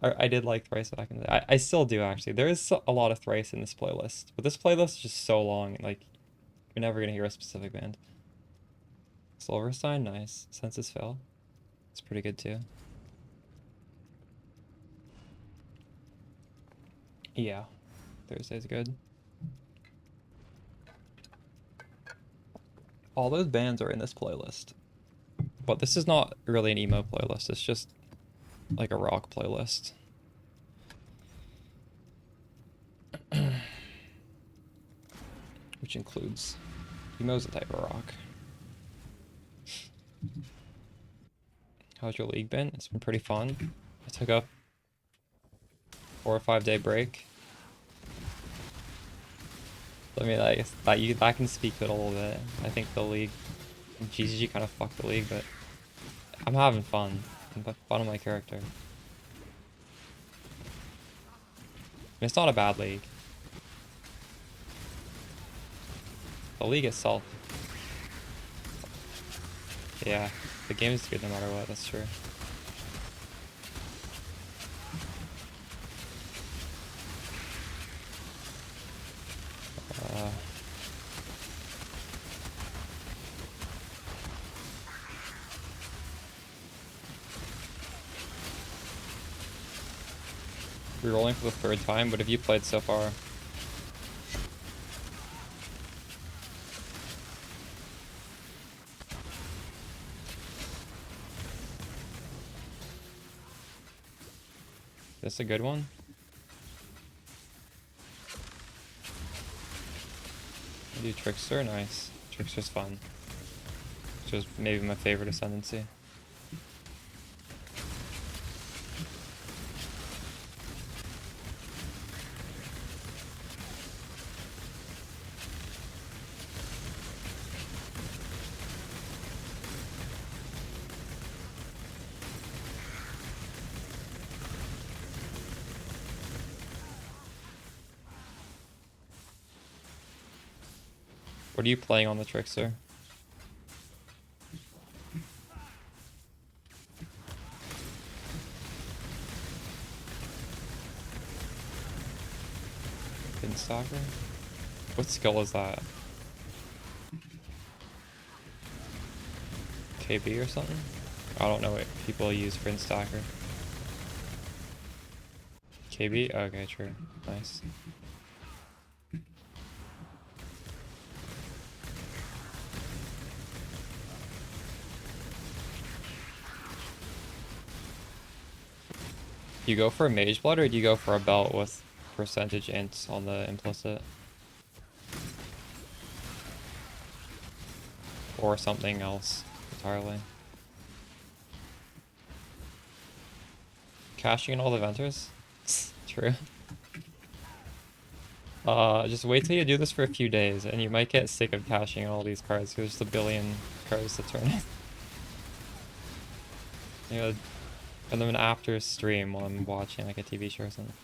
I did like Thrice back in the day. I still do actually. There is a lot of Thrice in this playlist, but this playlist is just so long. Like you're never gonna hear a specific band. Silverstein, nice. Census Fail. It's pretty good too. Yeah, Thursday's good. All those bands are in this playlist. But this is not really an emo playlist, it's just like a rock playlist. Which includes emo's a type of rock. How's your league been? It's been pretty fun. I took a 4 or 5 day break. I mean, I guess that can speak to it a little bit. I think the league, GGG kind of fucked the league, but I'm having fun. I'm fun on my character. I mean, it's not a bad league. The league itself. Yeah, the game is good no matter what, that's true. Rerolling for the 3rd time. What have you played so far? This a good one? I do Trickster, nice. Trickster's fun. Which is maybe my favorite ascendancy. What are you playing on the Trickster? Stalker? What skill is that? KB or something? I don't know what people use for Instacker. KB? Okay, true. Nice. You go for a Mage Blood or do you go for a belt with percentage ints on the implicit? Or something else entirely? Cashing in all the Venters? True. Just wait till you do this for a few days and you might get sick of cashing in all these cards because there's a billion cards to turn in. You know, and then after stream while I'm watching like a TV show or something.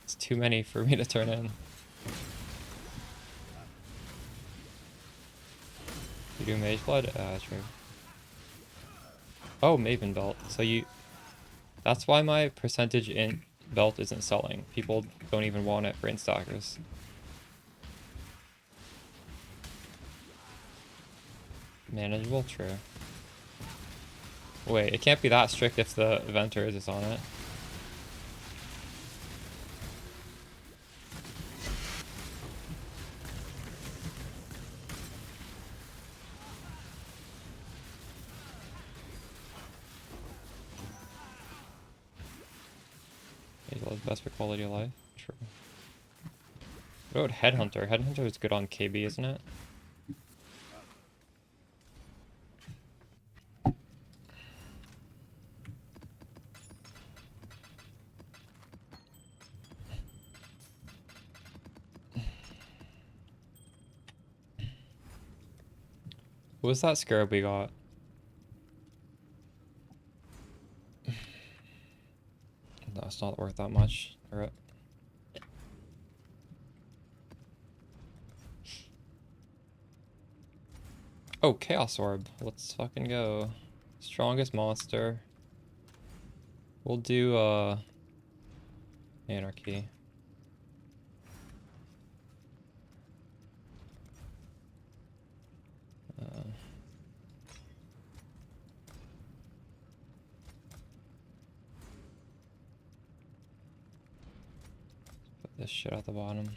It's too many for me to turn in. You do Mage Blood? True. Oh, Maven Belt. So you... That's why my percentage int belt isn't selling. People don't even want it for instackers. Manageable? True. Wait, it can't be that strict if the eventer is on it. Best for quality of life. True. What about Headhunter? Headhunter is good on KB, isn't it? What was that scarab we got? No, it's not worth that much. Alright. Oh, Chaos Orb. Let's fucking go. Strongest monster. We'll do, Anarchy. Put this shit at the bottom.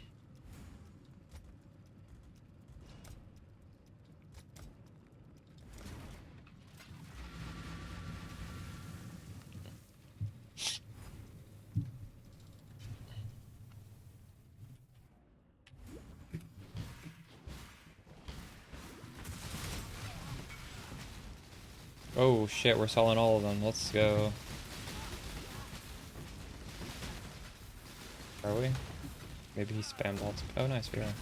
Oh shit, we're selling all of them. Let's go. Are we? Maybe he spammed ults. Oh, nice, we are.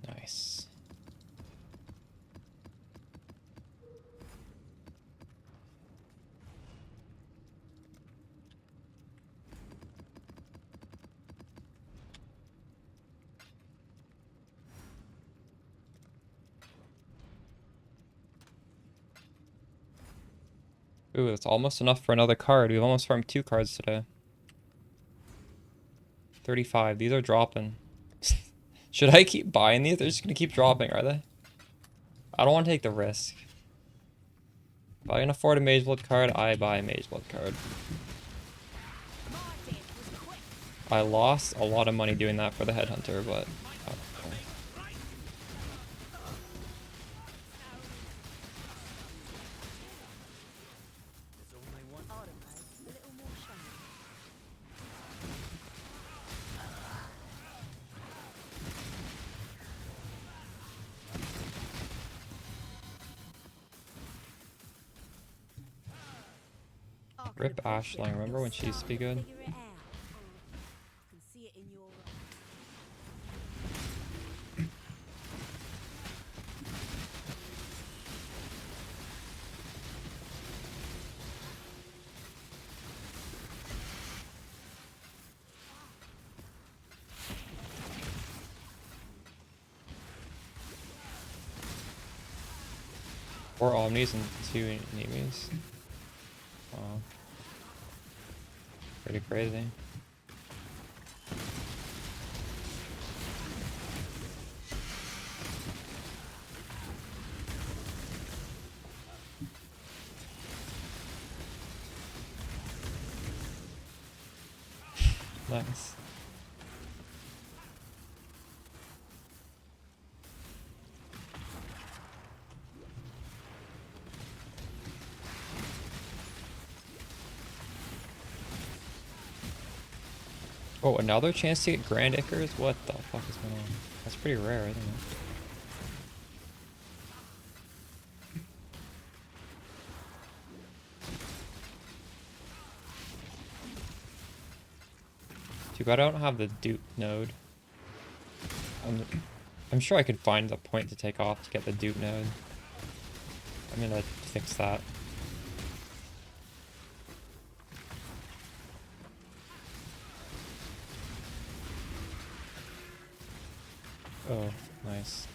Nice. Ooh, that's almost enough for another card. We've almost farmed 2 cards today. 35. These are dropping. Should I keep buying these? They're just gonna keep dropping, are they? I don't want to take the risk. If I can afford a Mage Blood card, I buy a Mage Blood card. I lost a lot of money doing that for the Headhunter, but... Rip Ashling, remember when she used to be good? Four Omnis and 2 Nemis. Wow. Pretty crazy. Nice. Oh, another chance to get Grand Ichors? What the fuck is going on? That's pretty rare, isn't it? Too bad I don't have the dupe node. I'm sure I could find a point to take off to get the dupe node. I'm gonna fix that. Oh, nice.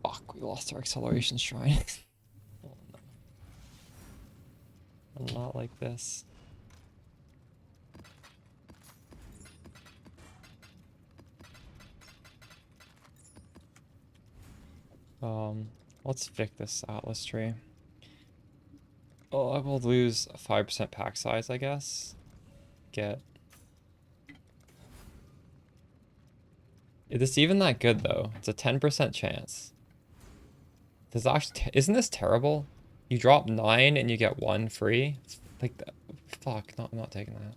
Fuck, we lost our acceleration shrine. Oh no. Not like this. Let's fix this Atlas tree. Oh, I will lose a 5% pack size, I guess. Get. Is this even that good though? It's a 10% chance. This actually isn't this terrible? You drop 9 and you get 1 free. It's like that. Fuck, no, I'm not taking that.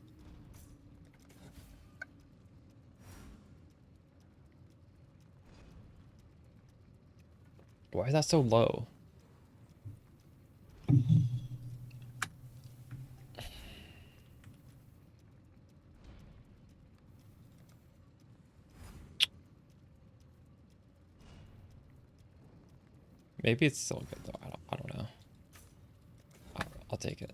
Why is that so low? Maybe it's still good though. I don't know. I'll take it.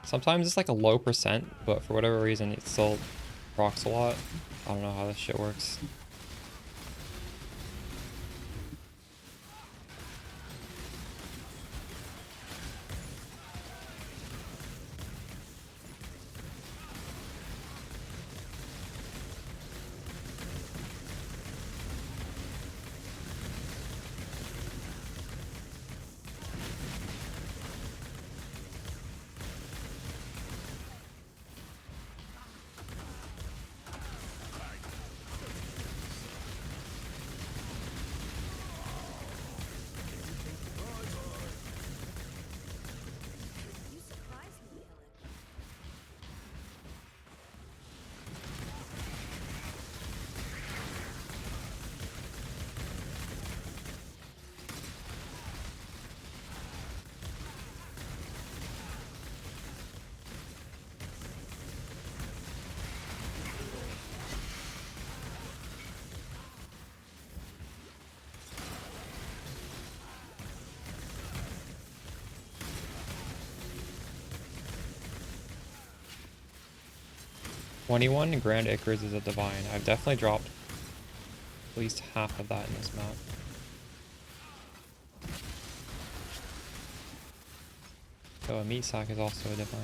Sometimes it's like a low percent, but for whatever reason it still procs a lot. I don't know how this shit works. You surprise me, Ellen. 21 Grand Acres is a divine. I've definitely dropped at least half of that in this map. So a meat sack is also a divine.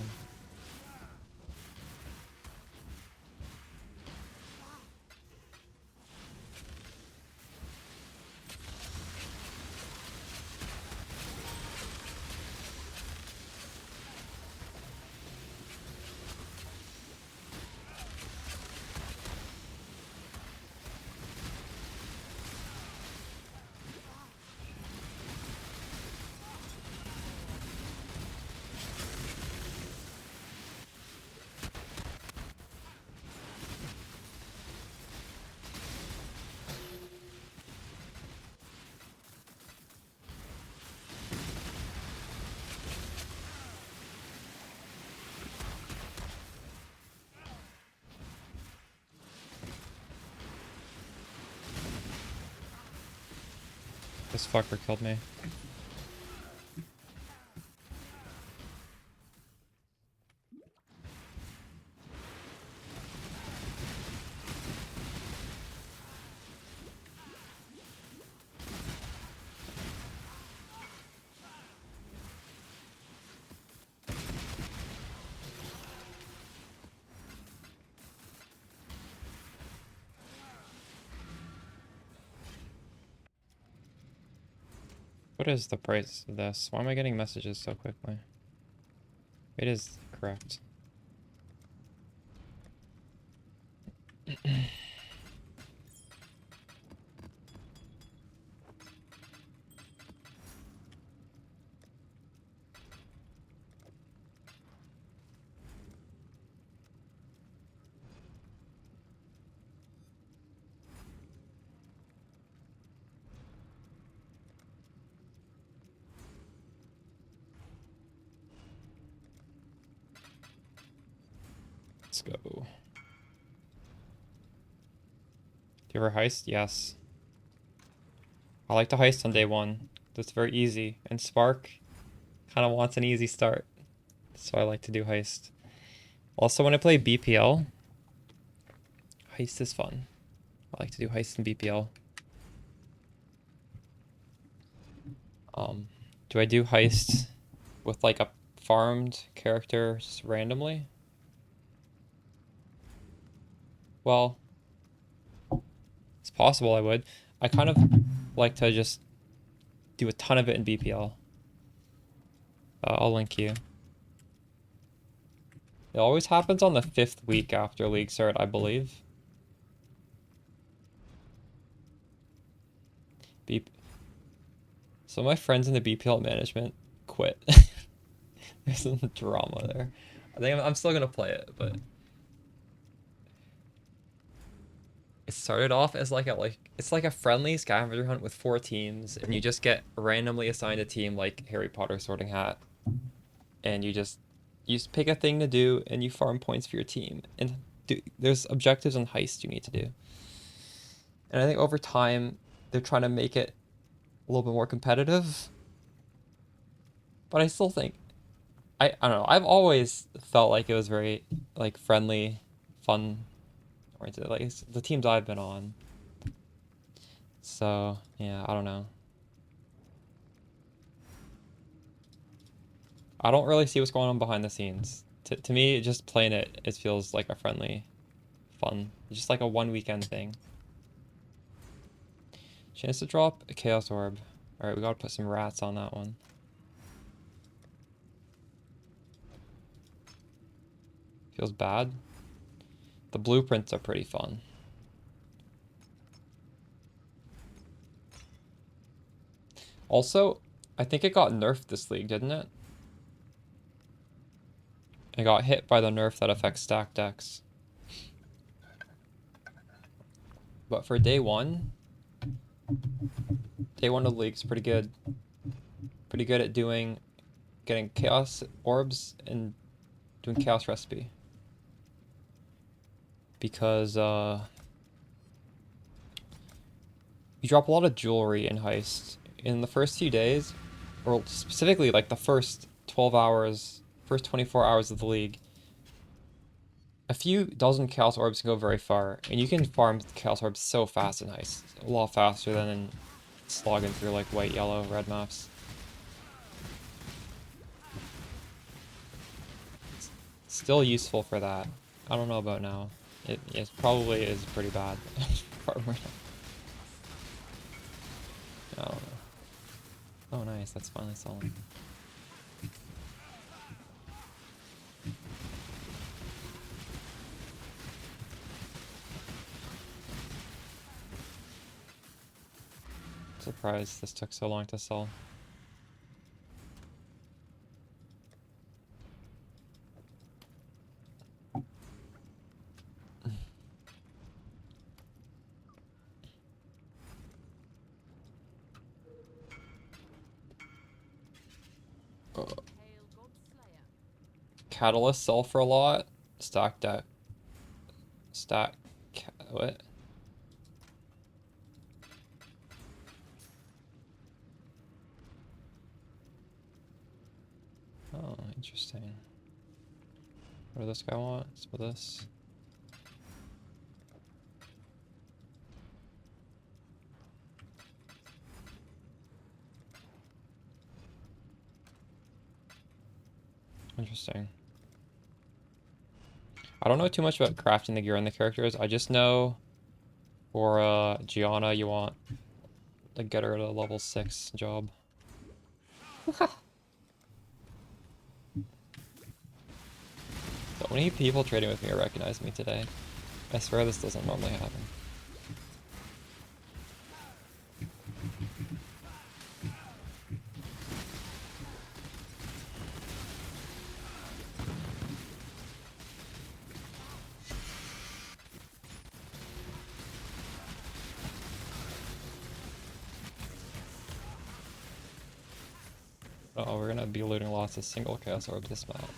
This fucker killed me. What is the price of this? Why am I getting messages so quickly? It is correct. Let's go. Do you ever heist? Yes. I like to heist on day one. That's very easy. And Spark kind of wants an easy start. So I like to do heist. Also, when I play BPL, heist is fun. I like to do heist in BPL. Do I do heist with like a farmed character just randomly? Well, it's possible I would. I kind of like to just do a ton of it in BPL. I'll link you. It always happens on the 5th week after league start, I believe. So my friends in the BPL management quit. There's some drama there. I think I'm still gonna play it, but it started off as it's like a friendly scavenger hunt with 4 teams, and you just get randomly assigned a team like Harry Potter Sorting Hat, and you just pick a thing to do, and you farm points for your team, and there's objectives and heists you need to do. And I think over time they're trying to make it a little bit more competitive, but I still think I don't know. I've always felt like it was very like friendly, fun oriented. Like the teams I've been on. So yeah, I don't know. I don't really see what's going on behind the scenes. To me, just playing it feels like a friendly, fun, just like a one weekend thing. Chance to drop a Chaos Orb. All right, we gotta put some rats on that one. Feels bad. The blueprints are pretty fun. Also, I think it got nerfed this league, didn't it? It got hit by the nerf that affects stack decks. But for day one of the league's pretty good. Pretty good at getting chaos orbs and doing chaos recipe. Because you drop a lot of jewelry in heist. In the first few days, or specifically like the first 12 hours, first 24 hours of the league, a few dozen chaos orbs can go very far, and you can farm chaos orbs so fast in heist. A lot faster than in slogging through like white, yellow, red maps. It's still useful for that. I don't know about now. It probably is pretty bad. I don't know. Oh nice, that's finally solid. Surprised this took so long to sell. Catalyst sell for a lot. Stack deck. What? Oh, interesting. What does this guy want? Let's put this. Interesting. I don't know too much about crafting the gear on the characters. I just know for Gianna, you want to get her to level 6 job. So many people trading with me are recognizing me today. I swear this doesn't normally happen. Oh, we're gonna be looting lots of single chaos orbs this map.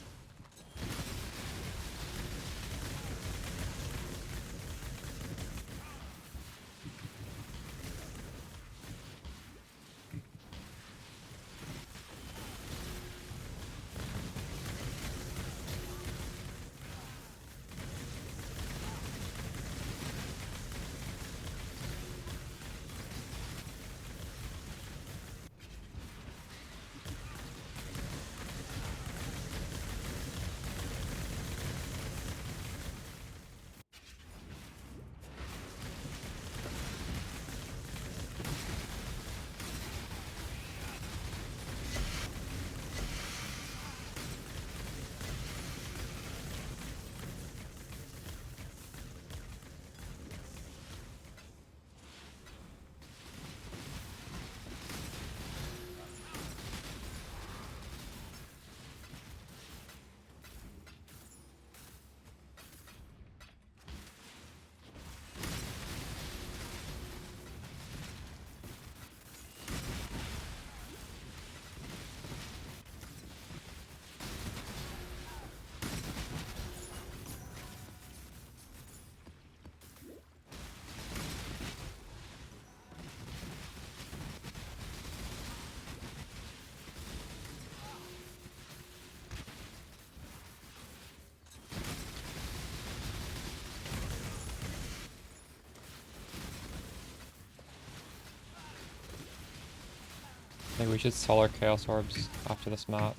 Maybe we should sell our Chaos Orbs after this map.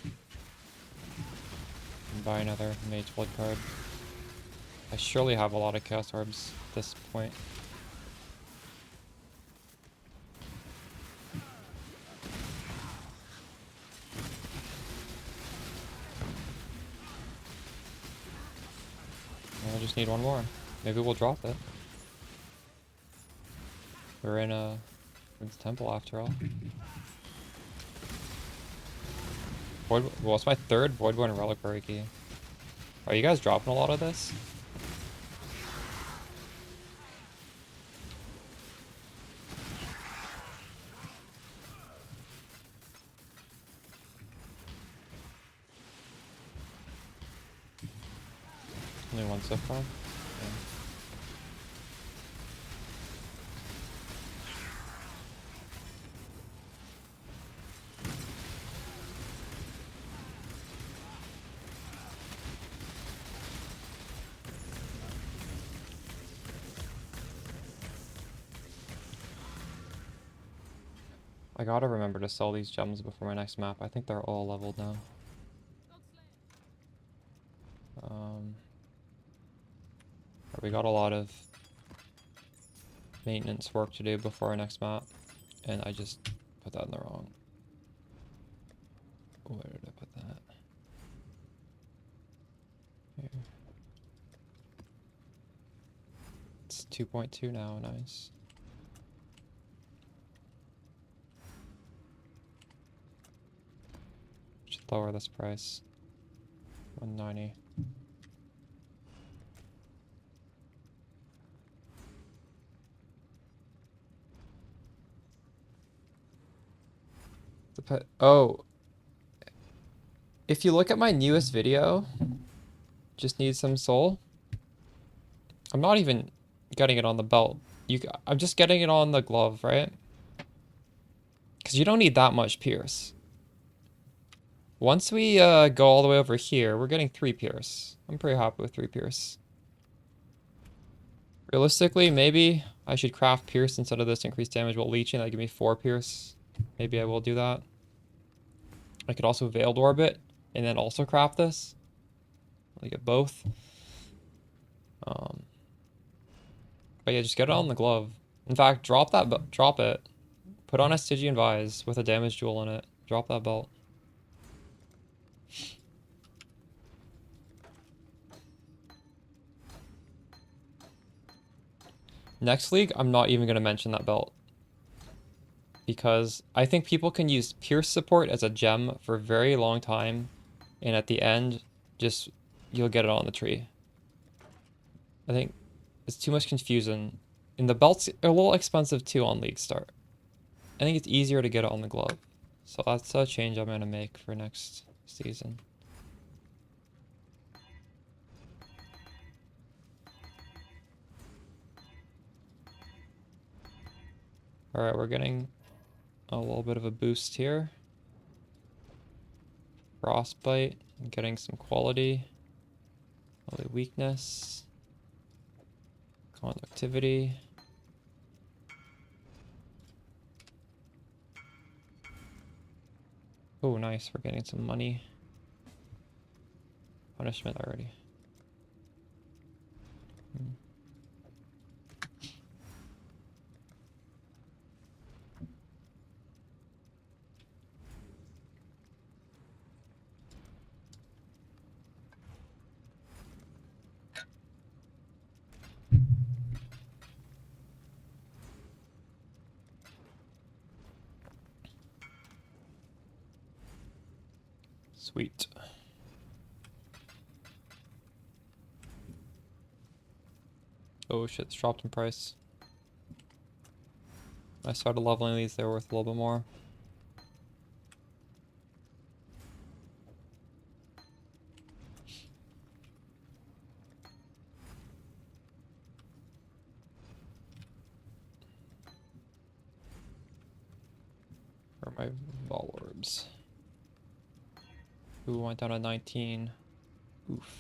And buy another Mage Blood card. I surely have a lot of Chaos Orbs at this point. I just need one more. Maybe we'll drop it. We're in a temple after all. Void, well, it's my third Voidborn Reliquary key. Are you guys dropping a lot of this? Only one so far? Yeah. I gotta remember to sell these gems before my next map. I think they're all leveled now. We got a lot of maintenance work to do before our next map, and I just put that in the wrong. Where did I put that? Here. It's 2.2 now, nice. Should lower this price. 190. Oh, if you look at my newest video, just need some soul. I'm not even getting it on the belt. I'm just getting it on the glove, right? Because you don't need that much pierce. Once we go all the way over here, we're getting 3 pierce. I'm pretty happy with 3 pierce. Realistically, maybe I should craft pierce instead of this increased damage while leeching. That'd give me 4 pierce. Maybe I will do that. I could also Veiled Orb it and then also craft this. I'll get both. But yeah, just get it on the glove. In fact, drop it. Put on a Stygian Vise with a damage jewel in it. Drop that belt. Next league, I'm not even going to mention that belt. Because I think people can use Pierce support as a gem for a very long time. And at the end, just you'll get it on the tree. I think it's too much confusion. And the belt's a little expensive too on League Start. I think it's easier to get it on the glove. So that's a change I'm going to make for next season. Alright, we're getting a little bit of a boost here. Frostbite, getting some quality. Holy weakness. Conductivity. Oh, nice. We're getting some money. Punishment already. Sweet. Oh shit, it's dropped in price. When I started leveling these, they were worth a little bit more. Where are my Vol Orbs? Ooh, went down to 19. Oof.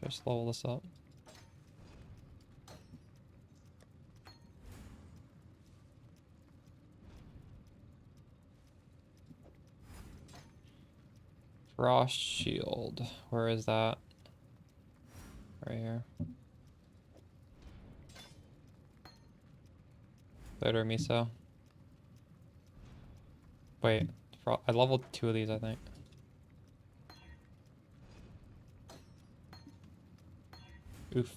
Just level this up. Frost Shield. Where is that? Right here. Later, Miso. Wait, I leveled 2 of these, I think. Oof.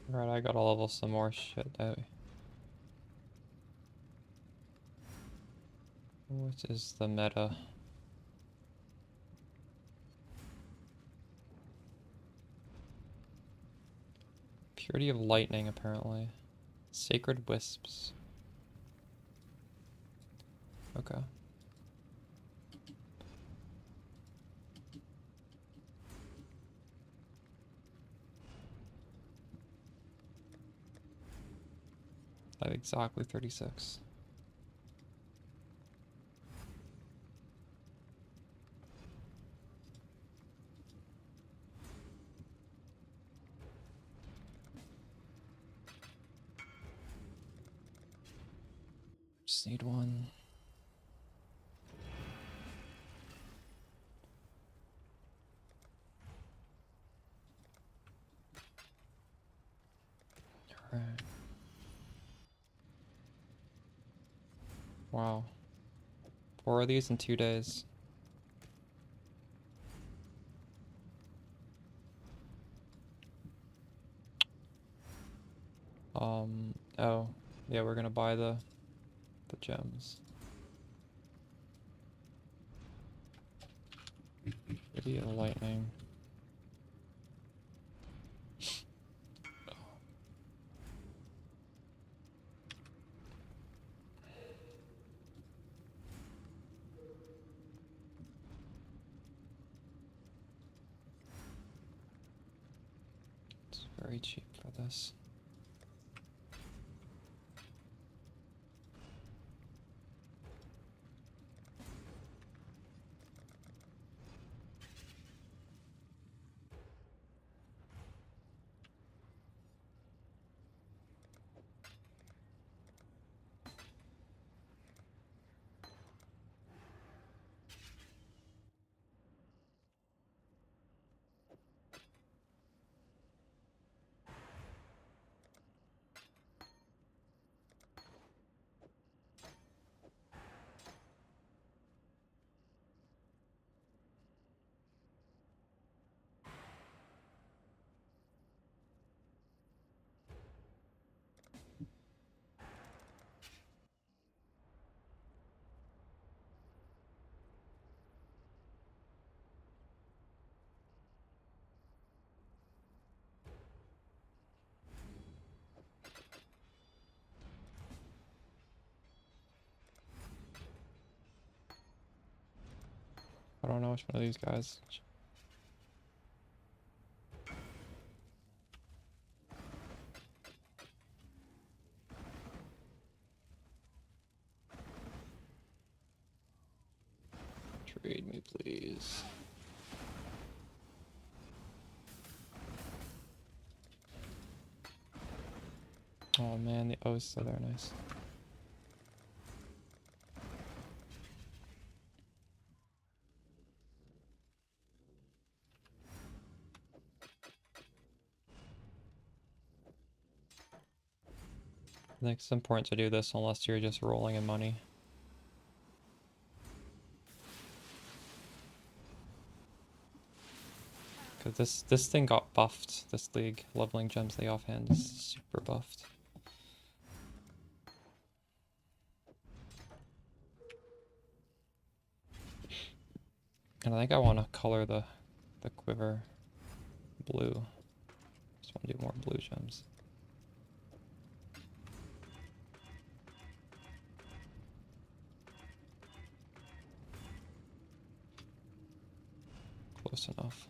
Right, I gotta level some more shit out. What is the meta? Purity of Lightning, apparently. Sacred Wisps. Okay. I have exactly 36. Just need one. Alright. Wow. 4 of these in 2 days. Oh. Yeah, we're gonna buy the gems. Purity of Lightning. It's very cheap for this. I don't know which one of these guys. Trade me, please. Oh man, the O's so they're nice. I think it's important to do this unless you're just rolling in money. Because this thing got buffed, this league. Leveling gems the offhand is super buffed. And I think I want to color the quiver blue. Just want to do more blue gems. Close enough.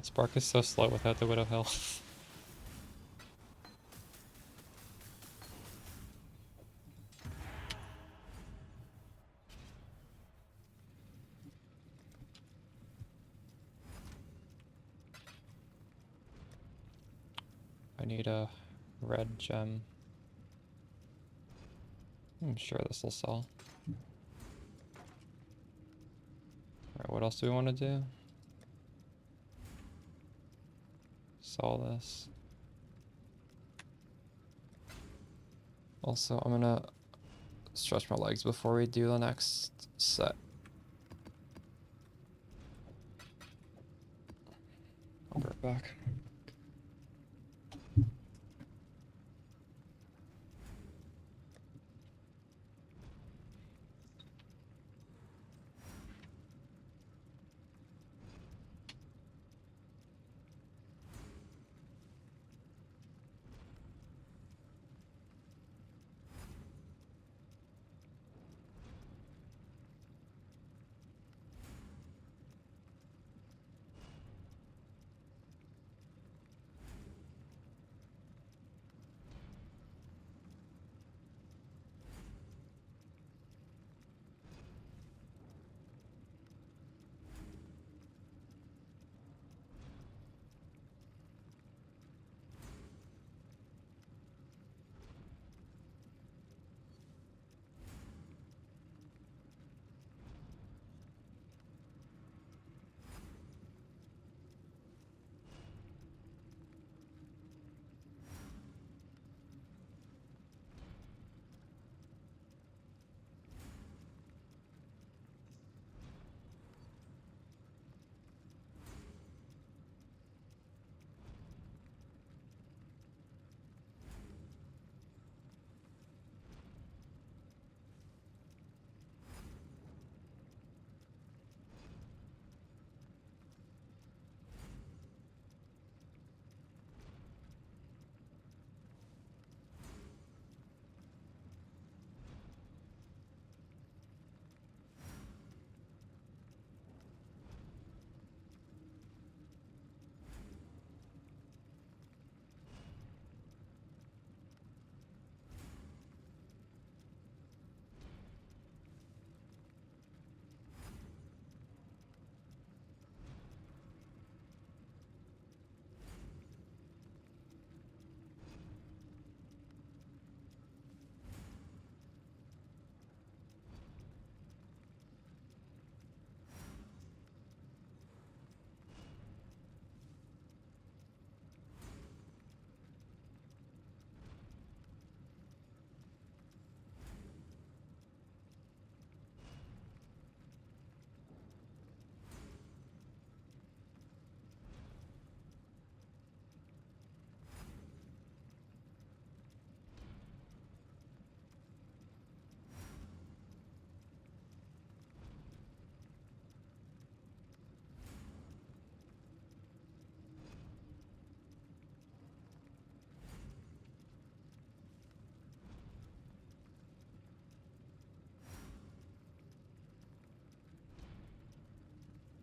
Spark is so slow without the Widowhail. I need a red gem. I'm sure this will sell. Alright, what else do we want to do? Sell this. Also, I'm gonna stretch my legs before we do the next set. I'll be right back.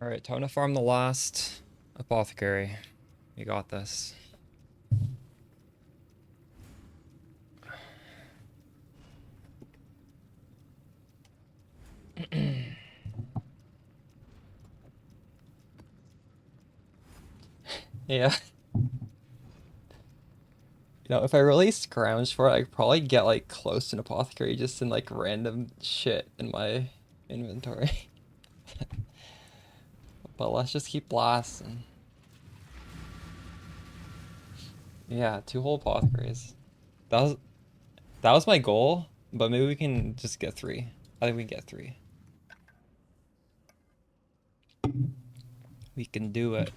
Alright, time to farm the last apothecary. You got this. Yeah. You know, if I really scrounged for it, I could probably get like close to an apothecary just in like random shit in my inventory. But let's just keep blasting. Yeah, 2 whole apothecaries. That was that was my goal, but maybe we can just get 3. I think we can get 3. We can do it.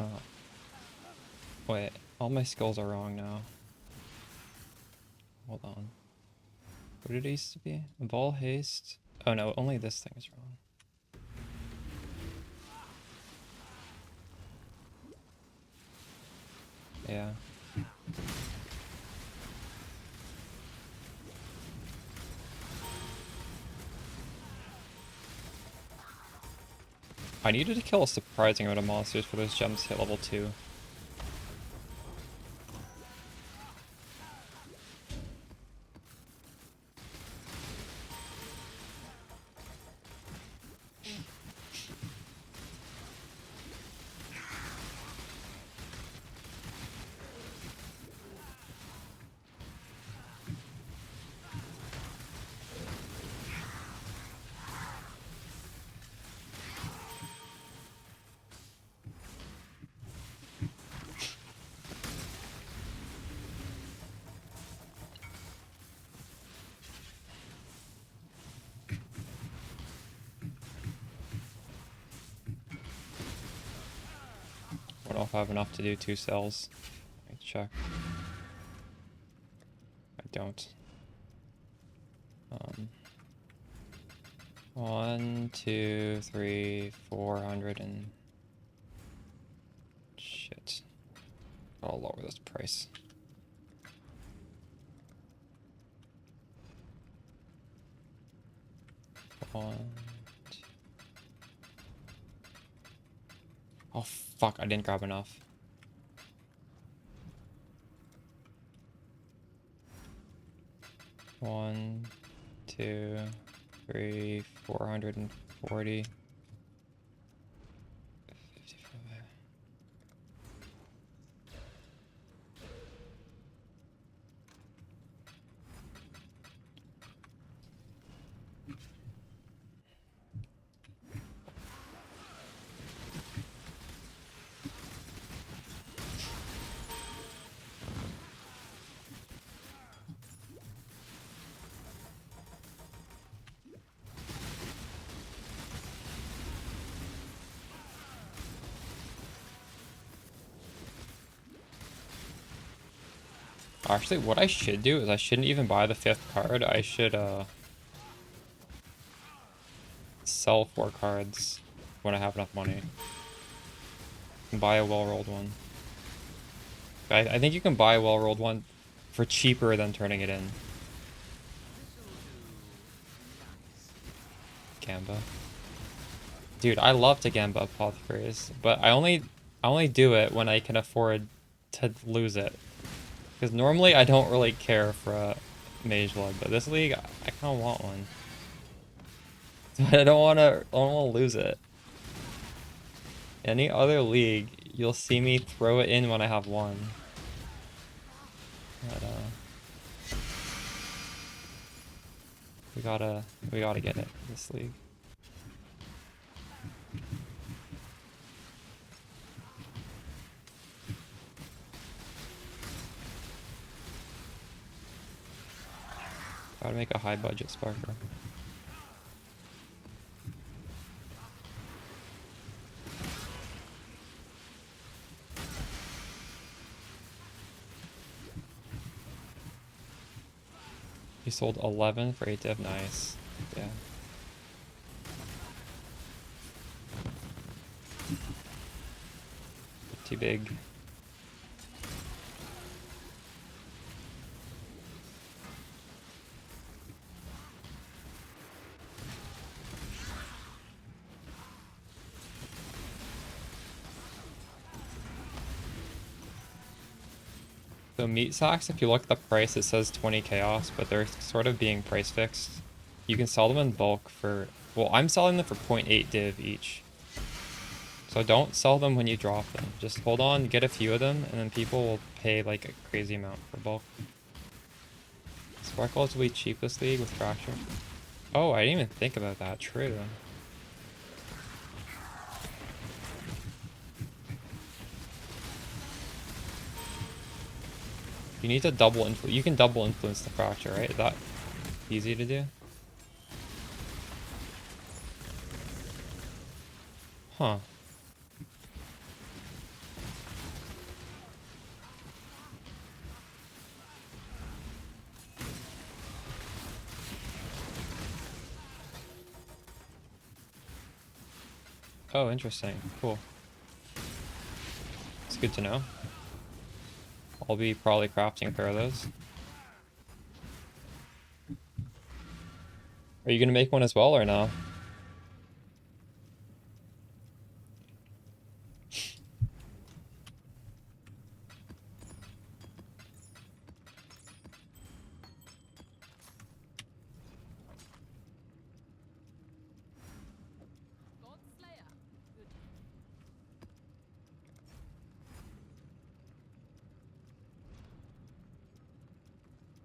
Oh, wait, all my skills are wrong now. Hold on. What did it used to be? Ball haste. Oh no, only this thing is wrong. Yeah. I needed to kill a surprising amount of monsters for those gems to hit level 2. I don't know if I have enough to do 2 cells. Let me check. I don't. 1, 2, 3, 400 and... Shit. I'll lower this price. One, two. Oh fuck, I didn't grab enough. One, 2, 3, 440. 55. Actually, what I should do is I shouldn't even buy the 5th card. I should sell 4 cards when I have enough money. And buy a well-rolled one. I think you can buy a well-rolled one for cheaper than turning it in. Gamba. Dude, I love to Gamba Apothecaries, but I only do it when I can afford to lose it. Because normally I don't really care for a Mage Lord, but this league I kind of want one. But I don't want to lose it. Any other league, you'll see me throw it in when I have one. But we gotta get it this league. Gotta make a high budget Sparker. He sold 11 for 8 div, nice. Yeah. Too big. So meat sacks, if you look at the price, it says 20 chaos, but they're sort of being price fixed. You can sell them in bulk for, well, I'm selling them for 0.8 div each. So don't sell them when you drop them. Just hold on, get a few of them, and then people will pay like a crazy amount for bulk. Sparkles will be cheap this league with Fracture. Oh, I didn't even think about that. True. You need to double influence. You can double influence the Fracture, right? Is that easy to do? Huh. Oh, interesting. Cool. It's good to know. I'll be probably crafting a pair of those. Are you gonna make one as well or no?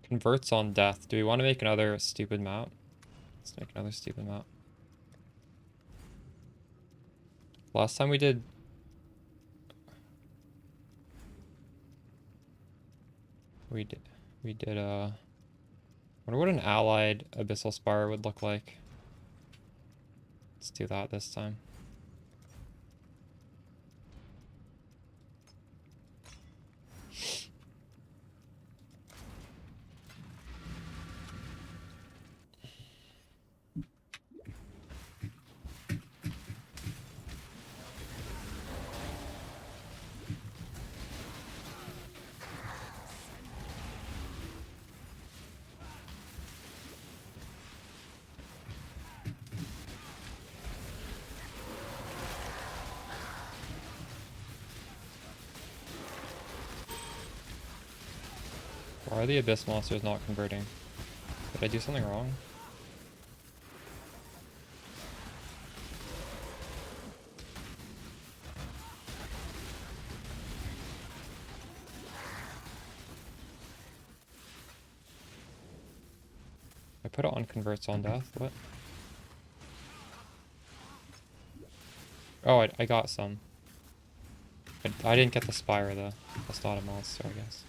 Converts on death. Do we want to make another stupid map? Let's make another stupid map. Last time we did... We did, I wonder what an allied Abyssal Spire would look like. Let's do that this time. Why are the Abyss monsters not converting? Did I do something wrong? I put it on converts on death, what? Oh, I got some. I didn't get the Spire though. That's not a monster, I guess.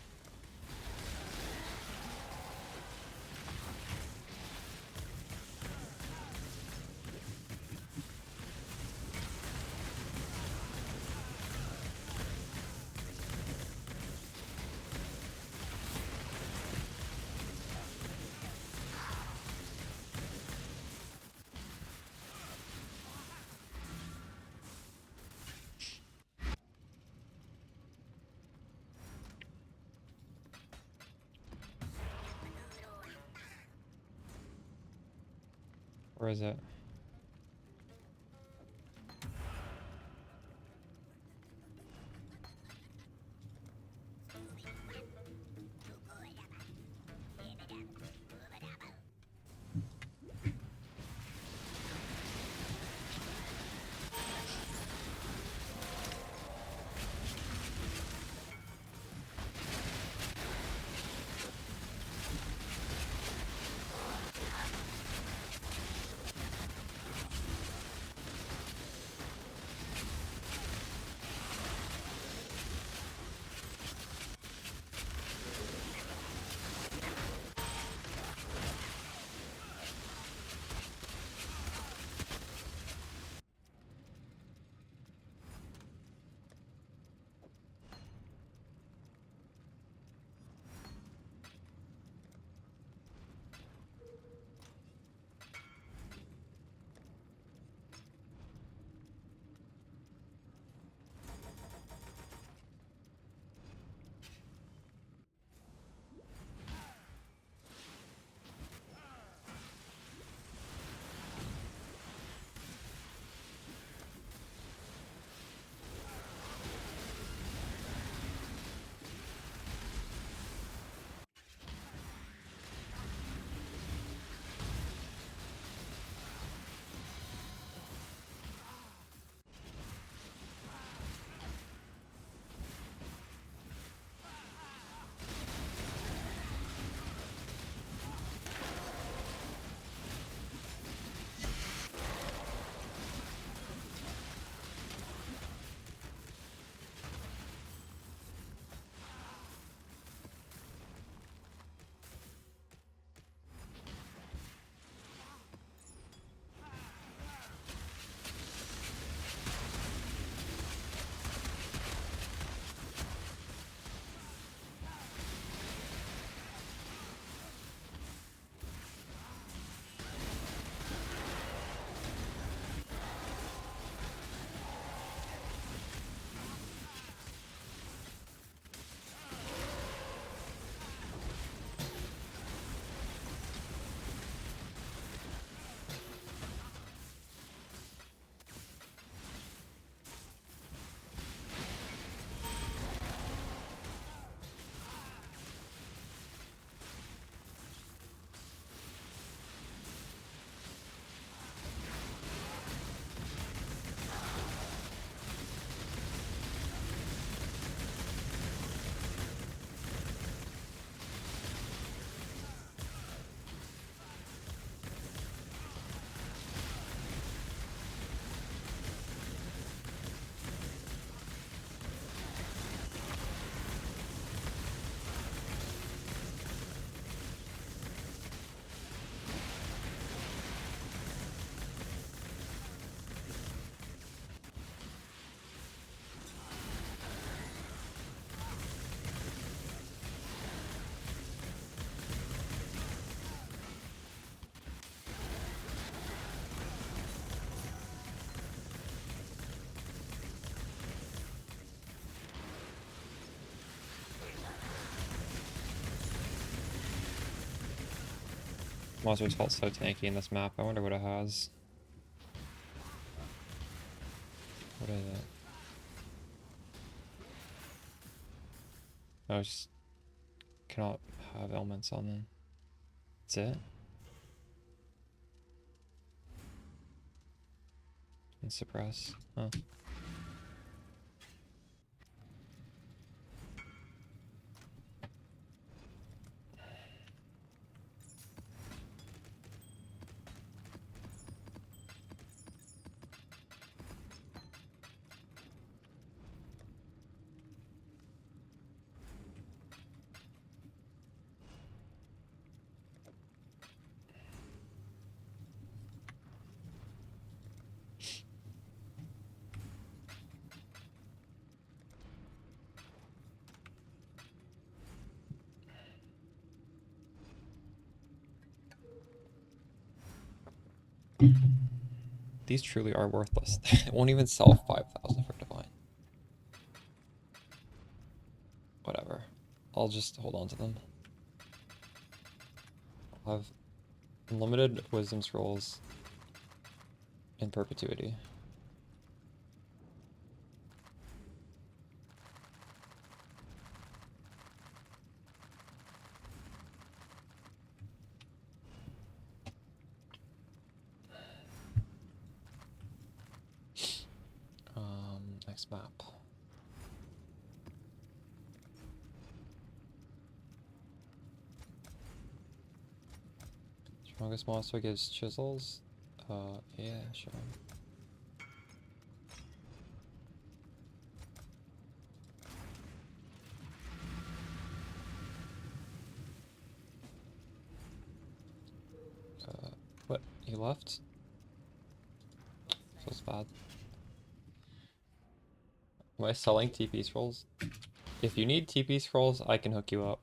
Where is it? Monsters felt so tanky in this map. I wonder what it has. What is it? Oh, just cannot have elements on them. That's it? And suppress. Huh. These truly are worthless. It won't even sell 5,000 for Divine. Whatever. I'll just hold on to them. I'll have unlimited wisdom scrolls in perpetuity. Next map. Strongest monster gives chisels? Yeah, sure. What? You left? So it's bad. Am I selling TP scrolls? If you need TP scrolls, I can hook you up.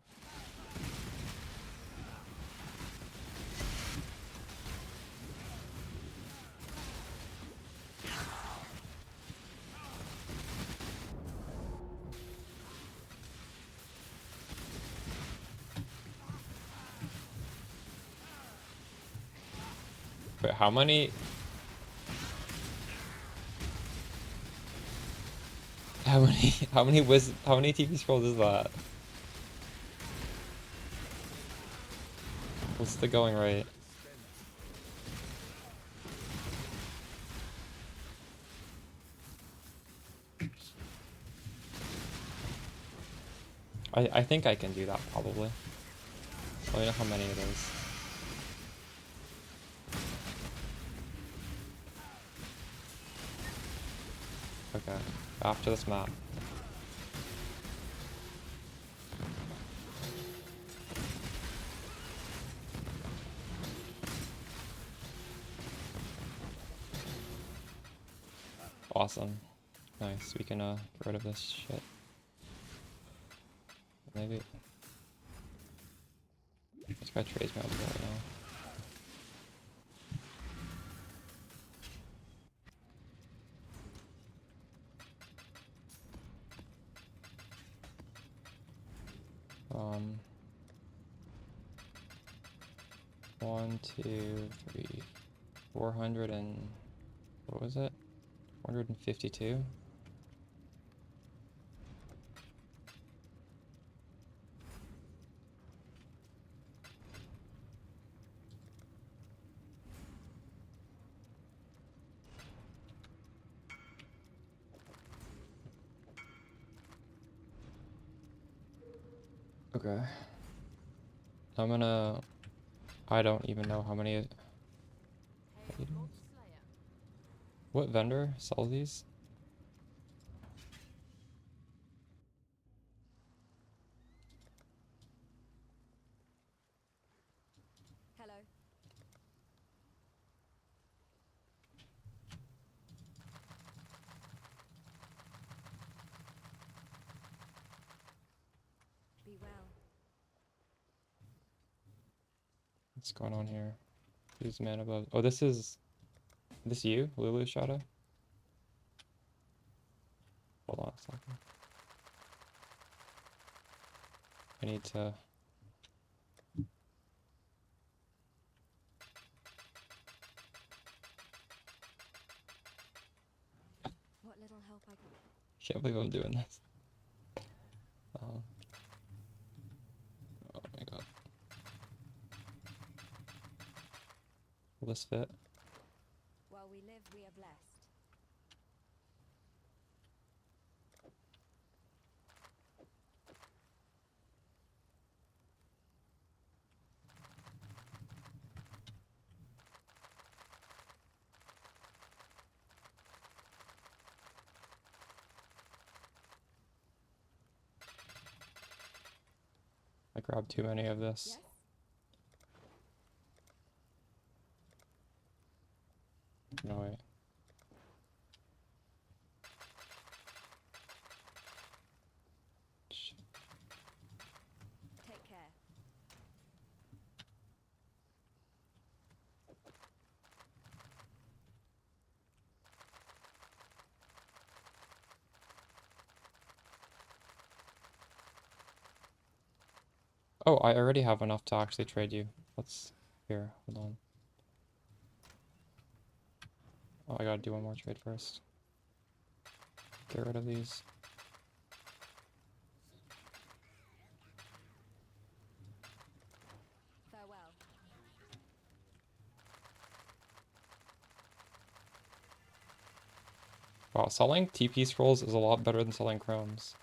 Wait, how many? How many TP scrolls is that? What's the going rate? I think I can do that probably. Let me know how many it is. Okay, after this map. Awesome. Nice, we can get rid of this shit. Maybe. This guy trades me out right now. One, two, three, 400 and what was it? 452. Okay. I don't even know how many. What vendor sells these? Hello. Be well. What's going on here? Who's man above? Oh, this you, Lulu Shadow? Hold on a second. I need to. help I can. Can't believe I'm doing this. Oh my god. Will this fit? While we live, we are blessed. I grabbed too many of this. Yes? No way. Take care. Oh, I already have enough to actually trade you. Let's... Here, hold on. Oh, I gotta do one more trade first. Get rid of these. Farewell. Wow, selling TP scrolls is a lot better than selling chromes.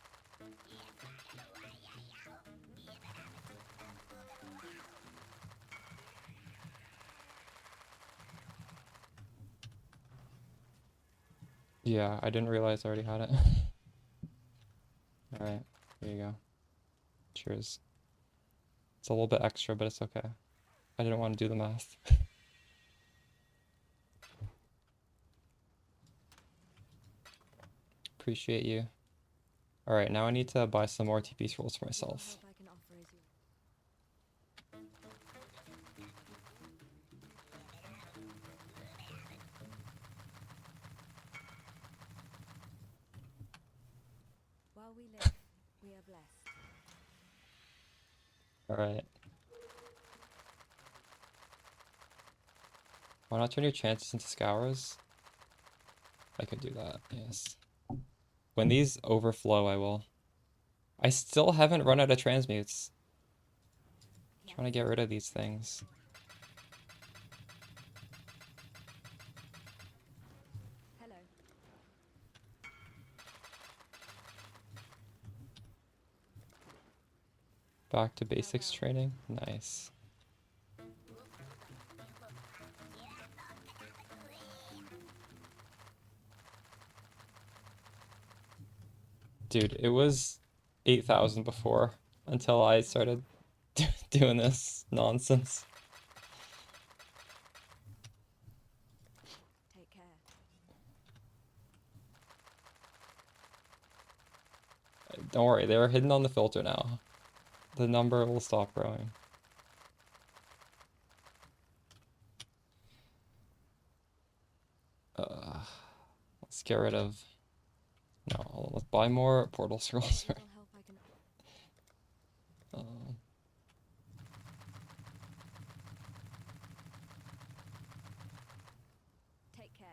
Yeah, I didn't realize I already had it. Alright, here you go. Cheers. It's a little bit extra, but it's okay. I didn't want to do the math. Appreciate you. Alright, now I need to buy some more TP scrolls for myself. What help I can offer is you. While we live, we are blessed. Alright. Why not turn your chances into scours? I could do that, yes. When these overflow, I will. I still haven't run out of transmutes. Yes. Trying to get rid of these things. Hello. Back to basics training. Nice. Dude, it was 8,000 before until I started doing this nonsense. Take care. Don't worry, they are hidden on the filter now. The number will stop growing. Let's get rid of... No, let's buy more portal scrolls. What help I can. Take care.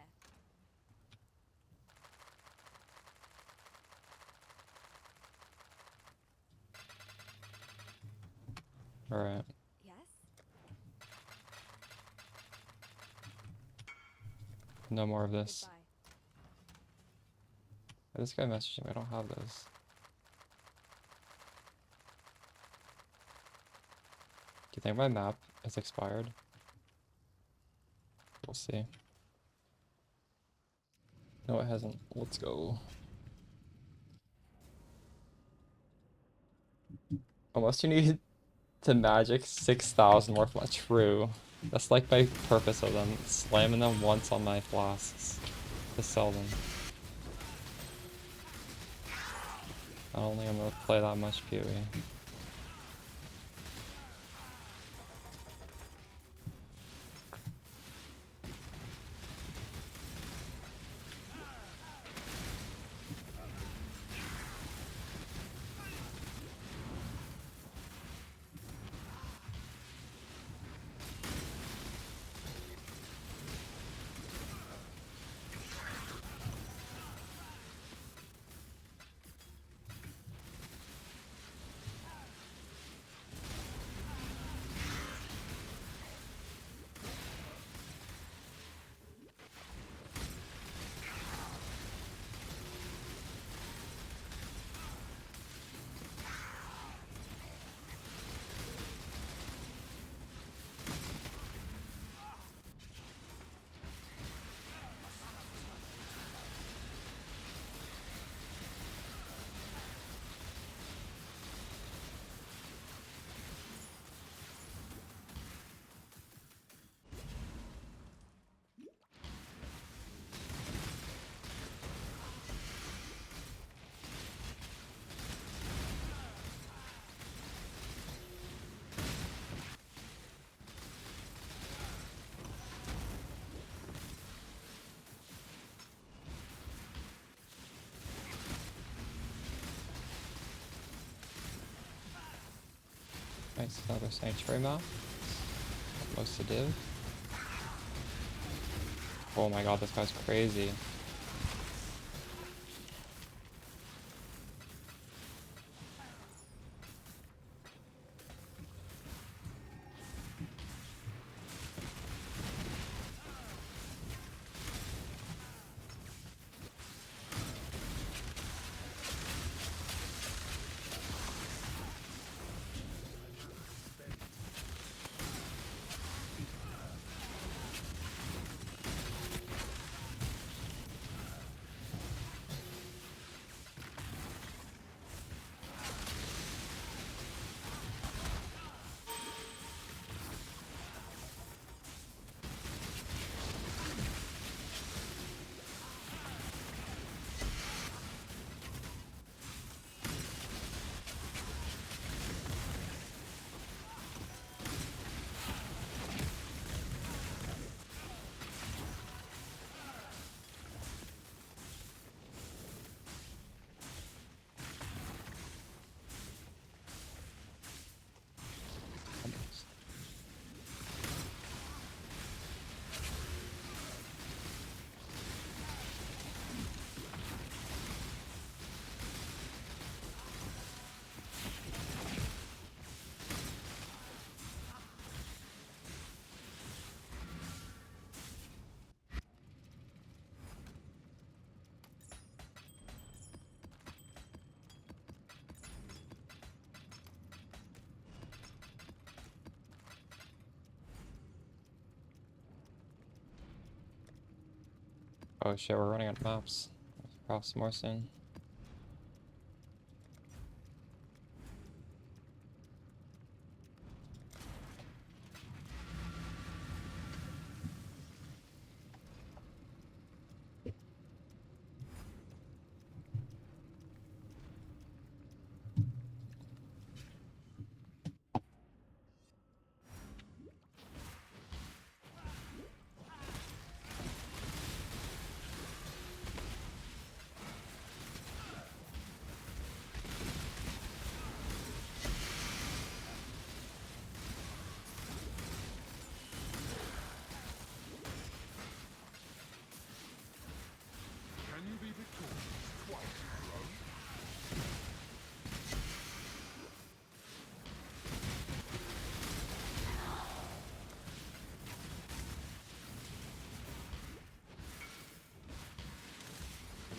Alright, Yes? no more of this. Goodbye. This guy messaged me, I don't have those. Do you think my map is expired? We'll see. No, it hasn't. Let's go. Unless you need to magic 6,000 more flasks. True. That's like my purpose of them. Slamming them once on my flasks to sell them. I don't think I'm gonna play that much PoE. Nice, another sanctuary map. Most to div. Oh my god, this guy's crazy. Oh shit, we're running out of maps. Cross more soon. Can you be victorious twice in a row?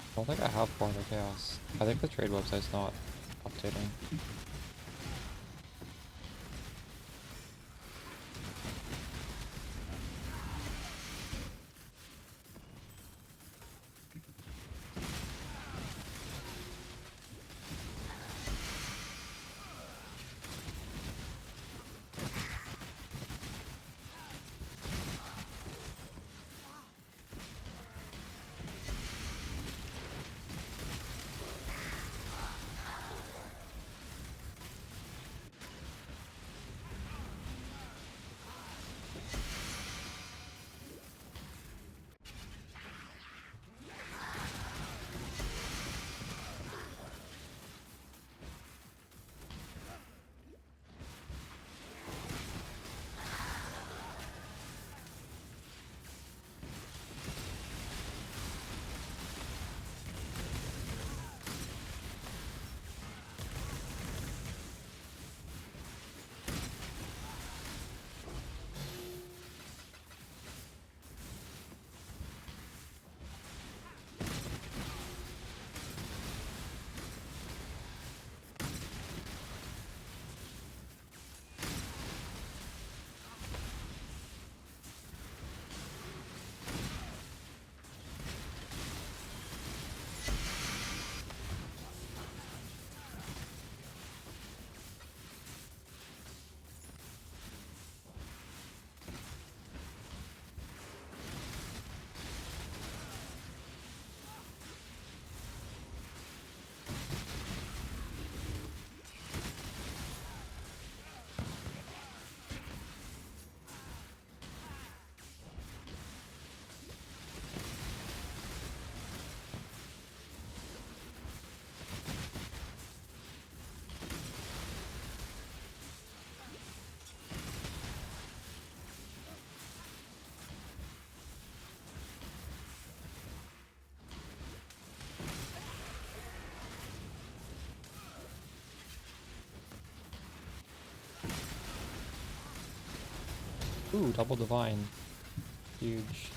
I don't think I have 400 chaos. I think the trade website's not updating. Ooh, double divine. Huge.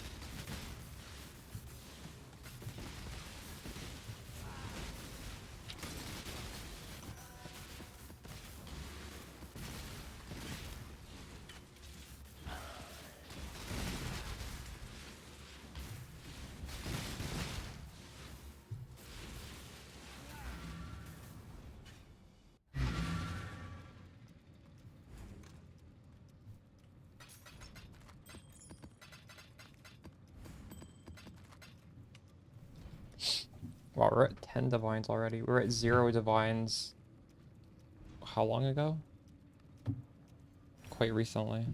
Wow, we're at 10 divines already. We're at 0 divines. How long ago? Quite recently.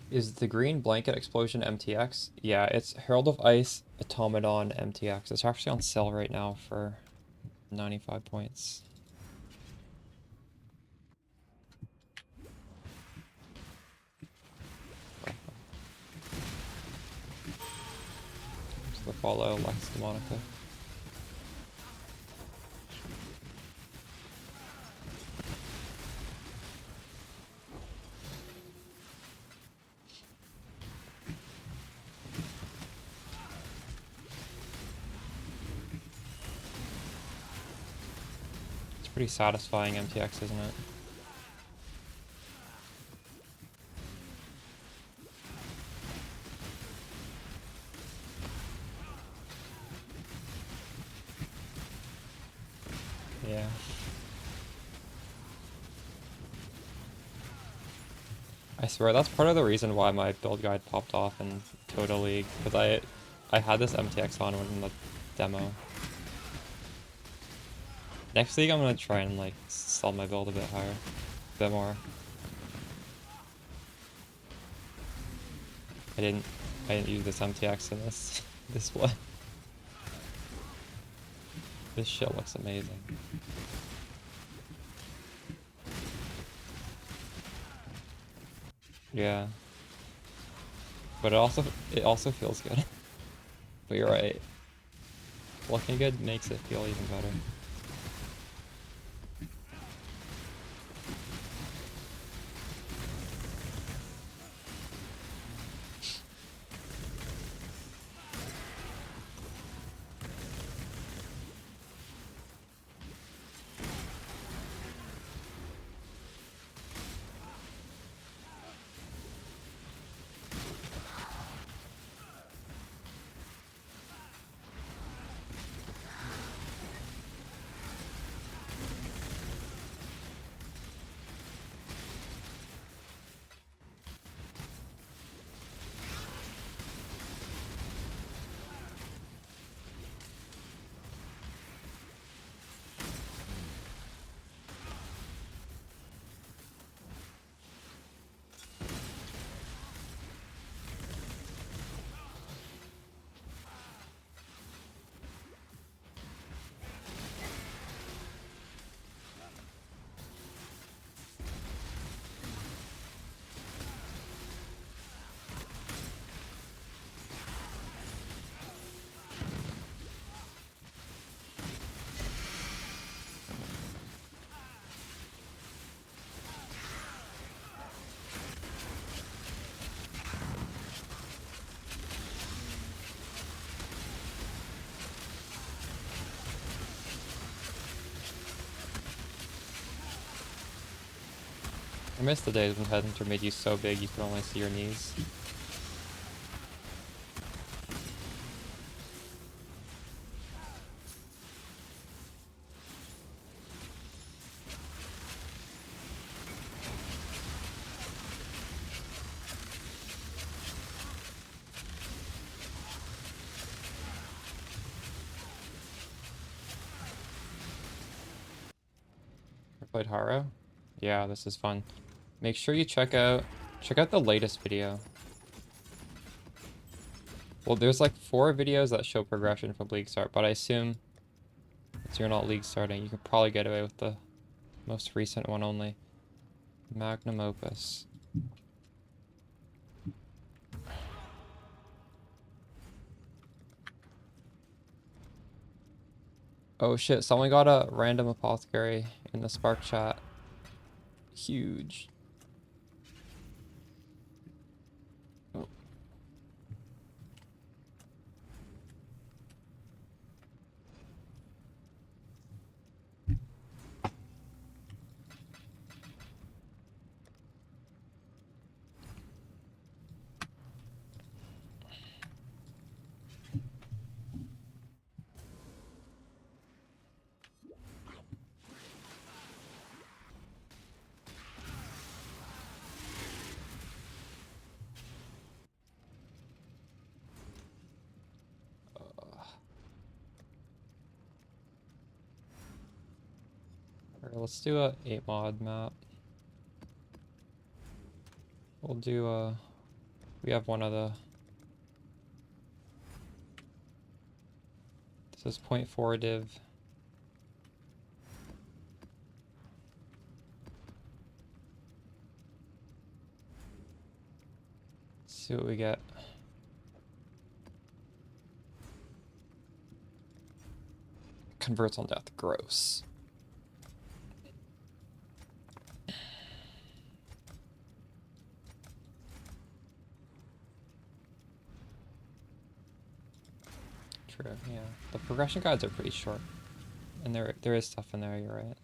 Is the green blanket explosion MTX? Yeah, it's Herald of Ice, Automaton, MTX. It's actually on sale right now for 95 points. It's the follow Lex Demonica. It's pretty satisfying MTX, isn't it? Yeah. I swear that's part of the reason why my build guide popped off in Total League, because I had this MTX on in the demo. Next league I'm gonna try and like sell my build a bit higher, a bit more. I didn't use this MTX in this this one. This shit looks amazing. Yeah. But it also feels good. But you're right. Looking good makes it feel even better. I miss the days when Headhunter made you so big you could only see your knees. Ever played Haro? Yeah, this is fun. Make sure you check out the latest video. Well, there's like 4 videos that show progression from League Start, but I assume since you're not League Starting, you could probably get away with the most recent one only. Magnum Opus. Oh shit, someone got a random apothecary in the Spark chat. Huge. Oh. Alright, let's do a 8 mod map. We'll do we have one of the. This is 0.4 div. Let's see what we get. Converts on death, gross. True, yeah. The progression guides are pretty short. And there is stuff in there, you're right.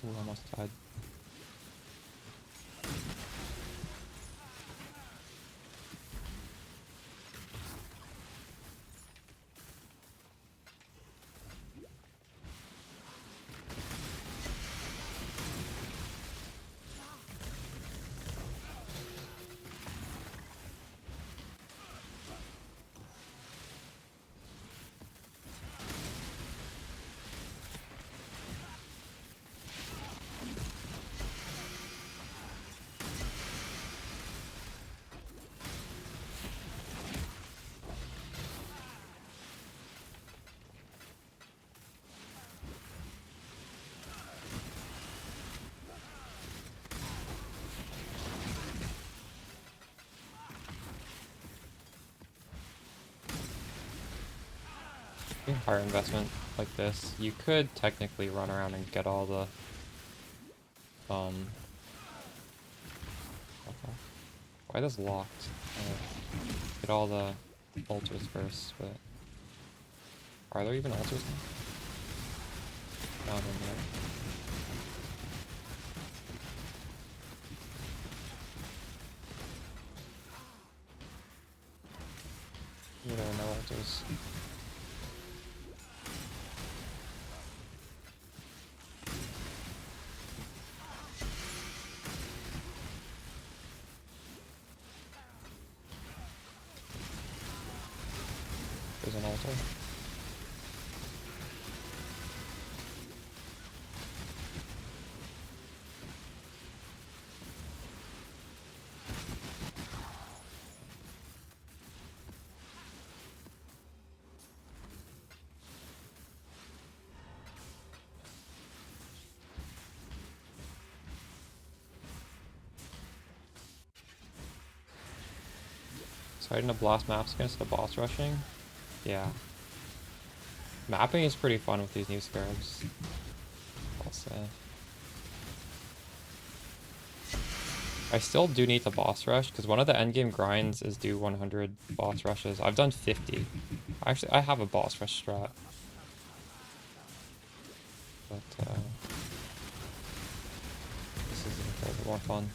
Ooh, almost died. Higher investment like this, you could technically run around and get all the okay. Why this locked? Get all the altars first, but are there even altars now? Not in there. There are no altars. There's an altar. Starting to blast maps against the boss rushing. Yeah. Mapping is pretty fun with these new scarabs, I'll say. I still do need the boss rush, because one of the endgame grinds is do 100 boss rushes. I've done 50. Actually, I have a boss rush strat. But, this is a little bit more fun.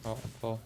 Oh, cool.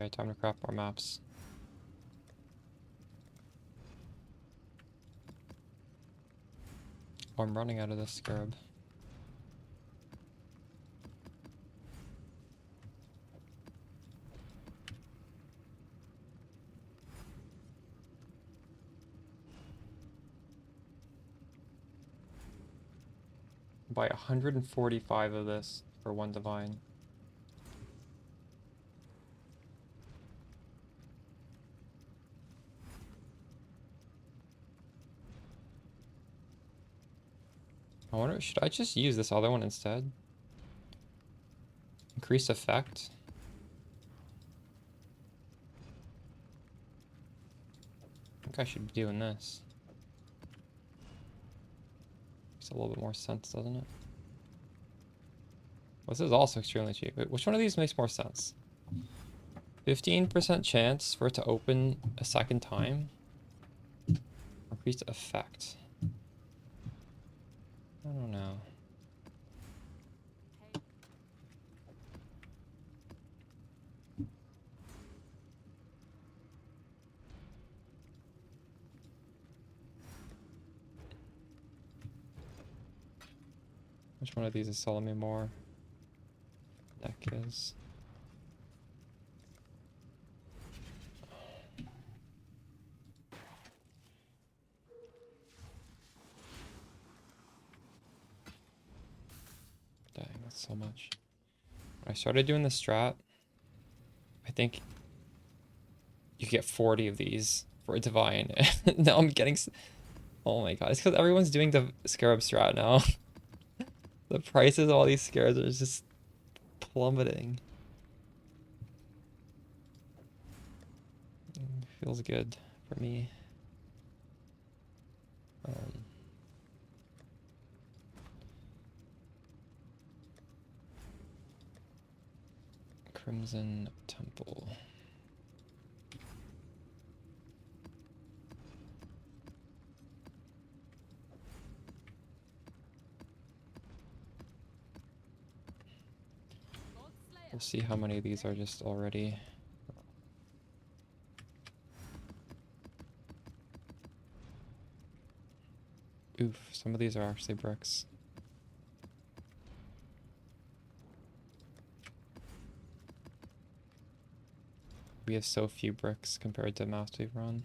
Okay, time to craft more maps. Oh, I'm running out of this scarab. Buy 145 of this for one divine. I wonder, should I just use this other one instead? Increase effect. I think I should be doing this. Makes a little bit more sense, doesn't it? Well, this is also extremely cheap. Wait, which one of these makes more sense? 15% chance for it to open a second time. Increased effect. I don't know. Which one of these is selling me more? Neck is. Dang, that's so much. When I started doing the strat, I think you get 40 of these for a divine. Now I'm getting... Oh my god, it's because everyone's doing the scarab strat now. The prices of all these scarabs are just plummeting. Feels good for me. Crimson Temple. We'll see how many of these are just already. Oof, some of these are actually bricks. We have so few bricks compared to maps we've run.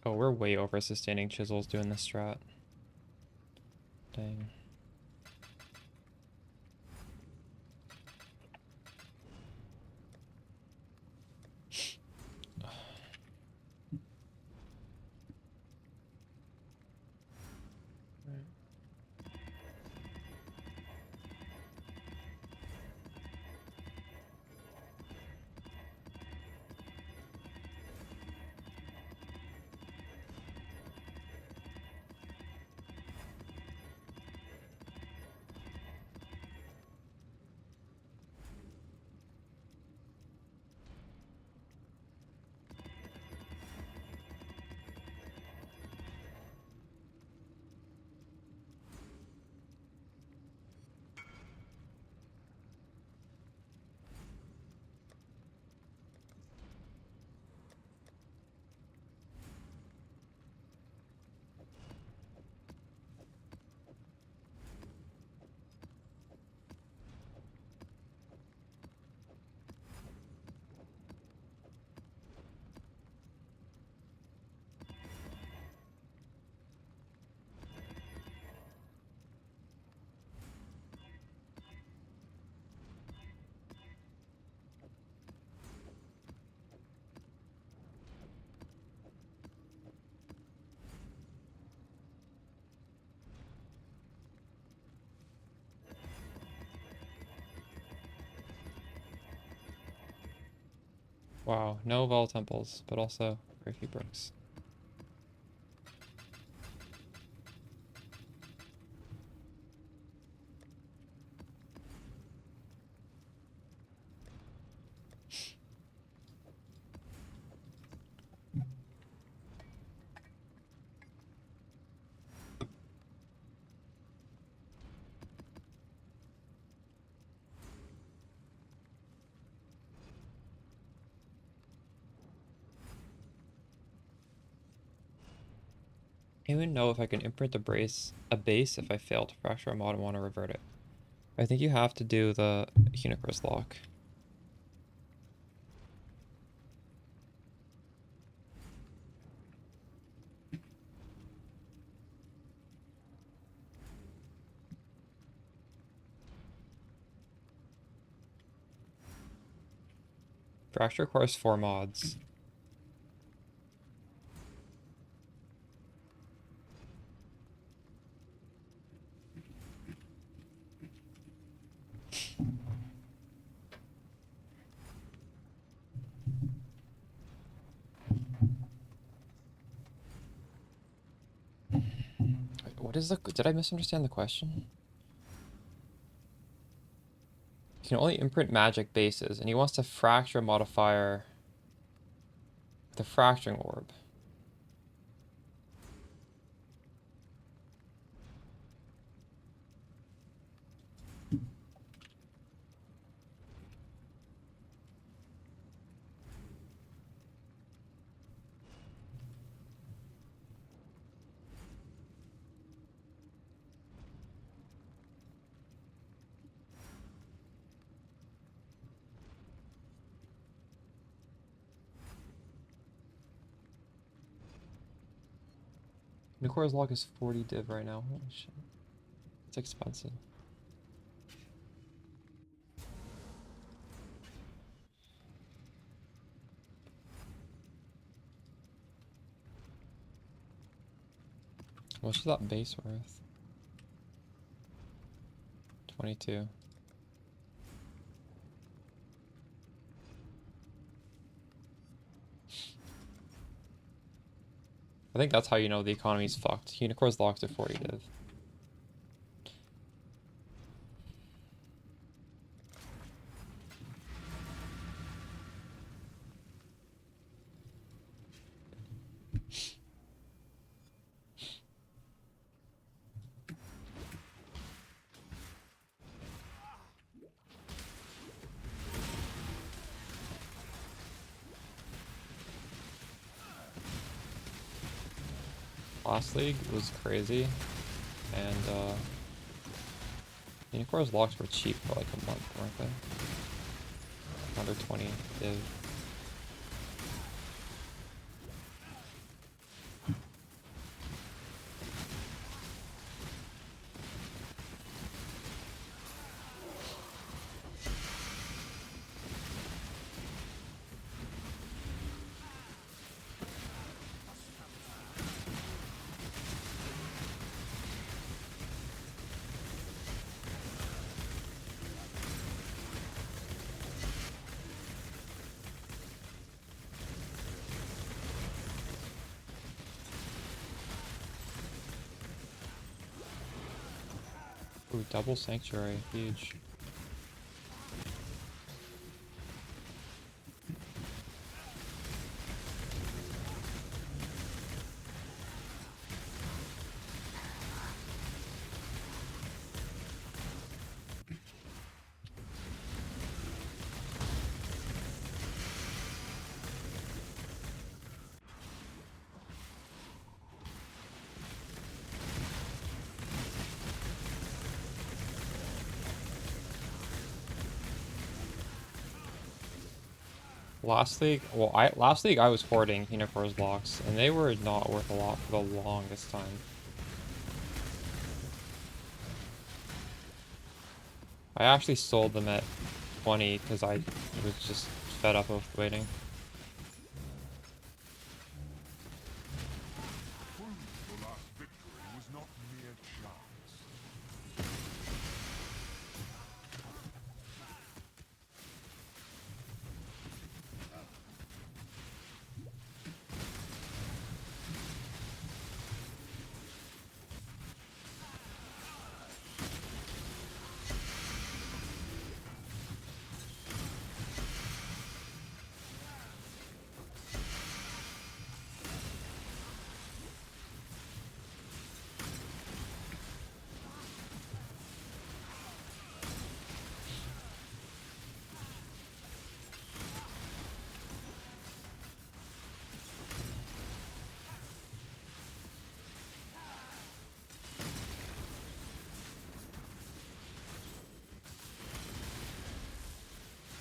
Oh, we're way over sustaining chisels doing this strat. Dang. Wow, no Vol Temples, but also very few bricks. I don't even know if I can imprint a base if I fail to fracture a mod and want to revert it. I think you have to do the Unicorn's Lock. Fracture requires 4 mods. What is the... Did I misunderstand the question? You can only imprint magic bases, and he wants to fracture a modifier with a fracturing orb. Unicorn's Lock is 40 div right now. Holy shit. It's expensive. How much is that base worth? 22. I think that's how you know the economy's fucked. Unicorn's Lock's at 40 div. Last league was crazy, and Unicorn's Locks were cheap for like a month, weren't they? Under 20 div. Ooh, double Sanctuary, huge. Last league, last league I was hoarding Unicorn's Locks, and they were not worth a lot for the longest time. I actually sold them at 20 because I was just fed up of waiting. The last victory was not mere chance.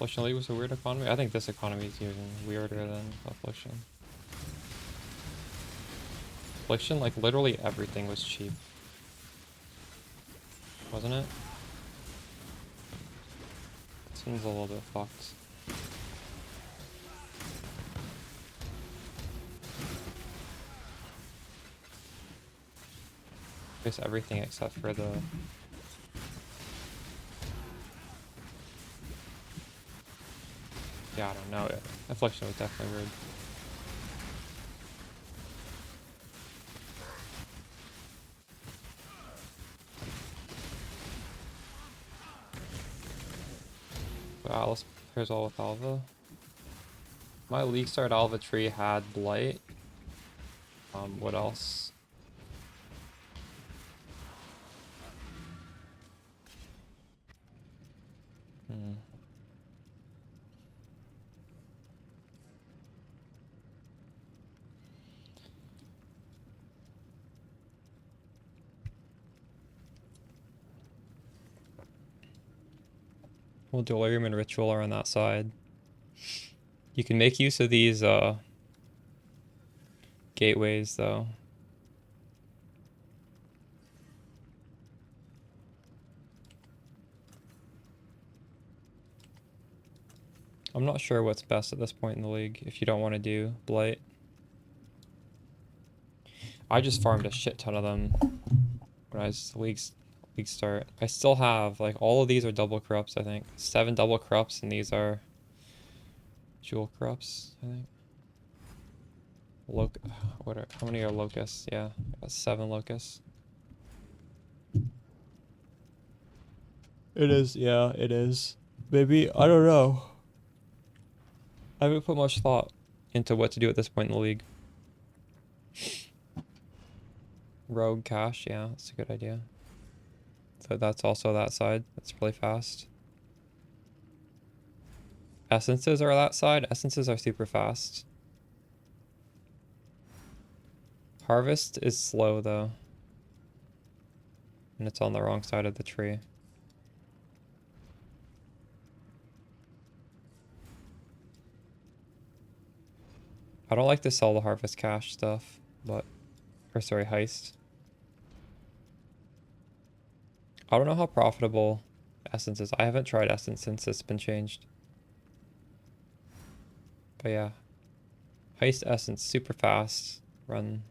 Affliction League was a weird economy. I think this economy is even weirder than Affliction. Affliction, like literally everything was cheap. Wasn't it? This one's a little bit fucked. I guess everything except for the... Yeah, I don't know. Affliction was definitely weird. But Alice pairs well with Alva. My League Start Alva tree had Blight. What else? Well, Delirium and Ritual are on that side. You can make use of these gateways, though. I'm not sure what's best at this point in the league if you don't want to do Blight. I just farmed a shit ton of them when I was league start. I still have, like, all of these are double corrupts, I think. 7 double corrupts, and these are jewel corrupts, I think. How many are locusts? Yeah, I got 7 locusts. It is, yeah, it is. Maybe, I don't know. I haven't put much thought into what to do at this point in the league. Rogue cash, yeah, that's a good idea. So that's also that side. That's really fast. Essences are that side. Essences are super fast. Harvest is slow though. And it's on the wrong side of the tree. I don't like to sell the harvest cash stuff, but... Or sorry, heist. I don't know how profitable Essence is. I haven't tried Essence since it's been changed. But yeah. Heist Essence, super fast. Run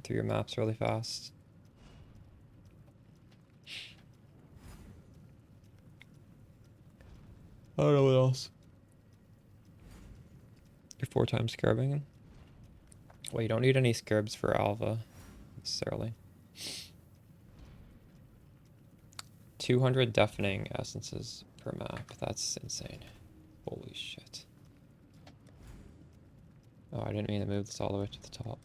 through your maps really fast. I don't know what else. You're 4 times scarabing. Well, you don't need any scarabs for Alva, necessarily. 200 deafening essences per map. That's insane. Holy shit. Oh, I didn't mean to move this all the way to the top.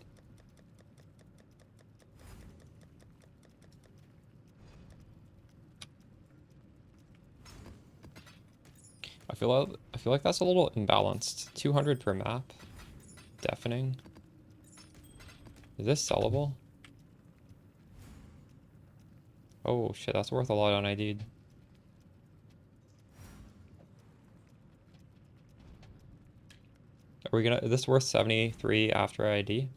I feel like that's a little imbalanced. 200 per map. Deafening. Is this sellable? Oh shit, that's worth a lot on ID. Are we gonna, is this worth 73 after ID?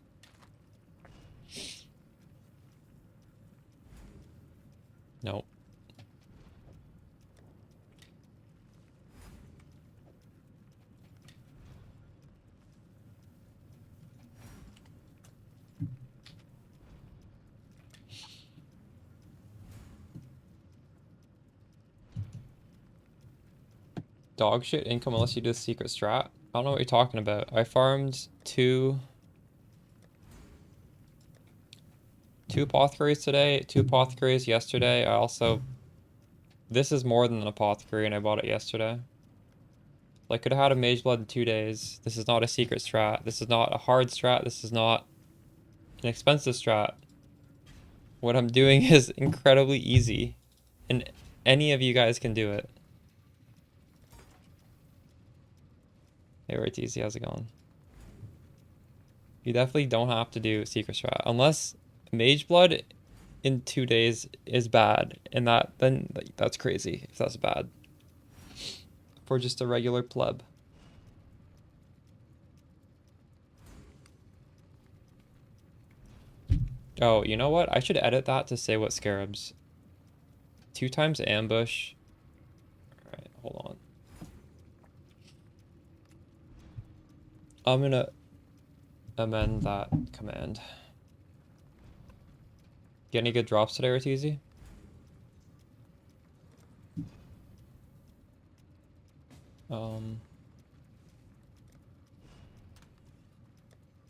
No. Dog shit income unless you do the secret strat. I don't know what you're talking about. I farmed two apothecaries today, 2 apothecaries yesterday. I also... This is more than an apothecary and I bought it yesterday. Like, could have had a mage blood in 2 days. This is not a secret strat. This is not a hard strat. This is not an expensive strat. What I'm doing is incredibly easy. And any of you guys can do it. Hey, it's easy. How's it going? You definitely don't have to do secret strat unless mage blood in 2 days is bad, and then that's crazy if that's bad. for just a regular pleb. Oh, you know what? I should edit that to say what scarabs. 2 times ambush. Alright, hold on. I'm gonna amend that command. Get any good drops today, Ortizi?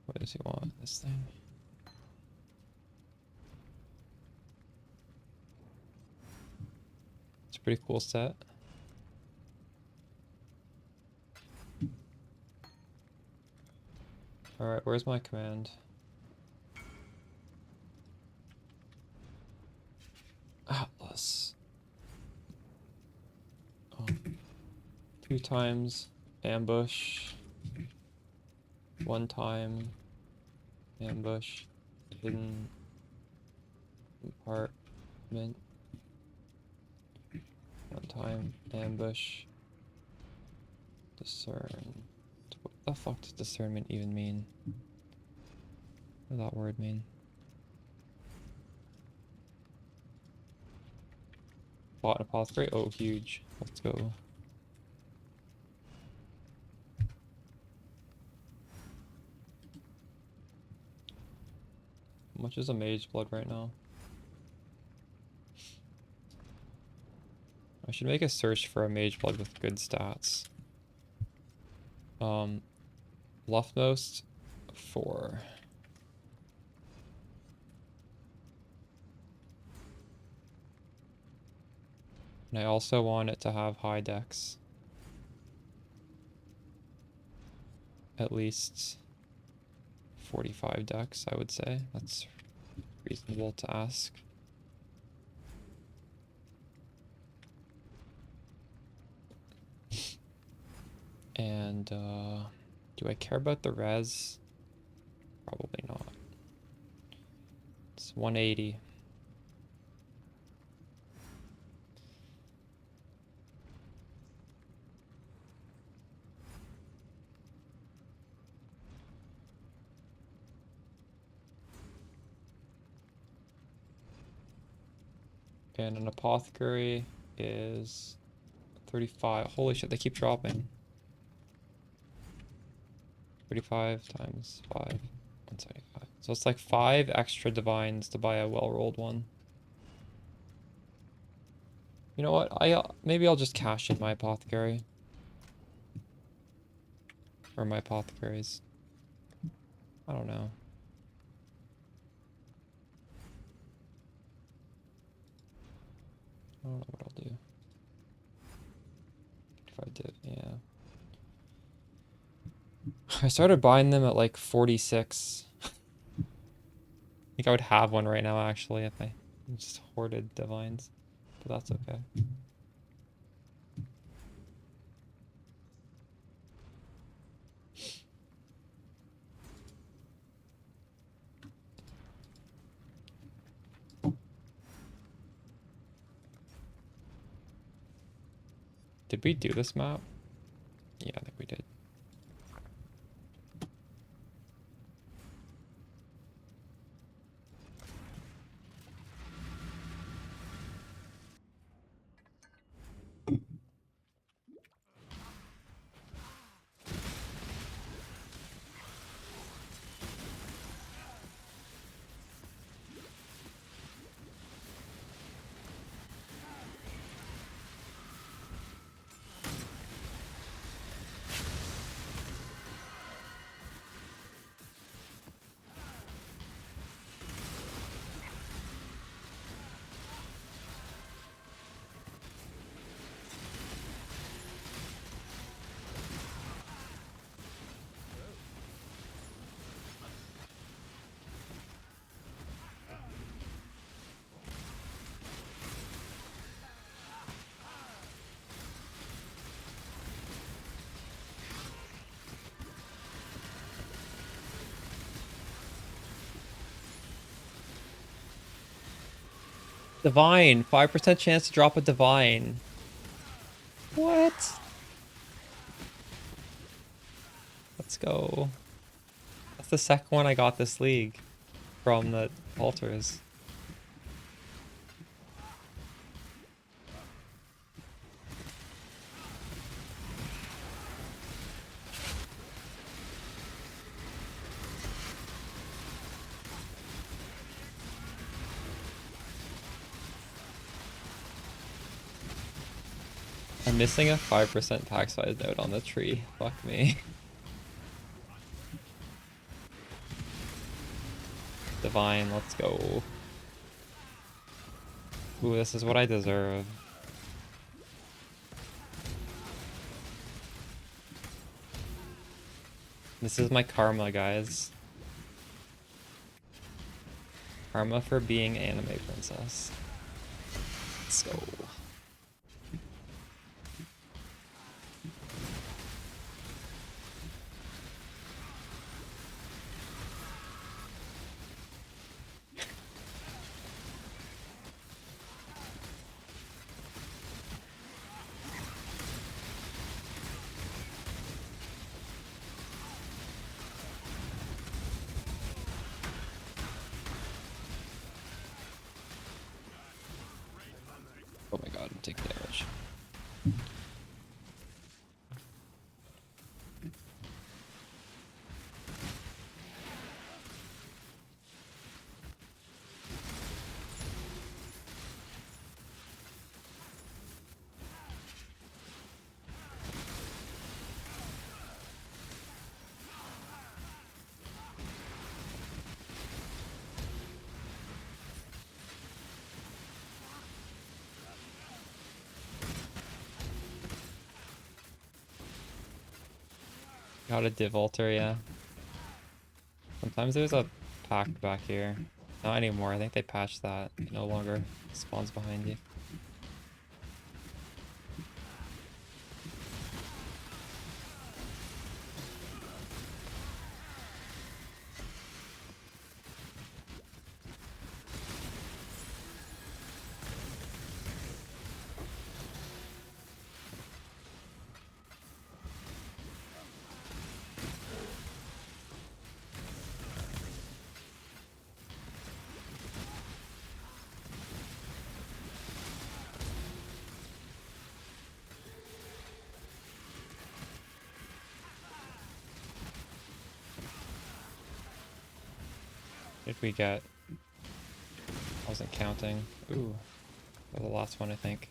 What does he want? This thing? It's a pretty cool set. Alright, where's my command? Atlas. 2 times ambush. 1 time ambush. Hidden compartment. 1 time ambush. Discern. What the fuck does discernment even mean? What does that word mean? Bought an apothecary? Oh, huge. Let's go. How much is a mage blood right now? I should make a search for a mage blood with good stats. Leftmost 4. And I also want it to have high dex. At least 45 dex, I would say. That's reasonable to ask. And do I care about the res? Probably not. It's 180. And an apothecary is 35. Holy shit, they keep dropping. 35 times 5, 175. So it's like 5 extra divines to buy a well-rolled one. You know what? Maybe I'll just cash in my apothecary. Or my apothecaries. I don't know. I don't know what I'll do. If I did, yeah. I started buying them at like 46. I think I would have one right now actually if I just hoarded divines. But that's okay. Did we do this map? Yeah, I think we did. Divine, 5% chance to drop a divine. What? Let's go. That's the second one I got this league from the altars. I'm missing a 5% pack size note on the tree. Fuck me. Divine, let's go. Ooh, this is what I deserve. This is my karma, guys. Karma for being anime princess. Let's go. Oh my god, I'm taking damage. Got a div altar, yeah. Sometimes there's a pack back here. Not anymore. I think they patched that. It no longer spawns behind you. What did we get? I wasn't counting. Ooh. That was the last one, I think.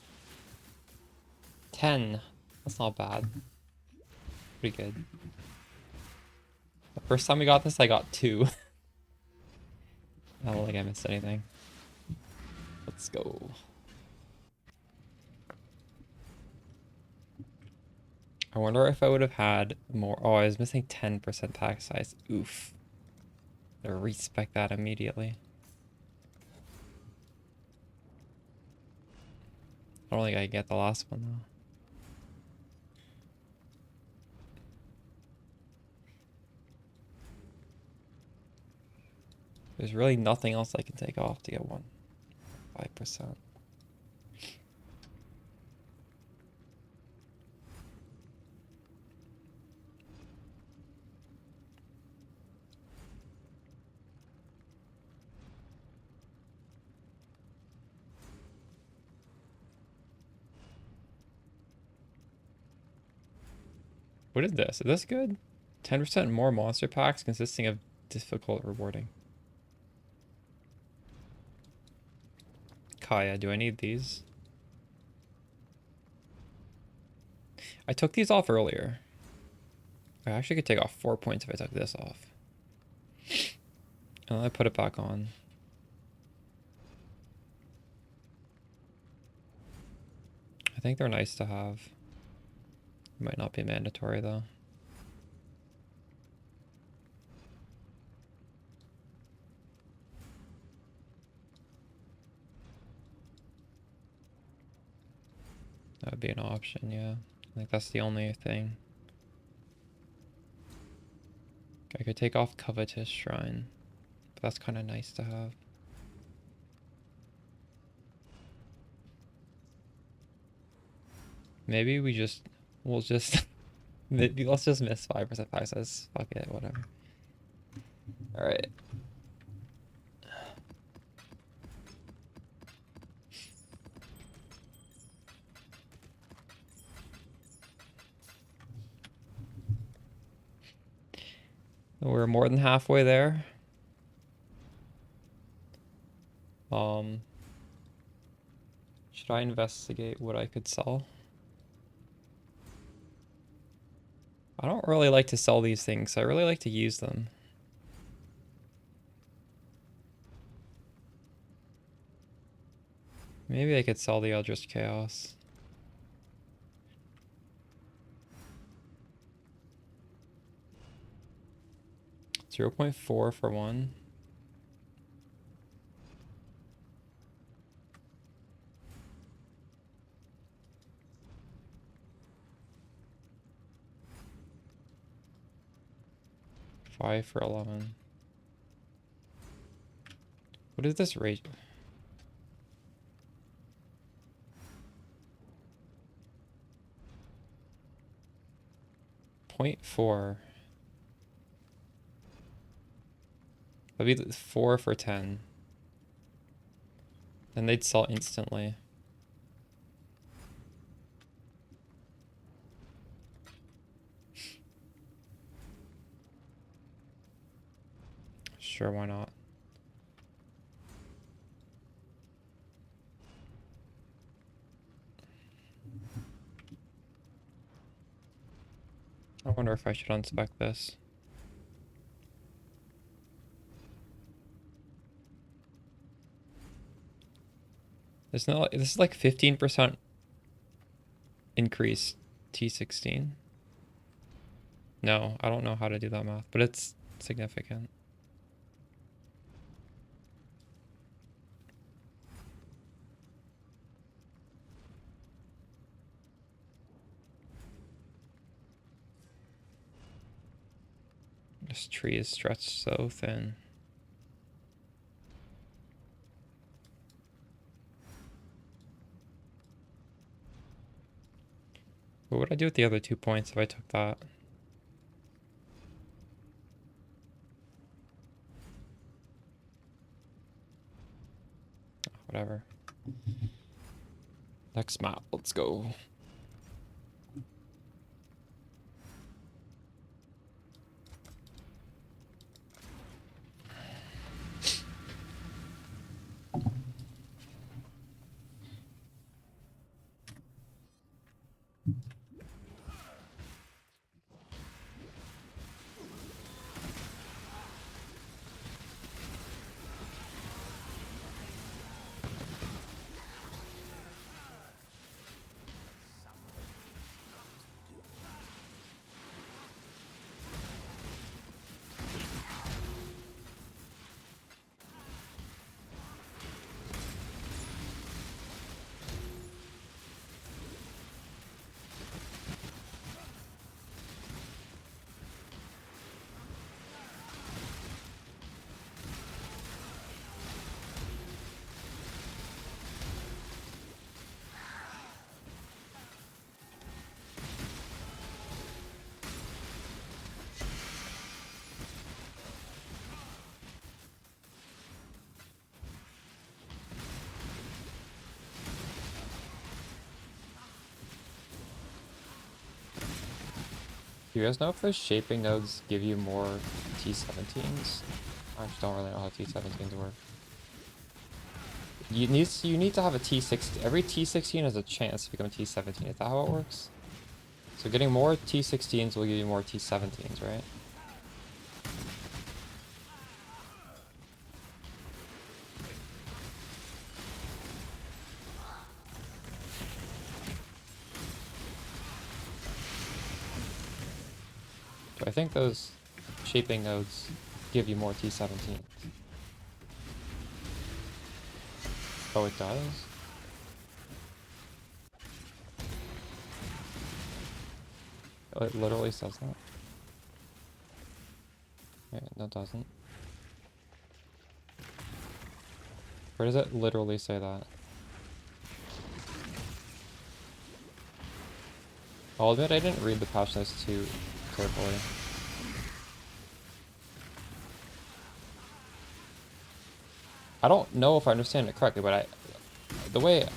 10. That's not bad. Pretty good. The first time we got this, I got 2. I don't think I missed anything. Let's go. I wonder if I would have had more. Oh, I was missing 10% pack size. Oof. I respec that immediately. I don't think I get the last one though. There's really nothing else I can take off to get one. 5%. What is this? Is this good? 10% more monster packs consisting of difficult rewarding. Kaya, do I need these? I took these off earlier. I actually could take off 4 points if I took this off. And then I put it back on. I think they're nice to have. Might not be mandatory though. That would be an option, yeah. I think that's the only thing. I could take off Covetous Shrine, but that's kind of nice to have. Maybe we'll just Maybe let's just miss 5% 5 size. Fuck it, whatever. Alright. We're more than halfway there. Should I investigate what I could sell? I don't really like to sell these things. I really like to use them. Maybe I could sell the Eldritch Chaos. .4 for one. $5 for 11. What is this rate? .4. That'd be 4 for 10. Then they'd sell instantly. Sure, why not? I wonder if I should unspec this. This is like 15% increase T16. No, I don't know how to do that math, but it's significant. This tree is stretched so thin. What would I do with the other 2 points if I took that? Whatever. Next map, let's go. Do you guys know if those shaping nodes give you more T17s? I just don't really know how T17s work. You need to have a T16. Every T16 has a chance to become a T17. Is that how it works? So getting more T16s will give you more T17s, right? So I think those shaping nodes give you more T17s. Oh, it does? Oh, it literally says that. Yeah, no, it doesn't. Where does it literally say that? I'll admit I didn't read the patch notes too carefully. I don't know if I understand it correctly, but the way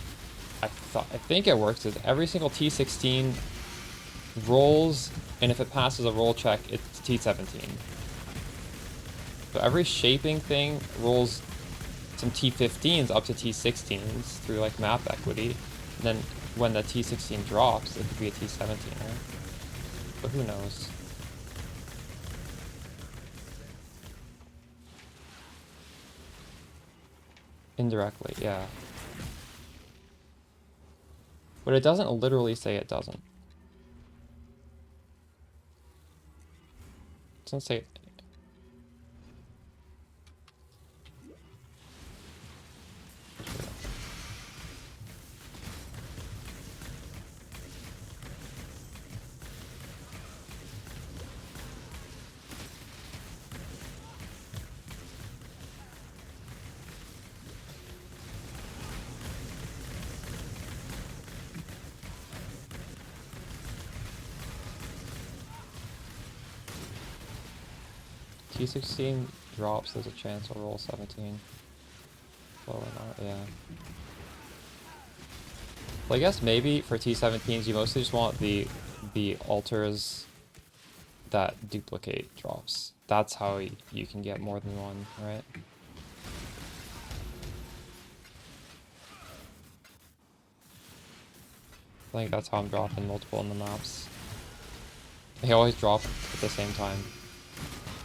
I think it works is every single T16 rolls, and if it passes a roll check, it's T17. So every shaping thing rolls some T15s up to T16s through like map equity, and then when the T16 drops, it could be a T17, right? But who knows? Indirectly, yeah. But it doesn't literally say it doesn't. It doesn't say... T16 drops, there's a chance I'll roll 17. Lower not, yeah. Well, I guess maybe for T17s you mostly just want the altars that duplicate drops. That's how you can get more than one, right? I think that's how I'm dropping multiple in the maps. They always drop at the same time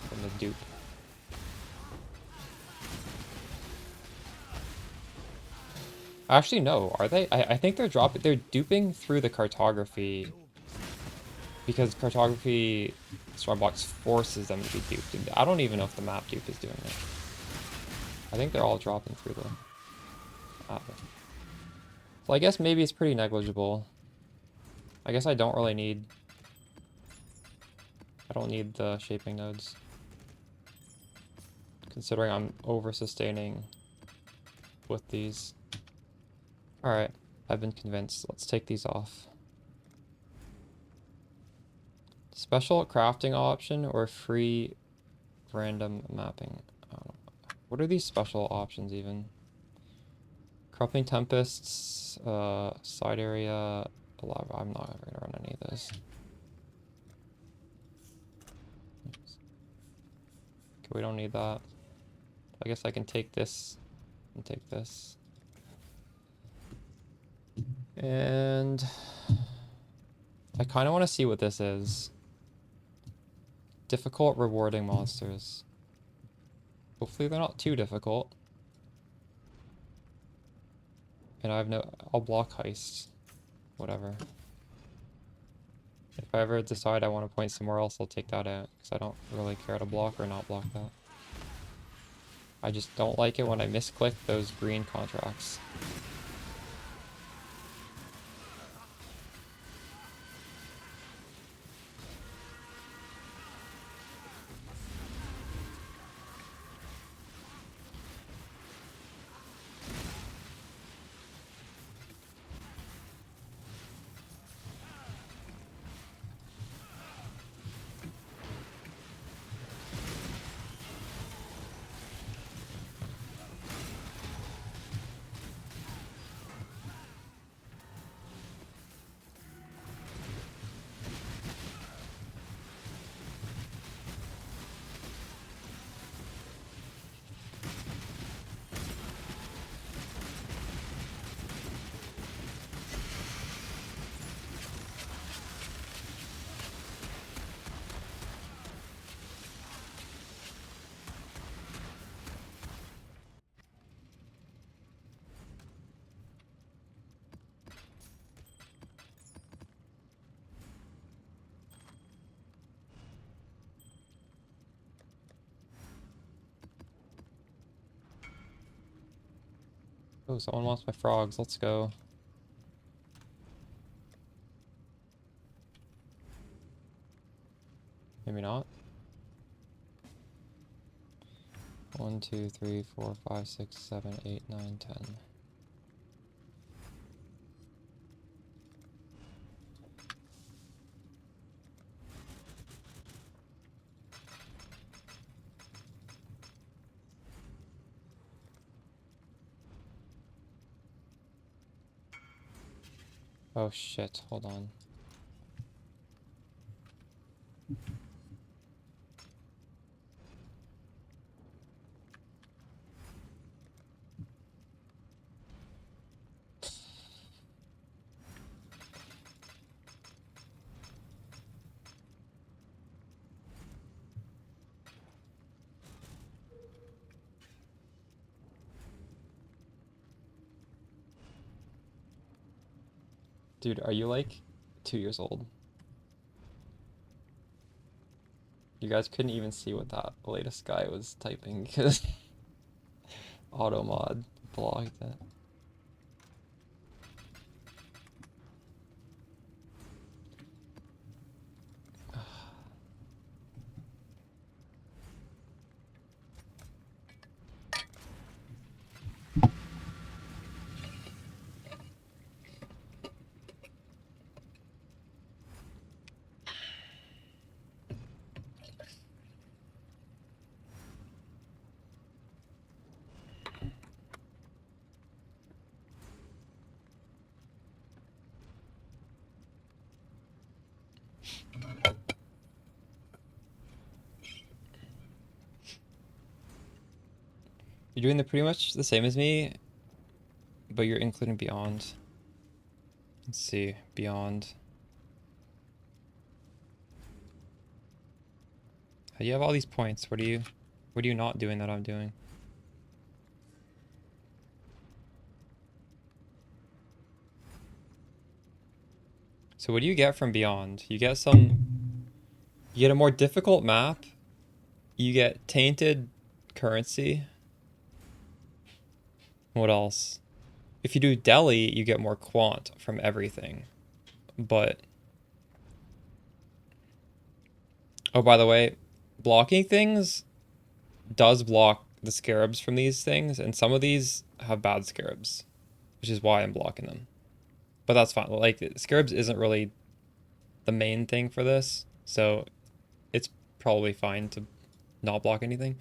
from the dupe. Actually, no, are they? I think they're duping through the cartography because cartography Starbucks forces them to be duped. I don't even know if the map dupe is doing it. I think they're all dropping through the map. So I guess maybe it's pretty negligible. I guess I don't really need... I don't need the shaping nodes. Considering I'm over-sustaining with these. Alright, I've been convinced. Let's take these off. Special crafting option or free random mapping? I don't know. What are these special options even? Corrupting Tempests, side area, lava. I'm not ever gonna run any of those. Okay, we don't need that. I guess I can take this and take this. And I kind of want to see what this is. Difficult rewarding monsters. Hopefully they're not too difficult. And I'll block heist. Whatever. If I ever decide I want to point somewhere else, I'll take that out. Because I don't really care to block or not block that. I just don't like it when I misclick those green contracts. Oh, someone wants my frogs. Let's go. Maybe not. 1, 2, 3, 4, 5, 6, 7, 8, 9, 10. Oh shit, hold on. Dude, are you like 2 years old? You guys couldn't even see what that latest guy was typing because auto mod blocked it. You're doing the pretty much the same as me, but you're including beyond. Let's see, beyond. You have all these points. What are you not doing that I'm doing? So what do you get from beyond? You get a more difficult map. You get tainted currency. What else? If you do Delhi, you get more quant from everything. But oh, by the way, blocking things does block the scarabs from these things, and some of these have bad scarabs, which is why I'm blocking them. But that's fine. Like, scarabs isn't really the main thing for this, so it's probably fine to not block anything.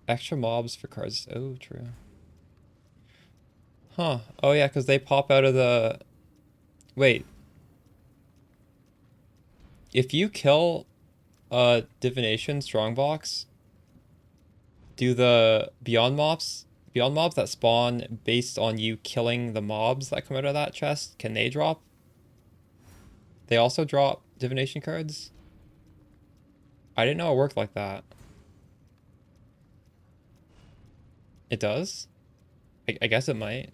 Extra mobs for cards. Oh, true. Huh. Oh, yeah, because they pop out of the... Wait. If you kill a divination strongbox, do the beyond mobs that spawn based on you killing the mobs that come out of that chest, can they drop? They also drop divination cards? I didn't know it worked like that. It does? I guess it might.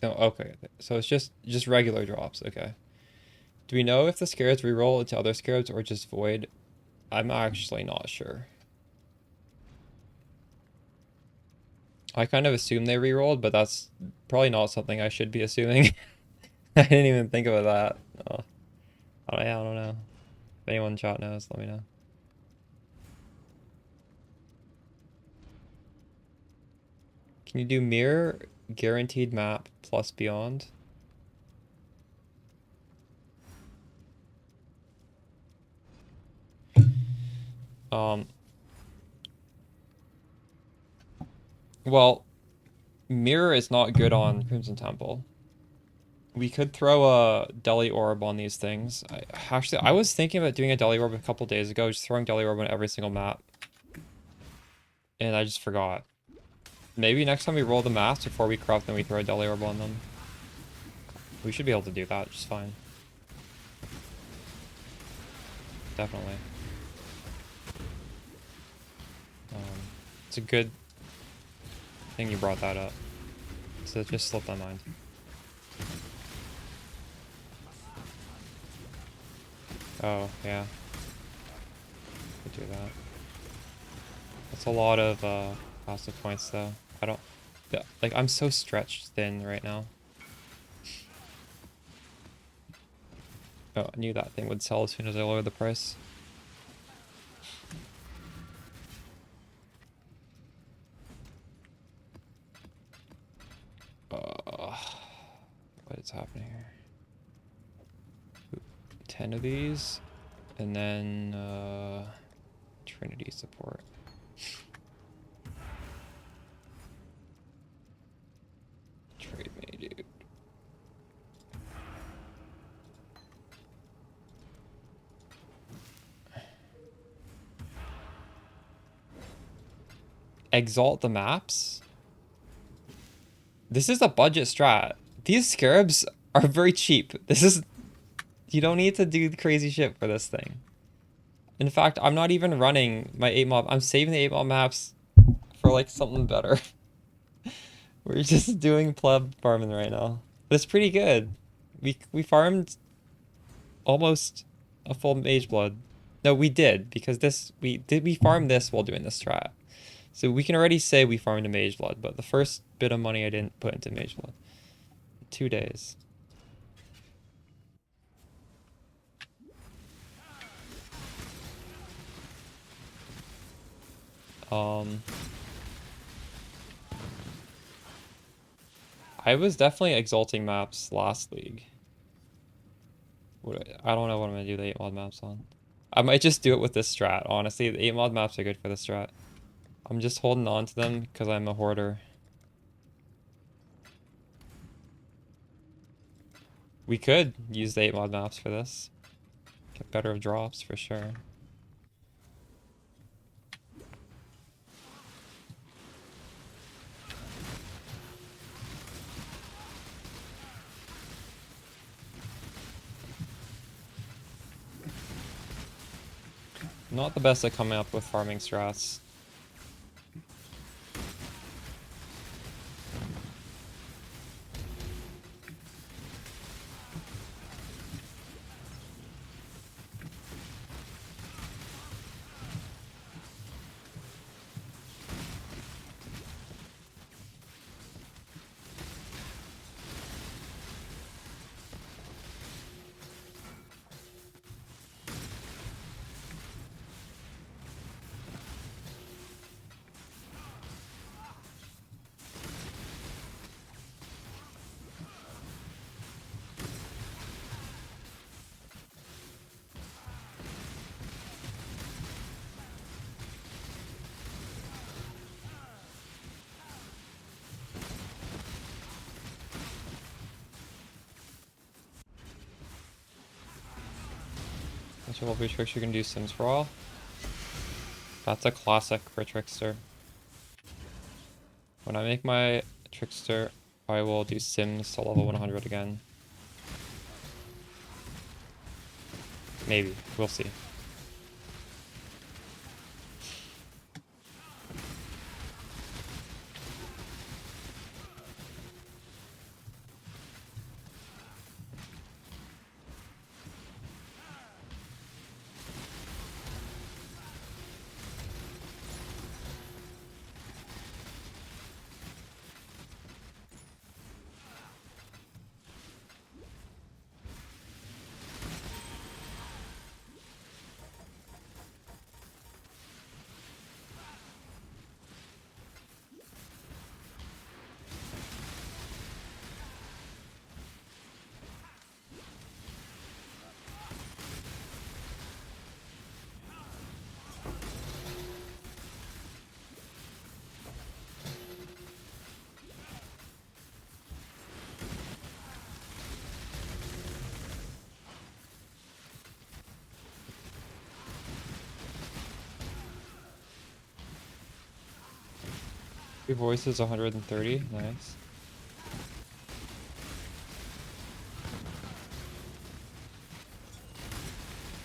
No, okay. So it's just regular drops, okay. Do we know if the scarabs reroll into other scarabs or just void? I'm actually not sure. I kind of assume they rerolled, but that's probably not something I should be assuming. I didn't even think about that. Oh, yeah, I don't know. If anyone in chat knows, let me know. Can you do mirror, guaranteed map, plus beyond? Well, mirror is not good on Crimson Temple. We could throw a Deli Orb on these things. I was thinking about doing a Deli Orb a couple days ago, just throwing Deli Orb on every single map. And I just forgot. Maybe next time we roll the maps before we corrupt, then we throw a Deli Orb on them. We should be able to do that just fine. Definitely. It's a good thing you brought that up. So it just slipped my mind. Oh, yeah. Could do that. That's a lot of passive points though. I don't... Like, I'm so stretched thin right now. Oh, I knew that thing would sell as soon as I lowered the price. What is happening here? 10 of these, and then Trinity support. Trade me, dude. Exalt the maps? This is a budget strat. These scarabs are very cheap. This is... You don't need to do crazy shit for this thing. In fact, I'm not even running my 8 mob. I'm saving the 8 mob maps for like something better. We're just doing pleb farming right now. But it's pretty good. We farmed almost a full mage blood. No, we did, because we farm this while doing this strat. So we can already say we farmed a mage blood, but the first bit of money I didn't put into mage blood. 2 days. I was definitely exalting maps last league. I don't know what I'm gonna do the 8 mod maps on. I might just do it with this strat, honestly. The 8 mod maps are good for this strat. I'm just holding on to them because I'm a hoarder. We could use the 8 mod maps for this. Get better drops for sure. Not the best at coming up with farming strats. Bunch of level 3 tricks, you can do Sims for all. That's a classic for Trickster. When I make my Trickster, I will do Sims to level 100 again. Maybe. We'll see. Three voices, 130. Nice.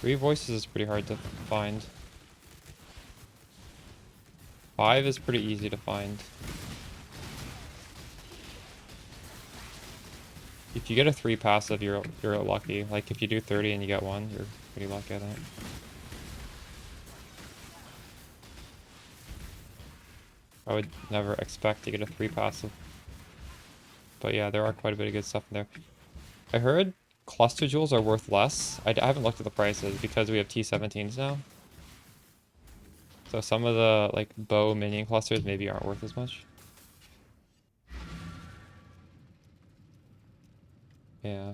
Three voices is pretty hard to find. 5 is pretty easy to find. If you get a 3 passive, you're lucky. Like if you do 30 and you get 1, you're pretty lucky, I think. I would never expect to get a 3 passive. But yeah, there are quite a bit of good stuff in there. I heard cluster jewels are worth less. I haven't looked at the prices because we have T17s now. So some of the like bow minion clusters maybe aren't worth as much. Yeah.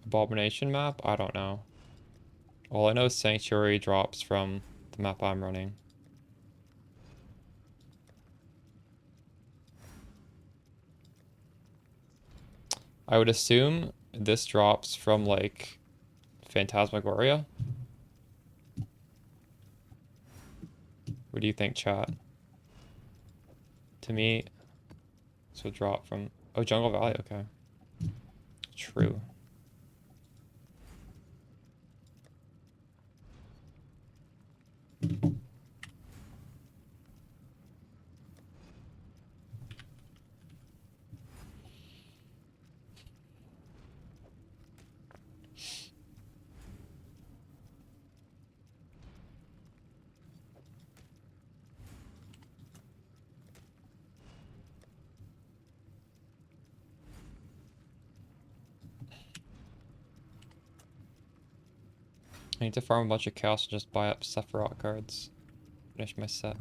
Abomination map? I don't know. All I know is Sanctuary drops from the map I'm running. I would assume this drops from, like, Phantasmagoria. What do you think, chat? To me, this would drop from... Oh, Jungle Valley, okay. True. I need to farm a bunch of chaos and just buy up Sephiroth cards. Finish my set.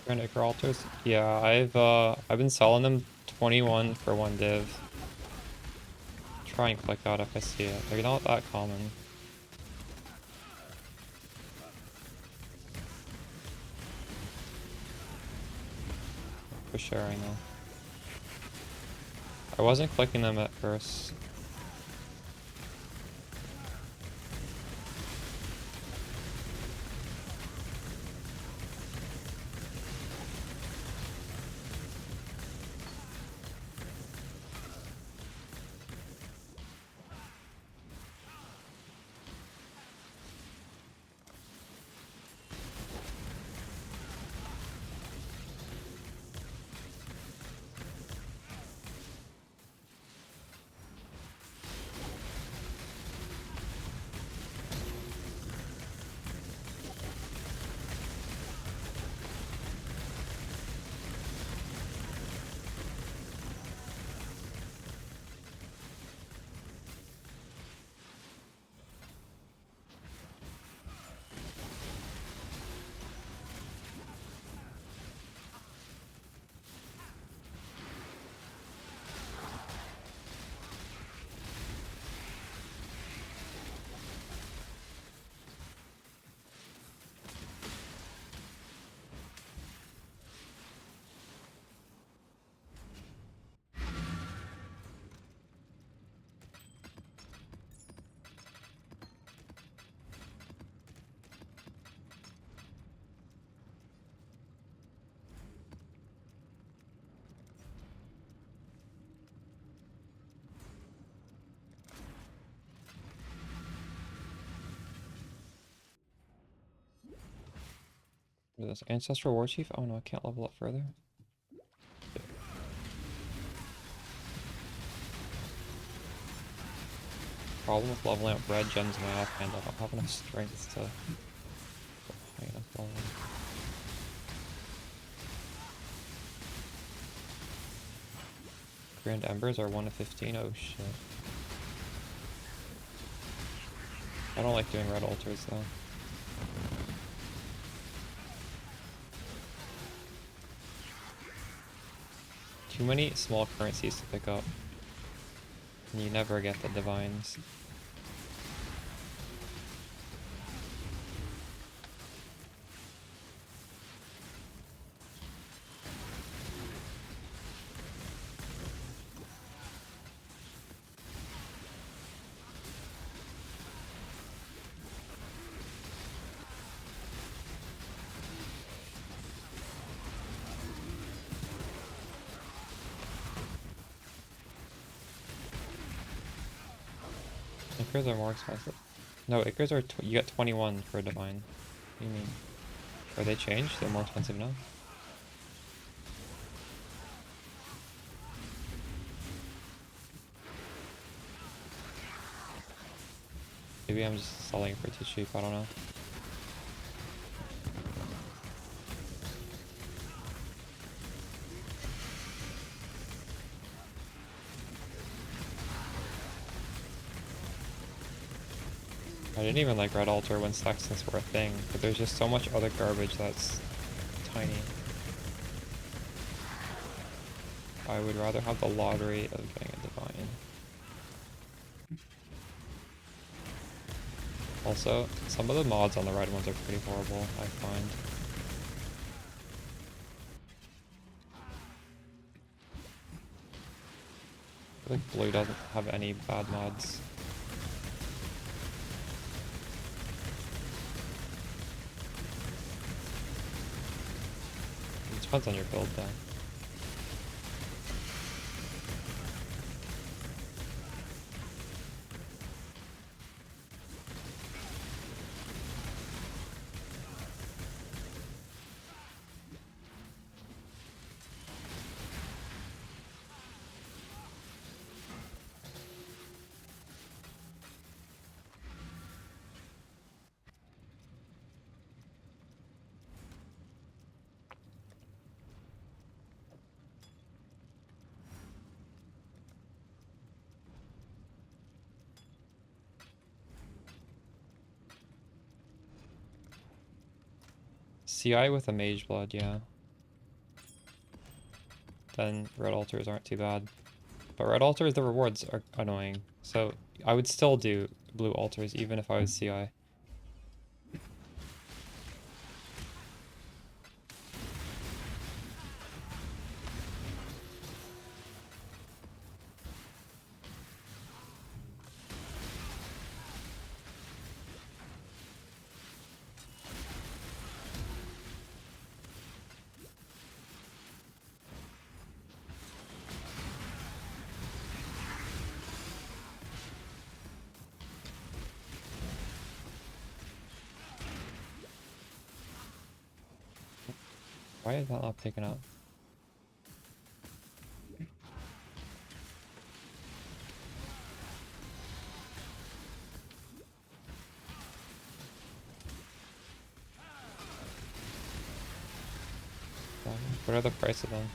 Necro altars? Yeah, I've been selling them 21 for one div. Try and click out if I see it. They're not that common. For sharing though. I wasn't clicking them at first. What is this? Ancestral War Chief? Oh no, I can't level up further. Problem with leveling up red gems in my offhand, I don't have enough strength to go high enough level. Grand Embers are 1 to 15. Oh shit. I don't like doing red altars though. Too many small currencies to pick up. And you never get the divines. Acres are more expensive. No, acres are you get 21 for a divine. What do you mean? Are they changed? They're more expensive now? Maybe I'm just selling it for too cheap, I don't know. I didn't even like Red Altar when Sextants were a thing, but there's just so much other garbage that's tiny. I would rather have the lottery of getting a divine. Also, some of the mods on the red ones are pretty horrible, I find. I feel like blue doesn't have any bad mods. It depends on your build though. CI with a mage blood, yeah. Then red altars aren't too bad. But red altars, the rewards are annoying. So I would still do blue altars even if I was CI. Why is that not picking up? What are the prices then?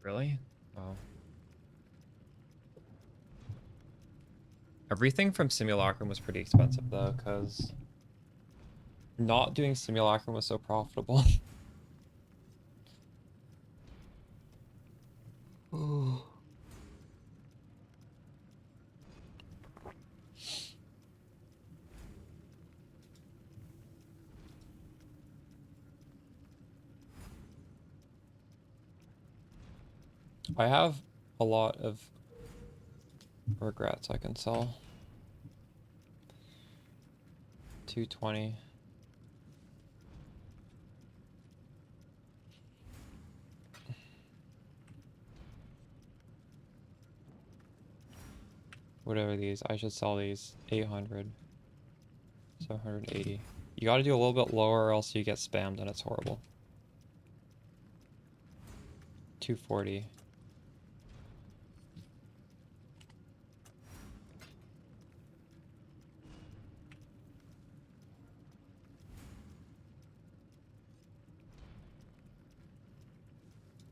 Really? Oh. Everything from Simulacrum was pretty expensive though, because not doing simulacrum was so profitable. I have a lot of regrets I can sell. 220. Whatever these, I should sell these. 800. 780. You gotta do a little bit lower or else you get spammed and it's horrible. 240.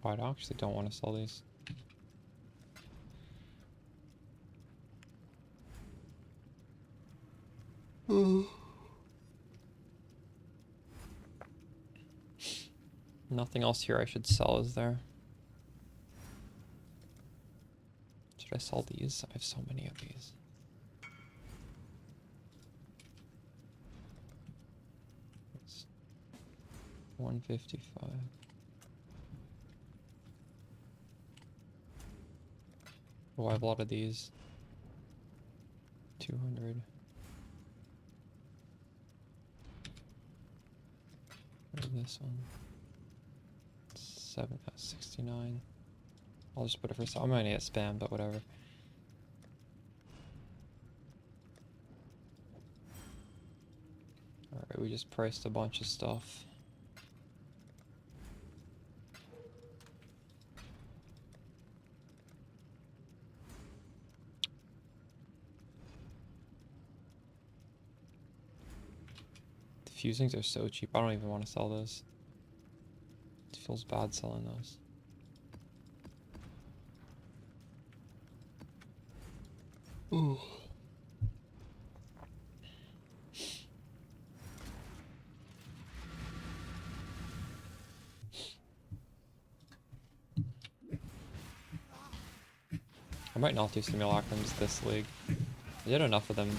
Oh, I actually don't want to sell these. Nothing else here I should sell, is there? Should I sell these? I have so many of these. It's 155. Oh, I have a lot of these. 200. Where's this one? 69. I'll just put it for sale. I might get spam, but whatever. Alright, we just priced a bunch of stuff. The fusings are so cheap. I don't even want to sell those. It feels bad selling those. Ooh. I might not do simulacrums this league. I did enough of them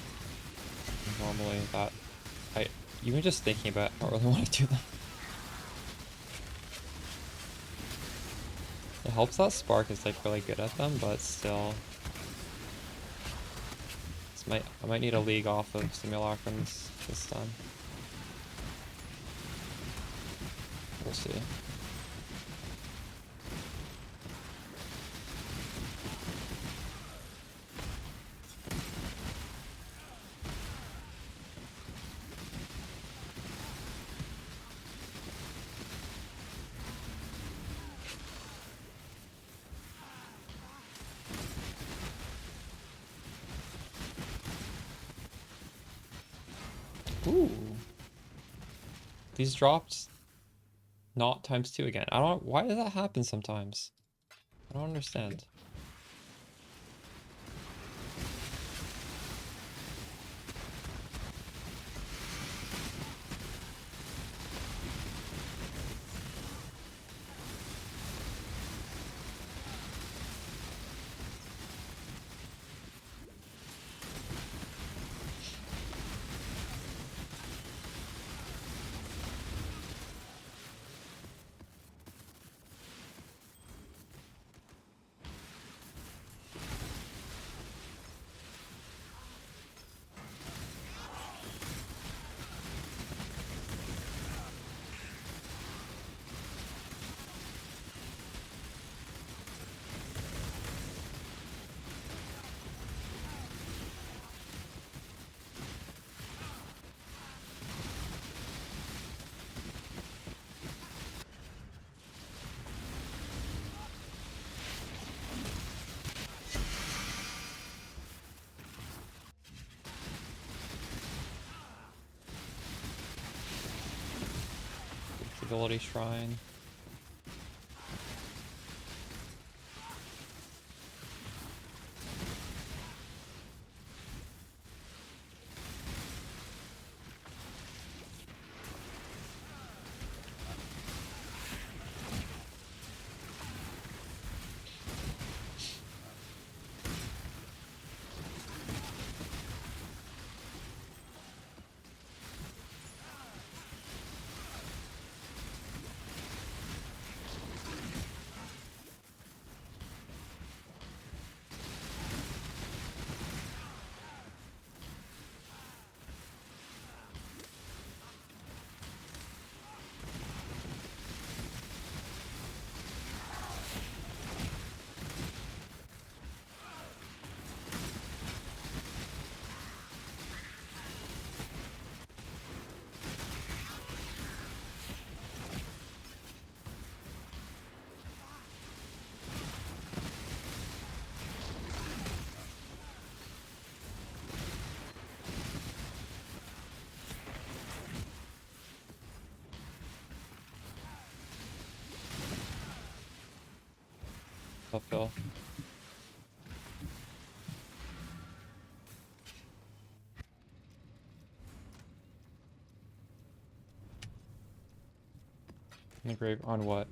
normally that even just thinking about it, I don't really want to do them. It helps that Spark is like really good at them, but still. I might need a league off of simulacrums this time. We'll see. Ooh. These dropped not ×2 again. Why does that happen sometimes? I don't understand. Ability Shrine. uphill. In the grave on what?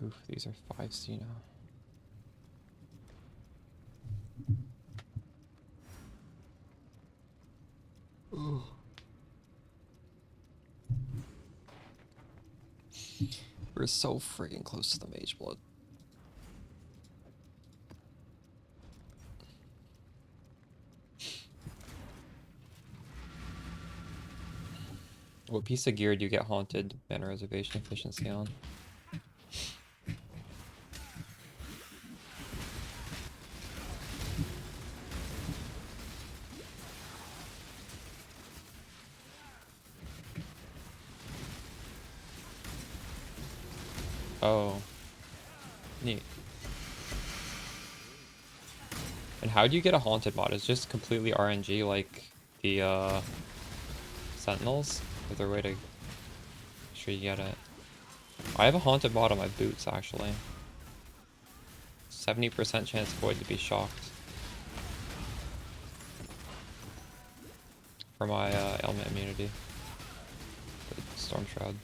Oof, these are 5C now. Ooh. We're so freaking close to the mage blood. What piece of gear do you get haunted mana reservation efficiency on? Oh. Neat. And how do you get a haunted mod? It's just completely RNG like the Sentinels? Is there a way to make sure you get it? I have a haunted mod on my boots actually. 70% chance void to be shocked. For my ailment immunity. The Storm Shroud.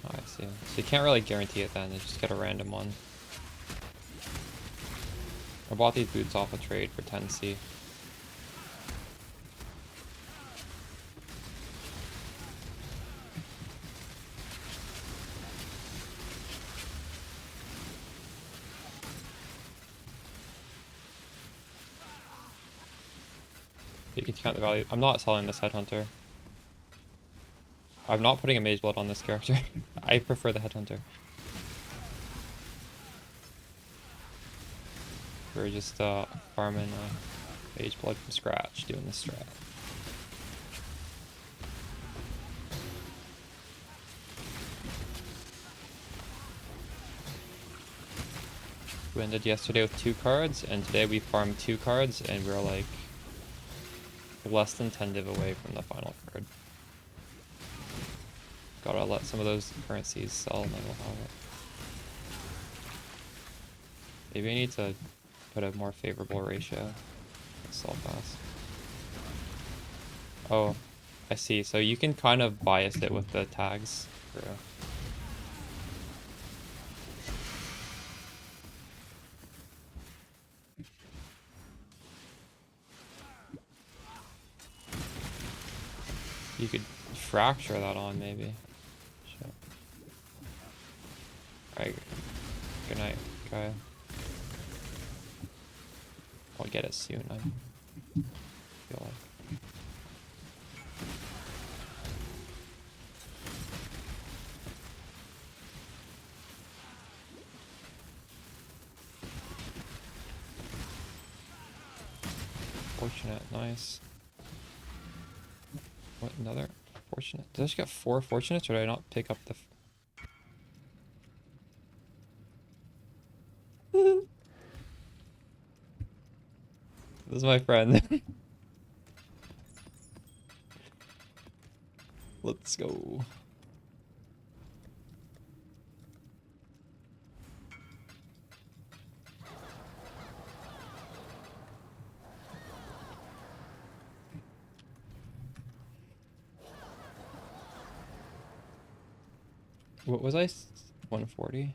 Oh, I see. So you can't really guarantee it then, you just get a random one. I bought these boots off a trade for 10C. You can count the value. I'm not selling this Headhunter. I'm not putting a Mage Blood on this character. I prefer the Headhunter. We're just farming Mage Blood from scratch, doing this strat. We ended yesterday with 2 cards, and today we farmed 2 cards, and we're like less than 10 div away from the final card. Gotta let some of those currencies sell and then we'll have it. Maybe I need to put a more favorable ratio. Sell fast. Oh, I see. So you can kind of bias it with the tags. You could fracture that on maybe. Shit. Alright. Good night, Kyle. I'll get it soon, I feel like. Fortunate, nice. What, another fortunate? Did I just get 4 fortunates, or did I not pick up the... This is my friend. Let's go. What was I? 140?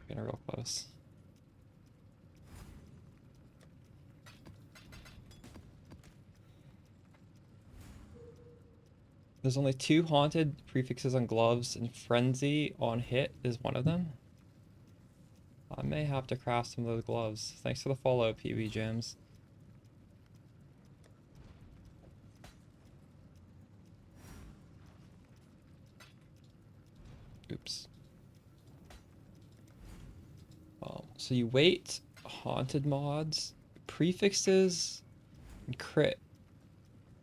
Getting real close. There's only 2 haunted prefixes on gloves, and frenzy on hit is one of them. I may have to craft some of those gloves. Thanks for the follow, PB Jams. Oops. So you wait haunted mods, prefixes, and crit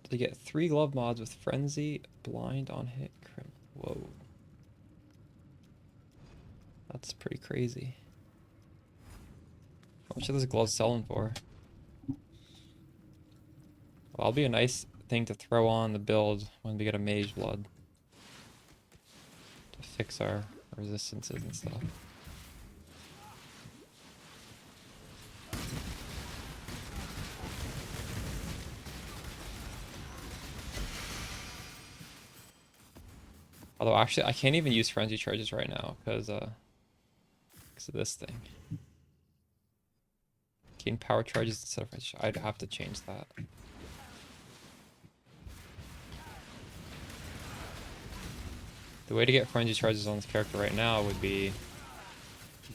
to get 3 glove mods with frenzy, blind on hit, crit. Whoa. That's pretty crazy. How much are those gloves selling for? Well, that'll be a nice thing to throw on the build when we get a mage blood. To fix our resistances and stuff. Although actually I can't even use frenzy charges right now because of this thing. Gain power charges instead of frenzy. I'd have to change that. The way to get frenzy charges on this character right now would be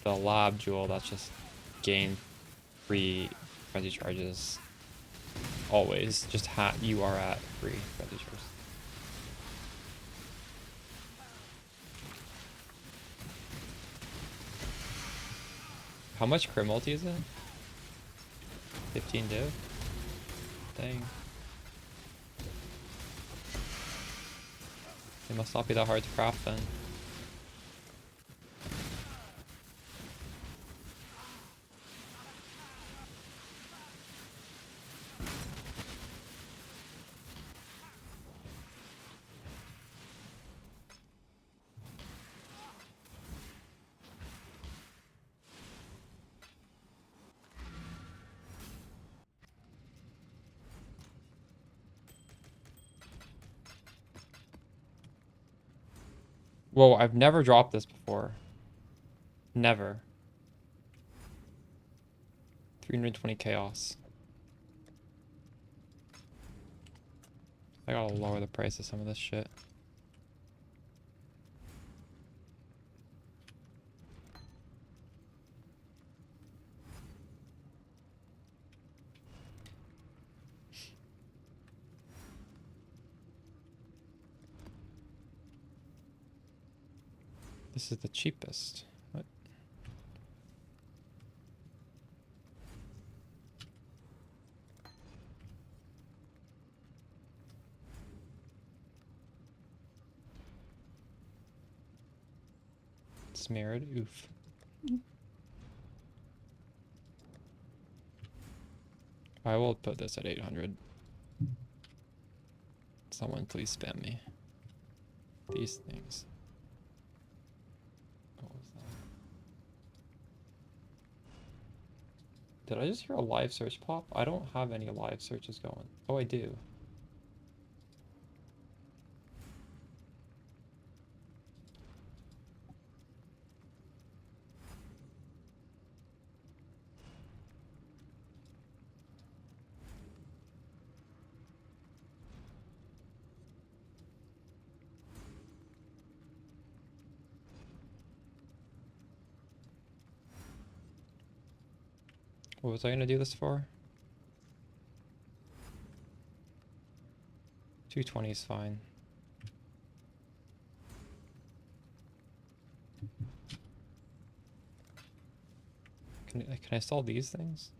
the lab jewel. That's just gain 3 frenzy charges. Always. Just you are at 3 frenzy charges. How much crit multi is it? 15 div? Dang. It must not be that hard to craft then. Whoa, I've never dropped this before. Never. 320 chaos. I gotta lower the price of some of this shit. This is the cheapest. What? Smeared? Oof. I will put this at 800. Someone please spam me. These things. What was that? Did I just hear a live search pop? I don't have any live searches going. Oh, I do. What was I gonna do this for? 220 is fine. Can I sell these things?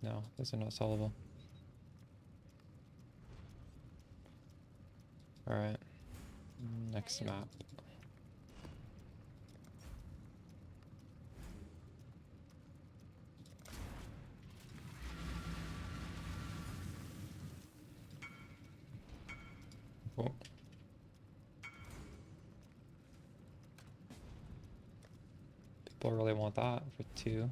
No, those are not sellable. Alright. Next map. Cool. People really want that for 2.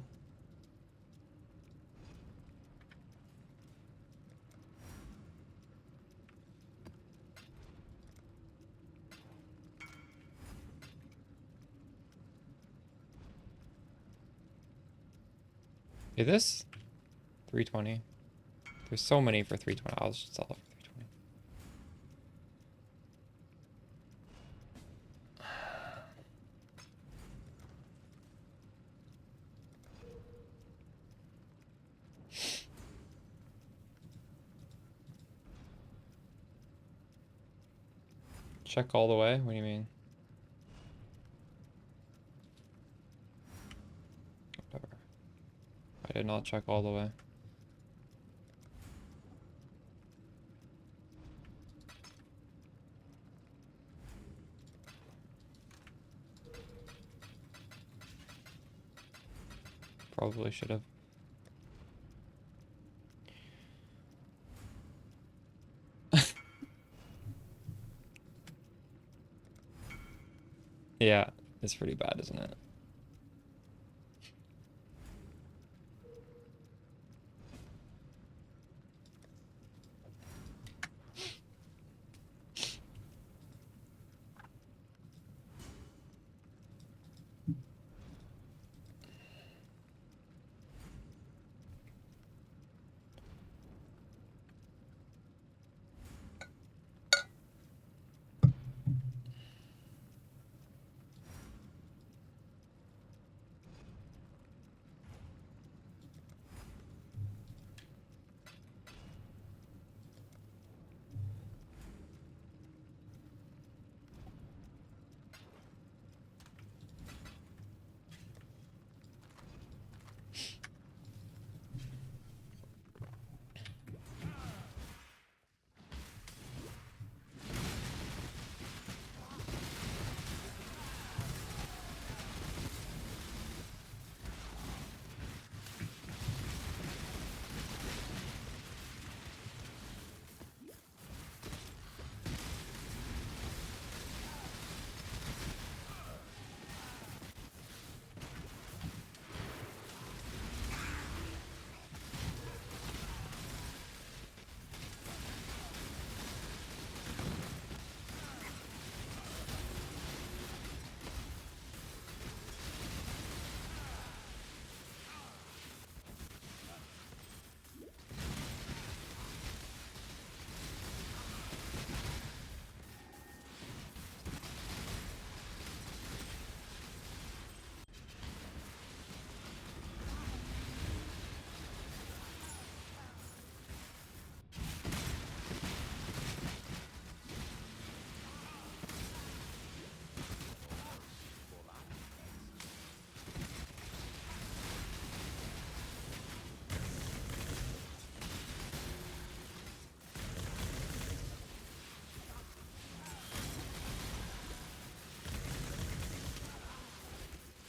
Is this 320? There's so many for 320. I'll just sell it for 320. Check all the way? What do you mean? I did not check all the way. Probably should have. Yeah, it's pretty bad, isn't it?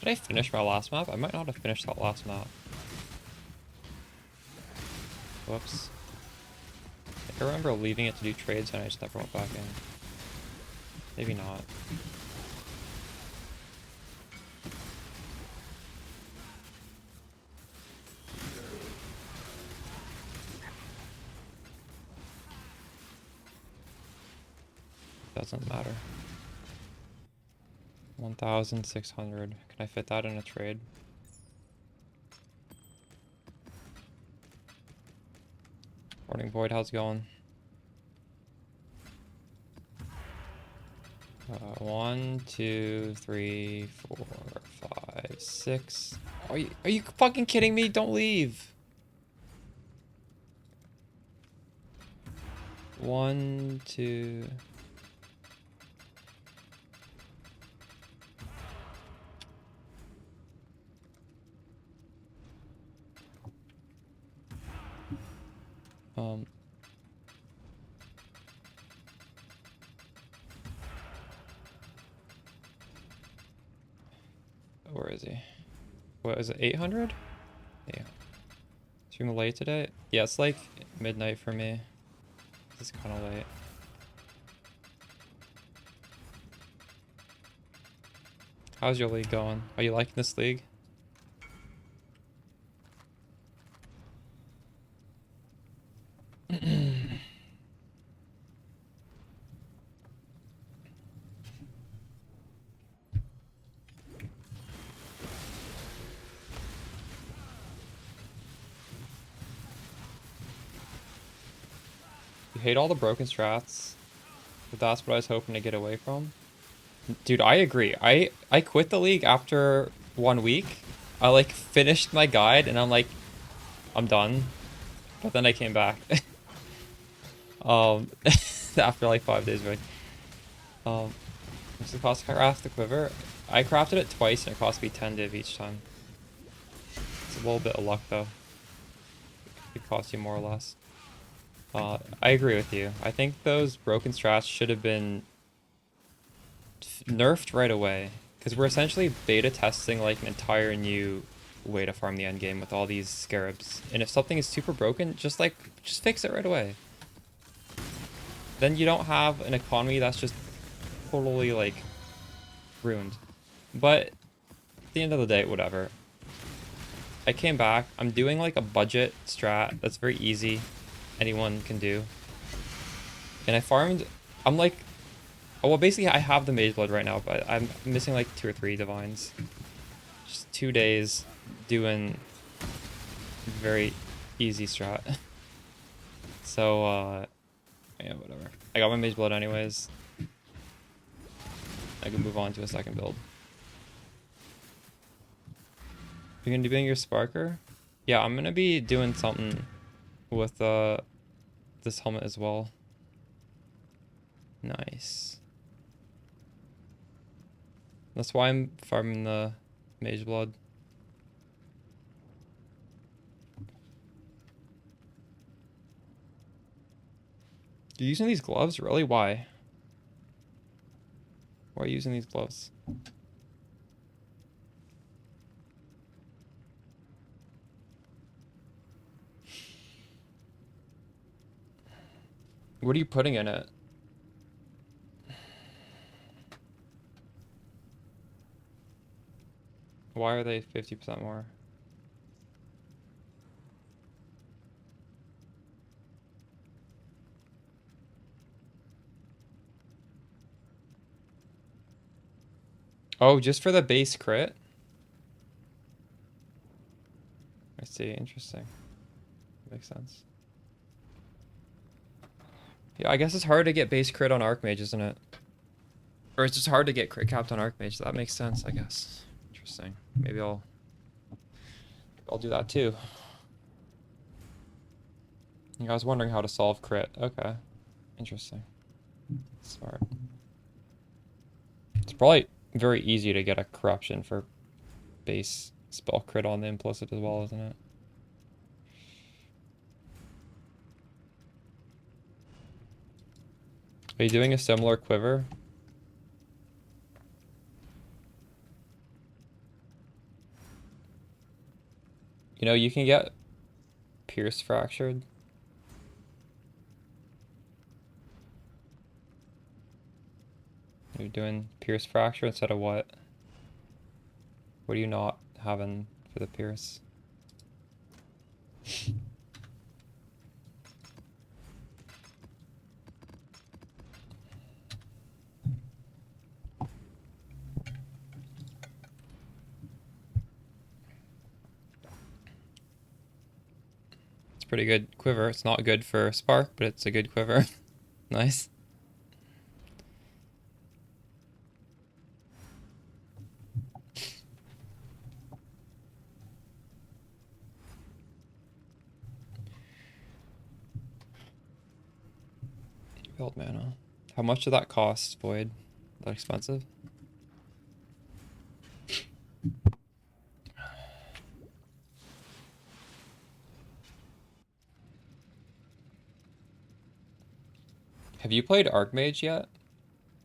Did I finish my last map? I might not have finished that last map. Whoops. I remember leaving it to do trades and I just never went back in. Maybe not. Doesn't matter. 1,600. Can I fit that in a trade? Morning Void, how's it going? 1, 2, 3, 4, 5, 6. Are you fucking kidding me? Don't leave. 1, 2. Where is he? What is it, 800? Yeah. Stream late today? Yeah, it's like midnight for me. It's kind of late. How's your league going? Are you liking this league? You hate all the broken strats, but that's what I was hoping to get away from. Dude, I agree. I quit the league after 1 week. I like finished my guide and I'm like, I'm done. But then I came back. After like 5 days, right? What's the cost to craft the quiver? I crafted it twice and it cost me 10 div each time. a little bit of luck though. It could cost you more or less. I agree with you. I think those broken strats should have been nerfed right away. Because we're essentially beta testing like an entire new way to farm the end game with all these scarabs. And if something is super broken, just fix it right away. Then you don't have an economy that's just totally like ruined. But at the end of the day, whatever. I came back. I'm doing like a budget strat that's very easy. Anyone can do. And I farmed. I'm like, oh, well, basically I have the mage blood right now, but I'm missing like 2 or 3 divines. Just 2 days doing very easy strat. So yeah, whatever. I got my mage blood anyways. I can move on to a second build. You're gonna be doing your Sparker? Yeah, I'm gonna be doing something with this helmet as well. Nice. That's why I'm farming the mage blood. You're using these gloves? Really? Why? Why are you using these gloves? What are you putting in it? Why are they 50% more? Oh, just for the base crit? I see, interesting. Makes sense. Yeah, I guess it's hard to get base crit on Archmage, isn't it? Or it's just hard to get crit capped on Archmage. That makes sense, I guess. Interesting. Maybe I'll do that too. I was wondering how to solve crit. Okay. Interesting. Smart. It's probably very easy to get a corruption for base spell crit on the implicit as well, isn't it? Are you doing a similar quiver? You know, you can get Pierce fractured. You're doing Pierce fracture instead of what? What are you not having for the Pierce? It's pretty good quiver. It's not good for Spark, but it's a good quiver. Nice. Build mana. How much did that cost, Void? That expensive? Have you played Archmage yet?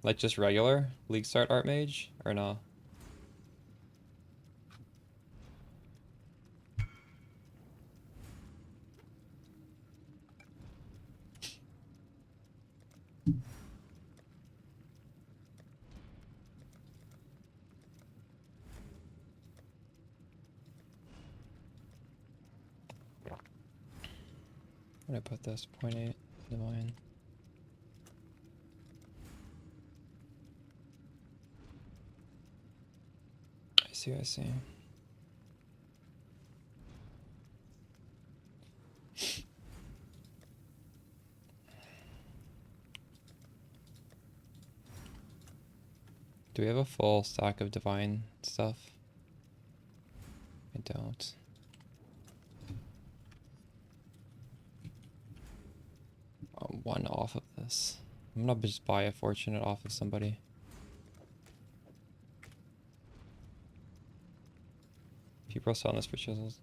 Like just regular League Start Archmage? Or no? I'm gonna put this 0.8 divine. I see, I see. Do we have a full stack of divine stuff? I don't. One off of this. I'm gonna just buy a fortunate off of somebody. People are selling this for chisels.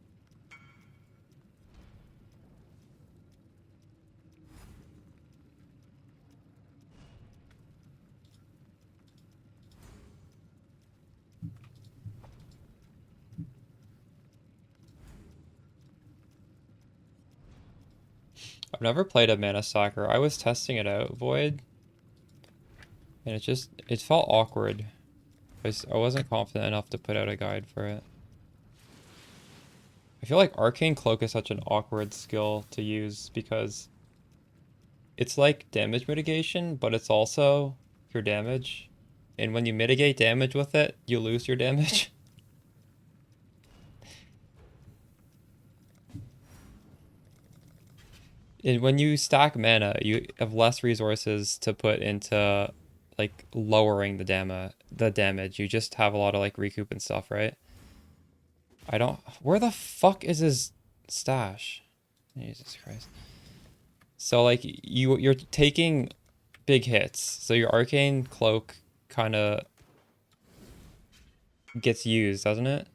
I've never played a mana sacker. I was testing it out, Void, and it felt awkward. I wasn't confident enough to put out a guide for it. I feel like Arcane Cloak is such an awkward skill to use because it's like damage mitigation, but it's also your damage. And when you mitigate damage with it, you lose your damage. And when you stack mana, you have less resources to put into like lowering the damage. You just have a lot of like recoup and stuff, right? I don't. Where the fuck is his stash? Jesus Christ. So like you're taking big hits. So your arcane cloak kind of gets used, doesn't it?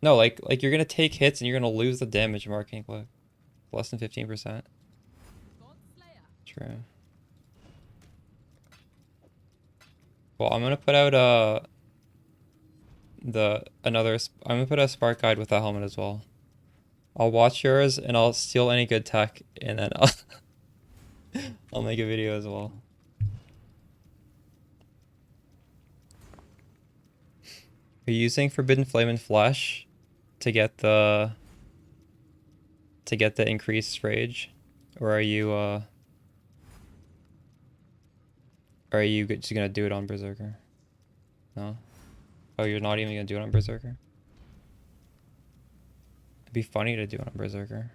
No, like you're gonna take hits and you're gonna lose the damage from arcane cloak. Less than 15%. True. Well, I'm gonna put out I'm gonna put a spark guide with that helmet as well. I'll watch yours and I'll steal any good tech and then I'll make a video as well. Are you using Forbidden Flame and Flesh to get the increased rage, or are you just gonna do it on Berserker? No. Oh, you're not even gonna do it on Berserker? It'd be funny to do it on Berserker.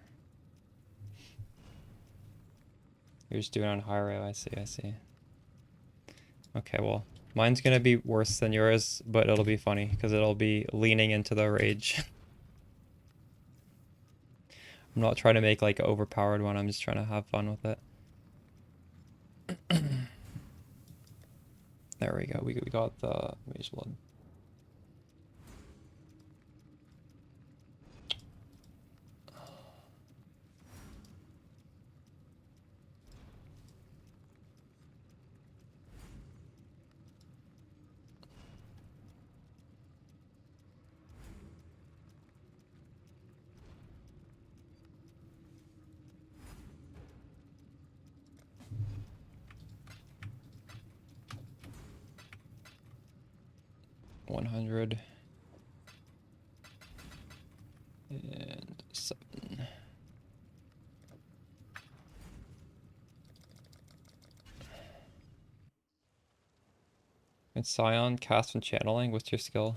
You're just doing it on Hyro. I see. Okay, well, mine's gonna be worse than yours, but it'll be funny because it'll be leaning into the rage. I'm not trying to make like an overpowered one. I'm just trying to have fun with it. There we go. We got the Mage Blood. $100 and 7. And Scion cast from channeling. What's your skill?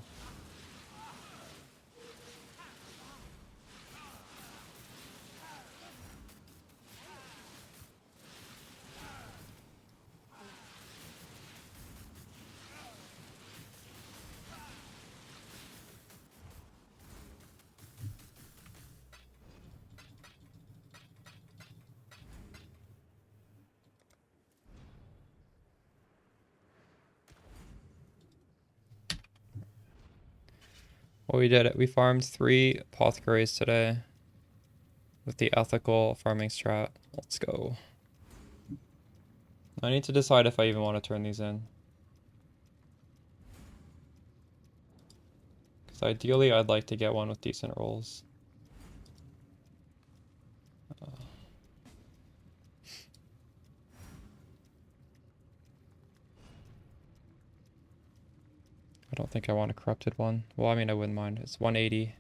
Well, we did it. We farmed 3 apothecaries today with the ethical farming strat. Let's go. I need to decide if I even want to turn these in. Because ideally, I'd like to get one with decent rolls. I don't think I want a corrupted one. Well, I mean, I wouldn't mind. It's 180.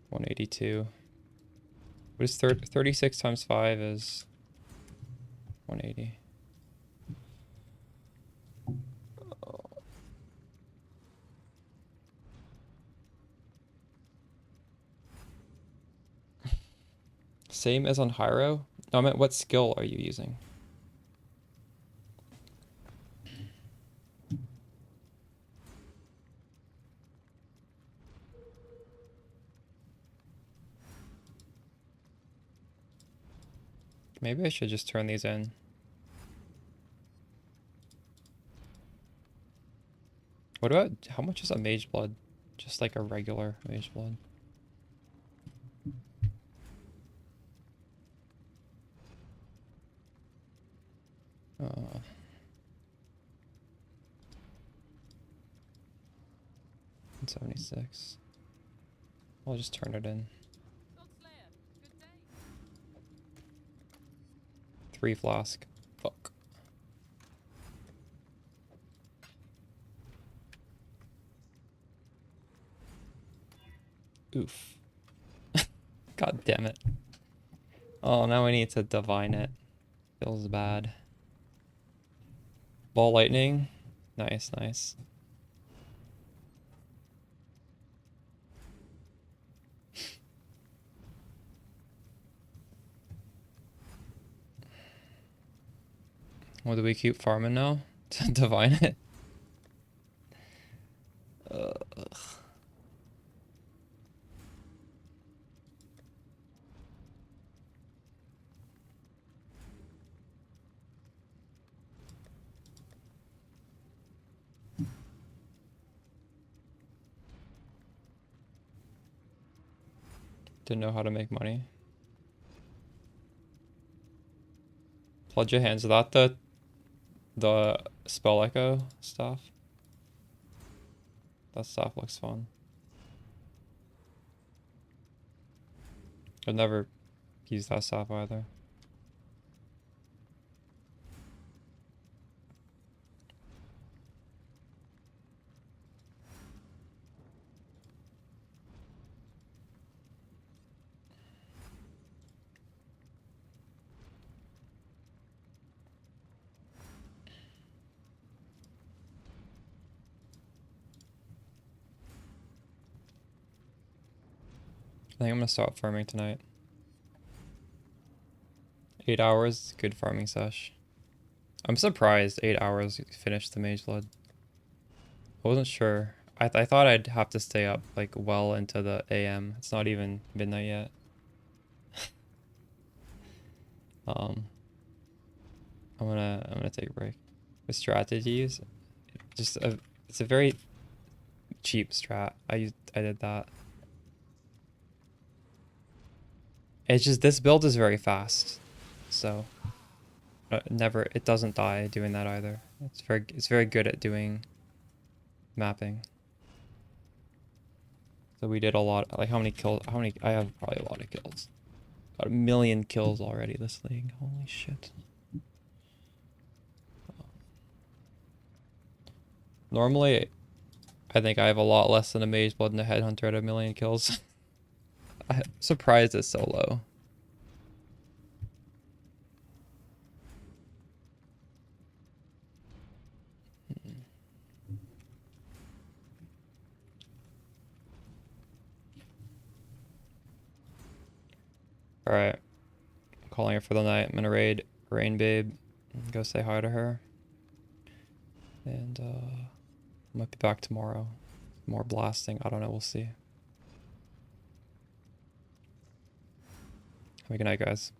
182. What is 36 times 5 is 180. Same as on Hyro? No, I meant what skill are you using? Maybe I should just turn these in. What about, how much is a Mage Blood? Just like a regular Mage Blood. Uh, 176. I'll just turn it in. 3 flask. Fuck. Oof. God damn it. Oh, now we need to divine it. Feels bad. Ball lightning. Nice, nice. What do we keep farming now? To divine it? Ugh. Didn't know how to make money. Pledge your hands. Is that the spell echo stuff? That stuff looks fun. I've never used that stuff either. I think I'm gonna start farming tonight. 8 hours, good farming sesh. I'm surprised 8 hours finished the Mage Blood. I wasn't sure. I thought I'd have to stay up like well into the AM. It's not even midnight yet. I'm gonna take a break. The strategies, just it's a very cheap strat. I did that. It's just this build is very fast, so it doesn't die doing that either. It's very good at doing mapping. So we did a lot. Like how many kills? I have probably a lot of kills. Got 1 million kills already this league. Holy shit. Normally, I think I have a lot less than a Mage Blood and a Headhunter at 1 million kills. I'm surprised it's so low. Alright. I'm calling her for the night. I'm gonna raid Rain Babe and go say hi to her. And I might be back tomorrow. More blasting. I don't know. We'll see. Have a good night, guys.